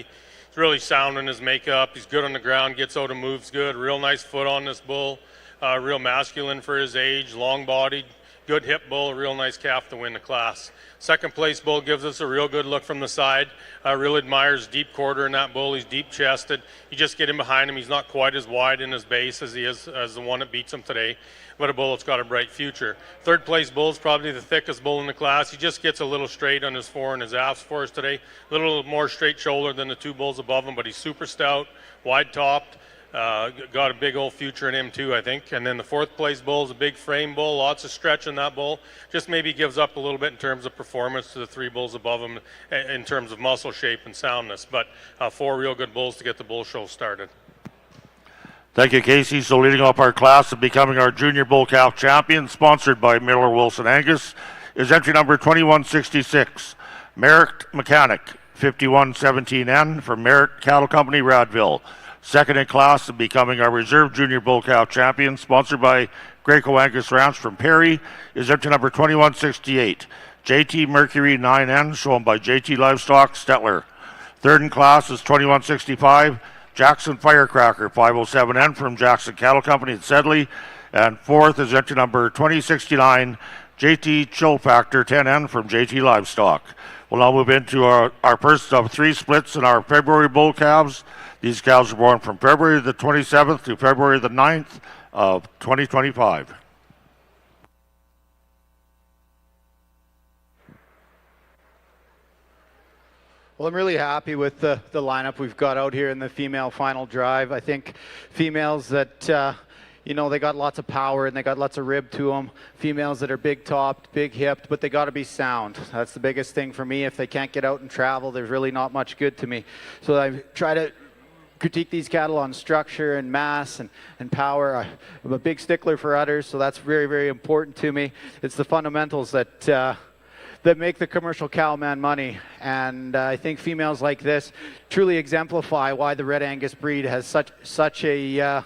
He's really sound in his makeup. He's good on the ground, gets out and moves good. Real nice foot on this bull. Real masculine for his age, long-bodied, good hip bull, a real nice calf to win the class. Second place bull gives us a real good look from the side. Real admires deep quarter in that bull. He's deep chested. You just get in behind him. He's not quite as wide in his base as he is as the one that beats him today, but a bull that's got a bright future. Third place bull is probably the thickest bull in the class. He just gets a little straight on his fore and his aft for us today. A little more straight shoulder than the two bulls above him, but he's super stout, wide topped. Got a big old future in him too, I think. And then the fourth place bull is a big frame bull, lots of stretch in that bull. Just maybe gives up a little bit in terms of performance to the three bulls above him in terms of muscle shape and soundness. But 4 real good bulls to get the bull show started. Thank you, Casey. So leading off our class and becoming our junior bull calf champion, sponsored by Miller Wilson Angus, is entry number 2166, Merrick Mechanic, 5117N from Merritt Cattle Company, Radville. Second in class and becoming our reserve junior bull cow champion, sponsored by Graco Angus Ranch from Perry, is entry number 2168. JT Mercury 9N, shown by JT Livestock, Stettler. Third in class is 2165. Jackson Firecracker 507N from Jackson Cattle Company at Sedley. And fourth is entry number 2069. JT Chill Factor 10N from JT Livestock. We'll now move into our first of three splits in our February bull calves. These calves were born from February the 27th to February the 9th of 2025. Well, I'm really happy with the lineup we've got out here in the female final drive. I think females that, you know, they got lots of power and they got lots of rib to them. Females that are big topped, big hipped, but they got to be sound. That's the biggest thing for me. If they can't get out and travel, there's really not much good to me. So I try to critique these cattle on structure and mass and power. I'm a big stickler for udders, so that's very, very important to me. It's the fundamentals that make the commercial cowman money. And I think females like this truly exemplify why the Red Angus breed has such a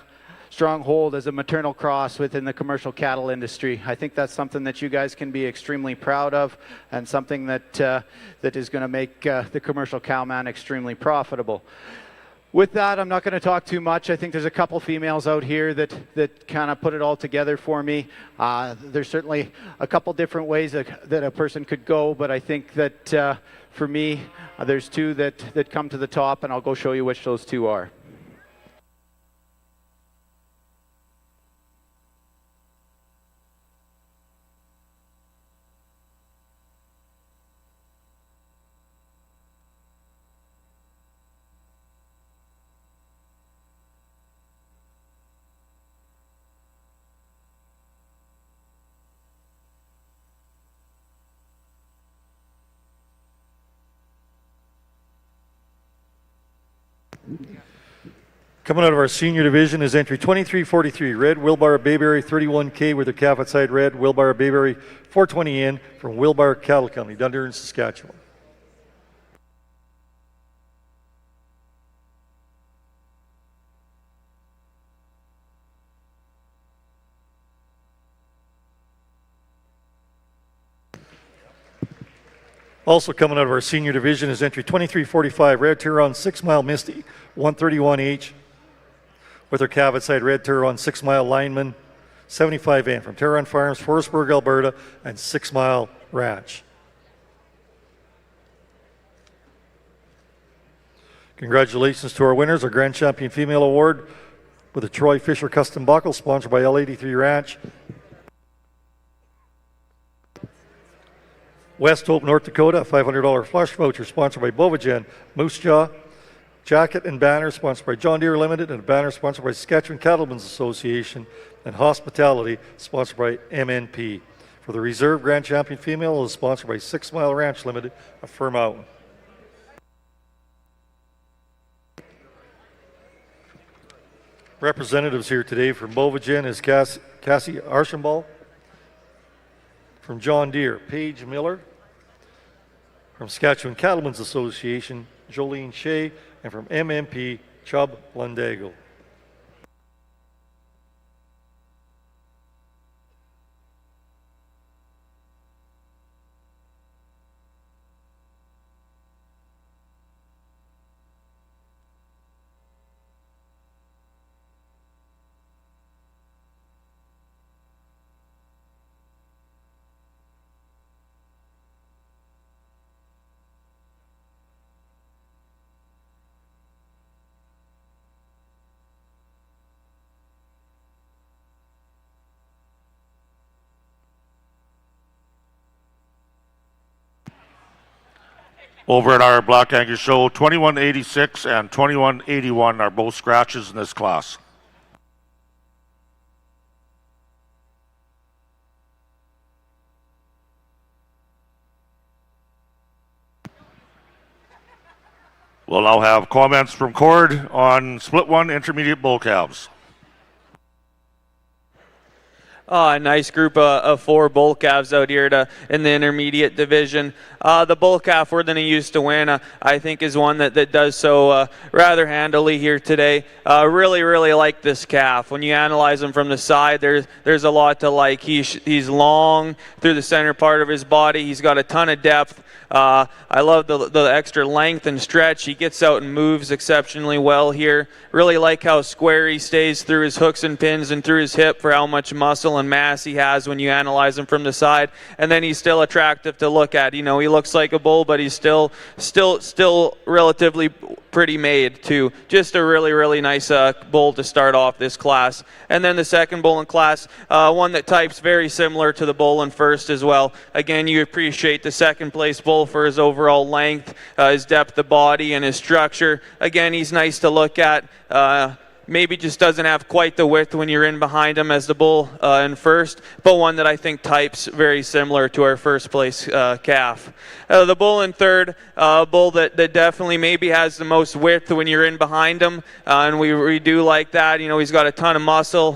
strong hold as a maternal cross within the commercial cattle industry. I think that's something that you guys can be extremely proud of, and something that is going to make the commercial cowman extremely profitable. With that, I'm not going to talk too much. I think there's a couple females out here that kind of put it all together for me. There's certainly a couple different ways that a person could go, but I think that for me, there's two that come to the top, and I'll go show you which those two are. Coming out of our senior division is entry 2343, Red Wilbar Bayberry 31K with a calf outside Red Wilbar Bayberry 420N from Wilbar Cattle Company, Dunderton, Saskatchewan. Also coming out of our senior division is entry 2345, Red Turon 6 Mile Misty 131H with her calf outside Red Turon 6 Mile Lineman 75N from Turon Farms, Forestburg, Alberta, and 6 Mile Ranch. Congratulations to our winners, our Grand Champion Female Award with the Troy Fisher Custom Buckle, sponsored by L83 Ranch. West Hope, North Dakota, a $500 flush voucher sponsored by Bovagen, Moose Jaw, jacket and banner sponsored by John Deere Limited, and a banner sponsored by Saskatchewan Cattlemen's Association, and hospitality sponsored by MNP. For the Reserve Grand Champion Female, it is sponsored by 6 Mile Ranch Limited of Fir Mountain. Representatives here today from Bovagen is Cassie Archambault. From John Deere, Paige Miller. From Saskatchewan Cattlemen's Association, Jolene Shea. And from MMP, Chubb Lundago. Over at our Black Angus show, 2186 and 2181 are both scratches in this class. We'll now have comments from Cord on Split 1 intermediate bull calves. Oh, a nice group of 4 bull calves out here in the intermediate division. The bull calf we're going to use to win, I think, is one that does so rather handily here today. Really like this calf. When you analyze him from the side, there's a lot to like. He's long through the center part of his body. He's got a ton of depth. I love the extra length and stretch. He gets out and moves exceptionally well here. Really like how square he stays through his hooks and pins and through his hip for how much muscle and mass he has when you analyze him from the side. And then he's still attractive to look at. You know, he looks like a bull, but he's still relatively pretty made too. Just a really nice bull to start off this class. And then the second bull in class, one that types very similar to the bull in first as well. Again, you appreciate the second place bull for his overall length, his depth of body, and his structure. Again, he's nice to look at. Maybe just doesn't have quite the width when you're in behind him as the bull in first, but one that I think types very similar to our first place calf. The bull in third, a bull that definitely maybe has the most width when you're in behind him, and we do like that. You know, he's got a ton of muscle,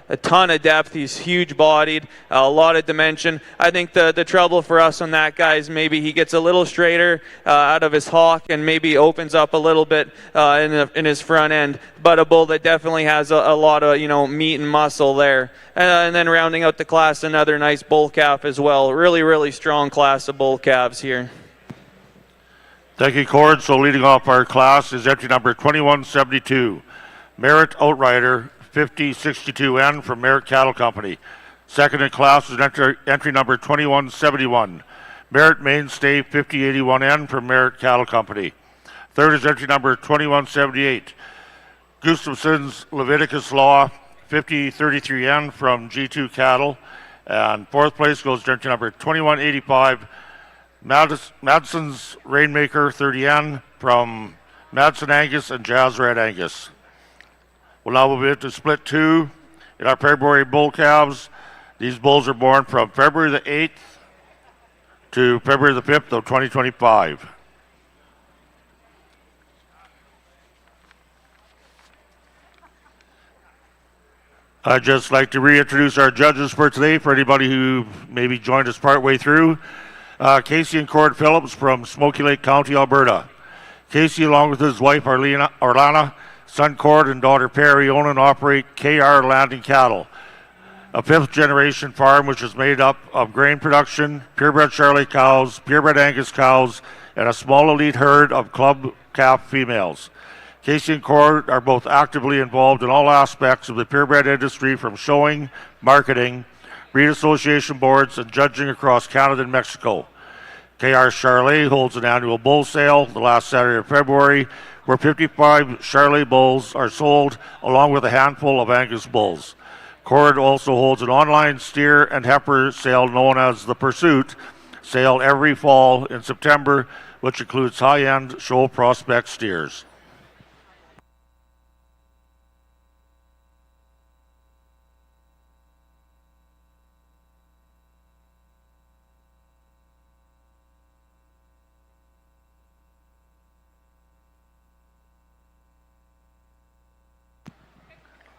a ton of depth. He's huge bodied, a lot of dimension. I think the trouble for us on that guy is maybe he gets a little straighter out of his hock and maybe opens up a little bit in his front end. But a bull that definitely has a lot of, you know, meat and muscle there. And then rounding out the class, another nice bull calf as well. Really strong class of bull calves here. Thank you, Cord. So leading off our class is entry number 2172, Merit Outrider 5062N from Merit Cattle Company. Second in class is entry number 2171, Merit Mainstay 5081N from Merit Cattle Company. Third is entry number 2178, Gustafson's Leviticus Law 5033N from G2 Cattle. And fourth place goes to entry number 2185, Madsen's Rainmaker 30N from Madsen Angus and Jazz Red Angus. We'll now move into split 2 in our February bull calves. These bulls are born from February the 8th to February the 5th of 2025. I'd just like to reintroduce our judges for today for anybody who maybe joined us partway through. Casey and Cord Phillips from Smoky Lake County, Alberta. Casey, along with his wife Arlana, son Cord, and daughter Perry, own and operate KR Landing Cattle, a fifth-generation farm which is made up of grain production, purebred Charolais cows, purebred Angus cows, and a small elite herd of club calf females. Casey and Cord are both actively involved in all aspects of the purebred industry, from showing, marketing, breed association boards, and judging across Canada and Mexico. KR Charolais holds an annual bull sale the last Saturday of February, where 55 Charolais bulls are sold, along with a handful of Angus bulls. Cord also holds an online steer and heifer sale known as the Pursuit sale every fall in September, which includes high-end show prospect steers.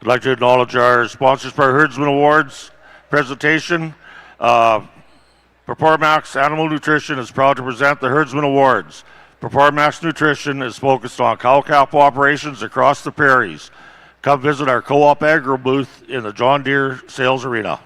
I'd like to acknowledge our sponsors for our Herdsman Awards presentation. Performax Animal Nutrition is proud to present the Herdsman Awards. Performax Nutrition is focused on cow-calf operations across the prairies. Come visit our Co-op Agro booth in the John Deere Sales Arena.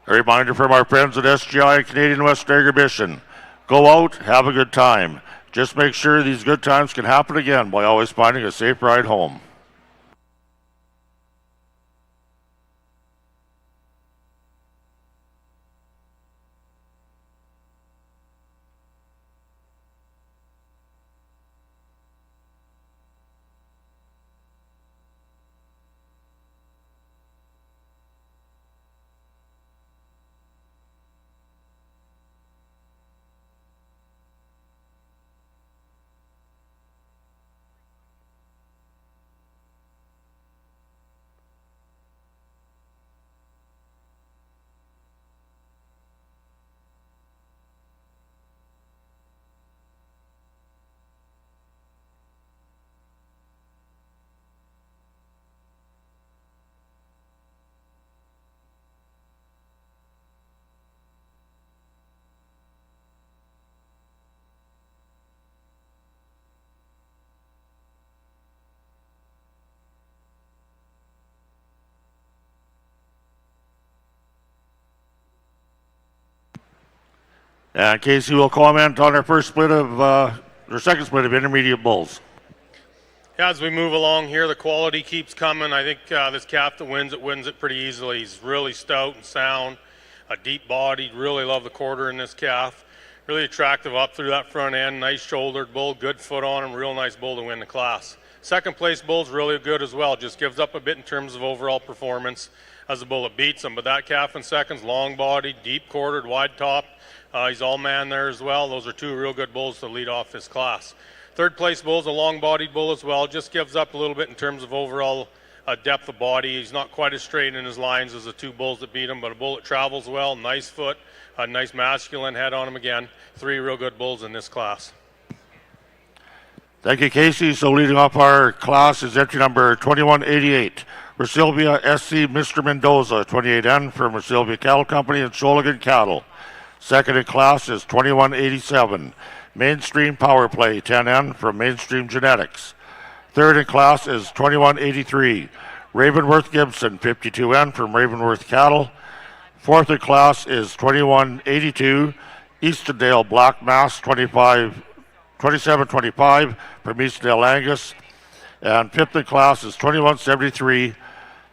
A reminder from our friends at SGI and Canadian Western Agribition. Go out, have a good time. Just make sure these good times can happen again by always finding a safe ride home. And Casey will comment on our second split of intermediate bulls. Yeah, as we move along here, the quality keeps coming. I think this calf that wins it pretty easily. He's really stout and sound, a deep bodied. Really love the quarter in this calf. Really attractive up through that front end. Nice shouldered bull, good foot on him. Real nice bull to win the class. Second place bull's really good as well. Just gives up a bit in terms of overall performance as the bull that beats him. But that calf in seconds, long bodied, deep quartered, wide top. He's all man there as well. Those are two real good bulls to lead off this class. Third place bull is a long-bodied bull as well. Just gives up a little bit in terms of overall depth of body. He's not quite as straight in his lines as the two bulls that beat him, but a bull that travels well, nice foot, a nice masculine head on him again. Three real good bulls in this class. Thank you, Casey. So leading off our class is entry number 2188, Resilvia SC Mr. Mendoza, 28N from Resilvia Cattle Company and Sholigan Cattle. Second in class is 2187. Mainstream Power Play, 10N from Mainstream Genetics. Third in class is 2183. Ravenworth Gibson, 52N from Ravenworth Cattle. Fourth in class is 2182. Eastendale Black Mass, 2725 from Eastendale Angus. And fifth in class is 2173.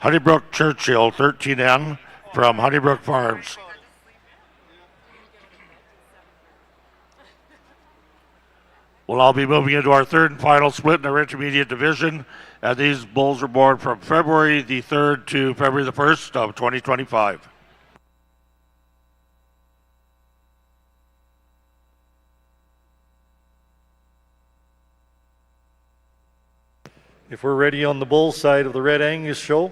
Honeybrook Churchill, 13N from Honeybrook Farms. We'll all be moving into our third and final split in our intermediate division, and these bulls were born from February the 3rd to February the 1st of 2025. If we're ready on the bull side of the Red Angus show,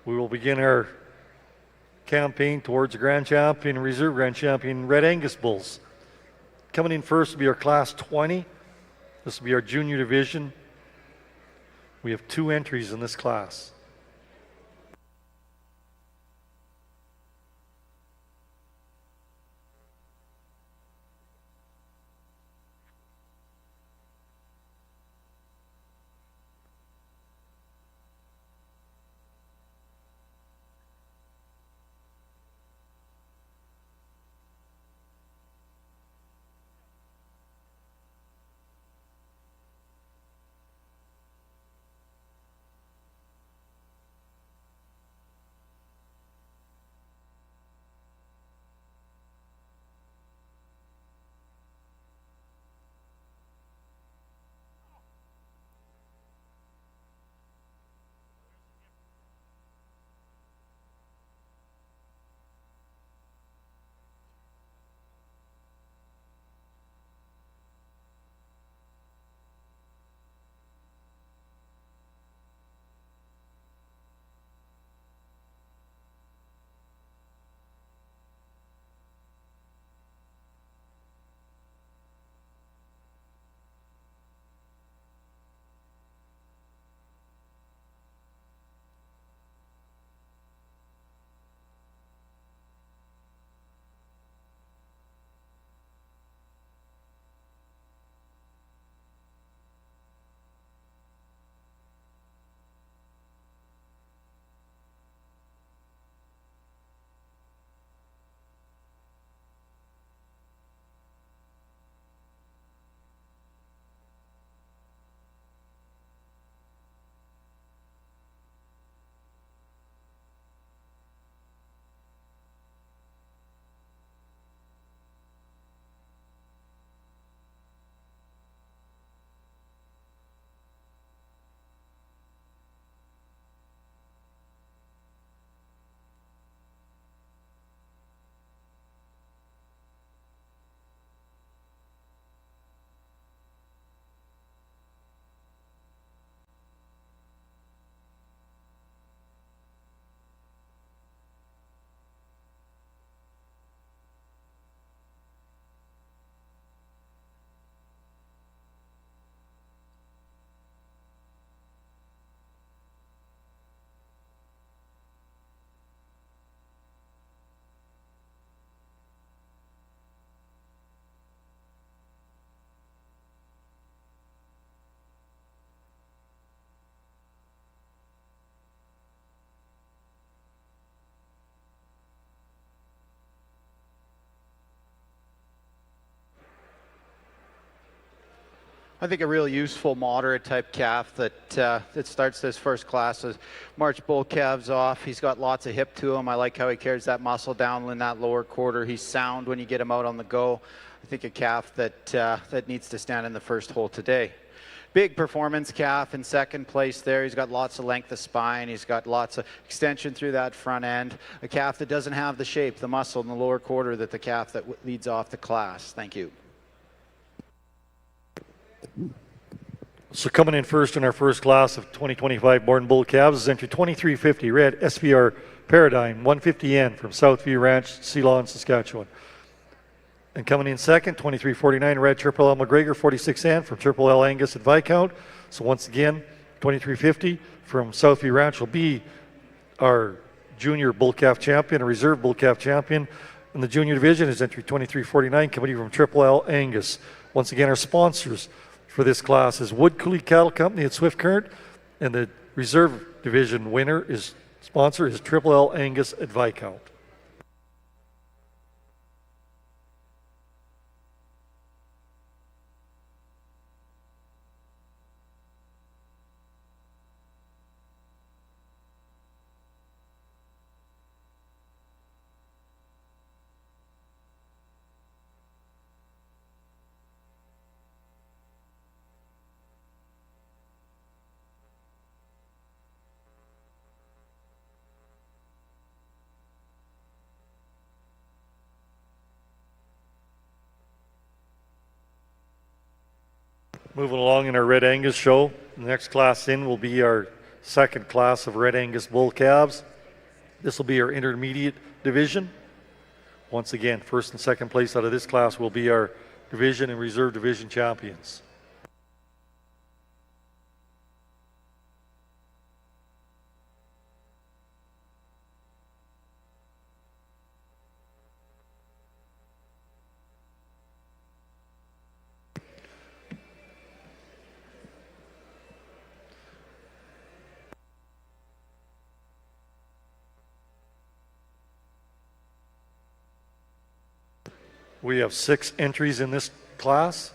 we will begin our campaign towards the Grand Champion and Reserve Grand Champion Red Angus bulls. Coming in first will be our Class 20. This will be our junior division. We have 2 entries in this class. I think a real useful moderate type calf that starts this first class. March bull calves off. He's got lots of hip to him. I like how he carries that muscle down in that lower quarter. He's sound when you get him out on the go. I think a calf that needs to stand in the first hole today. Big performance calf in second place there. He's got lots of length of spine. He's got lots of extension through that front end. A calf that doesn't have the shape, the muscle in the lower quarter that the calf that leads off the class. Thank you. So coming in first in our first class of 2025 born bull calves is entry 2350 red SVR Paradigm 150N from Southview Ranch, Ceylon, Saskatchewan. And coming in second, 2349 red Triple L McGregor 46N from Triple L Angus at Viscount. So once again, 2350 from Southview Ranch will be our junior bull calf champion, a reserve bull calf champion. In the junior division is entry 2349 coming from Triple L Angus. Once again, our sponsors for this class is Wood Coulee Cattle Company at Swift Current, and the reserve division winner is sponsor is Triple L Angus at Viscount. Moving along in our Red Angus show, the next class in will be our second class of Red Angus bull calves. This will be our intermediate division. Once again, first and second place out of this class will be our division and reserve division champions. We have 6 entries in this class.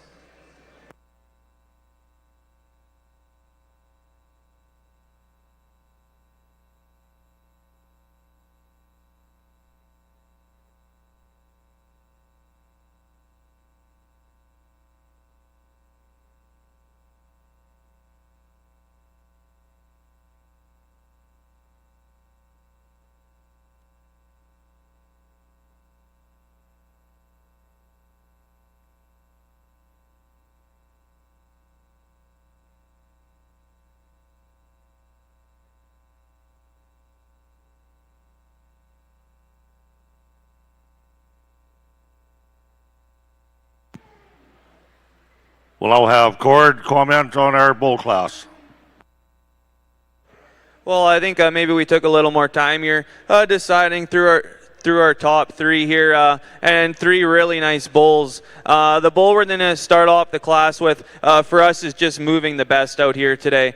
We'll now have Cord comment on our bull class. Well, I think maybe we took a little more time here deciding through our top 3 here, and 3 really nice bulls. The bull we're going to start off the class with for us is just moving the best out here today.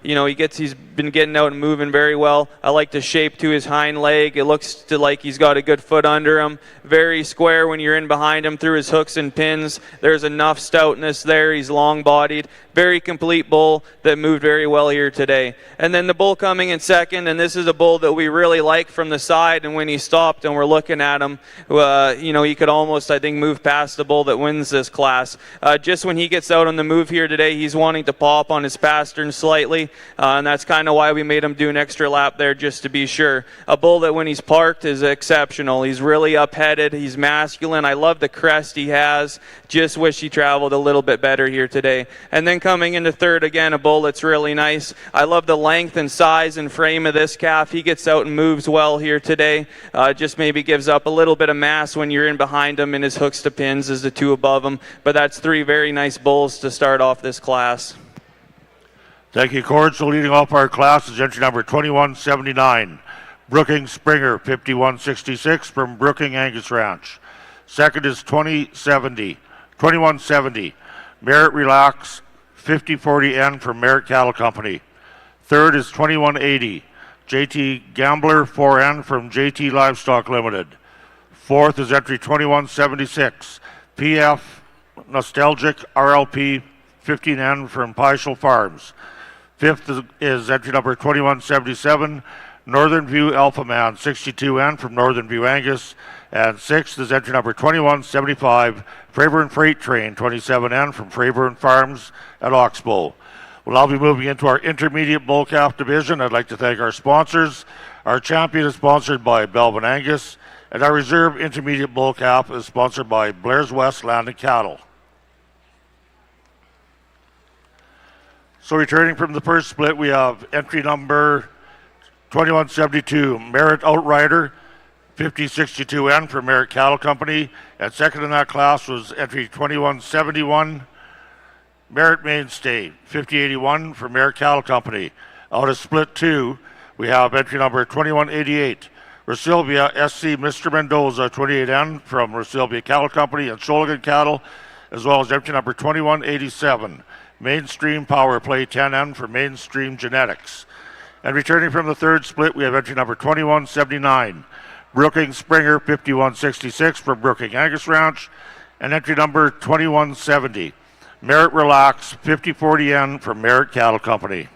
You know, he's been getting out and moving very well. I like the shape to his hind leg. It looks like he's got a good foot under him. Very square when you're in behind him through his hooks and pins. There's enough stoutness there. He's long-bodied. Very complete bull that moved very well here today. And then the bull coming in second, and this is a bull that we really like from the side, and when he stopped and we're looking at him, you know, he could almost, I think, move past the bull that wins this class. Just when he gets out on the move here today, he's wanting to pop on his pastern slightly, and that's kind of why we made him do an extra lap there just to be sure. A bull that when he's parked is exceptional. He's really up-headed. He's masculine. I love the crest he has. Just wish he traveled a little bit better here today. And then coming into third, again, a bull that's really nice. I love the length and size and frame of this calf. He gets out and moves well here today. Just maybe gives up a little bit of mass when you're in behind him, and his hooks to pins is the 2 above him. But that's 3 very nice bulls to start off this class. Thank you, Cord. So leading off our class is entry number 2179, Brooking Springer, 5166 from Brooking Angus Ranch. Second is 2170, Merritt Relax, 5040N from Merritt Cattle Company. Third is 2180, JT Gambler 4N from JT Livestock Limited. Fourth is entry 2176, PF Nostalgic RLP 15N from Pyshal Farms. Fifth is entry number 2177, Northern View Alpha Man 62N from Northern View Angus. And sixth is entry number 2175, Freyburn Freight Train 27N from Freyburn Farms at Oxbow. We'll now be moving into our intermediate bull calf division. I'd like to thank our sponsors. Our champion is sponsored by Belvin Angus, and our reserve intermediate bull calf is sponsored by Blair's West Land and Cattle. So returning from the first split, we have entry number 2172, Merit Outrider, 5062N for Merit Cattle Company. And second in that class was entry 2171, Merit Mainstay, 5081 for Merit Cattle Company. Out of split 2, we have entry number 2188, Rosilvia SC Mr. Mendoza, 28N from Rosilvia Cattle Company and Sholigan Cattle, as well as entry number 2187, Mainstream Power Play 10N for Mainstream Genetics. And returning from the third split, we have entry number 2179, Brookings Springer 5166 from Brookings Angus Ranch, and entry number 2170, Merit Relax 5040N from Merit Cattle Company.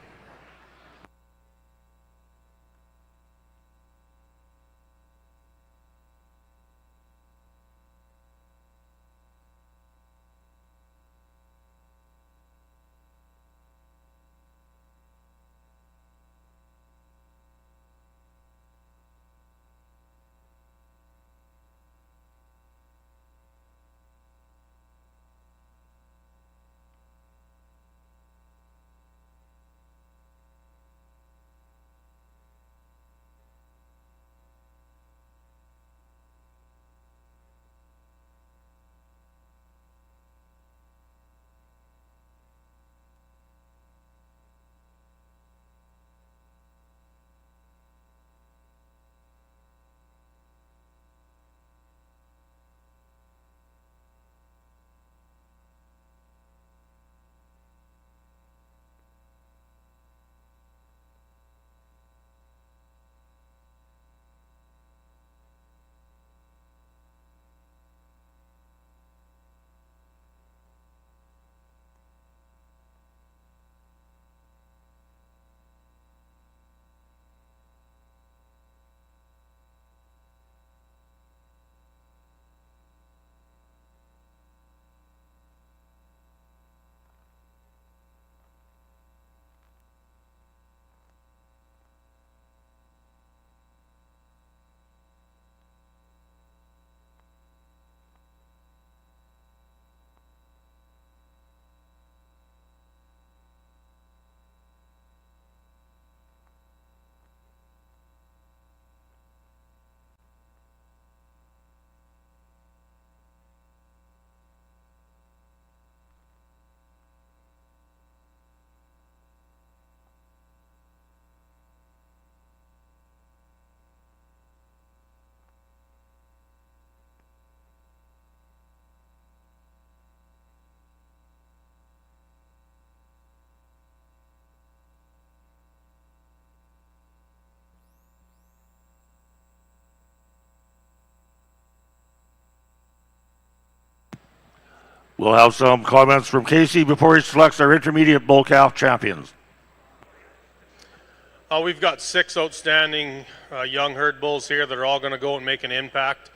We'll have some comments from Casey before he selects our intermediate bull calf champions. We've got 6 outstanding young herd bulls here that are all going to go and make an impact.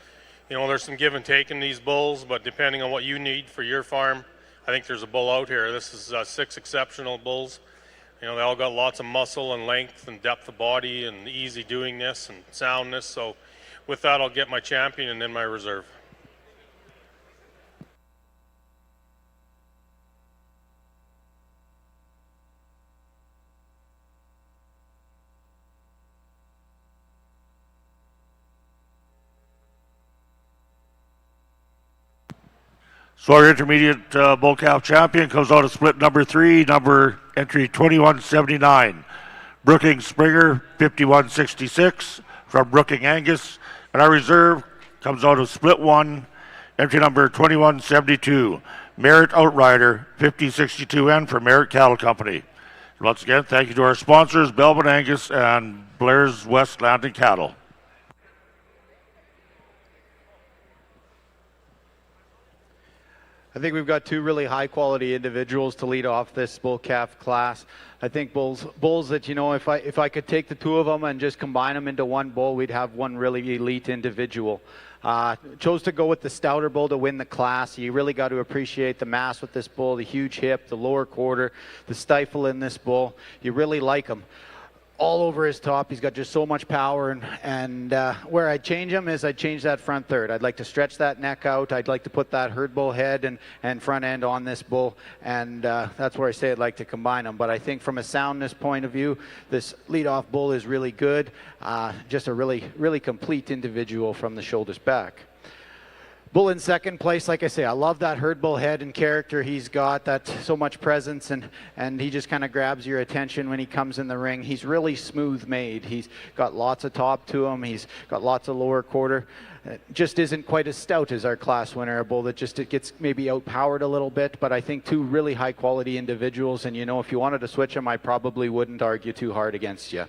You know, there's some give and take in these bulls, but depending on what you need for your farm, I think there's a bull out here. This is 6 exceptional bulls. You know, they all got lots of muscle and length and depth of body and easy doingness and soundness. So with that, I'll get my champion and then my reserve. So our intermediate bull calf champion comes out of split number 3, number entry 2179. Brookings Springer 5166 from Brookings Angus. And our reserve comes out of split 1, entry number 2172. Merit Outrider 5062N from Merit Cattle Company. Once again, thank you to our sponsors, Belvin Angus and Blair's West Land and Cattle. I think we've got two really high quality individuals to lead off this bull calf class. I think bulls that, you know, if I could take the two of them and just combine them into one bull, we'd have one really elite individual. Chose to go with the stouter bull to win the class. You really got to appreciate the mass with this bull, the huge hip, the lower quarter, the stifle in this bull. You really like him. All over his top, he's got just so much power, and where I'd change him is I'd change that front third. I'd like to stretch that neck out. I'd like to put that herd bull head and front end on this bull, and that's where I say I'd like to combine them. But I think from a soundness point of view, this leadoff bull is really good. Just a really complete individual from the shoulders back. Bull in second place, like I say, I love that herd bull head and character he's got, that so much presence, and he just kind of grabs your attention when he comes in the ring. He's really smooth made. He's got lots of top to him. He's got lots of lower quarter. Just isn't quite as stout as our class winner, a bull that just it gets maybe outpowered a little bit, but I think two really high quality individuals, and you know, if you wanted to switch them, I probably wouldn't argue too hard against you.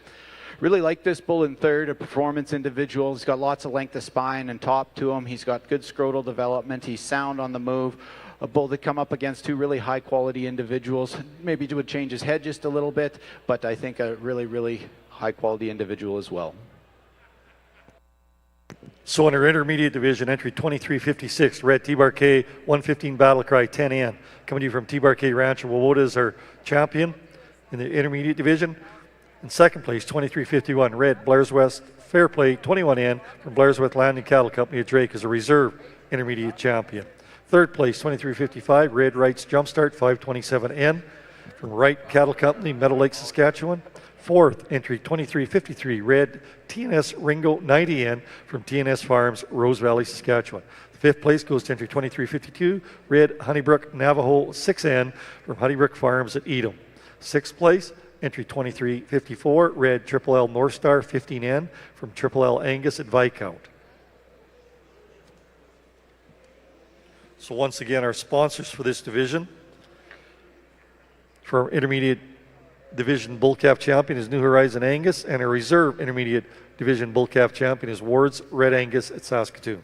Really like this bull in third, a performance individual. He's got lots of length of spine and top to him. He's got good scrotal development. He's sound on the move. A bull that come up against two really high quality individuals. Maybe would change his head just a little bit, but I think a really high quality individual as well. So in our intermediate division, entry 2356, red T-Bar K, 115 Battle Cry 10N. Coming to you from T-Bar K Rancho Wawota is our champion in the intermediate division. In second place, 2351, red Blair's West Fair Play 21N from Blair's West Landing Cattle Company of Drake as a reserve intermediate champion. Third place, 2355, red Wright's Jumpstart 527N from Wright Cattle Company, Meadow Lake, Saskatchewan. Fourth entry, 2353, red TNS Ringo 90N from TNS Farms, Rose Valley, Saskatchewan. Fifth place goes to entry 2352, red Honeybrook Navajo 6N from Honeybrook Farms at Edom. Sixth place, entry 2354, red Triple L North Star 15N from Triple L Angus at Viscount. So once again, our sponsors for this division, for our intermediate division bull calf champion is New Horizon Angus, and our reserve intermediate division bull calf champion is Ward's Red Angus at Saskatoon.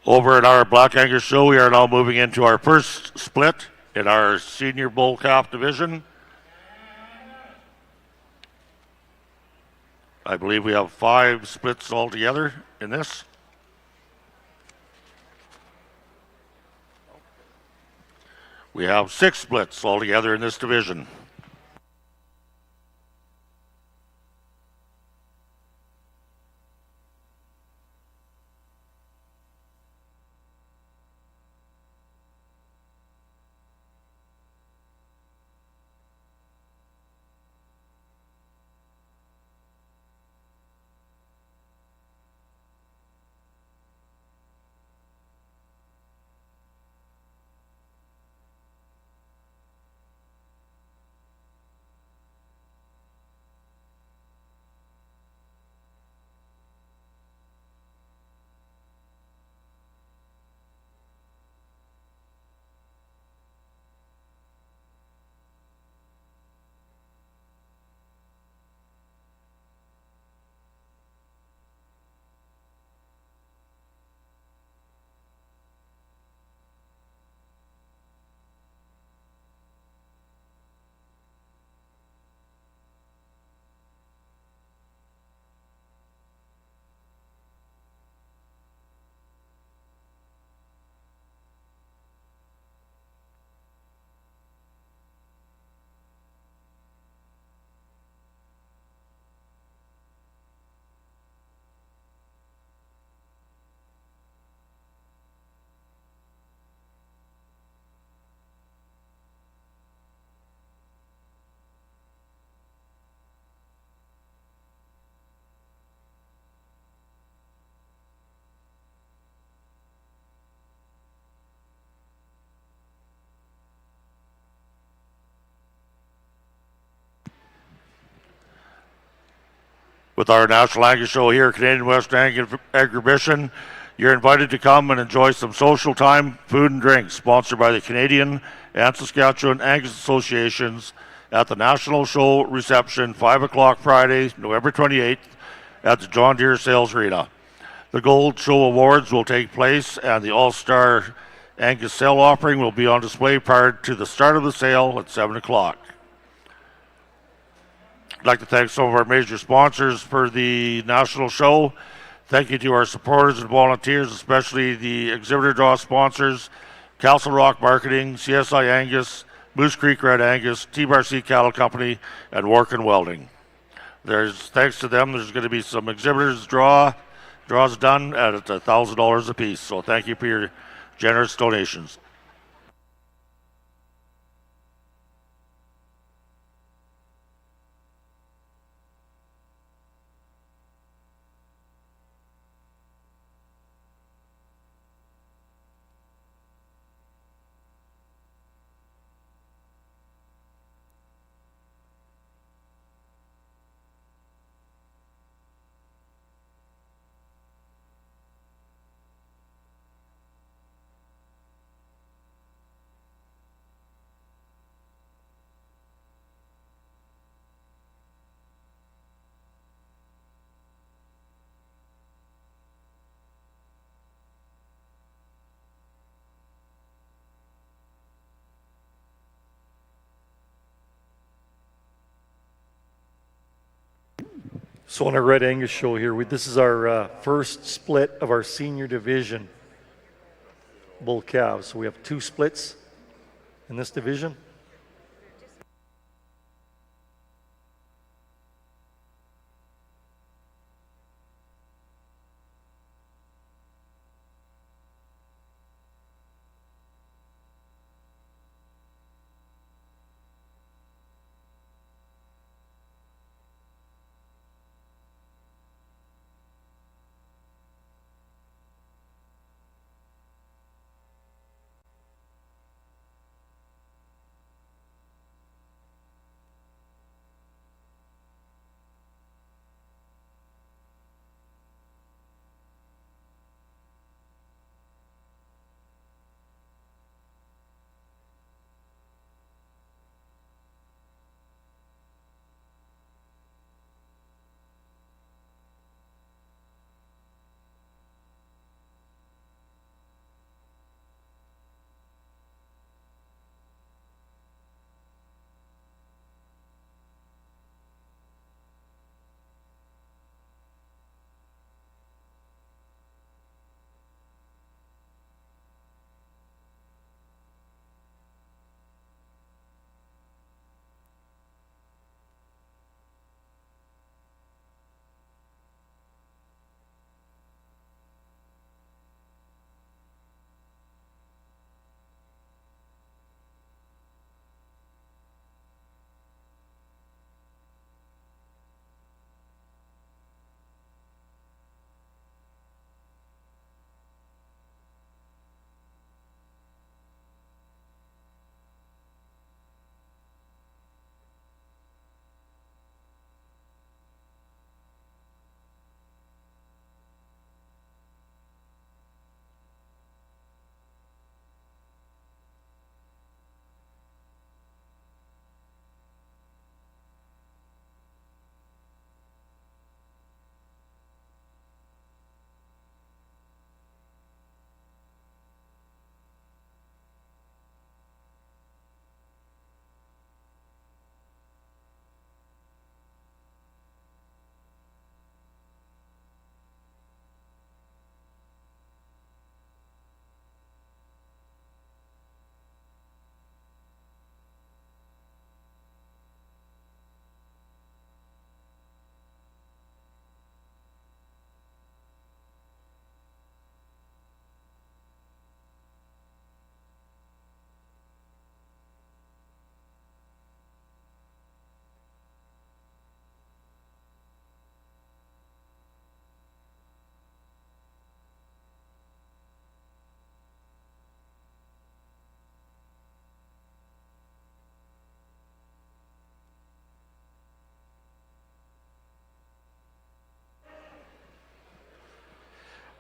Over at our Black Angus show, we are now moving into our first split in our senior bull calf division. I believe we have 5 splits altogether in this. We have 6 splits altogether in this division. With our National Angus Show here, Canadian Western Agribition, you're invited to come and enjoy some social time, food and drinks, sponsored by the Canadian and Saskatchewan Angus Associations at the National Show reception, 5 o'clock Friday, November 28th, at the John Deere Sales Arena. The Gold Show Awards will take place, and the All-Star Angus sale offering will be on display prior to the start of the sale at 7 o'clock. I'd like to thank some of our major sponsors for the national show. Thank you to our supporters and volunteers, especially the exhibitor draw sponsors, Castle Rock Marketing, CSI Angus, Moose Creek Red Angus, T-Bar C Cattle Company, and Workin Welding. Thanks to them, there's going to be some exhibitors draws done at $1,000 a piece. So thank you for your generous donations. So on our Red Angus show here, this is our first split of our senior division bull calves. So we have 2 splits in this division.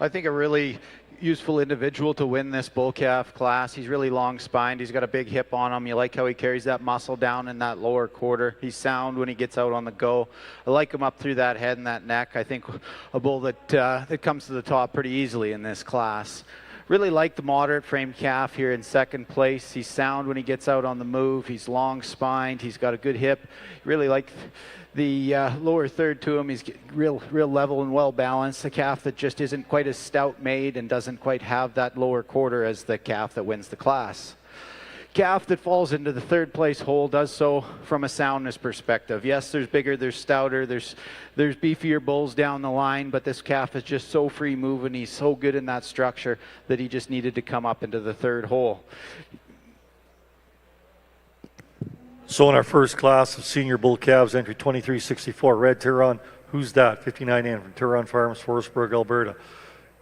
I think a really useful individual to win this bull calf class. He's really long spined. He's got a big hip on him. You like how he carries that muscle down in that lower quarter. He's sound when he gets out on the go. I like him up through that head and that neck. I think a bull that comes to the top pretty easily in this class. Really like the moderate frame calf here in second place. He's sound when he gets out on the move. He's long spined. He's got a good hip. Really like the lower third to him. He's real level and well balanced. A calf that just isn't quite as stout made and doesn't quite have that lower quarter as the calf that wins the class. Calf that falls into the third place hole does so from a soundness perspective. Yes, there's bigger, there's stouter, there's beefier bulls down the line, but this calf is just so free moving. He's so good in that structure that he just needed to come up into the third hole. So in our first class of senior bull calves, entry 2364, Red Turon, Who's That, 59N from Turon Farms, Forestburg, Alberta.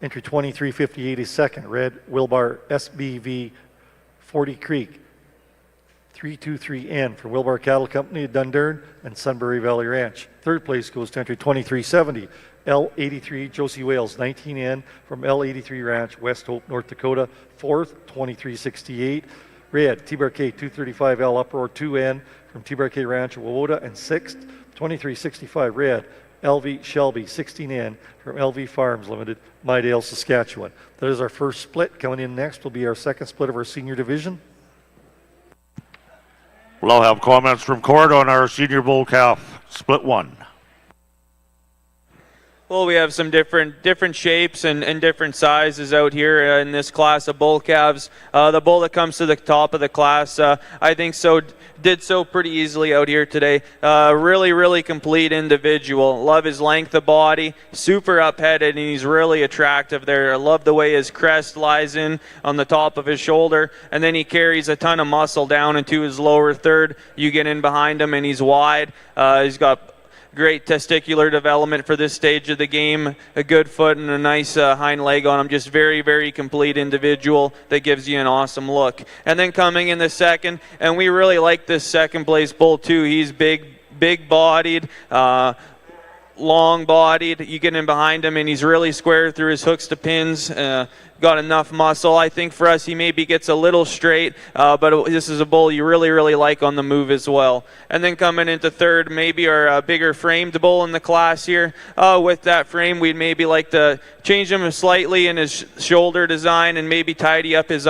Entry 2358 is second, Red Wilbar SBV, 40 Creek, 323N from Wilbar Cattle Company, Dundurn, and Sunbury Valley Ranch. Third place goes to entry 2370, L83 Josie Wales, 19N from L83 Ranch, West Hope, North Dakota. Fourth, 2368, Red T-Bark 235L Uproar 2N from T-Bark Ranch, Wawota. And sixth, 2365, Red LV Shelby, 16N from LV Farms Limited, Mydale, Saskatchewan. That is our first split. Coming in next will be our second split of our senior division. We'll all have comments from Cord on our senior bull calf, split one. Well, we have some different shapes and different sizes out here in this class of bull calves. The bull that comes to the top of the class, I think did so pretty easily out here today. Really complete individual. Love his length of body, super up-headed, and he's really attractive there. I love the way his crest lies in on the top of his shoulder, and then he carries a ton of muscle down into his lower third. You get in behind him, and he's wide. He's got great testicular development for this stage of the game, a good foot and a nice hind leg on him. Just very complete individual that gives you an awesome look. And then coming in the second, and we really like this second place bull too. He's big bodied, long bodied. You get in behind him and he's really square through his hooks to pins. Got enough muscle. I think for us he maybe gets a little straight, but this is a bull you really like on the move as well. And then coming into third, maybe our bigger framed bull in the class here. With that frame, we'd maybe like to change him slightly in his shoulder design and maybe tidy up his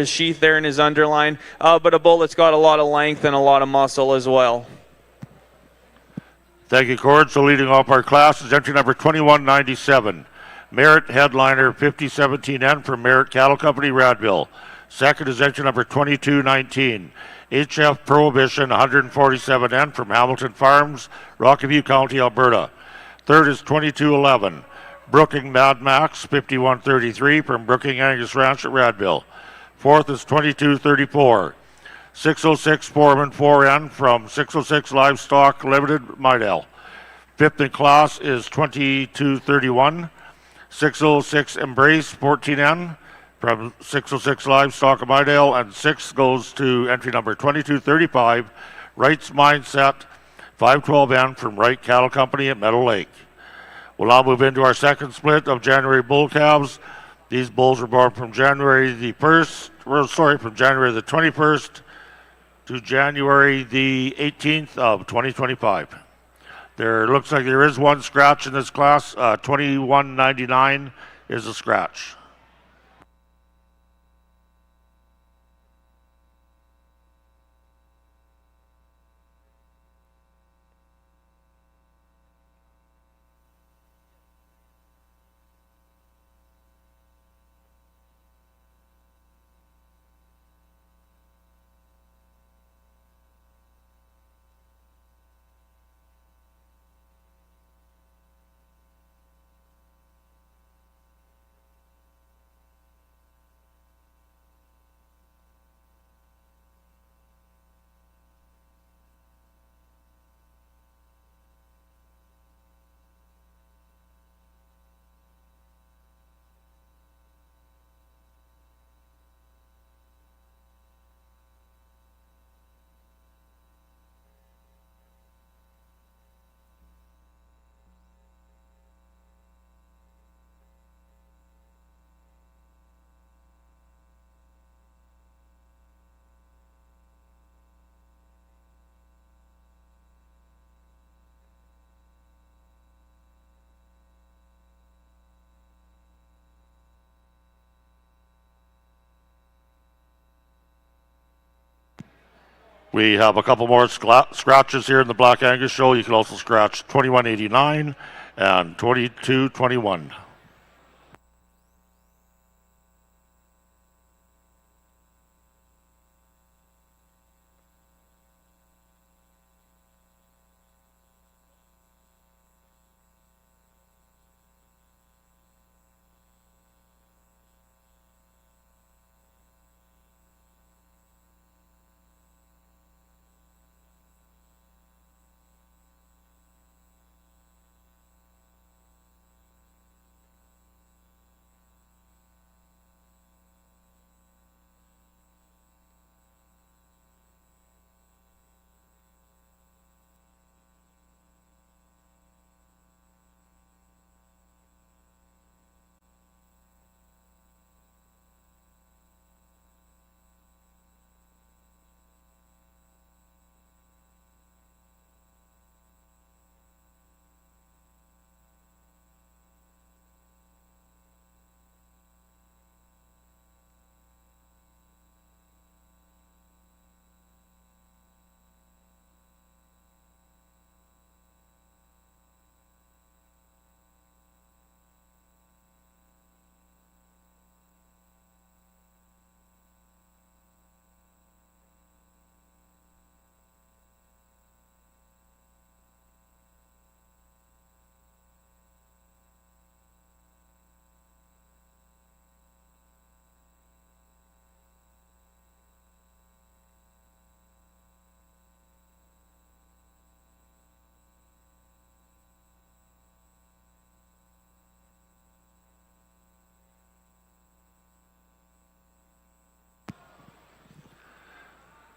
sheath there in his underline, but a bull that's got a lot of length and a lot of muscle as well. Thank you, Cord. So leading off our class is entry number 2197. Merritt Headliner 5017N from Merritt Cattle Company, Radville. Second is entry number 2219. HF Prohibition 147N from Hamilton Farms, Rocky View County, Alberta. Third is 2211. Brooking Mad Max 5133 from Brooking Angus Ranch at Radville. Fourth is 2234. 606 Foreman 4N from 606 Livestock Limited, Mydale. Fifth in class is 2231. 606 Embrace 14N from 606 Livestock of Mydale, and sixth goes to entry number 2235, Wright's Mindset 512N from Wright Cattle Company at Meadow Lake. We'll now move into our second split of January bull calves. These bulls were born from January the 21st to January the 18th of 2025. There looks like there is one scratch in this class. 2199 is a scratch. We have a couple more scratches here in the Black Angus show. You can also scratch 2189 and 2221.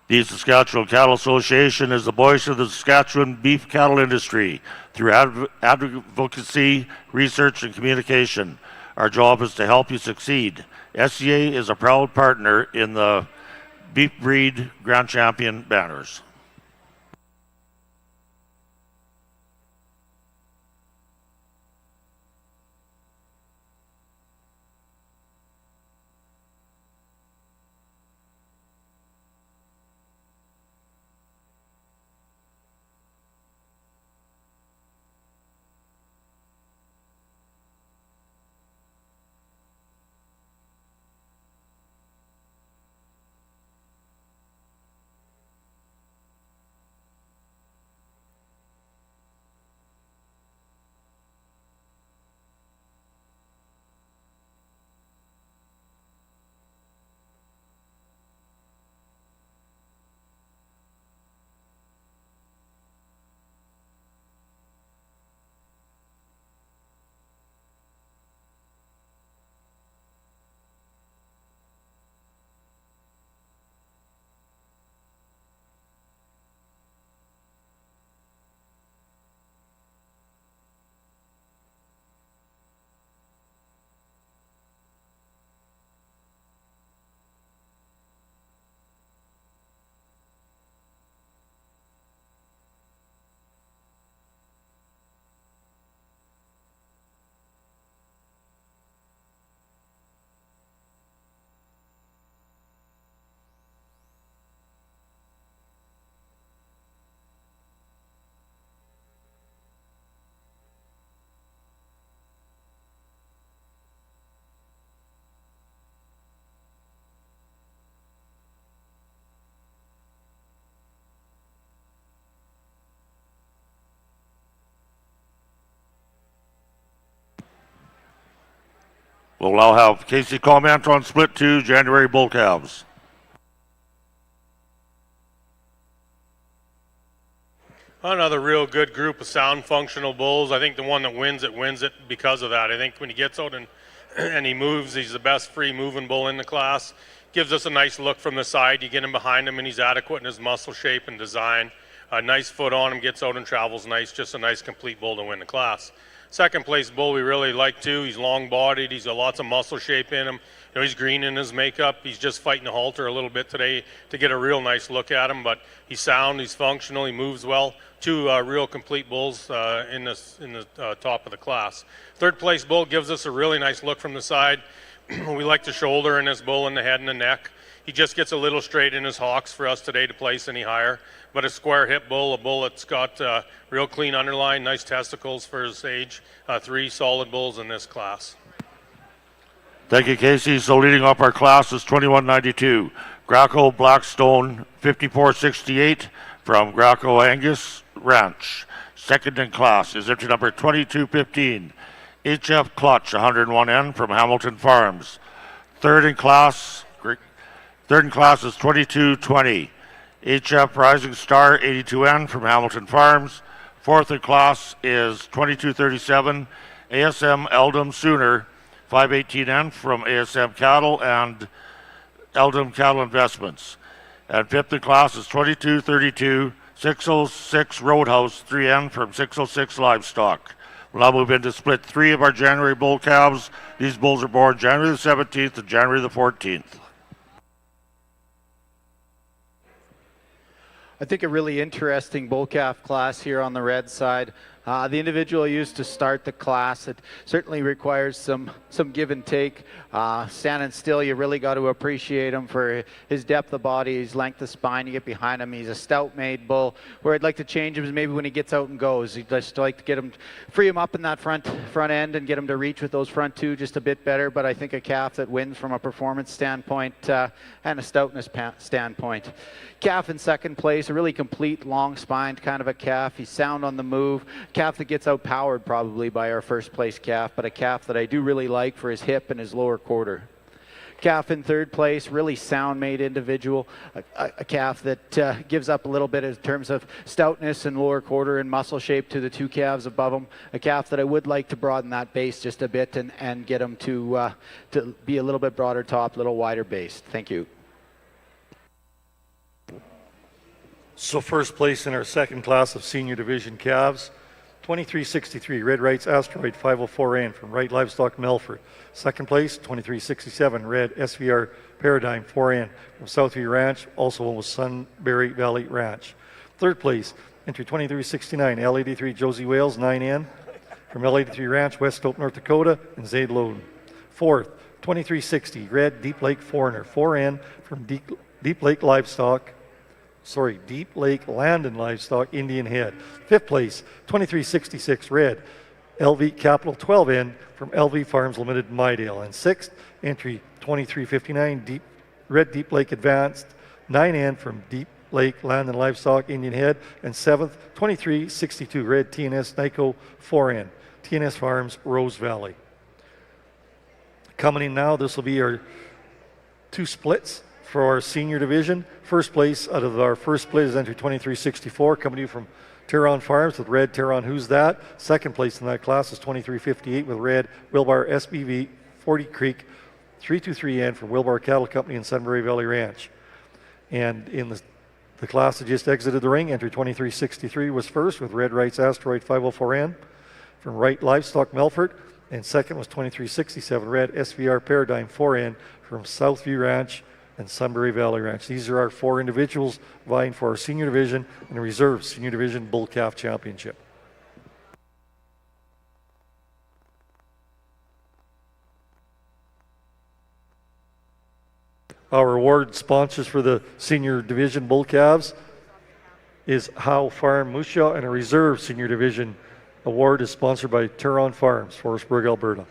The Saskatchewan Cattle Association is the voice of the Saskatchewan beef cattle industry through advocacy, research, and communication. Our job is to help you succeed. SCA is a proud partner in the Beef Breed Grand Champion banners. We'll now have Casey comment on Split 2 January bull calves. Another real good group of sound functional bulls. I think the one that wins it because of that. I think when he gets out and he moves, he's the best free moving bull in the class. Gives us a nice look from the side. You get him behind him and he's adequate in his muscle shape and design. A nice foot on him, gets out and travels nice. Just a nice complete bull to win the class. Second place bull we really like too. He's long bodied. He's got lots of muscle shape in him. You know, he's green in his makeup. He's just fighting the halter a little bit today to get a real nice look at him. But he's sound. He's functional. He moves well. Two real complete bulls in the top of the class. Third place bull gives us a really nice look from the side. We like the shoulder in this bull and the head and the neck. He just gets a little straight in his hocks for us today to place any higher. But a square hip bull, a bull that's got real clean underline, nice testicles for his age. 3 solid bulls in this class. Thank you, Casey. So leading up our class is 2192. Graco Blackstone 5468 from Graco Angus Ranch. Second in class is entry number 2215. HF Clutch 101N from Hamilton Farms. Third in class is 2220. HF Rising Star 82N from Hamilton Farms. Fourth in class is 2237. ASM Eldom Sooner 518N from ASM Cattle and Eldom Cattle Investments. And fifth in class is 2232. 606 Roadhouse 3N from 606 Livestock. We'll now move into split 3 of our January bull calves. These bulls are born January the 17th and January the 14th. I think a really interesting bull calf class here on the red side. The individual used to start the class. It certainly requires some give and take. Standing still, you really got to appreciate him for his depth of body, his length of spine. You get behind him, he's a stout-made bull. Where I'd like to change him is maybe when he gets out and goes. I'd just like to get him, free him up in that front end and get him to reach with those front 2 just a bit better. But I think a calf that wins from a performance standpoint and a stoutness standpoint. Calf in second place, a really complete, long-spined kind of a calf. He's sound on the move. Calf that gets outpowered probably by our first place calf, but a calf that I do really like for his hip and his lower quarter. Calf in third place, really sound-made individual. A calf that gives up a little bit in terms of stoutness and lower quarter and muscle shape to the 2 calves above him. A calf that I would like to broaden that base just a bit and get him to be a little bit broader top, a little wider base. Thank you. So first place in our second class of senior division calves, 2363 Red Wright's Asteroid 504N from Wright Livestock Melford. Second place, 2367 Red SVR Paradigm 4N from Southview Ranch, also owned with Sunbury Valley Ranch. Third place, entry 2369 L83 Josie Wales 9N from L83 Ranch, West Hope, North Dakota, and Zaid Loden. Fourth, 2360 Red Deep Lake Foreigner 4N from Deep Lake Land and Livestock, Indian Head. Fifth place, 2366 Red LV Capital 12N from LV Farms Limited, Mydale. And sixth, entry 2359 Red Deep Lake Advanced 9N from Deep Lake Land and Livestock, Indian Head. And seventh, 2362 Red TNS Nyko 4N, TNS Farms, Rose Valley. Coming in now, this will be our 2 splits for our senior division. First place out of our first split is entry 2364, coming to you from Terron Farms with Red Terron Who's That. Second place in that class is 2358 with Red Wilbar SBV 40 Creek 323N from Wilbar Cattle Company and Sunbury Valley Ranch. And in the class that just exited the ring, entry 2363 was first with Red Wright's Asteroid 504N from Wright Livestock Melford. And second was 2367 Red SVR Paradigm 4N from Southview Ranch and Sunbury Valley Ranch. These are our 4 individuals vying for our senior division and reserve senior division bull calf championship. Our award sponsors for the senior division bull calves is Howe Farm Musha, and a reserve senior division award is sponsored by Terron Farms, Forestburg, Alberta.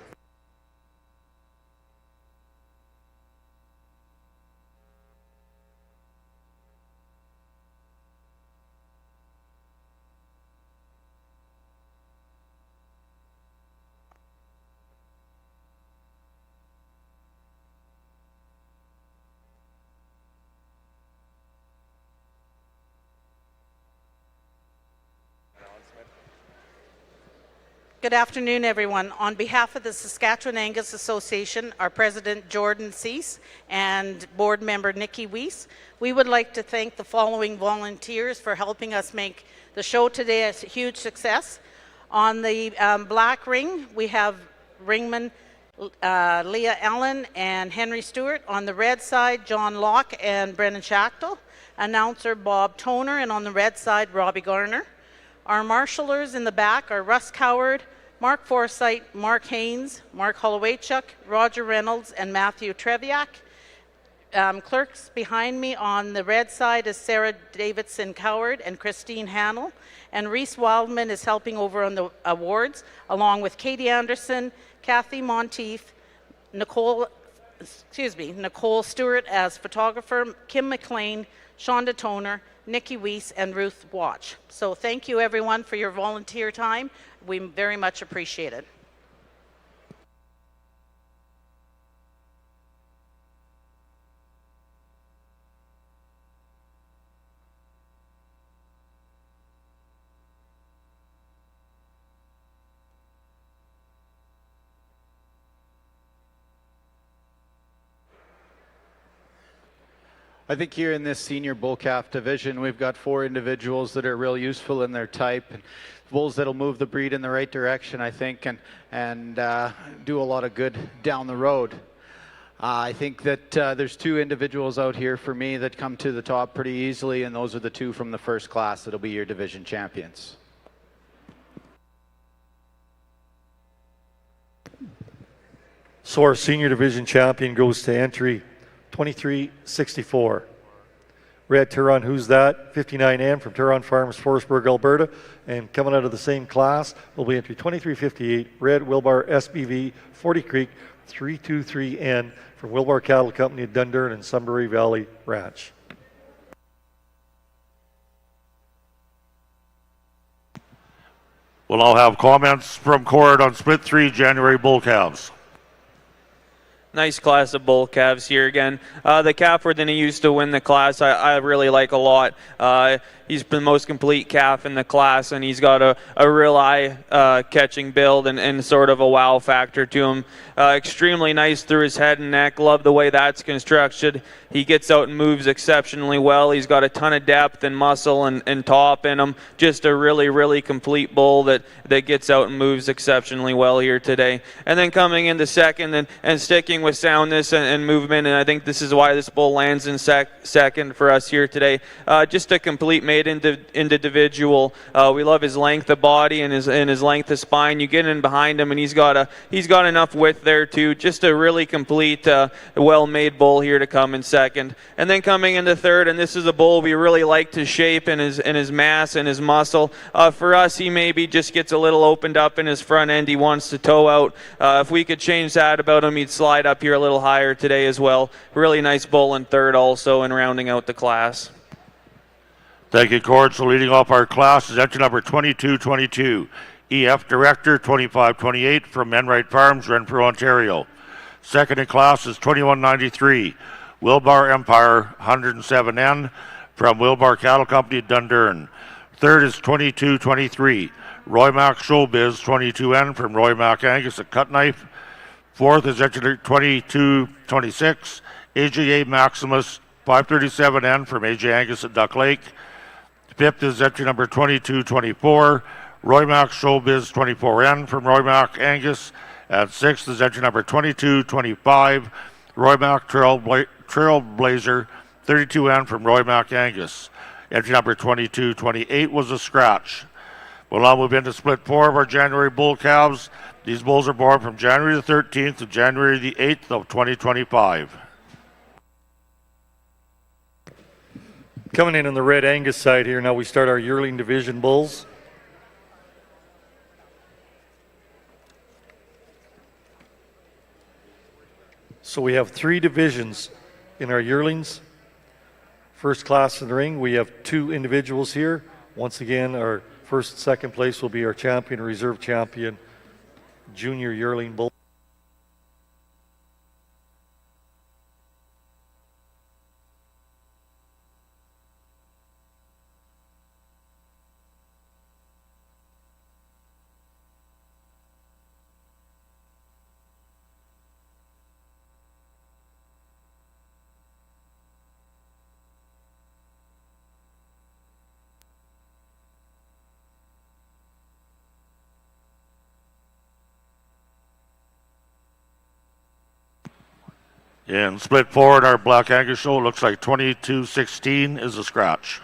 Good afternoon, everyone. On behalf of the Saskatchewan Angus Association, our president Jordan Cease and board member Nikki Weiss, we would like to thank the following volunteers for helping us make the show today a huge success. On the black ring, we have ringman Leah Allen and Henry Stewart. On the red side, John Locke and Brennan Schachtel. Announcer Bob Toner, and on the red side, Robbie Garner. Our marshallers in the back are Russ Coward, Mark Forsyth, Mark Haynes, Mark Hollowaychuk, Roger Reynolds, and Matthew Treviak. Clerks behind me on the red side is Sarah Davidson Coward and Christine Hannell, and Reese Wildman is helping over on the awards, along with Katie Anderson, Kathy Monteith, Nicole Stewart as photographer, Kim McLean, Shonda Toner, Nikki Weiss, and Ruth Watch. So thank you everyone for your volunteer time. We very much appreciate it. I think here in this senior bull calf division, we've got 4 individuals that are real useful in their type, and bulls that'll move the breed in the right direction, I think, and do a lot of good down the road. I think that there's 2 individuals out here for me that come to the top pretty easily, and those are the 2 from the first class that'll be your division champions. So our senior division champion goes to entry 2364. Red Turon, Who's That? 59N from Turon Farms, Forestburg, Alberta. And coming out of the same class will be entry 2358. Red Wilbar SBV 40 Creek 323N from Wilbar Cattle Company at Dundurn and Sunbury Valley Ranch. We'll all have comments from Cord on Split 3 January bull calves. Nice class of bull calves here again. The calf we're going to use to win the class, I really like a lot. He's the most complete calf in the class, and he's got a real eye-catching build and sort of a wow factor to him. Extremely nice through his head and neck. Love the way that's constructed. He gets out and moves exceptionally well. He's got a ton of depth and muscle and top in him. Just a really, really complete bull that gets out and moves exceptionally well here today. And then coming into second and sticking with soundness and movement, and I think this is why this bull lands in second for us here today. Just a complete made individual. We love his length of body and his length of spine. You get in behind him, and he's got enough width there too. Just a really complete, well-made bull here to come in second. And then coming into third, and this is a bull we really like to shape in his mass and his muscle. For us, he maybe just gets a little opened up in his front end. He wants to toe out. If we could change that about him, he'd slide up here a little higher today as well. Really nice bull in third also, and rounding out the class. Thank you, Cord. So leading off our class is entry number 2222, EF Director 2528 from Enright Farms, Renfrew, Ontario. Second in class is 2193, Wilbar Empire 107N from Wilbar Cattle Company, Dundurn. Third is 2223, Roymac Showbiz 22N from Roymac Angus at Cut Knife. Fourth is entry 2226, AJA Maximus 537N from AJ Angus at Duck Lake. Fifth is entry number 2224, Roymac Showbiz 24N from Roymac Angus. And sixth is entry number 2225, Roymac Trailblazer 32N from Roymac Angus. Entry number 2228 was a scratch. We'll now move into split 4 of our January bull calves. These bulls are born from January the 13th to January the 8th of 2025. Coming in on the red Angus side here, now we start our yearling division bulls. So we have 3 divisions in our yearlings. First class in the ring, we have 2 individuals here. Once again, our first and second place will be our champion, reserve champion, junior yearling bull. In split 4 in our Black Angus show, it looks like 2216 is a scratch.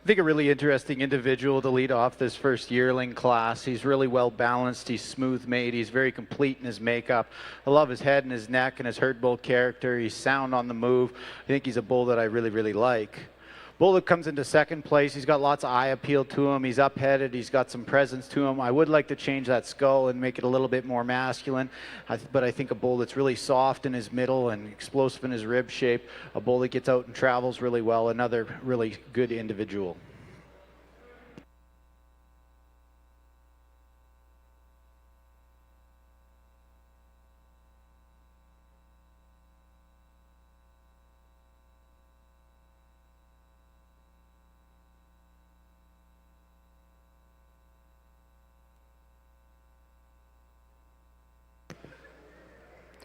I think a really interesting individual to lead off this first yearling class. He's really well balanced. He's smooth made. He's very complete in his makeup. I love his head and his neck and his herd bull character. He's sound on the move. I think he's a bull that I really, really like. Bull that comes into second place, he's got lots of eye appeal to him. He's up-headed. He's got some presence to him. I would like to change that skull and make it a little bit more masculine, but I think a bull that's really soft in his middle and explosive in his rib shape, a bull that gets out and travels really well, another really good individual.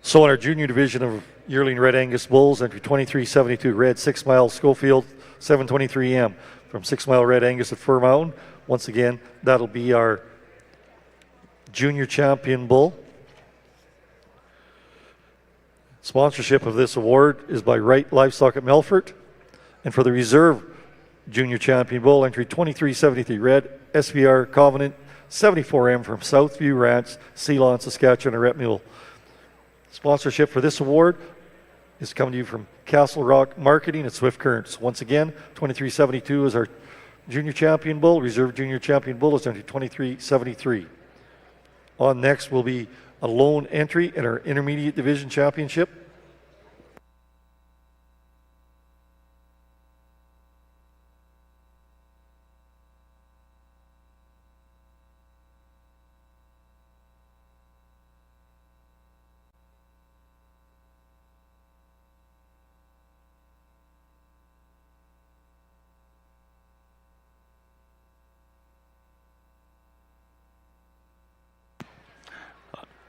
So in our junior division of yearling Red Angus bulls, entry 2372 Red 6 Mile Schofield 723M from 6 Mile Red Angus at Fir Mountain. Once again, that'll be our junior champion bull. Sponsorship of this award is by Wright Livestock at Melfort. And for the reserve junior champion bull, entry 2373 Red SVR Covenant 74M from Southview Ranch, Ceylon, Saskatchewan, a rep mule. Sponsorship for this award is coming to you from Castle Rock Marketing at Swift Currents. Once again, 2372 is our junior champion bull. Reserve junior champion bull is entry 2373. On next will be a lone entry in our intermediate division championship.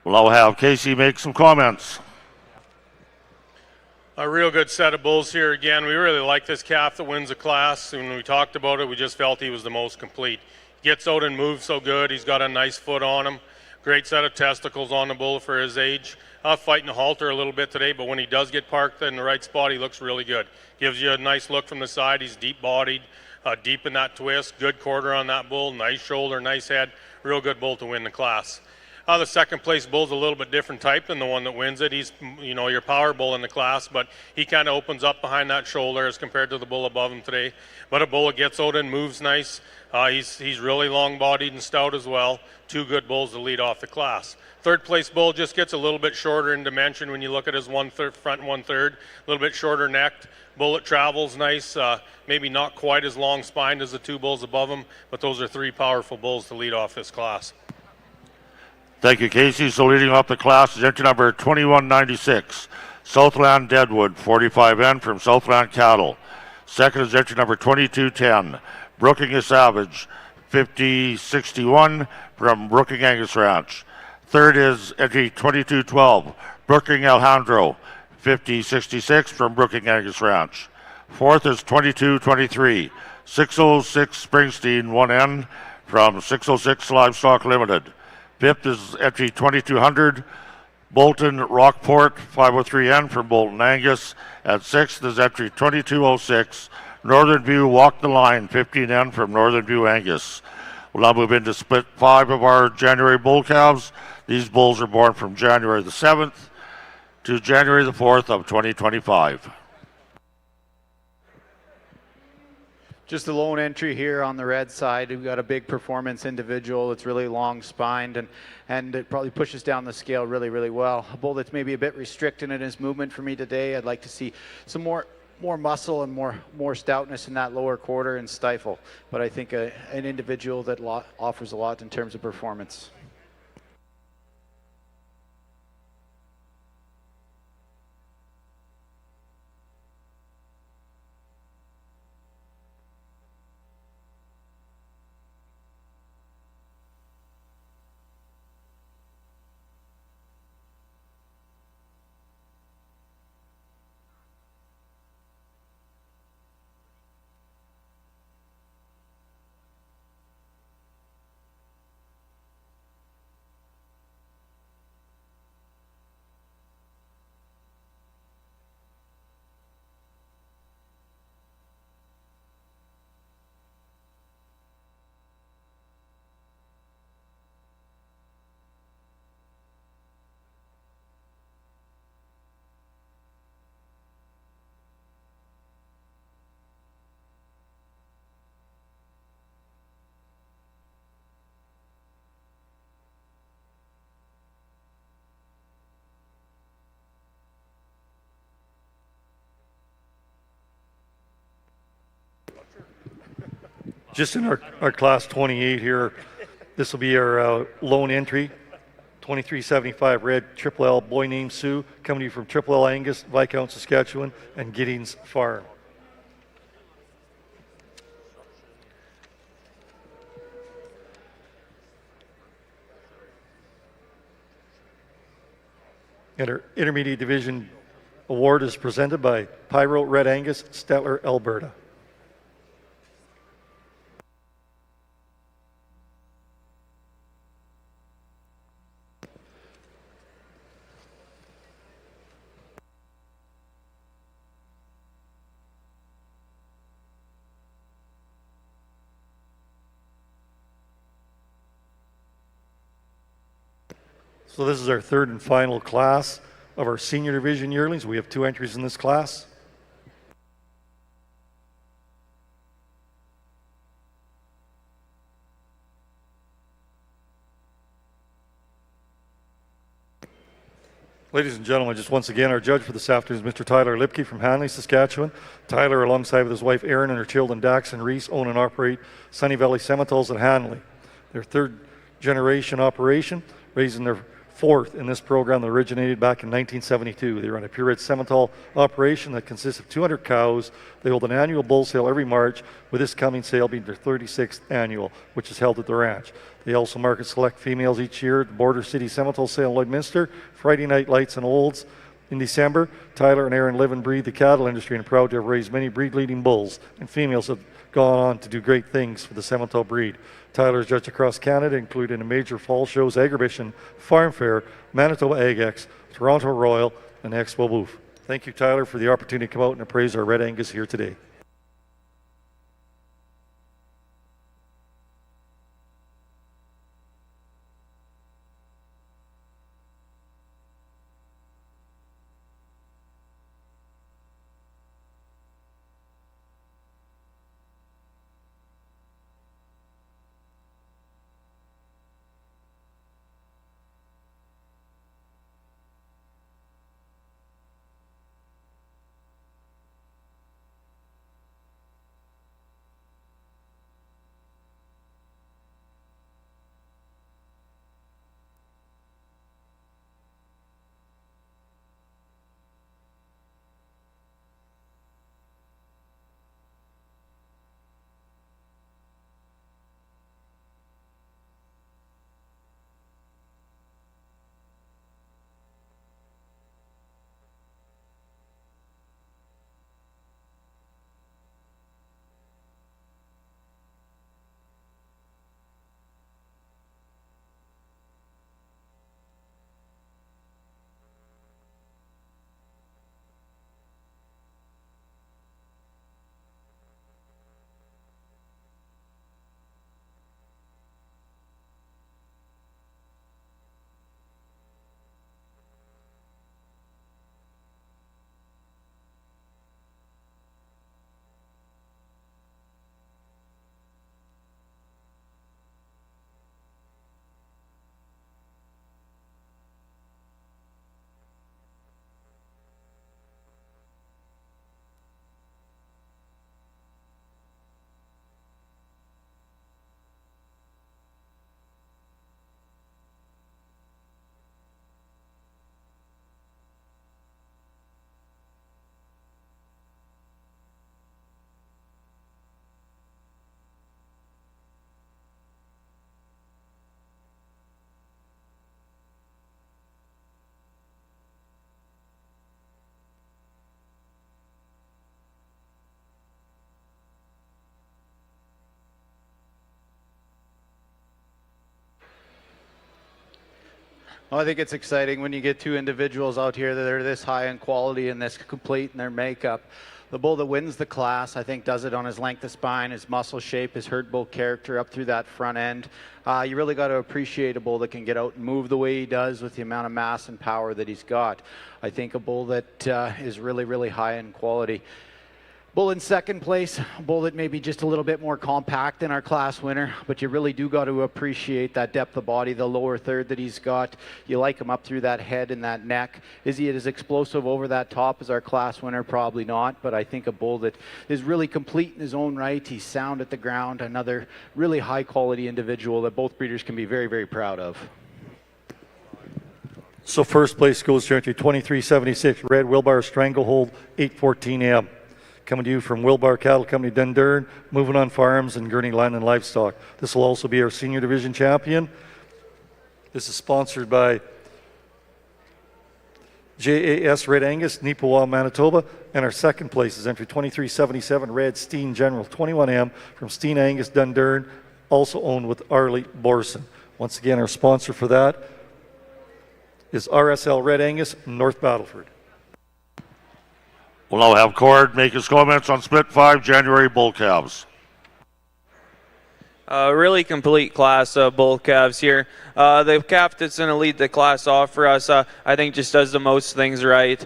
We'll now have Casey make some comments. A real good set of bulls here again. We really like this calf that wins the class. When we talked about it, we just felt he was the most complete. Gets out and moves so good. He's got a nice foot on him. Great set of testicles on the bull for his age. Fighting the halter a little bit today, but when he does get parked in the right spot, he looks really good. Gives you a nice look from the side. He's deep-bodied, deep in that twist. Good quarter on that bull. Nice shoulder, nice head. Real good bull to win the class. The second place bull's a little bit different type than the one that wins it. He's, your power bull in the class, but he kind of opens up behind that shoulder as compared to the bull above him today. But a bull that gets out and moves nice. He's really long-bodied and stout as well. Two good bulls to lead off the class. Third place bull just gets a little bit shorter in dimension when you look at his front 1/3, a little bit shorter necked. Bull that travels nice, maybe not quite as long spined as the two bulls above him, but those are three powerful bulls to lead off this class. Thank you, Casey. So leading off the class is entry number 2196, Southland Deadwood 45N from Southland Cattle. Second is entry number 2210, Brooking Savage 5061 from Brooking Angus Ranch. Third is entry 2212, Brooking Alejandro 5066 from Brooking Angus Ranch. Fourth is 2223, 606 Springsteen 1N from 606 Livestock Limited. Fifth is entry 2200, Bolton Rockport 503N from Bolton Angus. And sixth is entry 2206, Northern View Walk the Line 15N from Northern View Angus. We'll now move into split 5 of our January bull calves. These bulls are born from January the 7th to January the 4th of 2025. Just a lone entry here on the red side. We've got a big performance individual. It's really long spined and it probably pushes down the scale really, really well. A bull that's maybe a bit restricted in his movement for me today. I'd like to see some more muscle and more stoutness in that lower quarter and stifle. But I think an individual that offers a lot in terms of performance. just in our class 28 here, this will be our lone entry. 2375 red Triple L boy named Sue, coming to you from Triple L Angus, Viscount, Saskatchewan, and Giddings Farm. And our intermediate division award is presented by Pyro Red Angus, Stettler, Alberta. So this is our third and final class of our senior division yearlings. We have 2 entries in this class. Ladies and gentlemen, just once again, our judge for this afternoon is Mr. Tyler Lipke from Hanley, Saskatchewan. Tyler, alongside with his wife Erin and her children Dax and Reese, own and operate Sunny Valley Sementals at Hanley. Their 3rd generation operation, raising their 4th in this program that originated back in 1972. They run a purebred Simmental operation that consists of 200 cows. They hold an annual bull sale every March, with this coming sale being their 36th annual, which is held at the ranch. They also market select females each year at the Border City Simmental sale in Lloydminster, Friday night lights and olds. In December, Tyler and Aaron live and breathe the cattle industry and are proud to have raised many breed-leading bulls, and females have gone on to do great things for the Simmental breed. Tyler is judged across Canada, including a major fall shows, Agribition, Farm Fair, Manitoba AgEx, Toronto Royal, and Expo Booth. Thank you, Tyler, for the opportunity to come out and appraise our Red Angus here today. Well, I think it's exciting when you get 2 individuals out here that are this high in quality and this complete in their makeup. The bull that wins the class, I think, does it on his length of spine, his muscle shape, his herd bull character up through that front end. You really got to appreciate a bull that can get out and move the way he does with the amount of mass and power that he's got. I think a bull that is really, really high in quality. Bull in second place, bull that may be just a little bit more compact than our class winner, but you really do got to appreciate that depth of body, the lower third that he's got. You like him up through that head and that neck. Is he as explosive over that top as our class winner? Probably not, but I think a bull that is really complete in his own right. He's sound at the ground, another really high quality individual that both breeders can be very, very proud of. So first place goes to entry 2376 Red Wilbar Stranglehold 814M. Coming to you from Wilbar Cattle Company, Dundurn, Moving On Farms, and Gurney Land and Livestock. This will also be our senior division champion. This is sponsored by JAS Red Angus, Neepawa, Manitoba, and our second place is entry 2377 Red Steen General 21M from Steen Angus, Dundurn, also owned with Arlie Borson. Once again, our sponsor for that is RSL Red Angus, North Battleford. We'll now have Cord make his comments on Split 5 January bull calves. Really complete class of bull calves here. The calf that's going to lead the class off for us, I think just does the most things right.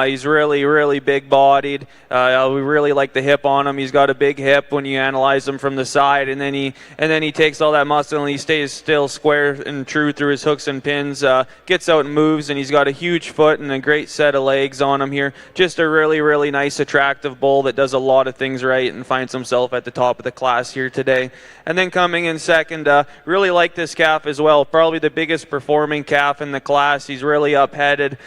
He's really, really big-bodied. We really like the hip on him. He's got a big hip when you analyze him from the side, and then he takes all that muscle and he stays still square and true through his hooks and pins. Gets out and moves, and he's got a huge foot and a great set of legs on him here. Just a really, really nice, attractive bull that does a lot of things right and finds himself at the top of the class here today. And then coming in second, really like this calf as well. Probably the biggest performing calf in the class. He's really up-headed,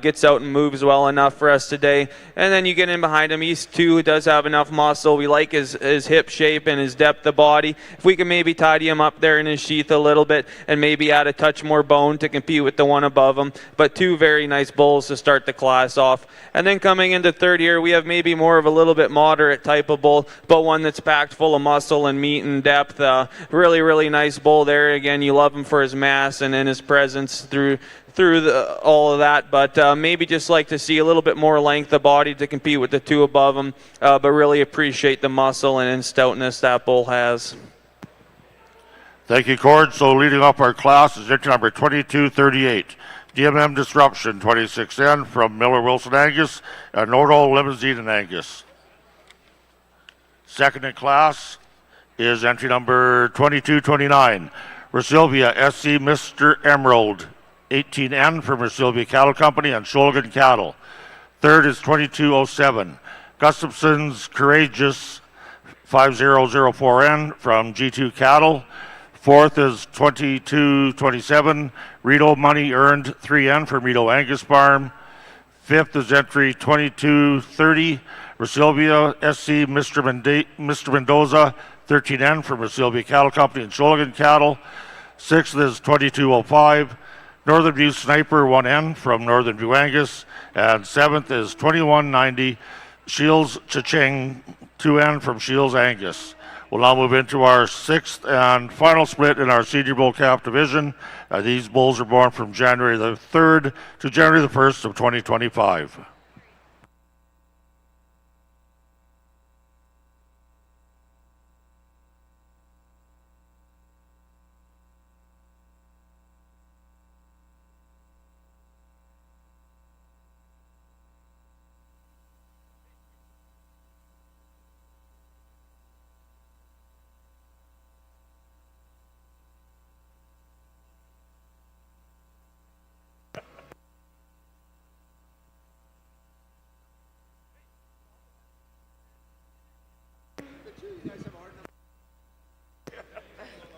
gets out and moves well enough for us today. And then you get in behind him. He's too does have enough muscle. We like his hip shape and his depth of body. If we can maybe tidy him up there in his sheath a little bit and maybe add a touch more bone to compete with the one above him. But two very nice bulls to start the class off. And then coming into third here, we have maybe more of a little bit moderate type of bull, but one that's packed full of muscle and meat and depth. Really, really nice bull there. Again, you love him for his mass and in his presence through all of that, but maybe just like to see a little bit more length of body to compete with the two above him, but really appreciate the muscle and stoutness that bull has. Thank you, Cord. So leading off our class is entry number 2238. DMM Disruption 26N from Miller Wilson Angus and Nordal Limousin and Angus. Second in class is entry number 2229. Resilvia SC Mr. Emerald 18N from Resilvia Cattle Company and Sholigan Cattle. Third is 2207. Gustafson's Courageous 5004N from G2 Cattle. Fourth is 2227. Rito Money Earned 3N from Rito Angus Farm. Fifth is entry 2230. Resilvia SC Mr. Mendoza 13N from Resilvia Cattle Company and Sholigan Cattle. Sixth is 2205. Northern View Sniper 1N from Northern View Angus. And seventh is 2190. Shields Cha-Ching 2N from Shields Angus. We'll now move into our sixth and final split in our senior bull calf division. These bulls are born from January the 3rd to January the 1st of 2025.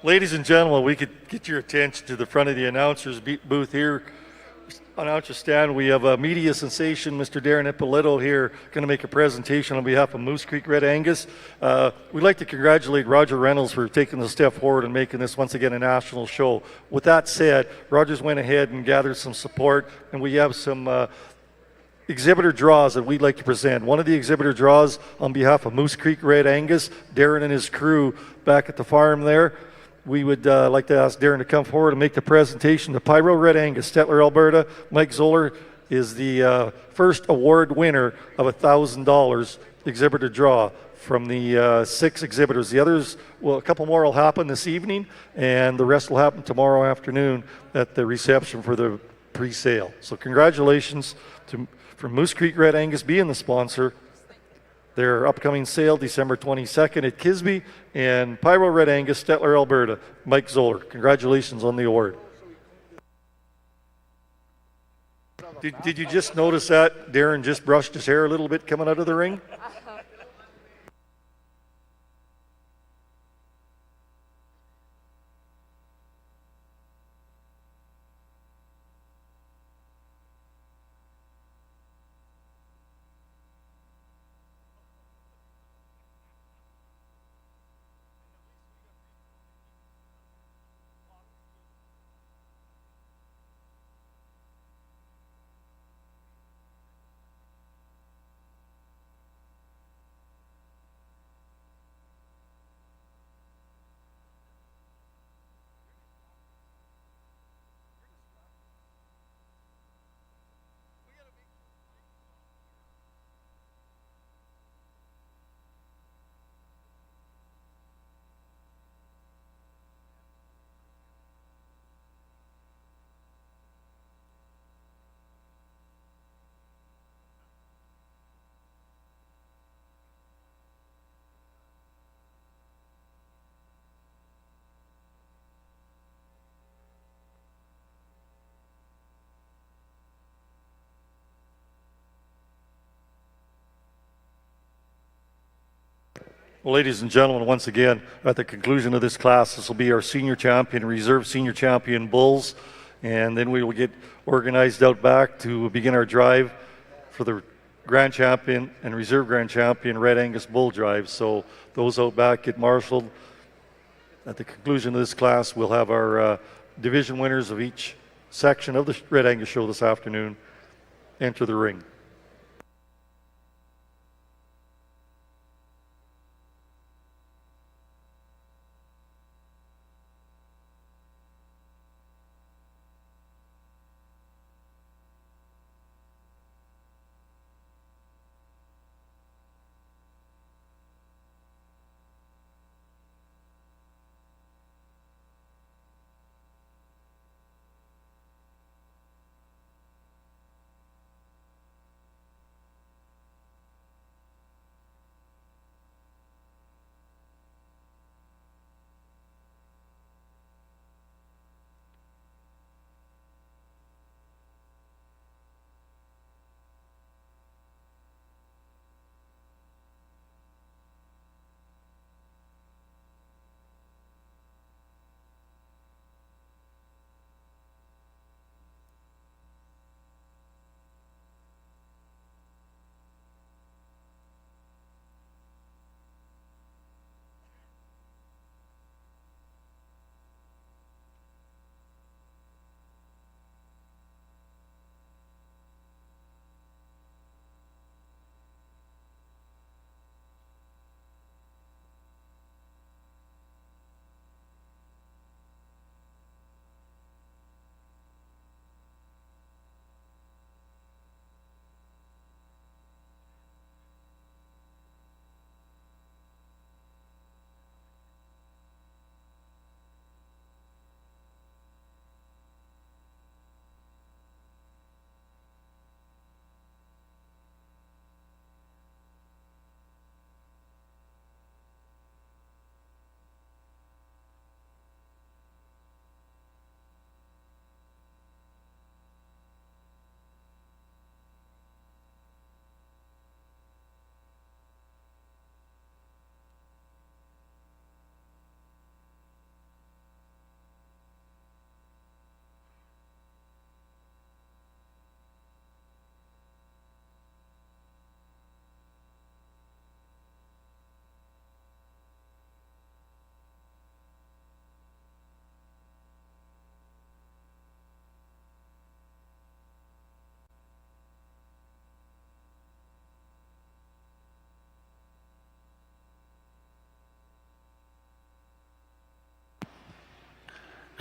Ladies and gentlemen, we could get your attention to the front of the announcer's booth here. Announcer stand, we have a media sensation, Mr. Darren Ippolito here, going to make a presentation on behalf of Moose Creek Red Angus. We'd like to congratulate Roger Reynolds for taking the step forward and making this once again a national show. With that said, Roger's went ahead and gathered some support, and we have some exhibitor draws that we'd like to present. One of the exhibitor draws on behalf of Moose Creek Red Angus, Darren and his crew back at the farm there. We would like to ask Darren to come forward and make the presentation. The Pyro Red Angus, Stettler, Alberta. Mike Zoller is the first award winner of $1,000 exhibitor draw from the 6 exhibitors. The others, well, a couple more will happen this evening, and the rest will happen tomorrow afternoon at the reception for the pre-sale. So congratulations for Moose Creek Red Angus being the sponsor. Their upcoming sale, December 22nd at Kisby, and Pyro Red Angus, Stettler, Alberta. Mike Zoller, congratulations on the award. Did you just notice that Darren just brushed his hair a little bit coming out of the ring? Well, ladies and gentlemen, once again, at the conclusion of this class, this will be our senior champion, reserve senior champion bulls, and then we will get organized out back to begin our drive for the grand champion and reserve grand champion Red Angus bull drive. So those out back get marshaled. At the conclusion of this class, we'll have our division winners of each section of the Red Angus show this afternoon enter the ring.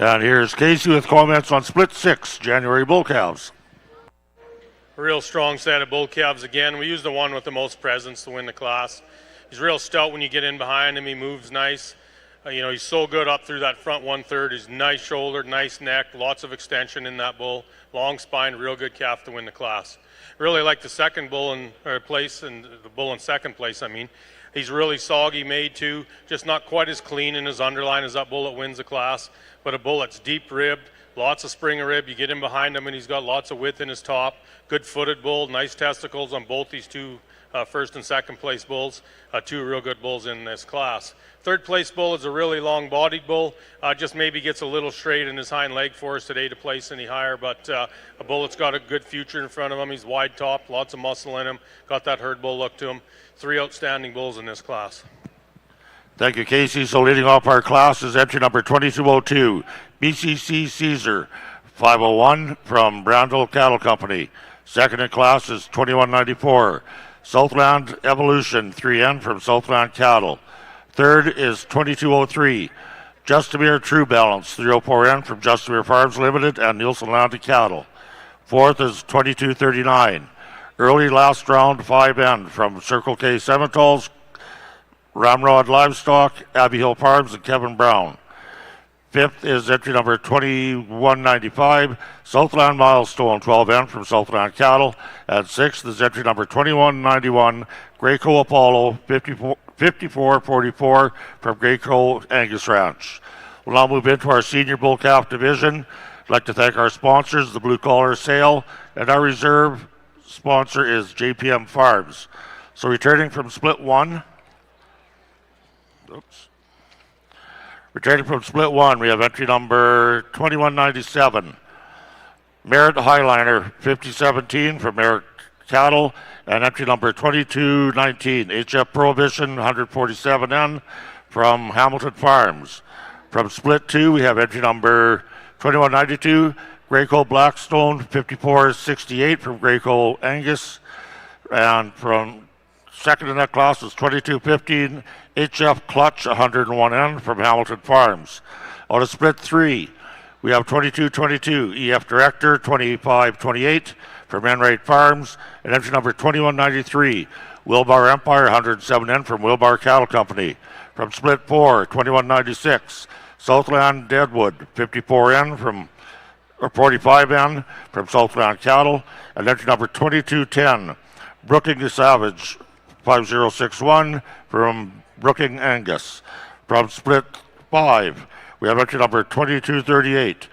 And here's Casey with comments on Split 6 January bull calves. A real strong set of bull calves again. We used the one with the most presence to win the class. He's real stout when you get in behind him. He moves nice. You know, he's so good up through that front 1/3. He's nice shoulder, nice neck, lots of extension in that bull, long spine, real good calf to win the class. Really like the second bull in place, and the bull in second place, I mean. He's really soggy made too, just not quite as clean in his underline as that bull that wins the class, but a bull that's deep ribbed, lots of spring of rib. You get in behind him and he's got lots of width in his top. Good footed bull, nice testicles on both these two first and second place bulls. Two real good bulls in this class. Third place bull is a really long bodied bull. Just maybe gets a little straight in his hind leg for us today to place any higher, but a bull that's got a good future in front of him. He's wide top, lots of muscle in him, got that herd bull look to him. Three outstanding bulls in this class. Thank you, Casey. So leading off our class is entry number 2202, BCC Caesar, 501 from Brandville Cattle Company. Second in class is 2194, Southland Evolution, 3N from Southland Cattle. Third is 2203, Justamere True Balance, 304N from Justamere Farms Limited and Nielsen Land Cattle. Fourth is 2239, Early Last Round 5N from Circle K Sementals, Ramrod Livestock, Abbey Hill Farms, and Kevin Brown. Fifth is entry number 2195, Southland Milestone, 12N from Southland Cattle. And sixth is entry number 2191, Greyco Apollo, 5444 from Greyco Angus Ranch. We'll now move into our senior bull calf division. I'd like to thank our sponsors, the Blue Collar Sale, and our reserve sponsor is JPM Farms. So returning from split one, we have entry number 2197, Merritt Highliner 5017 from Merritt Cattle, and entry number 2219, HF Prohibition 147N from Hamilton Farms. From split two, we have entry number 2192, Greyco Blackstone 5468 from Greyco Angus, and from second in that class is 2215, HF Clutch 101N from Hamilton Farms. On a split three, we have 2222, EF Director 2528 from Enright Farms, and entry number 2193, Wilbar Empire 107N from Wilbar Cattle Company. From split four, 2196, Southland Deadwood 54N from or 45N from Southland Cattle, and entry number 2210, Brooking the Savage 5061 from Brooking Angus. From split 5, we have entry number 2238,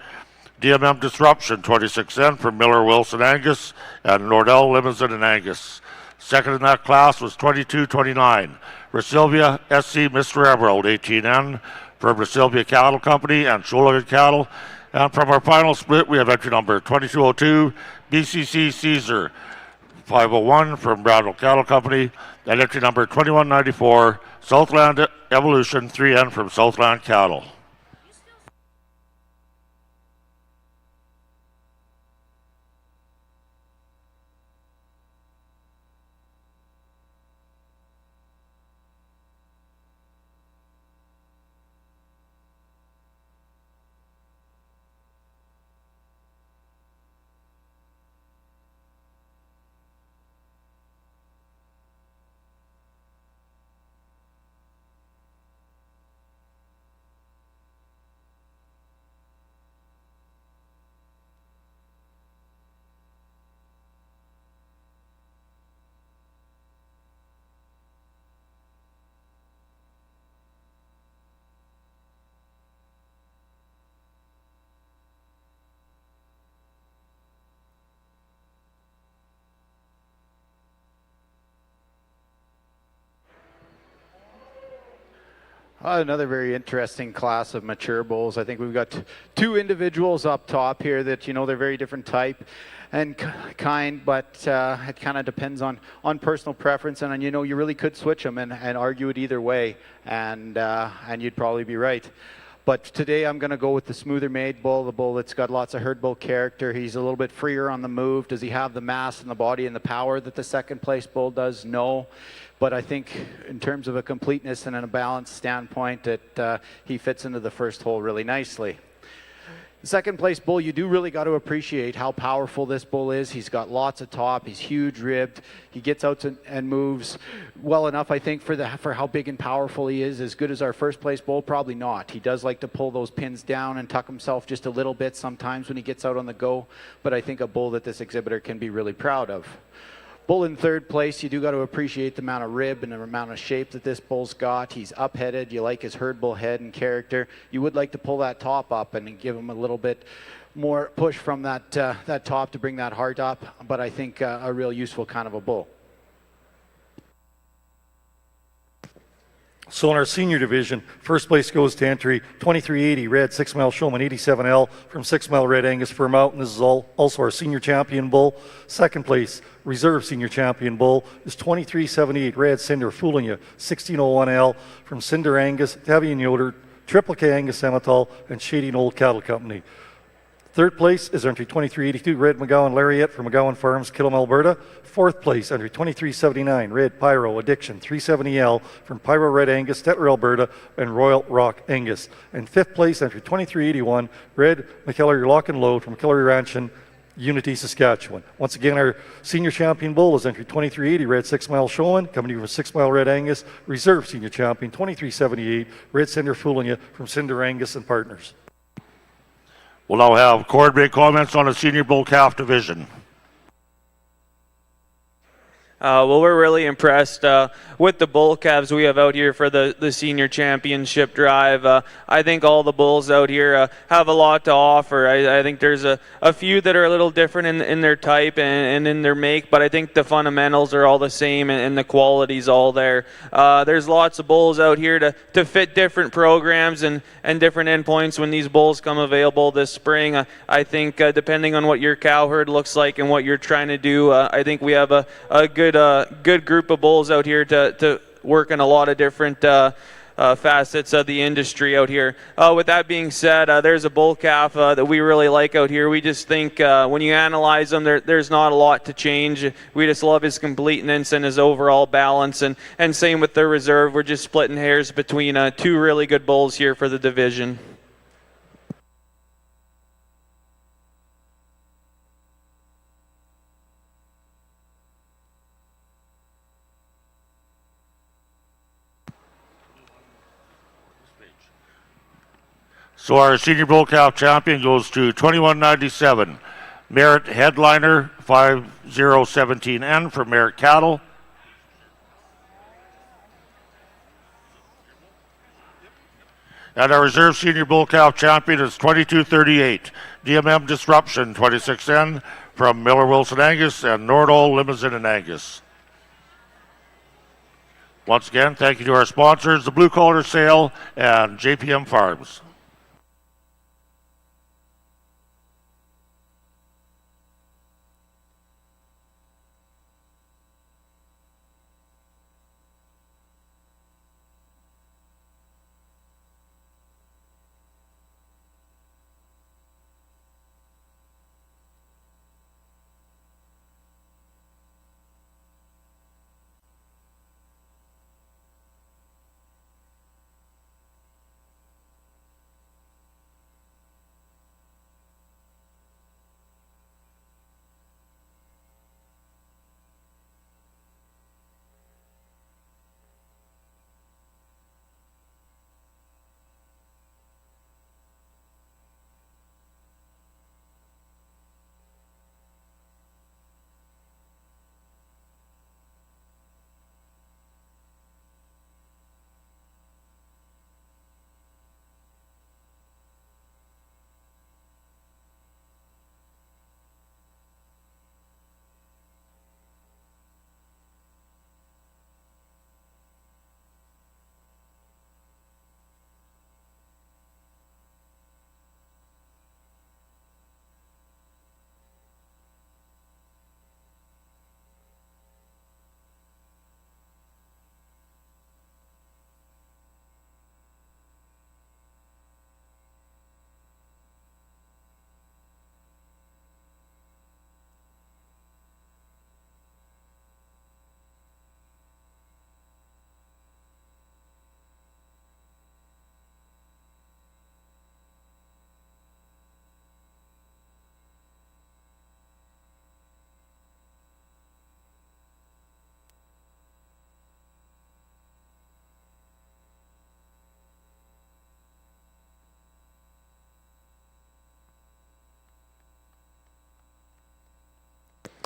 DMM Disruption 26N from Miller Wilson Angus and Nordell Limousin and Angus. Second in that class was 2229, Brasilvia SC Mr. Emerald 18N from Brasilvia Cattle Company and Sholigan Cattle. And from our final split, we have entry number 2202, BCC Caesar 501 from Brandville Cattle Company, and entry number 2194, Southland Evolution 3N from Southland Cattle. Another very interesting class of mature bulls. I think we've got two individuals up top here that, they're very different type and kind, but it kind of depends on personal preference. And, you really could switch them and argue it either way, and you'd probably be right. But today I'm going to go with the smoother made bull, the bull that's got lots of herd bull character. He's a little bit freer on the move. Does he have the mass and the body and the power that the second place bull does? No. But I think in terms of a completeness and a balanced standpoint that he fits into the first hole really nicely. The second place bull, you do really got to appreciate how powerful this bull is. He's got lots of top. He's huge ribbed. He gets out and moves well enough, I think, for how big and powerful he is. As good as our first place bull, probably not. He does like to pull those pins down and tuck himself just a little bit sometimes when he gets out on the go. But I think a bull that this exhibitor can be really proud of. Bull in third place, you do got to appreciate the amount of rib and the amount of shape that this bull's got. He's up-headed. You like his herd bull head and character. You would like to pull that top up and give him a little bit more push from that top to bring that heart up, but I think a real useful kind of a bull. So in our senior division, first place goes to entry 2380 Red 6 Mile Showman 87L from 6 Mile Red Angus Fir Mountain. This is also our senior champion bull. Second place, reserve senior champion bull, is 2378 Red Cinder Fooling You 1601L from Cinder Angus, Tabby and Yoder, Triple K Angus Emmental, and Shading Old Cattle Company. Third place is entry 2382 Red McGowan Lariat from McGowan Farms, Killam, Alberta. Fourth place, entry 2379 Red Pyro Addiction 370L from Pyro Red Angus, Stettler, Alberta, and Royal Rock Angus. And fifth place, entry 2381 Red McKellar Lock and Load from McKellar Ranch in Unity, Saskatchewan. Once again, our senior champion bull is entry 2380 Red 6 Mile Showman, coming from 6 Mile Red Angus. Reserve senior champion 2378 Red Cinder Fooling You from Cinder Angus and Partners. We'll now have Cord make comments on the senior bull calf division. Well, we're really impressed with the bull calves we have out here for the senior championship drive. I think all the bulls out here have a lot to offer. I think there's a few that are a little different in their type and in their make, but I think the fundamentals are all the same and the quality's all there. There's lots of bulls out here to fit different programs and different endpoints when these bulls come available this spring. I think depending on what your cow herd looks like and what you're trying to do, I think we have a good group of bulls out here to work in a lot of different facets of the industry out here. With that being said, there's a bull calf that we really like out here. We just think when you analyze them, there's not a lot to change. We just love his completeness and his overall balance. And same with the reserve. We're just splitting hairs between two really good bulls here for the division. So our senior bull calf champion goes to 2197 Merit Headliner 5017N from Merit Cattle. And our reserve senior bull calf champion is 2238 DMM Disruption 26N from Miller Wilson Angus and Nordall Limousin and Angus. Once again, thank you to our sponsors, the Blue Collar Sale and JPM Farms.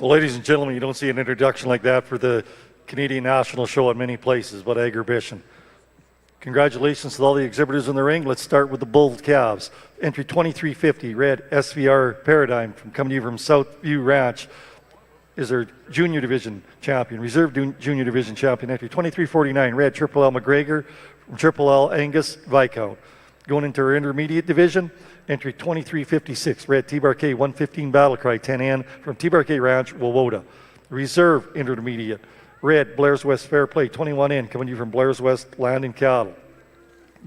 Well, ladies and gentlemen, you don't see an introduction like that for the Canadian National Show at many places, but Agribition. Congratulations to all the exhibitors in the ring. Let's start with the bull calves. Entry 2350, red SVR Paradigm coming to you from Southview Ranch is our junior division champion. Reserve junior division champion. Entry 2349, red Triple L McGregor from Triple L Angus Viscount. Going into our intermediate division, entry 2356, red T-Bar-K 115 Battlecry 10N from T-Bar-K Ranch, Wowoda. Reserve intermediate, red Blair's West Fair Play 21N coming to you from Blair's West Land and Cattle.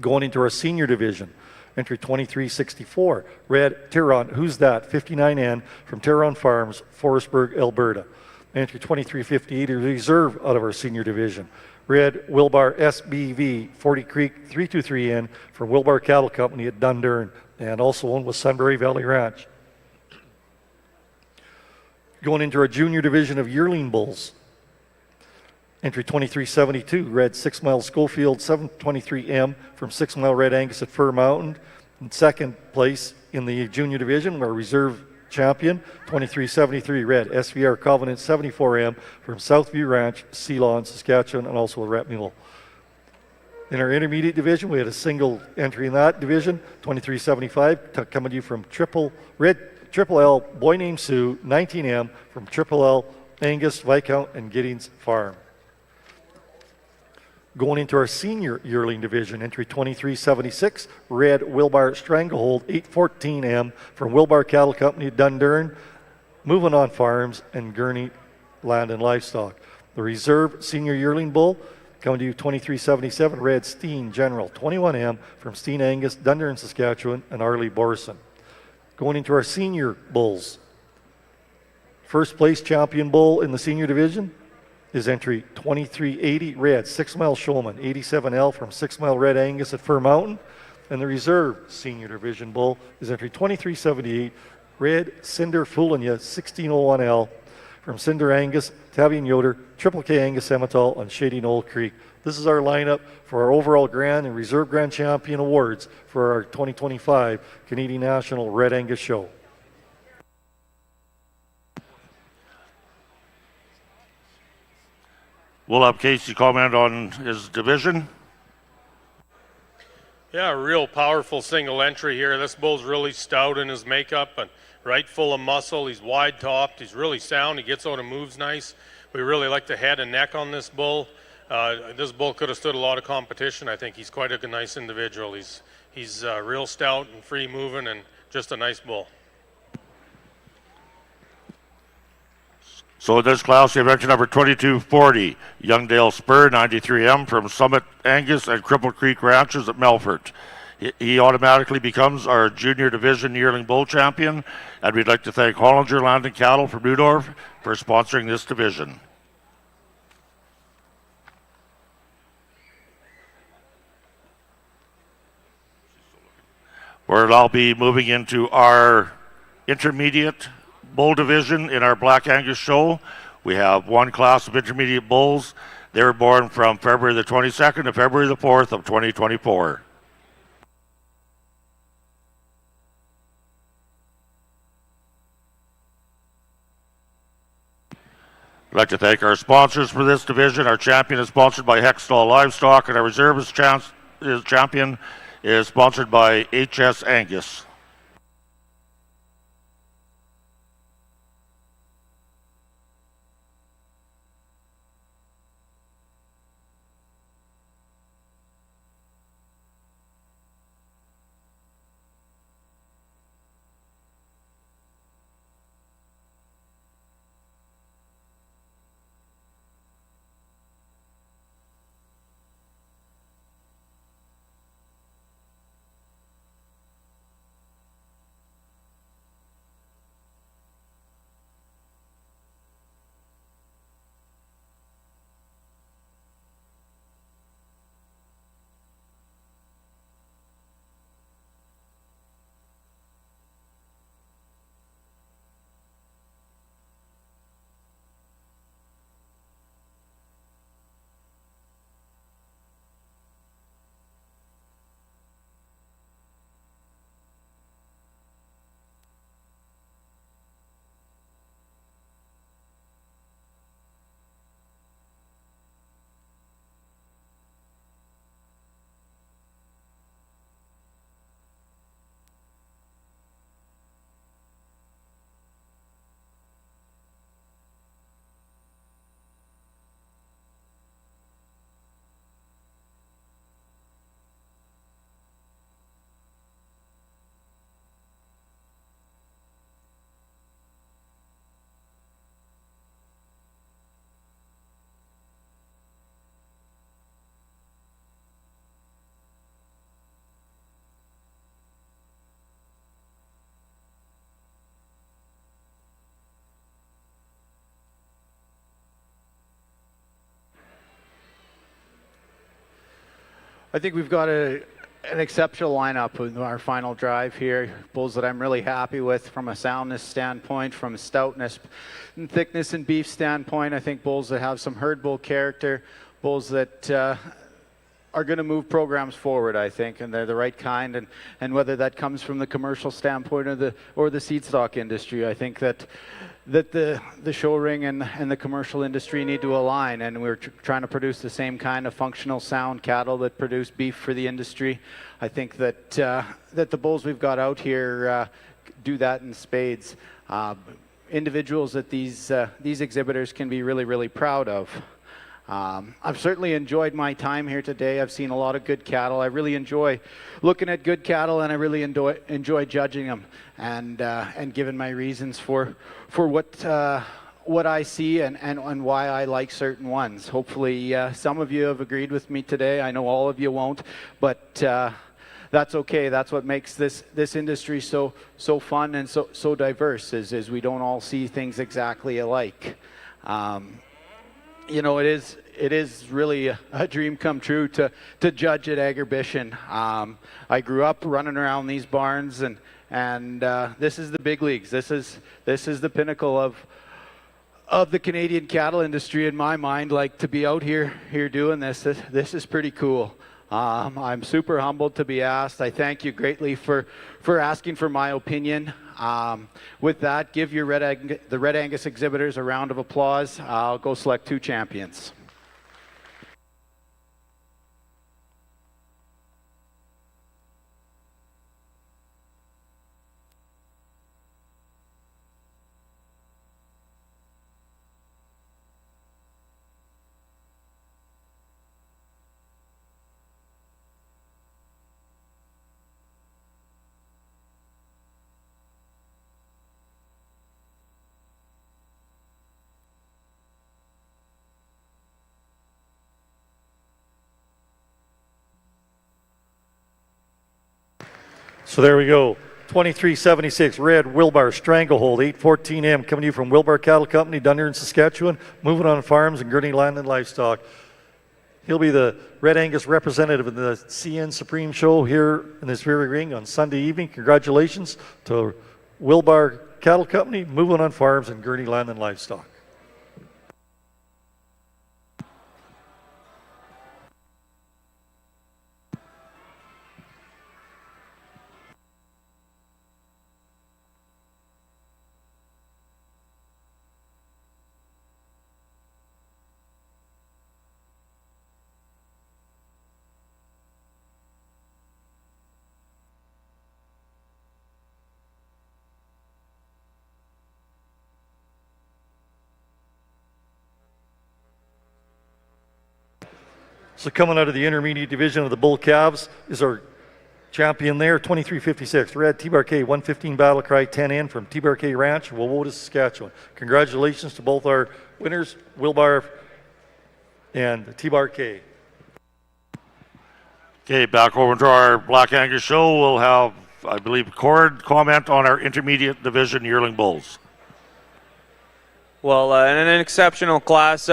Going into our senior division, entry 2364, red Tyrone Who's That 59N from Tyrone Farms, Forestburg, Alberta. Entry 2358, a reserve out of our senior division. Red Wilbar SBV 40 Creek 323N from Wilbar Cattle Company at Dundurn, and also owned with Sunbury Valley Ranch. Going into our junior division of yearling bulls. Entry 2372, red 6 Mile Schofield 723M from 6 Mile Red Angus at Fir Mountain. In second place in the junior division, our reserve champion, 2373 red SVR Covenant 74M from Southview Ranch, Ceylon, Saskatchewan, and also a rep mule. In our intermediate division, we had a single entry in that division, 2375, coming to you from Triple L Boy Named Sue 19M from Triple L Angus Viscount and Giddings Farm. Going into our senior yearling division, entry 2376, red Wilbar Stranglehold 814M from Wilbar Cattle Company, Dundurn, Moving On Farms, and Gurney Land and Livestock. The reserve senior yearling bull coming to you 2377, red Steen General 21M from Steen Angus, Dundurn, Saskatchewan, and Arley Borson. Going into our senior bulls, first place champion bull in the senior division is entry 2380, red 6 Mile Showman 87L from 6 Mile Red Angus at Fir Mountain. And the reserve senior division bull is entry 2378, red Cinder Foolanya 1601L from Cinder Angus, Tavian Yoder, Triple K Angus Emmental, and Shady Knoll Creek. This is our lineup for our overall Grand and Reserve Grand Champion Awards for our 2025 Canadian National Red Angus Show. We'll have Casey comment on his division. Yeah, a real powerful single entry here. This bull's really stout in his makeup and right full of muscle. He's wide topped. He's really sound. He gets out and moves nice. We really like the head and neck on this bull. This bull could have stood a lot of competition. I think he's quite a nice individual. He's real stout and free moving and just a nice bull. So in this class, we have entry number 2240, Youngdale Spur 93M from Summit Angus and Cripple Creek Ranches at Melfort. He automatically becomes our junior division yearling bull champion, and we'd like to thank Hollinger Land and Cattle from Neudorf for sponsoring this division. We'll now be moving into our intermediate bull division in our Black Angus show. We have one class of intermediate bulls. They were born from February the 22nd to February the 4th of 2024. I'd like to thank our sponsors for this division. Our champion is sponsored by Hextall Livestock, and our reserve champion is sponsored by HS Angus. I think we've got an exceptional lineup with our final drive here. Bulls that I'm really happy with from a soundness standpoint, from a stoutness and thickness and beef standpoint. I think bulls that have some herd bull character, bulls that are going to move programs forward, I think, and they're the right kind. And whether that comes from the commercial standpoint or the seed stock industry, I think that the show ring and the commercial industry need to align, and we're trying to produce the same kind of functional sound cattle that produce beef for the industry. I think that that the bulls we've got out here do that in spades. Individuals that these exhibitors can be really, really proud of. I've certainly enjoyed my time here today. I've seen a lot of good cattle. I really enjoy looking at good cattle, and I really enjoy judging them and giving my reasons for what I see and why I like certain ones. Hopefully, some of you have agreed with me today. I know all of you won't, but that's okay. That's what makes this industry so fun and so diverse. Is we don't all see things exactly alike. You know, it is really a dream come true to judge at Agribition. I grew up running around these barns, and this is the big leagues. This is the pinnacle of the Canadian cattle industry in my mind. Like, to be out here doing this is pretty cool. I'm super humbled to be asked. I thank you greatly for asking for my opinion. With that, give the Red Angus exhibitors a round of applause. I'll go select 2 champions. So there we go. 2376 Red Wilbar Stranglehold 814M coming to you from Wilbar Cattle Company down here in Saskatchewan, moving on farms and Gurney Land and Livestock. He'll be the Red Angus representative in the CN Supreme Show here in this very ring on Sunday evening. Congratulations to Wilbar Cattle Company, moving on farms and Gurney Land and Livestock. So coming out of the intermediate division of the bull calves is our champion there, 2356 Red T-Bar-K 115 Battle Cry 10N from T-Bar-K Ranch, Wawota, Saskatchewan. Congratulations to both our winners, Wilbar and T-Bar-K. Okay, back over to our Black Angus show. We'll have, I believe, Cord comment on our intermediate division yearling bulls. Well, and an exceptional class,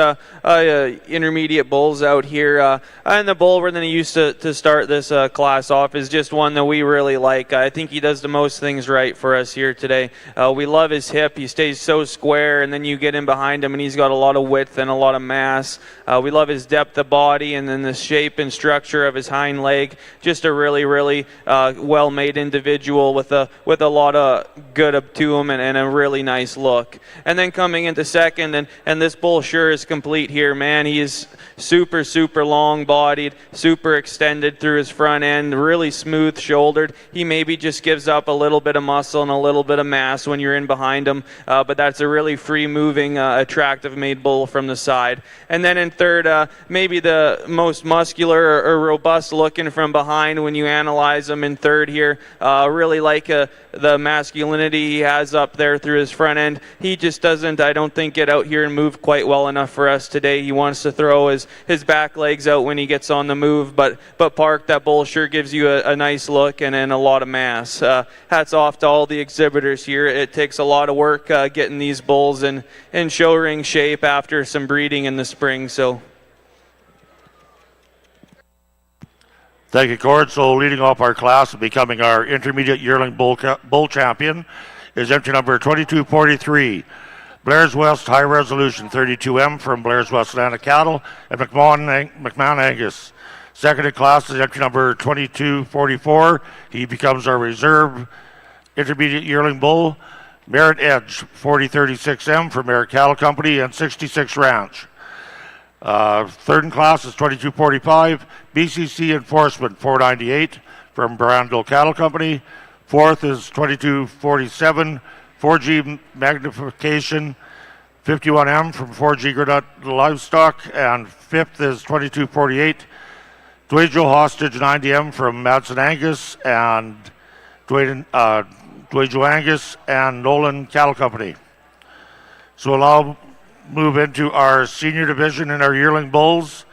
intermediate bulls out here. And the bull we're going to use to start this class off is just one that we really like. I think he does the most things right for us here today. We love his hip. He stays so square, and then you get in behind him, and he's got a lot of width and a lot of mass. We love his depth of body and then the shape and structure of his hind leg. Just a really, really well-made individual with a lot of good up to him and a really nice look. And then coming into second, and this bull sure is complete here, man. He is super, super long-bodied, super extended through his front end, really smooth-shouldered. He maybe just gives up a little bit of muscle and a little bit of mass when you're in behind him, but that's a really free-moving, attractive-made bull from the side. And then in third, maybe the most muscular or robust-looking from behind when you analyze him in third here. Really like the masculinity he has up there through his front end. He just doesn't, I don't think, get out here and move quite well enough for us today. He wants to throw his back legs out when he gets on the move, but Park, that bull sure gives you a nice look and a lot of mass. Hats off to all the exhibitors here. It takes a lot of work getting these bulls in show ring shape after some breeding in the spring. So Thank you, Cord. So leading off our class and becoming our intermediate yearling bull champion is entry number 2243, Blair's West High Resolution 32M from Blair's West Land of Cattle and McMahon Angus. Second in class is entry number 2244. He becomes our reserve intermediate yearling bull, Merritt Edge 4036M from Merritt Cattle Company and 66 Ranch. Third in class is 2245, BCC Enforcement 498 from Brandel Cattle Company. Fourth is 2247, 4G Magnification 51M from 4G Granite Livestock. And fifth is 2248, Dwejo Hostage 90M from Madsen Angus and Dwejo Angus and Nolan Cattle Company. So we'll now move into our senior division in our yearling bulls.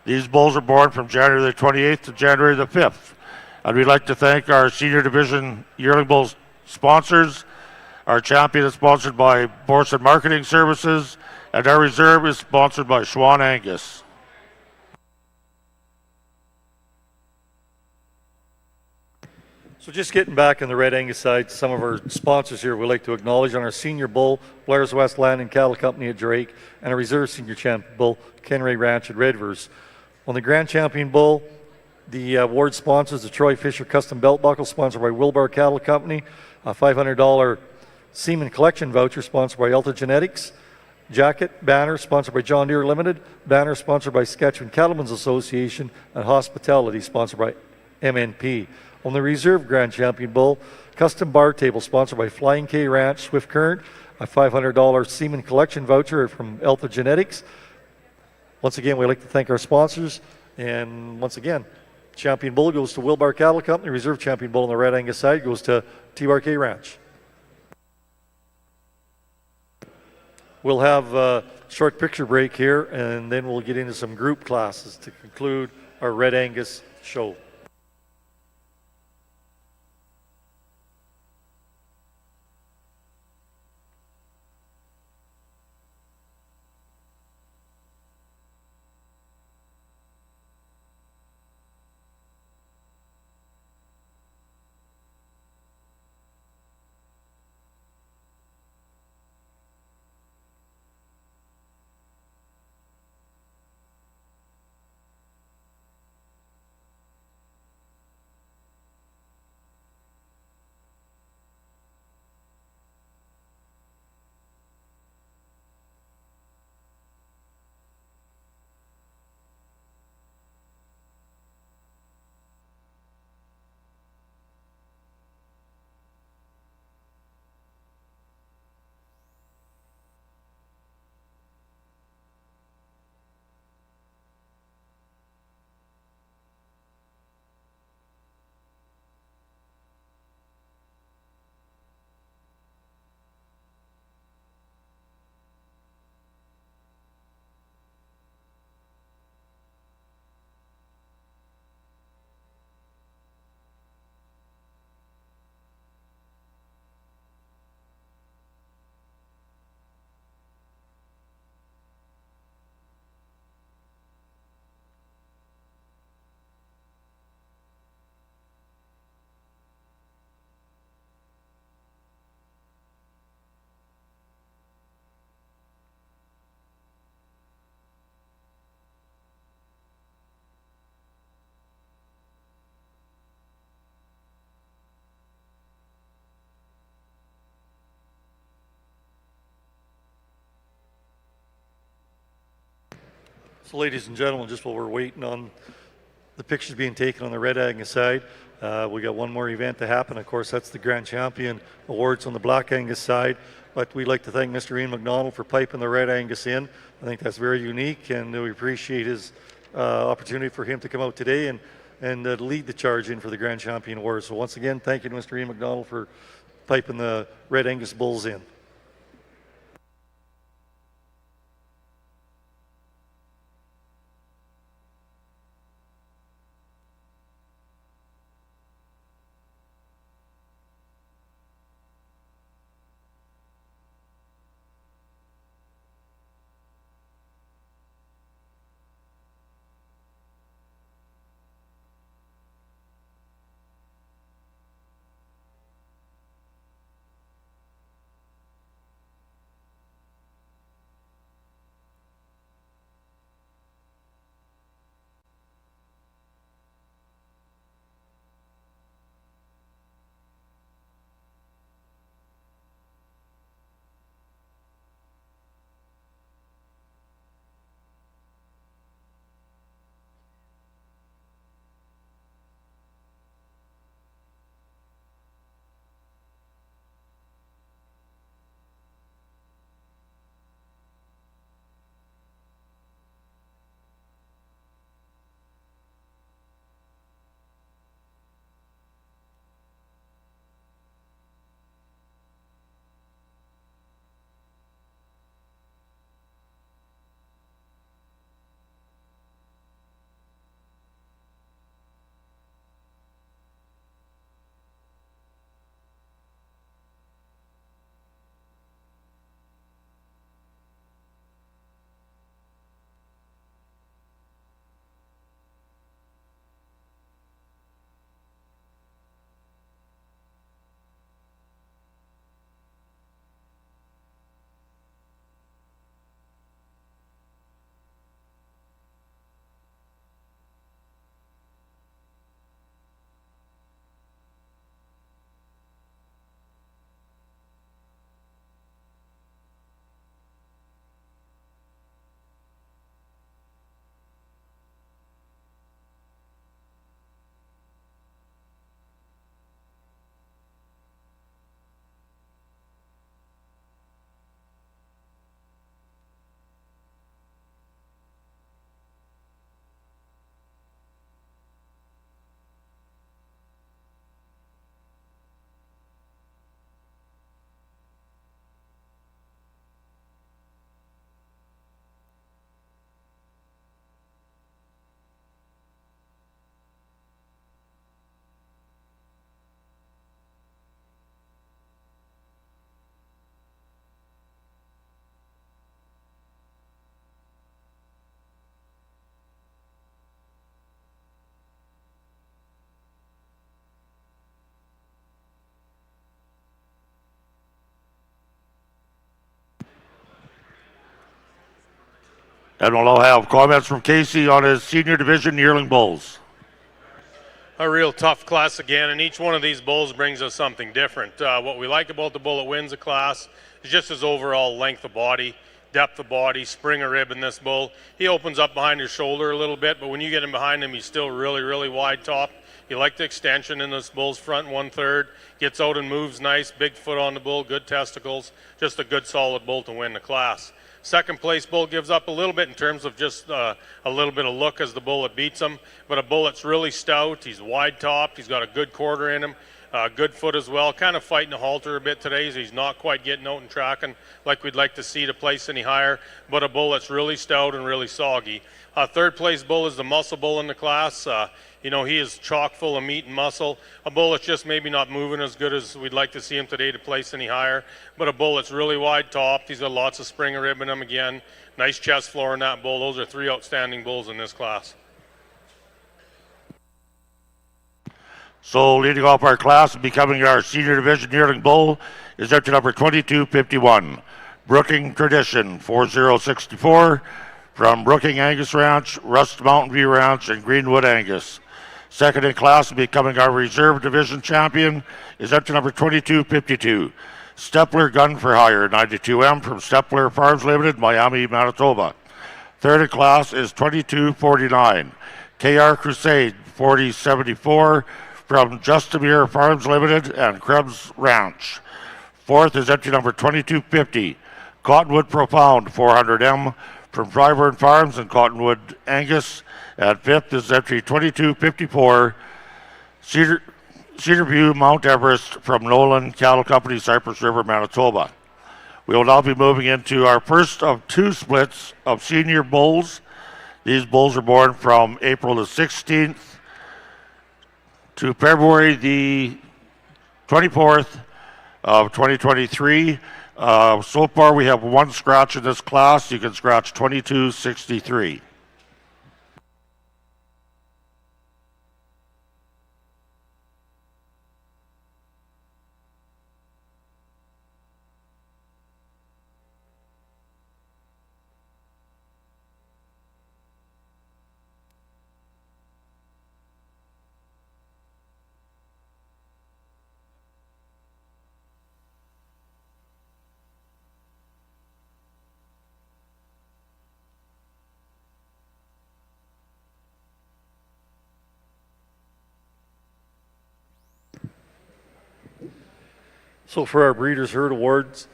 These bulls are born from January the 28th to January the 5th. And we'd like to thank our senior division yearling bulls sponsors. Our champion is sponsored by Borson Marketing Services, and our reserve is sponsored by Schwann Angus. So just getting back on the Red Angus side, some of our sponsors here we'd like to acknowledge on our senior bull, Blair's West Land and Cattle Company at Drake, and our reserve senior champion bull, Kenray Ranch at Redvers. On the Grand Champion bull, the award sponsors the Troy Fisher Custom Belt Buckle, sponsored by Wilbar Cattle Company, a $500 semen collection voucher sponsored by Elta Genetics, jacket banner sponsored by John Deere Limited, banner sponsored by Saskatchewan Cattlemen's Association, and hospitality sponsored by MNP. On the reserve Grand Champion bull, custom bar table sponsored by Flying K Ranch, Swift Current, a $500 semen collection voucher from Elta Genetics. Once again, we'd like to thank our sponsors. And once again, champion bull goes to Wilbar Cattle Company. Reserve champion bull on the Red Angus side goes to TRK Ranch. We'll have a short picture break here, and then we'll get into some group classes to conclude our Red Angus show. So ladies and gentlemen, just while we're waiting on the pictures being taken on the Red Angus side, we got one more event to happen. Of course, that's the Grand Champion Awards on the Black Angus side. But we'd like to thank Mr. Ian McDonald for piping the Red Angus in. I think that's very unique, and we appreciate his opportunity for him to come out today and lead the charge in for the Grand Champion Awards. So once again, thank you to Mr. Ian McDonald for piping the Red Angus bulls in. And we'll now have comments from Casey on his senior division yearling bulls. A real tough class again, and each one of these bulls brings us something different. What we like about the bull that wins a class is just his overall length of body, depth of body, spring of rib in this bull. He opens up behind his shoulder a little bit, but when you get him behind him, he's still really wide top. You like the extension in this bull's front 1/3. Gets out and moves nice, big foot on the bull, good testicles. Just a good solid bull to win the class. Second place bull gives up a little bit in terms of just a little bit of look as the bull that beats him, but a bull that's really stout. He's wide topped. He's got a good quarter in him, good foot as well. Kind of fighting the halter a bit today, so he's not quite getting out and tracking like we'd like to see to place any higher, but a bull that's really stout and really soggy. Third place bull is the muscle bull in the class. You know, he is chock full of meat and muscle. A bull that's just maybe not moving as good as we'd like to see him today to place any higher, but a bull that's really wide topped. He's got lots of spring rib in him again. Nice chest floor in that bull. Those are 3 outstanding bulls in this class. So leading off our class and becoming our senior division yearling bull is entry number 2251, Brooking Tradition 4064 from Brooking Angus Ranch, Rust Mountain View Ranch, and Greenwood Angus. Second in class and becoming our reserve division champion is entry number 2252, Stepler Gun for Hire 92M from Stepler Farms Limited, Miami, Manitoba. Third in class is 2249, KR Crusade 4074 from Justamere Farms Limited and Krebs Ranch. Fourth is entry number 2250, Cottonwood Profound 400M from Dryburn Farms and Cottonwood Angus. And fifth is entry 2254, Cedarview Mount Everest from Nolan Cattle Company, Cypress River, Manitoba. We will now be moving into our first of 2 splits of senior bulls. These bulls are born from April the 16th to February the 24th of 2023. So far we have 1 scratch in this class. You can scratch 2263. So for our Breeders' Herd Awards,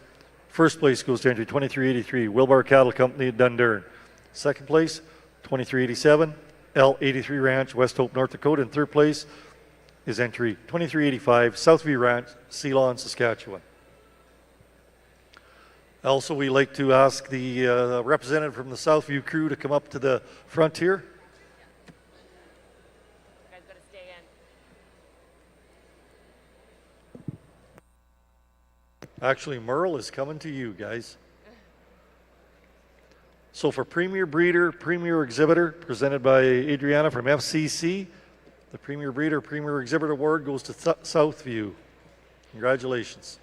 first place goes to entry 2383, Wilbar Cattle Company at Dundurn. Second place, 2387, L83 Ranch, West Hope, North Dakota. And third place is entry 2385, Southview Ranch, Ceylon, Saskatchewan. Also, we like to ask the representative from the Southview crew to come up to the front here. You guys gotta stay in. Actually, Merle is coming to you, guys. So for Premier Breeder, Premier Exhibitor, presented by Adriana from FCC, the Premier Breeder, Premier Exhibitor Award goes to Southview. Congratulations.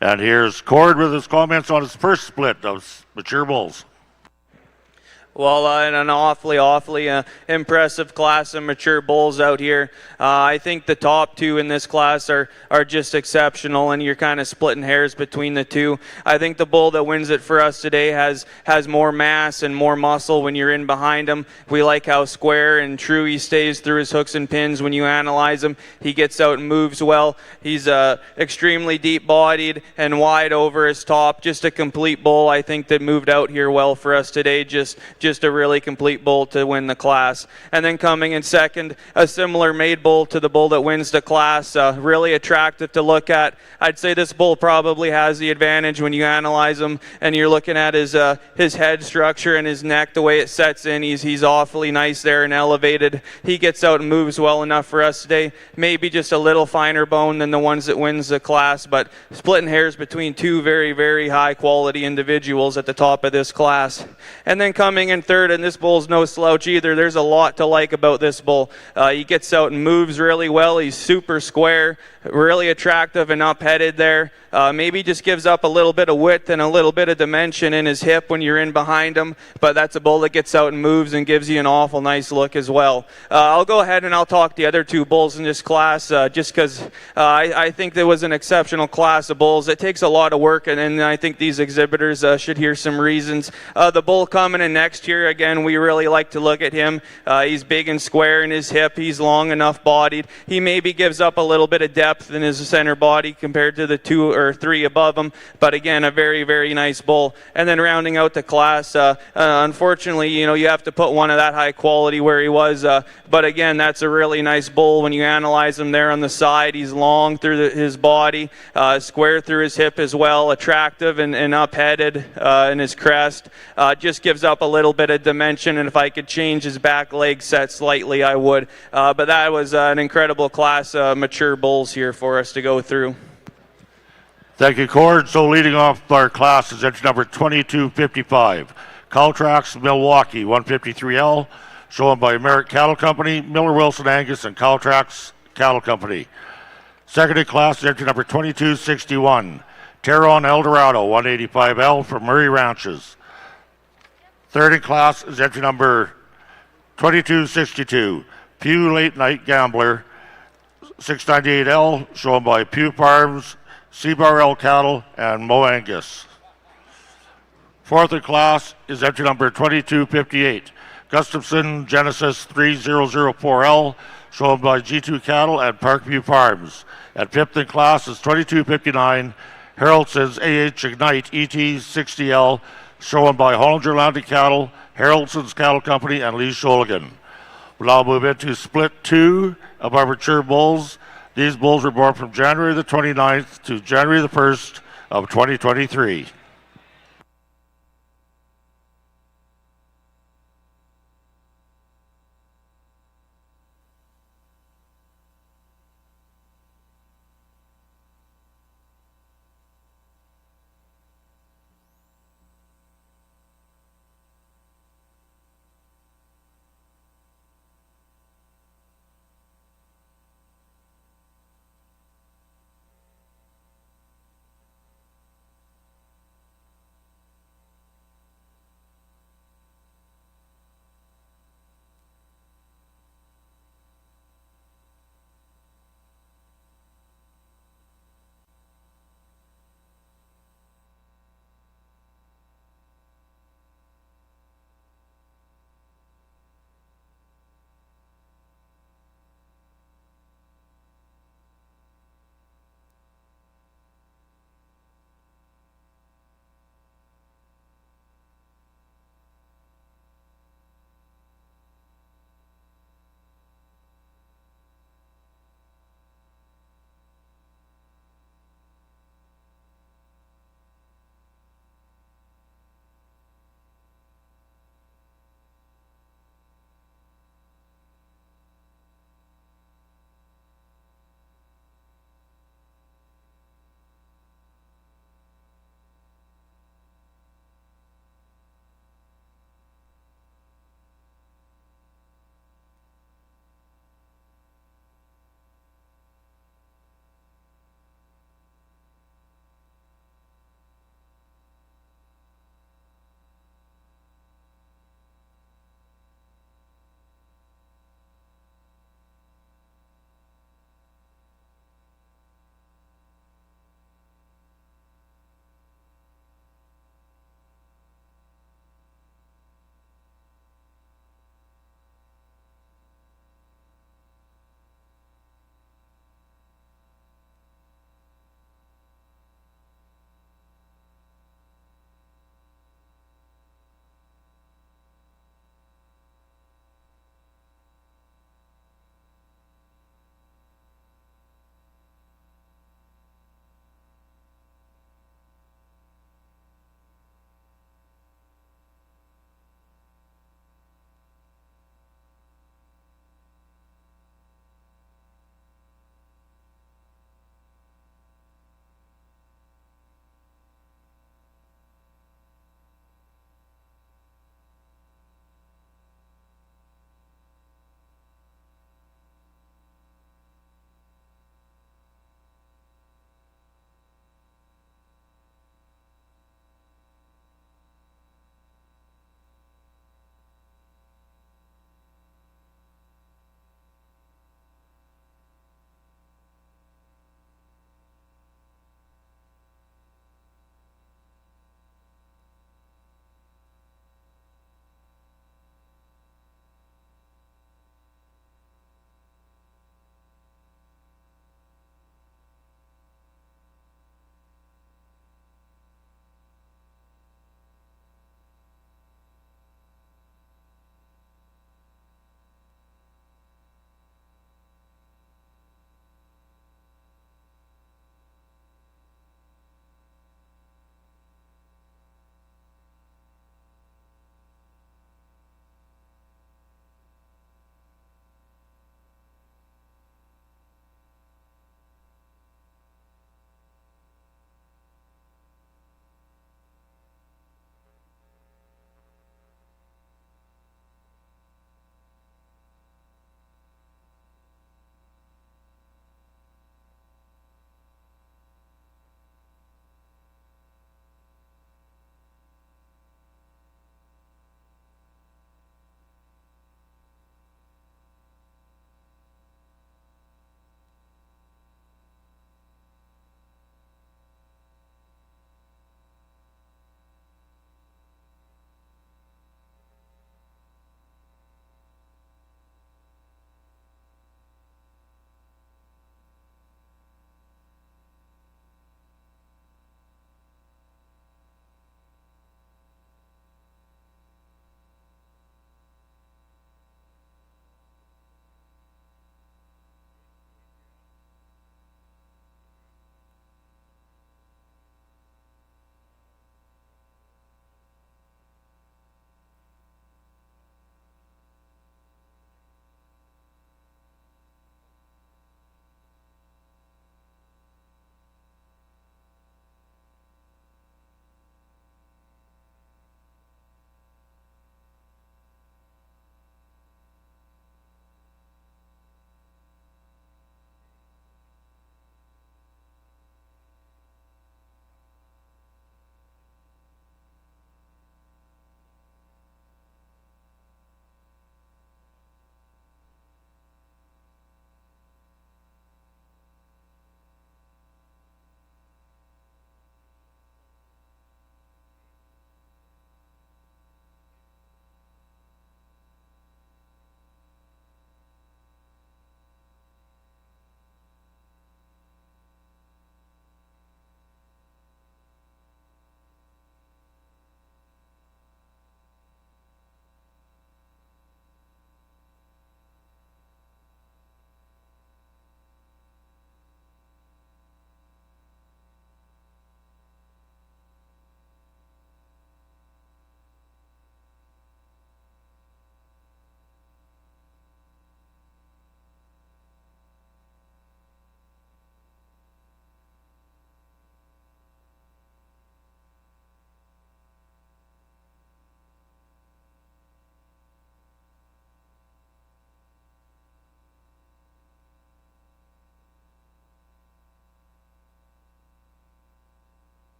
And here's Cord with his comments on his first split of mature bulls. Well, and an awfully impressive class of mature bulls out here. I think the top two in this class are just exceptional, and you're kind of splitting hairs between the two. I think the bull that wins it for us today has more mass and more muscle when you're in behind him. We like how square and true he stays through his hooks and pins when you analyze him. He gets out and moves well. He's extremely deep-bodied and wide over his top. Just a complete bull, I think, that moved out here well for us today. Just a really complete bull to win the class. And then coming in second, a similar made bull to the bull that wins the class. Really attractive to look at. I'd say this bull probably has the advantage when you analyze him and you're looking at his head structure and his neck, the way it sets in. He's awfully nice there and elevated. He gets out and moves well enough for us today. Maybe just a little finer bone than the ones that wins the class, but splitting hairs between two very, very high quality individuals at the top of this class. And then coming in third, and this bull's no slouch either. There's a lot to like about this bull. He gets out and moves really well. He's super square, really attractive and up-headed there. Maybe just gives up a little bit of width and a little bit of dimension in his hip when you're in behind him, but that's a bull that gets out and moves and gives you an awful nice look as well. I'll go ahead and I'll talk the other two bulls in this class just because I think there was an exceptional class of bulls. It takes a lot of work, and I think these exhibitors should hear some reasons. The bull coming in next year, again, we really like to look at him. He's big and square in his hip. He's long enough bodied. He maybe gives up a little bit of depth in his center body compared to the two or three above him, but again, a very, very nice bull. And then rounding out the class, unfortunately, you have to put one of that high quality where he was, but again, that's a really nice bull when you analyze him there on the side. He's long through his body, square through his hip as well, attractive and up-headed in his crest. Just gives up a little bit of dimension, and if I could change his back leg set slightly, I would. But that was an incredible class of mature bulls here for us to go through. Thank you, Cord. So leading off our class is entry number 2255, Caltrax Milwaukee 153L, shown by Merritt Cattle Company, Miller Wilson Angus, and Caltrax Cattle Company. Second in class is entry number 2261, Terron Eldorado 185L from Murray Ranches. Third in class is entry number 2262, Pew Late Night Gambler 698L, shown by Pew Farms, Seabar Cattle, and Mo Angus. Fourth in class is entry number 2258, Gustafson Genesis 3004L, shown by G2 Cattle and Parkview Farms. And fifth in class is 2259, Haraldson's AH Ignite ET 60L, shown by Hollinger Landing Cattle, Haraldson's Cattle Company, and Lee Sholigan. We'll now move into split two of our mature bulls. These bulls were born from January the 29th to January the 1st of 2023.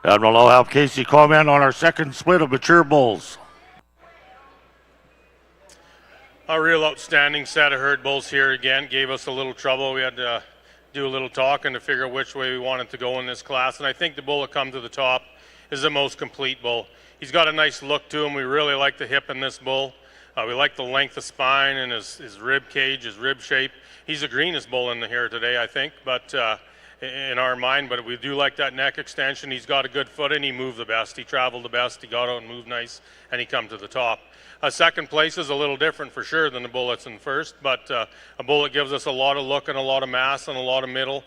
And we'll now have Casey comment on our second split of mature bulls. A real outstanding set of herd bulls here again. Gave us a little trouble. We had to do a little talking to figure out which way we wanted to go in this class. And I think the bull that come to the top is the most complete bull. He's got a nice look to him. We really like the hip in this bull. We like the length of spine and his rib cage, his rib shape. He's the greenest bull in the here today, I think, but in our mind. But we do like that neck extension. He's got a good foot and he moved the best. He traveled the best. He got out and moved nice, and he come to the top. Second place is a little different for sure than the bull that's in first, but a bull that gives us a lot of look and a lot of mass and a lot of middle.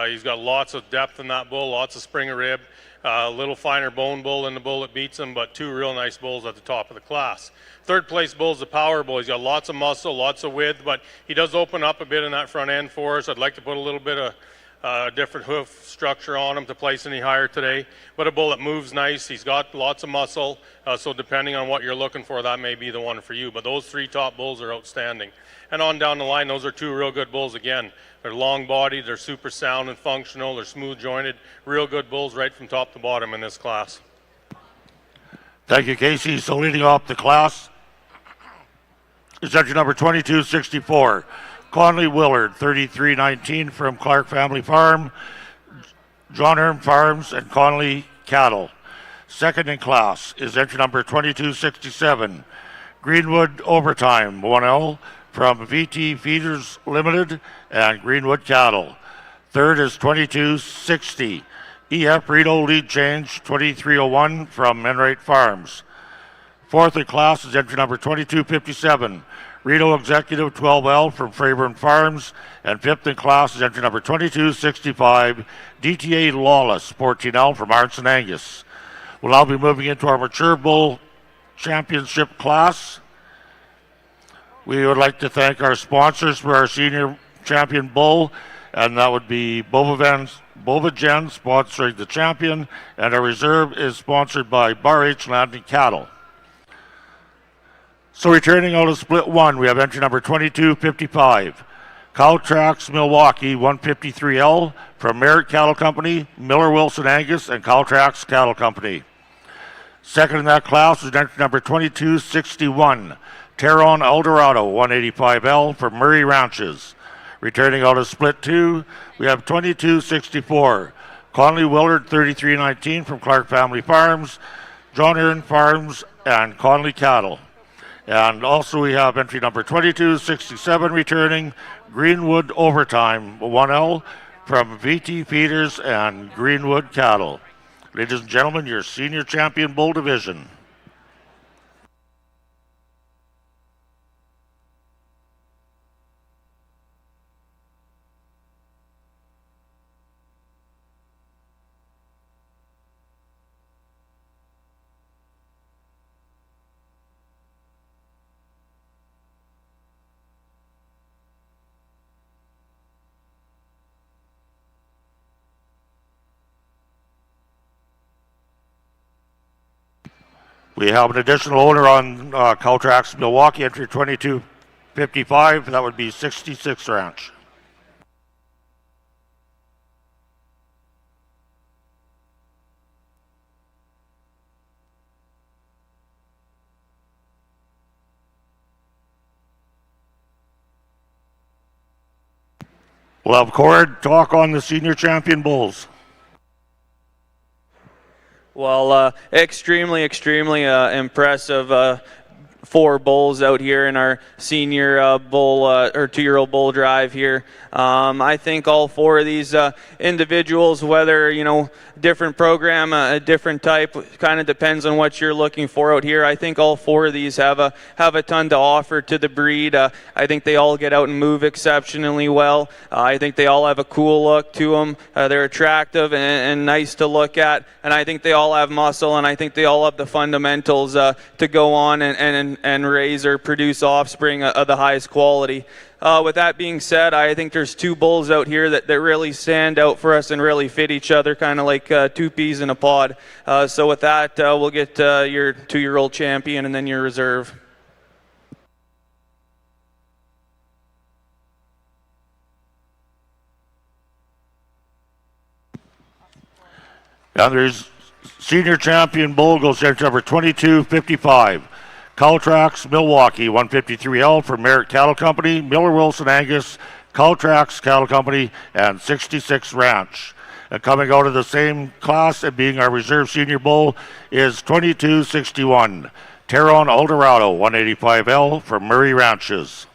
He's got lots of depth in that bull, lots of spring of rib, a little finer bone bull than the bull that beats him, but two real nice bulls at the top of the class. Third place bull is the power bull. He's got lots of muscle, lots of width, but he does open up a bit in that front end for us. I'd like to put a little bit of different hoof structure on him to place any higher today, but a bull that moves nice. He's got lots of muscle, so depending on what you're looking for, that may be the one for you. But those three top bulls are outstanding. And on down the line, those are two real good bulls again. They're long bodied, they're super sound and functional, they're smooth jointed, real good bulls right from top to bottom in this class. Thank you, Casey. So leading off the class is entry number 2264. Conley Willard, 3319 from Clark Family Farm, John Herm Farms, and Conley Cattle. Second in class is entry number 2267, Greenwood Overtime, 1L from VT Feeders Limited and Greenwood Cattle. Third is 2260, EF Rito Lead Change, 2301 from Enright Farms. Fourth in class is entry number 2257, Rito Executive 12L from Fraburn Farms, and fifth in class is entry number 2265, DTA Lawless 14L from Arnson Angus. We'll now be moving into our Mature Bull Championship class. We would like to thank our sponsors for our Senior Champion Bull, and that would be Bovagen sponsoring the champion, and our reserve is sponsored by Bar H Landing Cattle. So returning out of split one, we have entry number 2255, Cowtrax Milwaukee 153L from Merritt Cattle Company, Miller Wilson Angus, and Cowtrax Cattle Company. Second in that class is entry number 2261, Terron Eldorado 185L from Murray Ranches. Returning out of split two, we have 2264, Conley Willard 3319 from Clark Family Farms, John Aaron Farms, and Conley Cattle. And also we have entry number 2267 returning, Greenwood Overtime 1L from VT Feeders and Greenwood Cattle. Ladies and gentlemen, your Senior Champion Bull Division. We have an additional owner on Cowtrax Milwaukee, entry 2255. That would be 66 Ranch. We'll have Cord talk on the Senior Champion Bulls. Well, extremely impressive four bulls out here in our senior bull or 2-year-old bull drive here. I think all four of these individuals, whether different program, a different type, kind of depends on what you're looking for out here. I think all four of these have a ton to offer to the breed. I think they all get out and move exceptionally well. I think they all have a cool look to them. They're attractive and nice to look at, and I think they all have muscle, and I think they all have the fundamentals to go on and raise or produce offspring of the highest quality. With that being said, I think there's two bulls out here that really stand out for us and really fit each other, kind of like two peas in a pod. So with that, we'll get your 2-year-old champion and then your reserve. And there's Senior champion bull goes to entry number 2255. Caltrax Milwaukee 153L for Merritt Cattle Company, Miller Wilson Angus, Caltrax Cattle Company, and 66 Ranch. And coming out of the same class and being our reserve senior bull is 2261. Teron Eldorado 185L for Murray Ranches.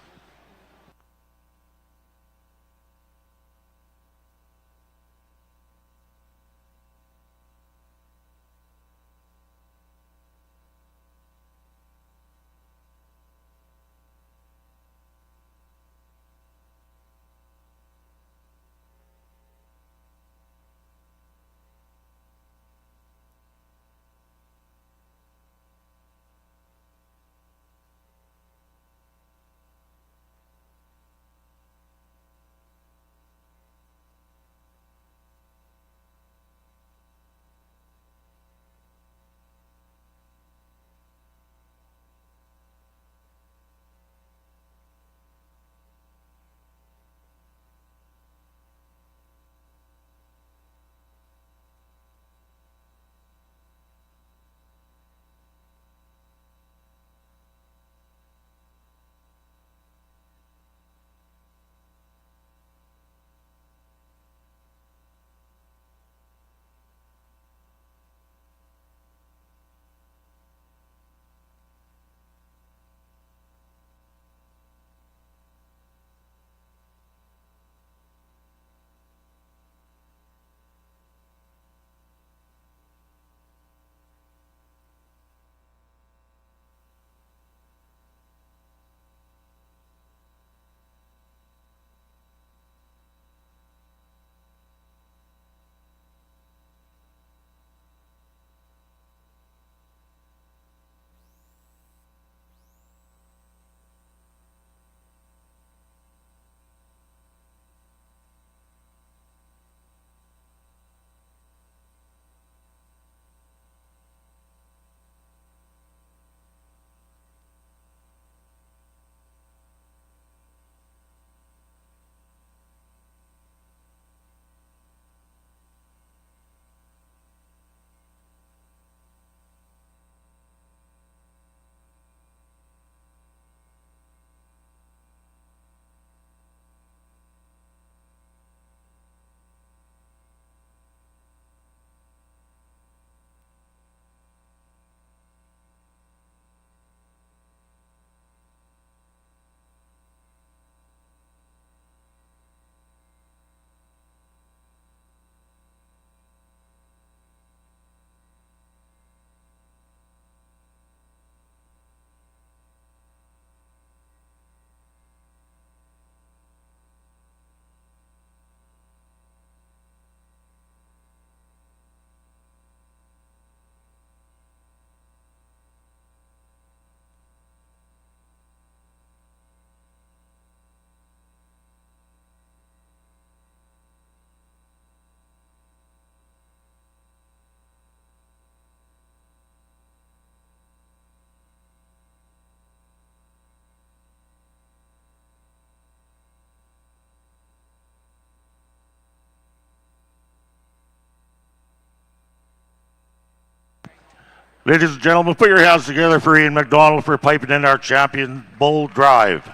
Ladies and gentlemen, put your hands together for Ian McDonald for piping in our champion bull drive.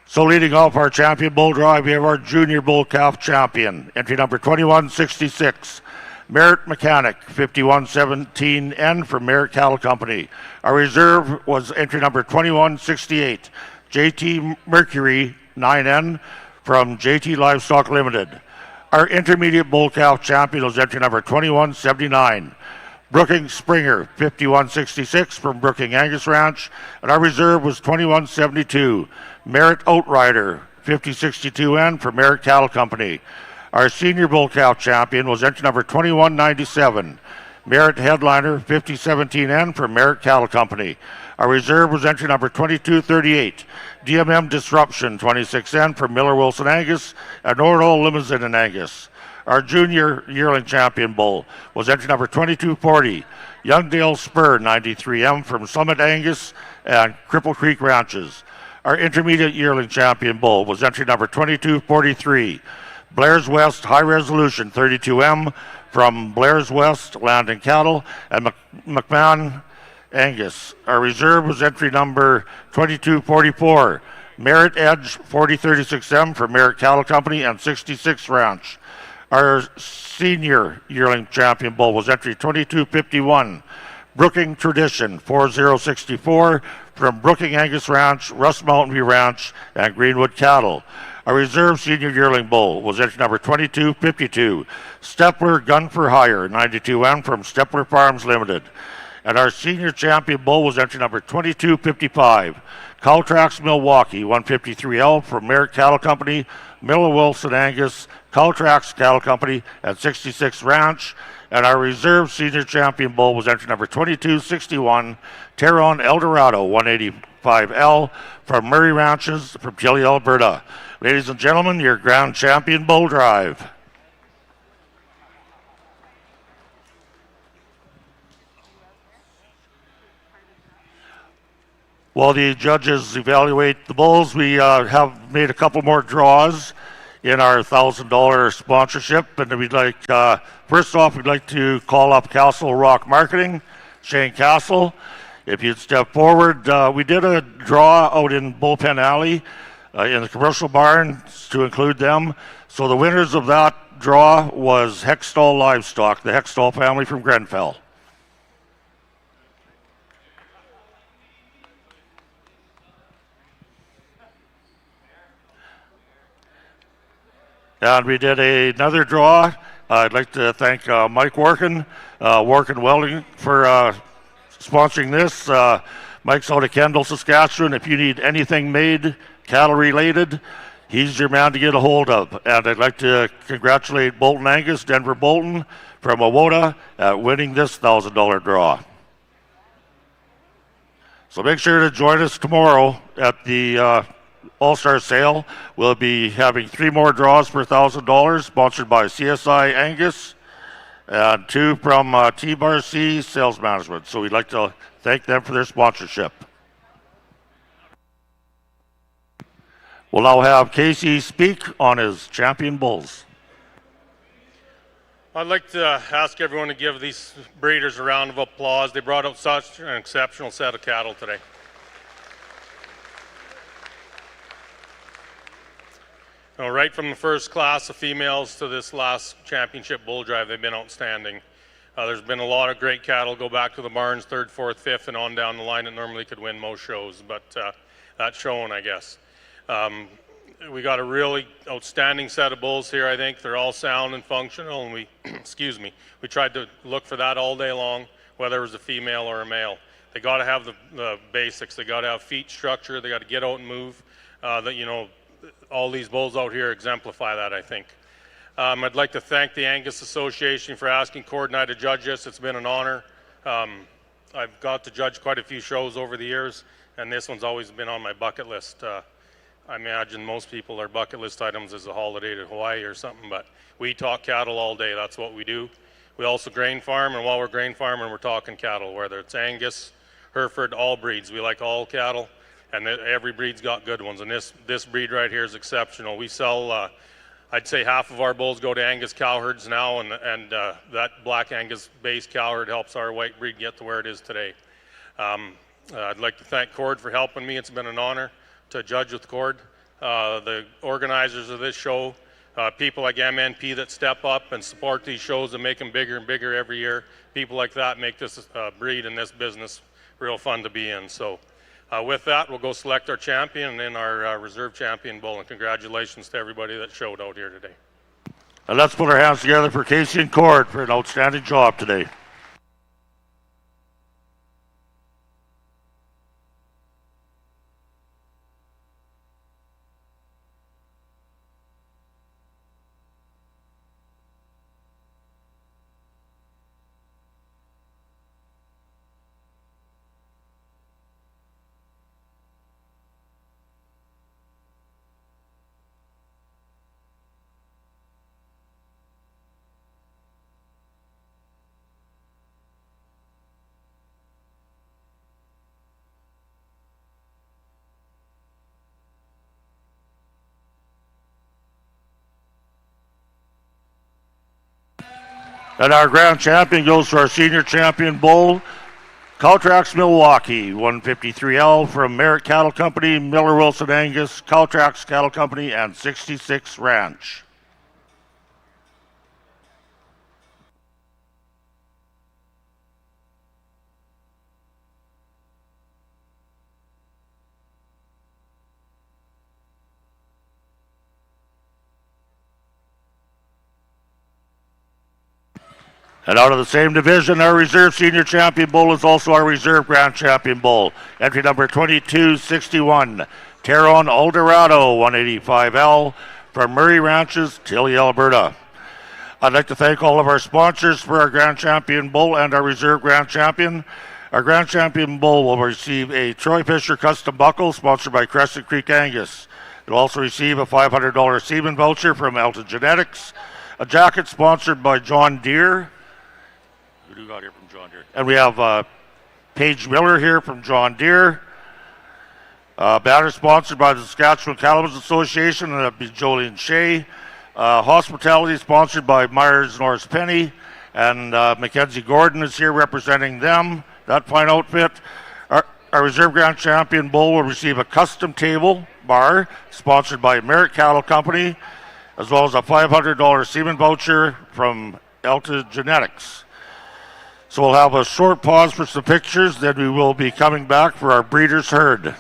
So leading off our champion bull drive, we have our junior bull calf champion, entry number 2166, Merritt Mechanic, 5117N from Merritt Cattle Company. Our reserve was entry number 2168, JT Mercury, 9N from JT Livestock Limited. Our intermediate bull calf champion was entry number 2179, Brooking Springer, 5166 from Brooking Angus Ranch, and our reserve was 2172, Merritt Outrider, 5062N from Merritt Cattle Company. Our senior bull calf champion was entry number 2197, Merritt Headliner, 5017N from Merritt Cattle Company. Our reserve was entry number 2238, DMM Disruption, 26N from Miller Wilson Angus, and Nordal Limousin and Angus. Our junior yearling champion bull was entry number 2240, Youngdale Spur, 93M from Summit Angus and Cripple Creek Ranches. Our intermediate yearling champion bull was entry number 2243, Blair's West High Resolution 32M from Blair's West Land and Cattle, and McMahon Angus. Our reserve was entry number 2244. Merritt Edge 4036M from Merritt Cattle Company and 66 Ranch. Our senior yearling champion bull was entry 2251. Brooking Tradition 4064 from Brooking Angus Ranch, Russ Mountain View Ranch, and Greenwood Cattle. Our reserve senior yearling bull was entry number 2252. Stepler Gun for Hire 92M from Stepler Farms Limited. And our senior champion bull was entry number 2255. Caltrax Milwaukee 153L from Merritt Cattle Company, Miller Wilson Angus, Caltrax Cattle Company, and 66 Ranch. And our reserve senior champion bull was entry number 2261, Terron Eldorado 185L from Murray Ranches from Tilly, Alberta. Ladies and gentlemen, your grand champion bull drive. While the judges evaluate the bulls, we have made a couple more draws in our $1,000 sponsorship. And we'd like, first off, we'd like to call up Castle Rock Marketing, Shane Castle. If you'd step forward, we did a draw out in Bullpen Alley in the commercial barn to include them. So the winners of that draw was Hextall Livestock, the Hextall family from Grenfell. And we did another draw. I'd like to thank Mike Workin, Workin Welding, for sponsoring this. Mike's out of Kendall, Saskatchewan. If you need anything made, cattle related, he's your man to get a hold of. And I'd like to congratulate Bolton Angus, Denver Bolton, from Awoda at winning this $1,000 draw. So make sure to join us tomorrow at the All-Star Sale. We'll be having 3 more draws for $1,000, sponsored by CSI Angus, and 2 from T-Bar C Sales Management. So we'd like to thank them for their sponsorship. We'll now have Casey speak on his champion bulls. I'd like to ask everyone to give these breeders a round of applause. They brought out such an exceptional set of cattle today. Right from the first class of females to this last championship bull drive, they've been outstanding. There's been a lot of great cattle go back to the barns, 3rd, 4th, 5th, and on down the line that normally could win most shows, but that's showing, I guess. We got a really outstanding set of bulls here, I think. They're all sound and functional, and we, excuse me, we tried to look for that all day long, whether it was a female or a male. They got to have the basics. They got to have feet structure. They got to get out and move. All these bulls out here exemplify that, I think. I'd like to thank the Angus Association for asking Cord and I to judge this. It's been an honor. I've got to judge quite a few shows over the years, and this one's always been on my bucket list. I imagine most people, their bucket list items is a holiday to Hawaii or something, but we talk cattle all day. That's what we do. We also grain farm, and while we're grain farming, we're talking cattle, whether it's Angus, Hereford, all breeds. We like all cattle, and every breed's got good ones, and this breed right here is exceptional. We sell, I'd say half of our bulls go to Angus cow herds now, and that black Angus base cow herd helps our white breed get to where it is today. I'd like to thank Cord for helping me. It's been an honor to judge with Cord. The organizers of this show, people like MNP that step up and support these shows and make them bigger and bigger every year. People like that make this breed and this business real fun to be in. So with that, we'll go select our champion and then our reserve champion bull, and congratulations to everybody that showed out here today. And let's put our hands together for Casey and Cord for an outstanding job today. And our grand champion goes to our senior champion bull, Caltrax Milwaukee, 153L from Merritt Cattle Company, Miller Wilson Angus, Caltrax Cattle Company, and 66 Ranch. And out of the same division, our reserve senior champion bull is also our reserve grand champion bull. Entry number 2261, Taron Eldorado, 185L from Murray Ranches, Tilly, Alberta. I'd like to thank all of our sponsors for our grand champion bull and our reserve grand champion. Our grand champion bull will receive a Troy Fisher custom buckle sponsored by Crescent Creek Angus. It will also receive a $500 semen voucher from Alta Genetics, a jacket sponsored by John Deere. Who do we got here from John Deere? And we have Paige Miller here from John Deere. Banner sponsored by the Saskatchewan Cattlemen's Association, and that'd be Jolene Shea. Hospitality sponsored by Myers Norris Penny, and Mackenzie Gordon is here representing them, that fine outfit. Our reserve grand champion bull will receive a custom table bar sponsored by Merritt Cattle Company, as well as a $500 semen voucher from Alta Genetics. So we'll have a short pause for some pictures, then we will be coming back for our breeders' herd.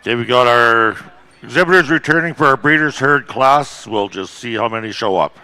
Okay, we got our exhibitors returning for our breeders herd class. We'll just see how many show up.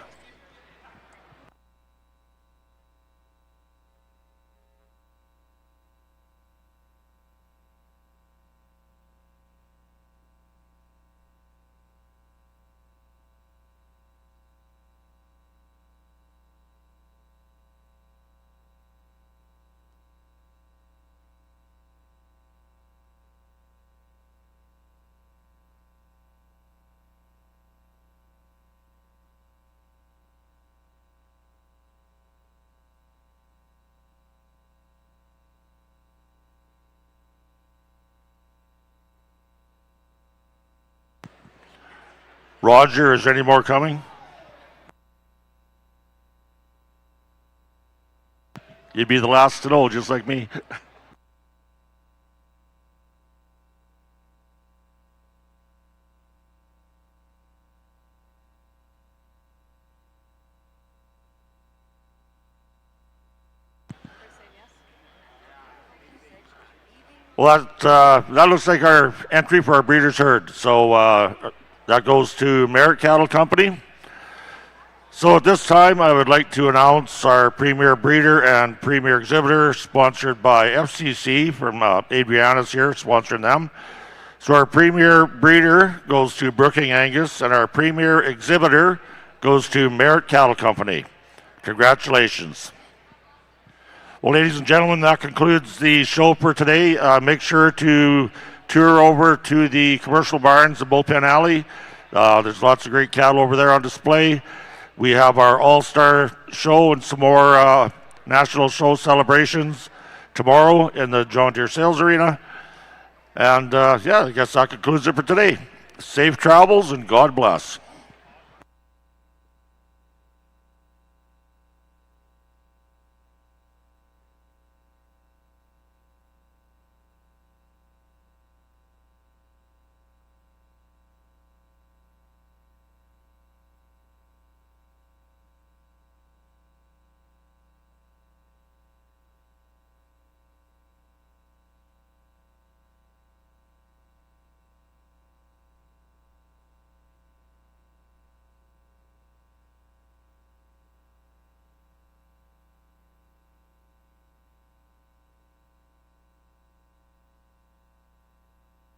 Roger, is there any more coming? You'd be the last to know, just like me. Well, that looks like our entry for our breeders herd. So that goes to Merritt Cattle Company. So at this time, I would like to announce our premier breeder and premier exhibitor, sponsored by FCC from Adriana's here, sponsoring them. So our premier breeder goes to Brooking Angus, and our premier exhibitor goes to Merritt Cattle Company. Congratulations. Well, ladies and gentlemen, that concludes the show for today. Make sure to tour over to the commercial barns, the Bullpen Alley. There's lots of great cattle over there on display. We have our All-Star show and some more national show celebrations tomorrow in the John Deere Sales Arena. And yeah, I guess that concludes it for today. Safe travels and God bless.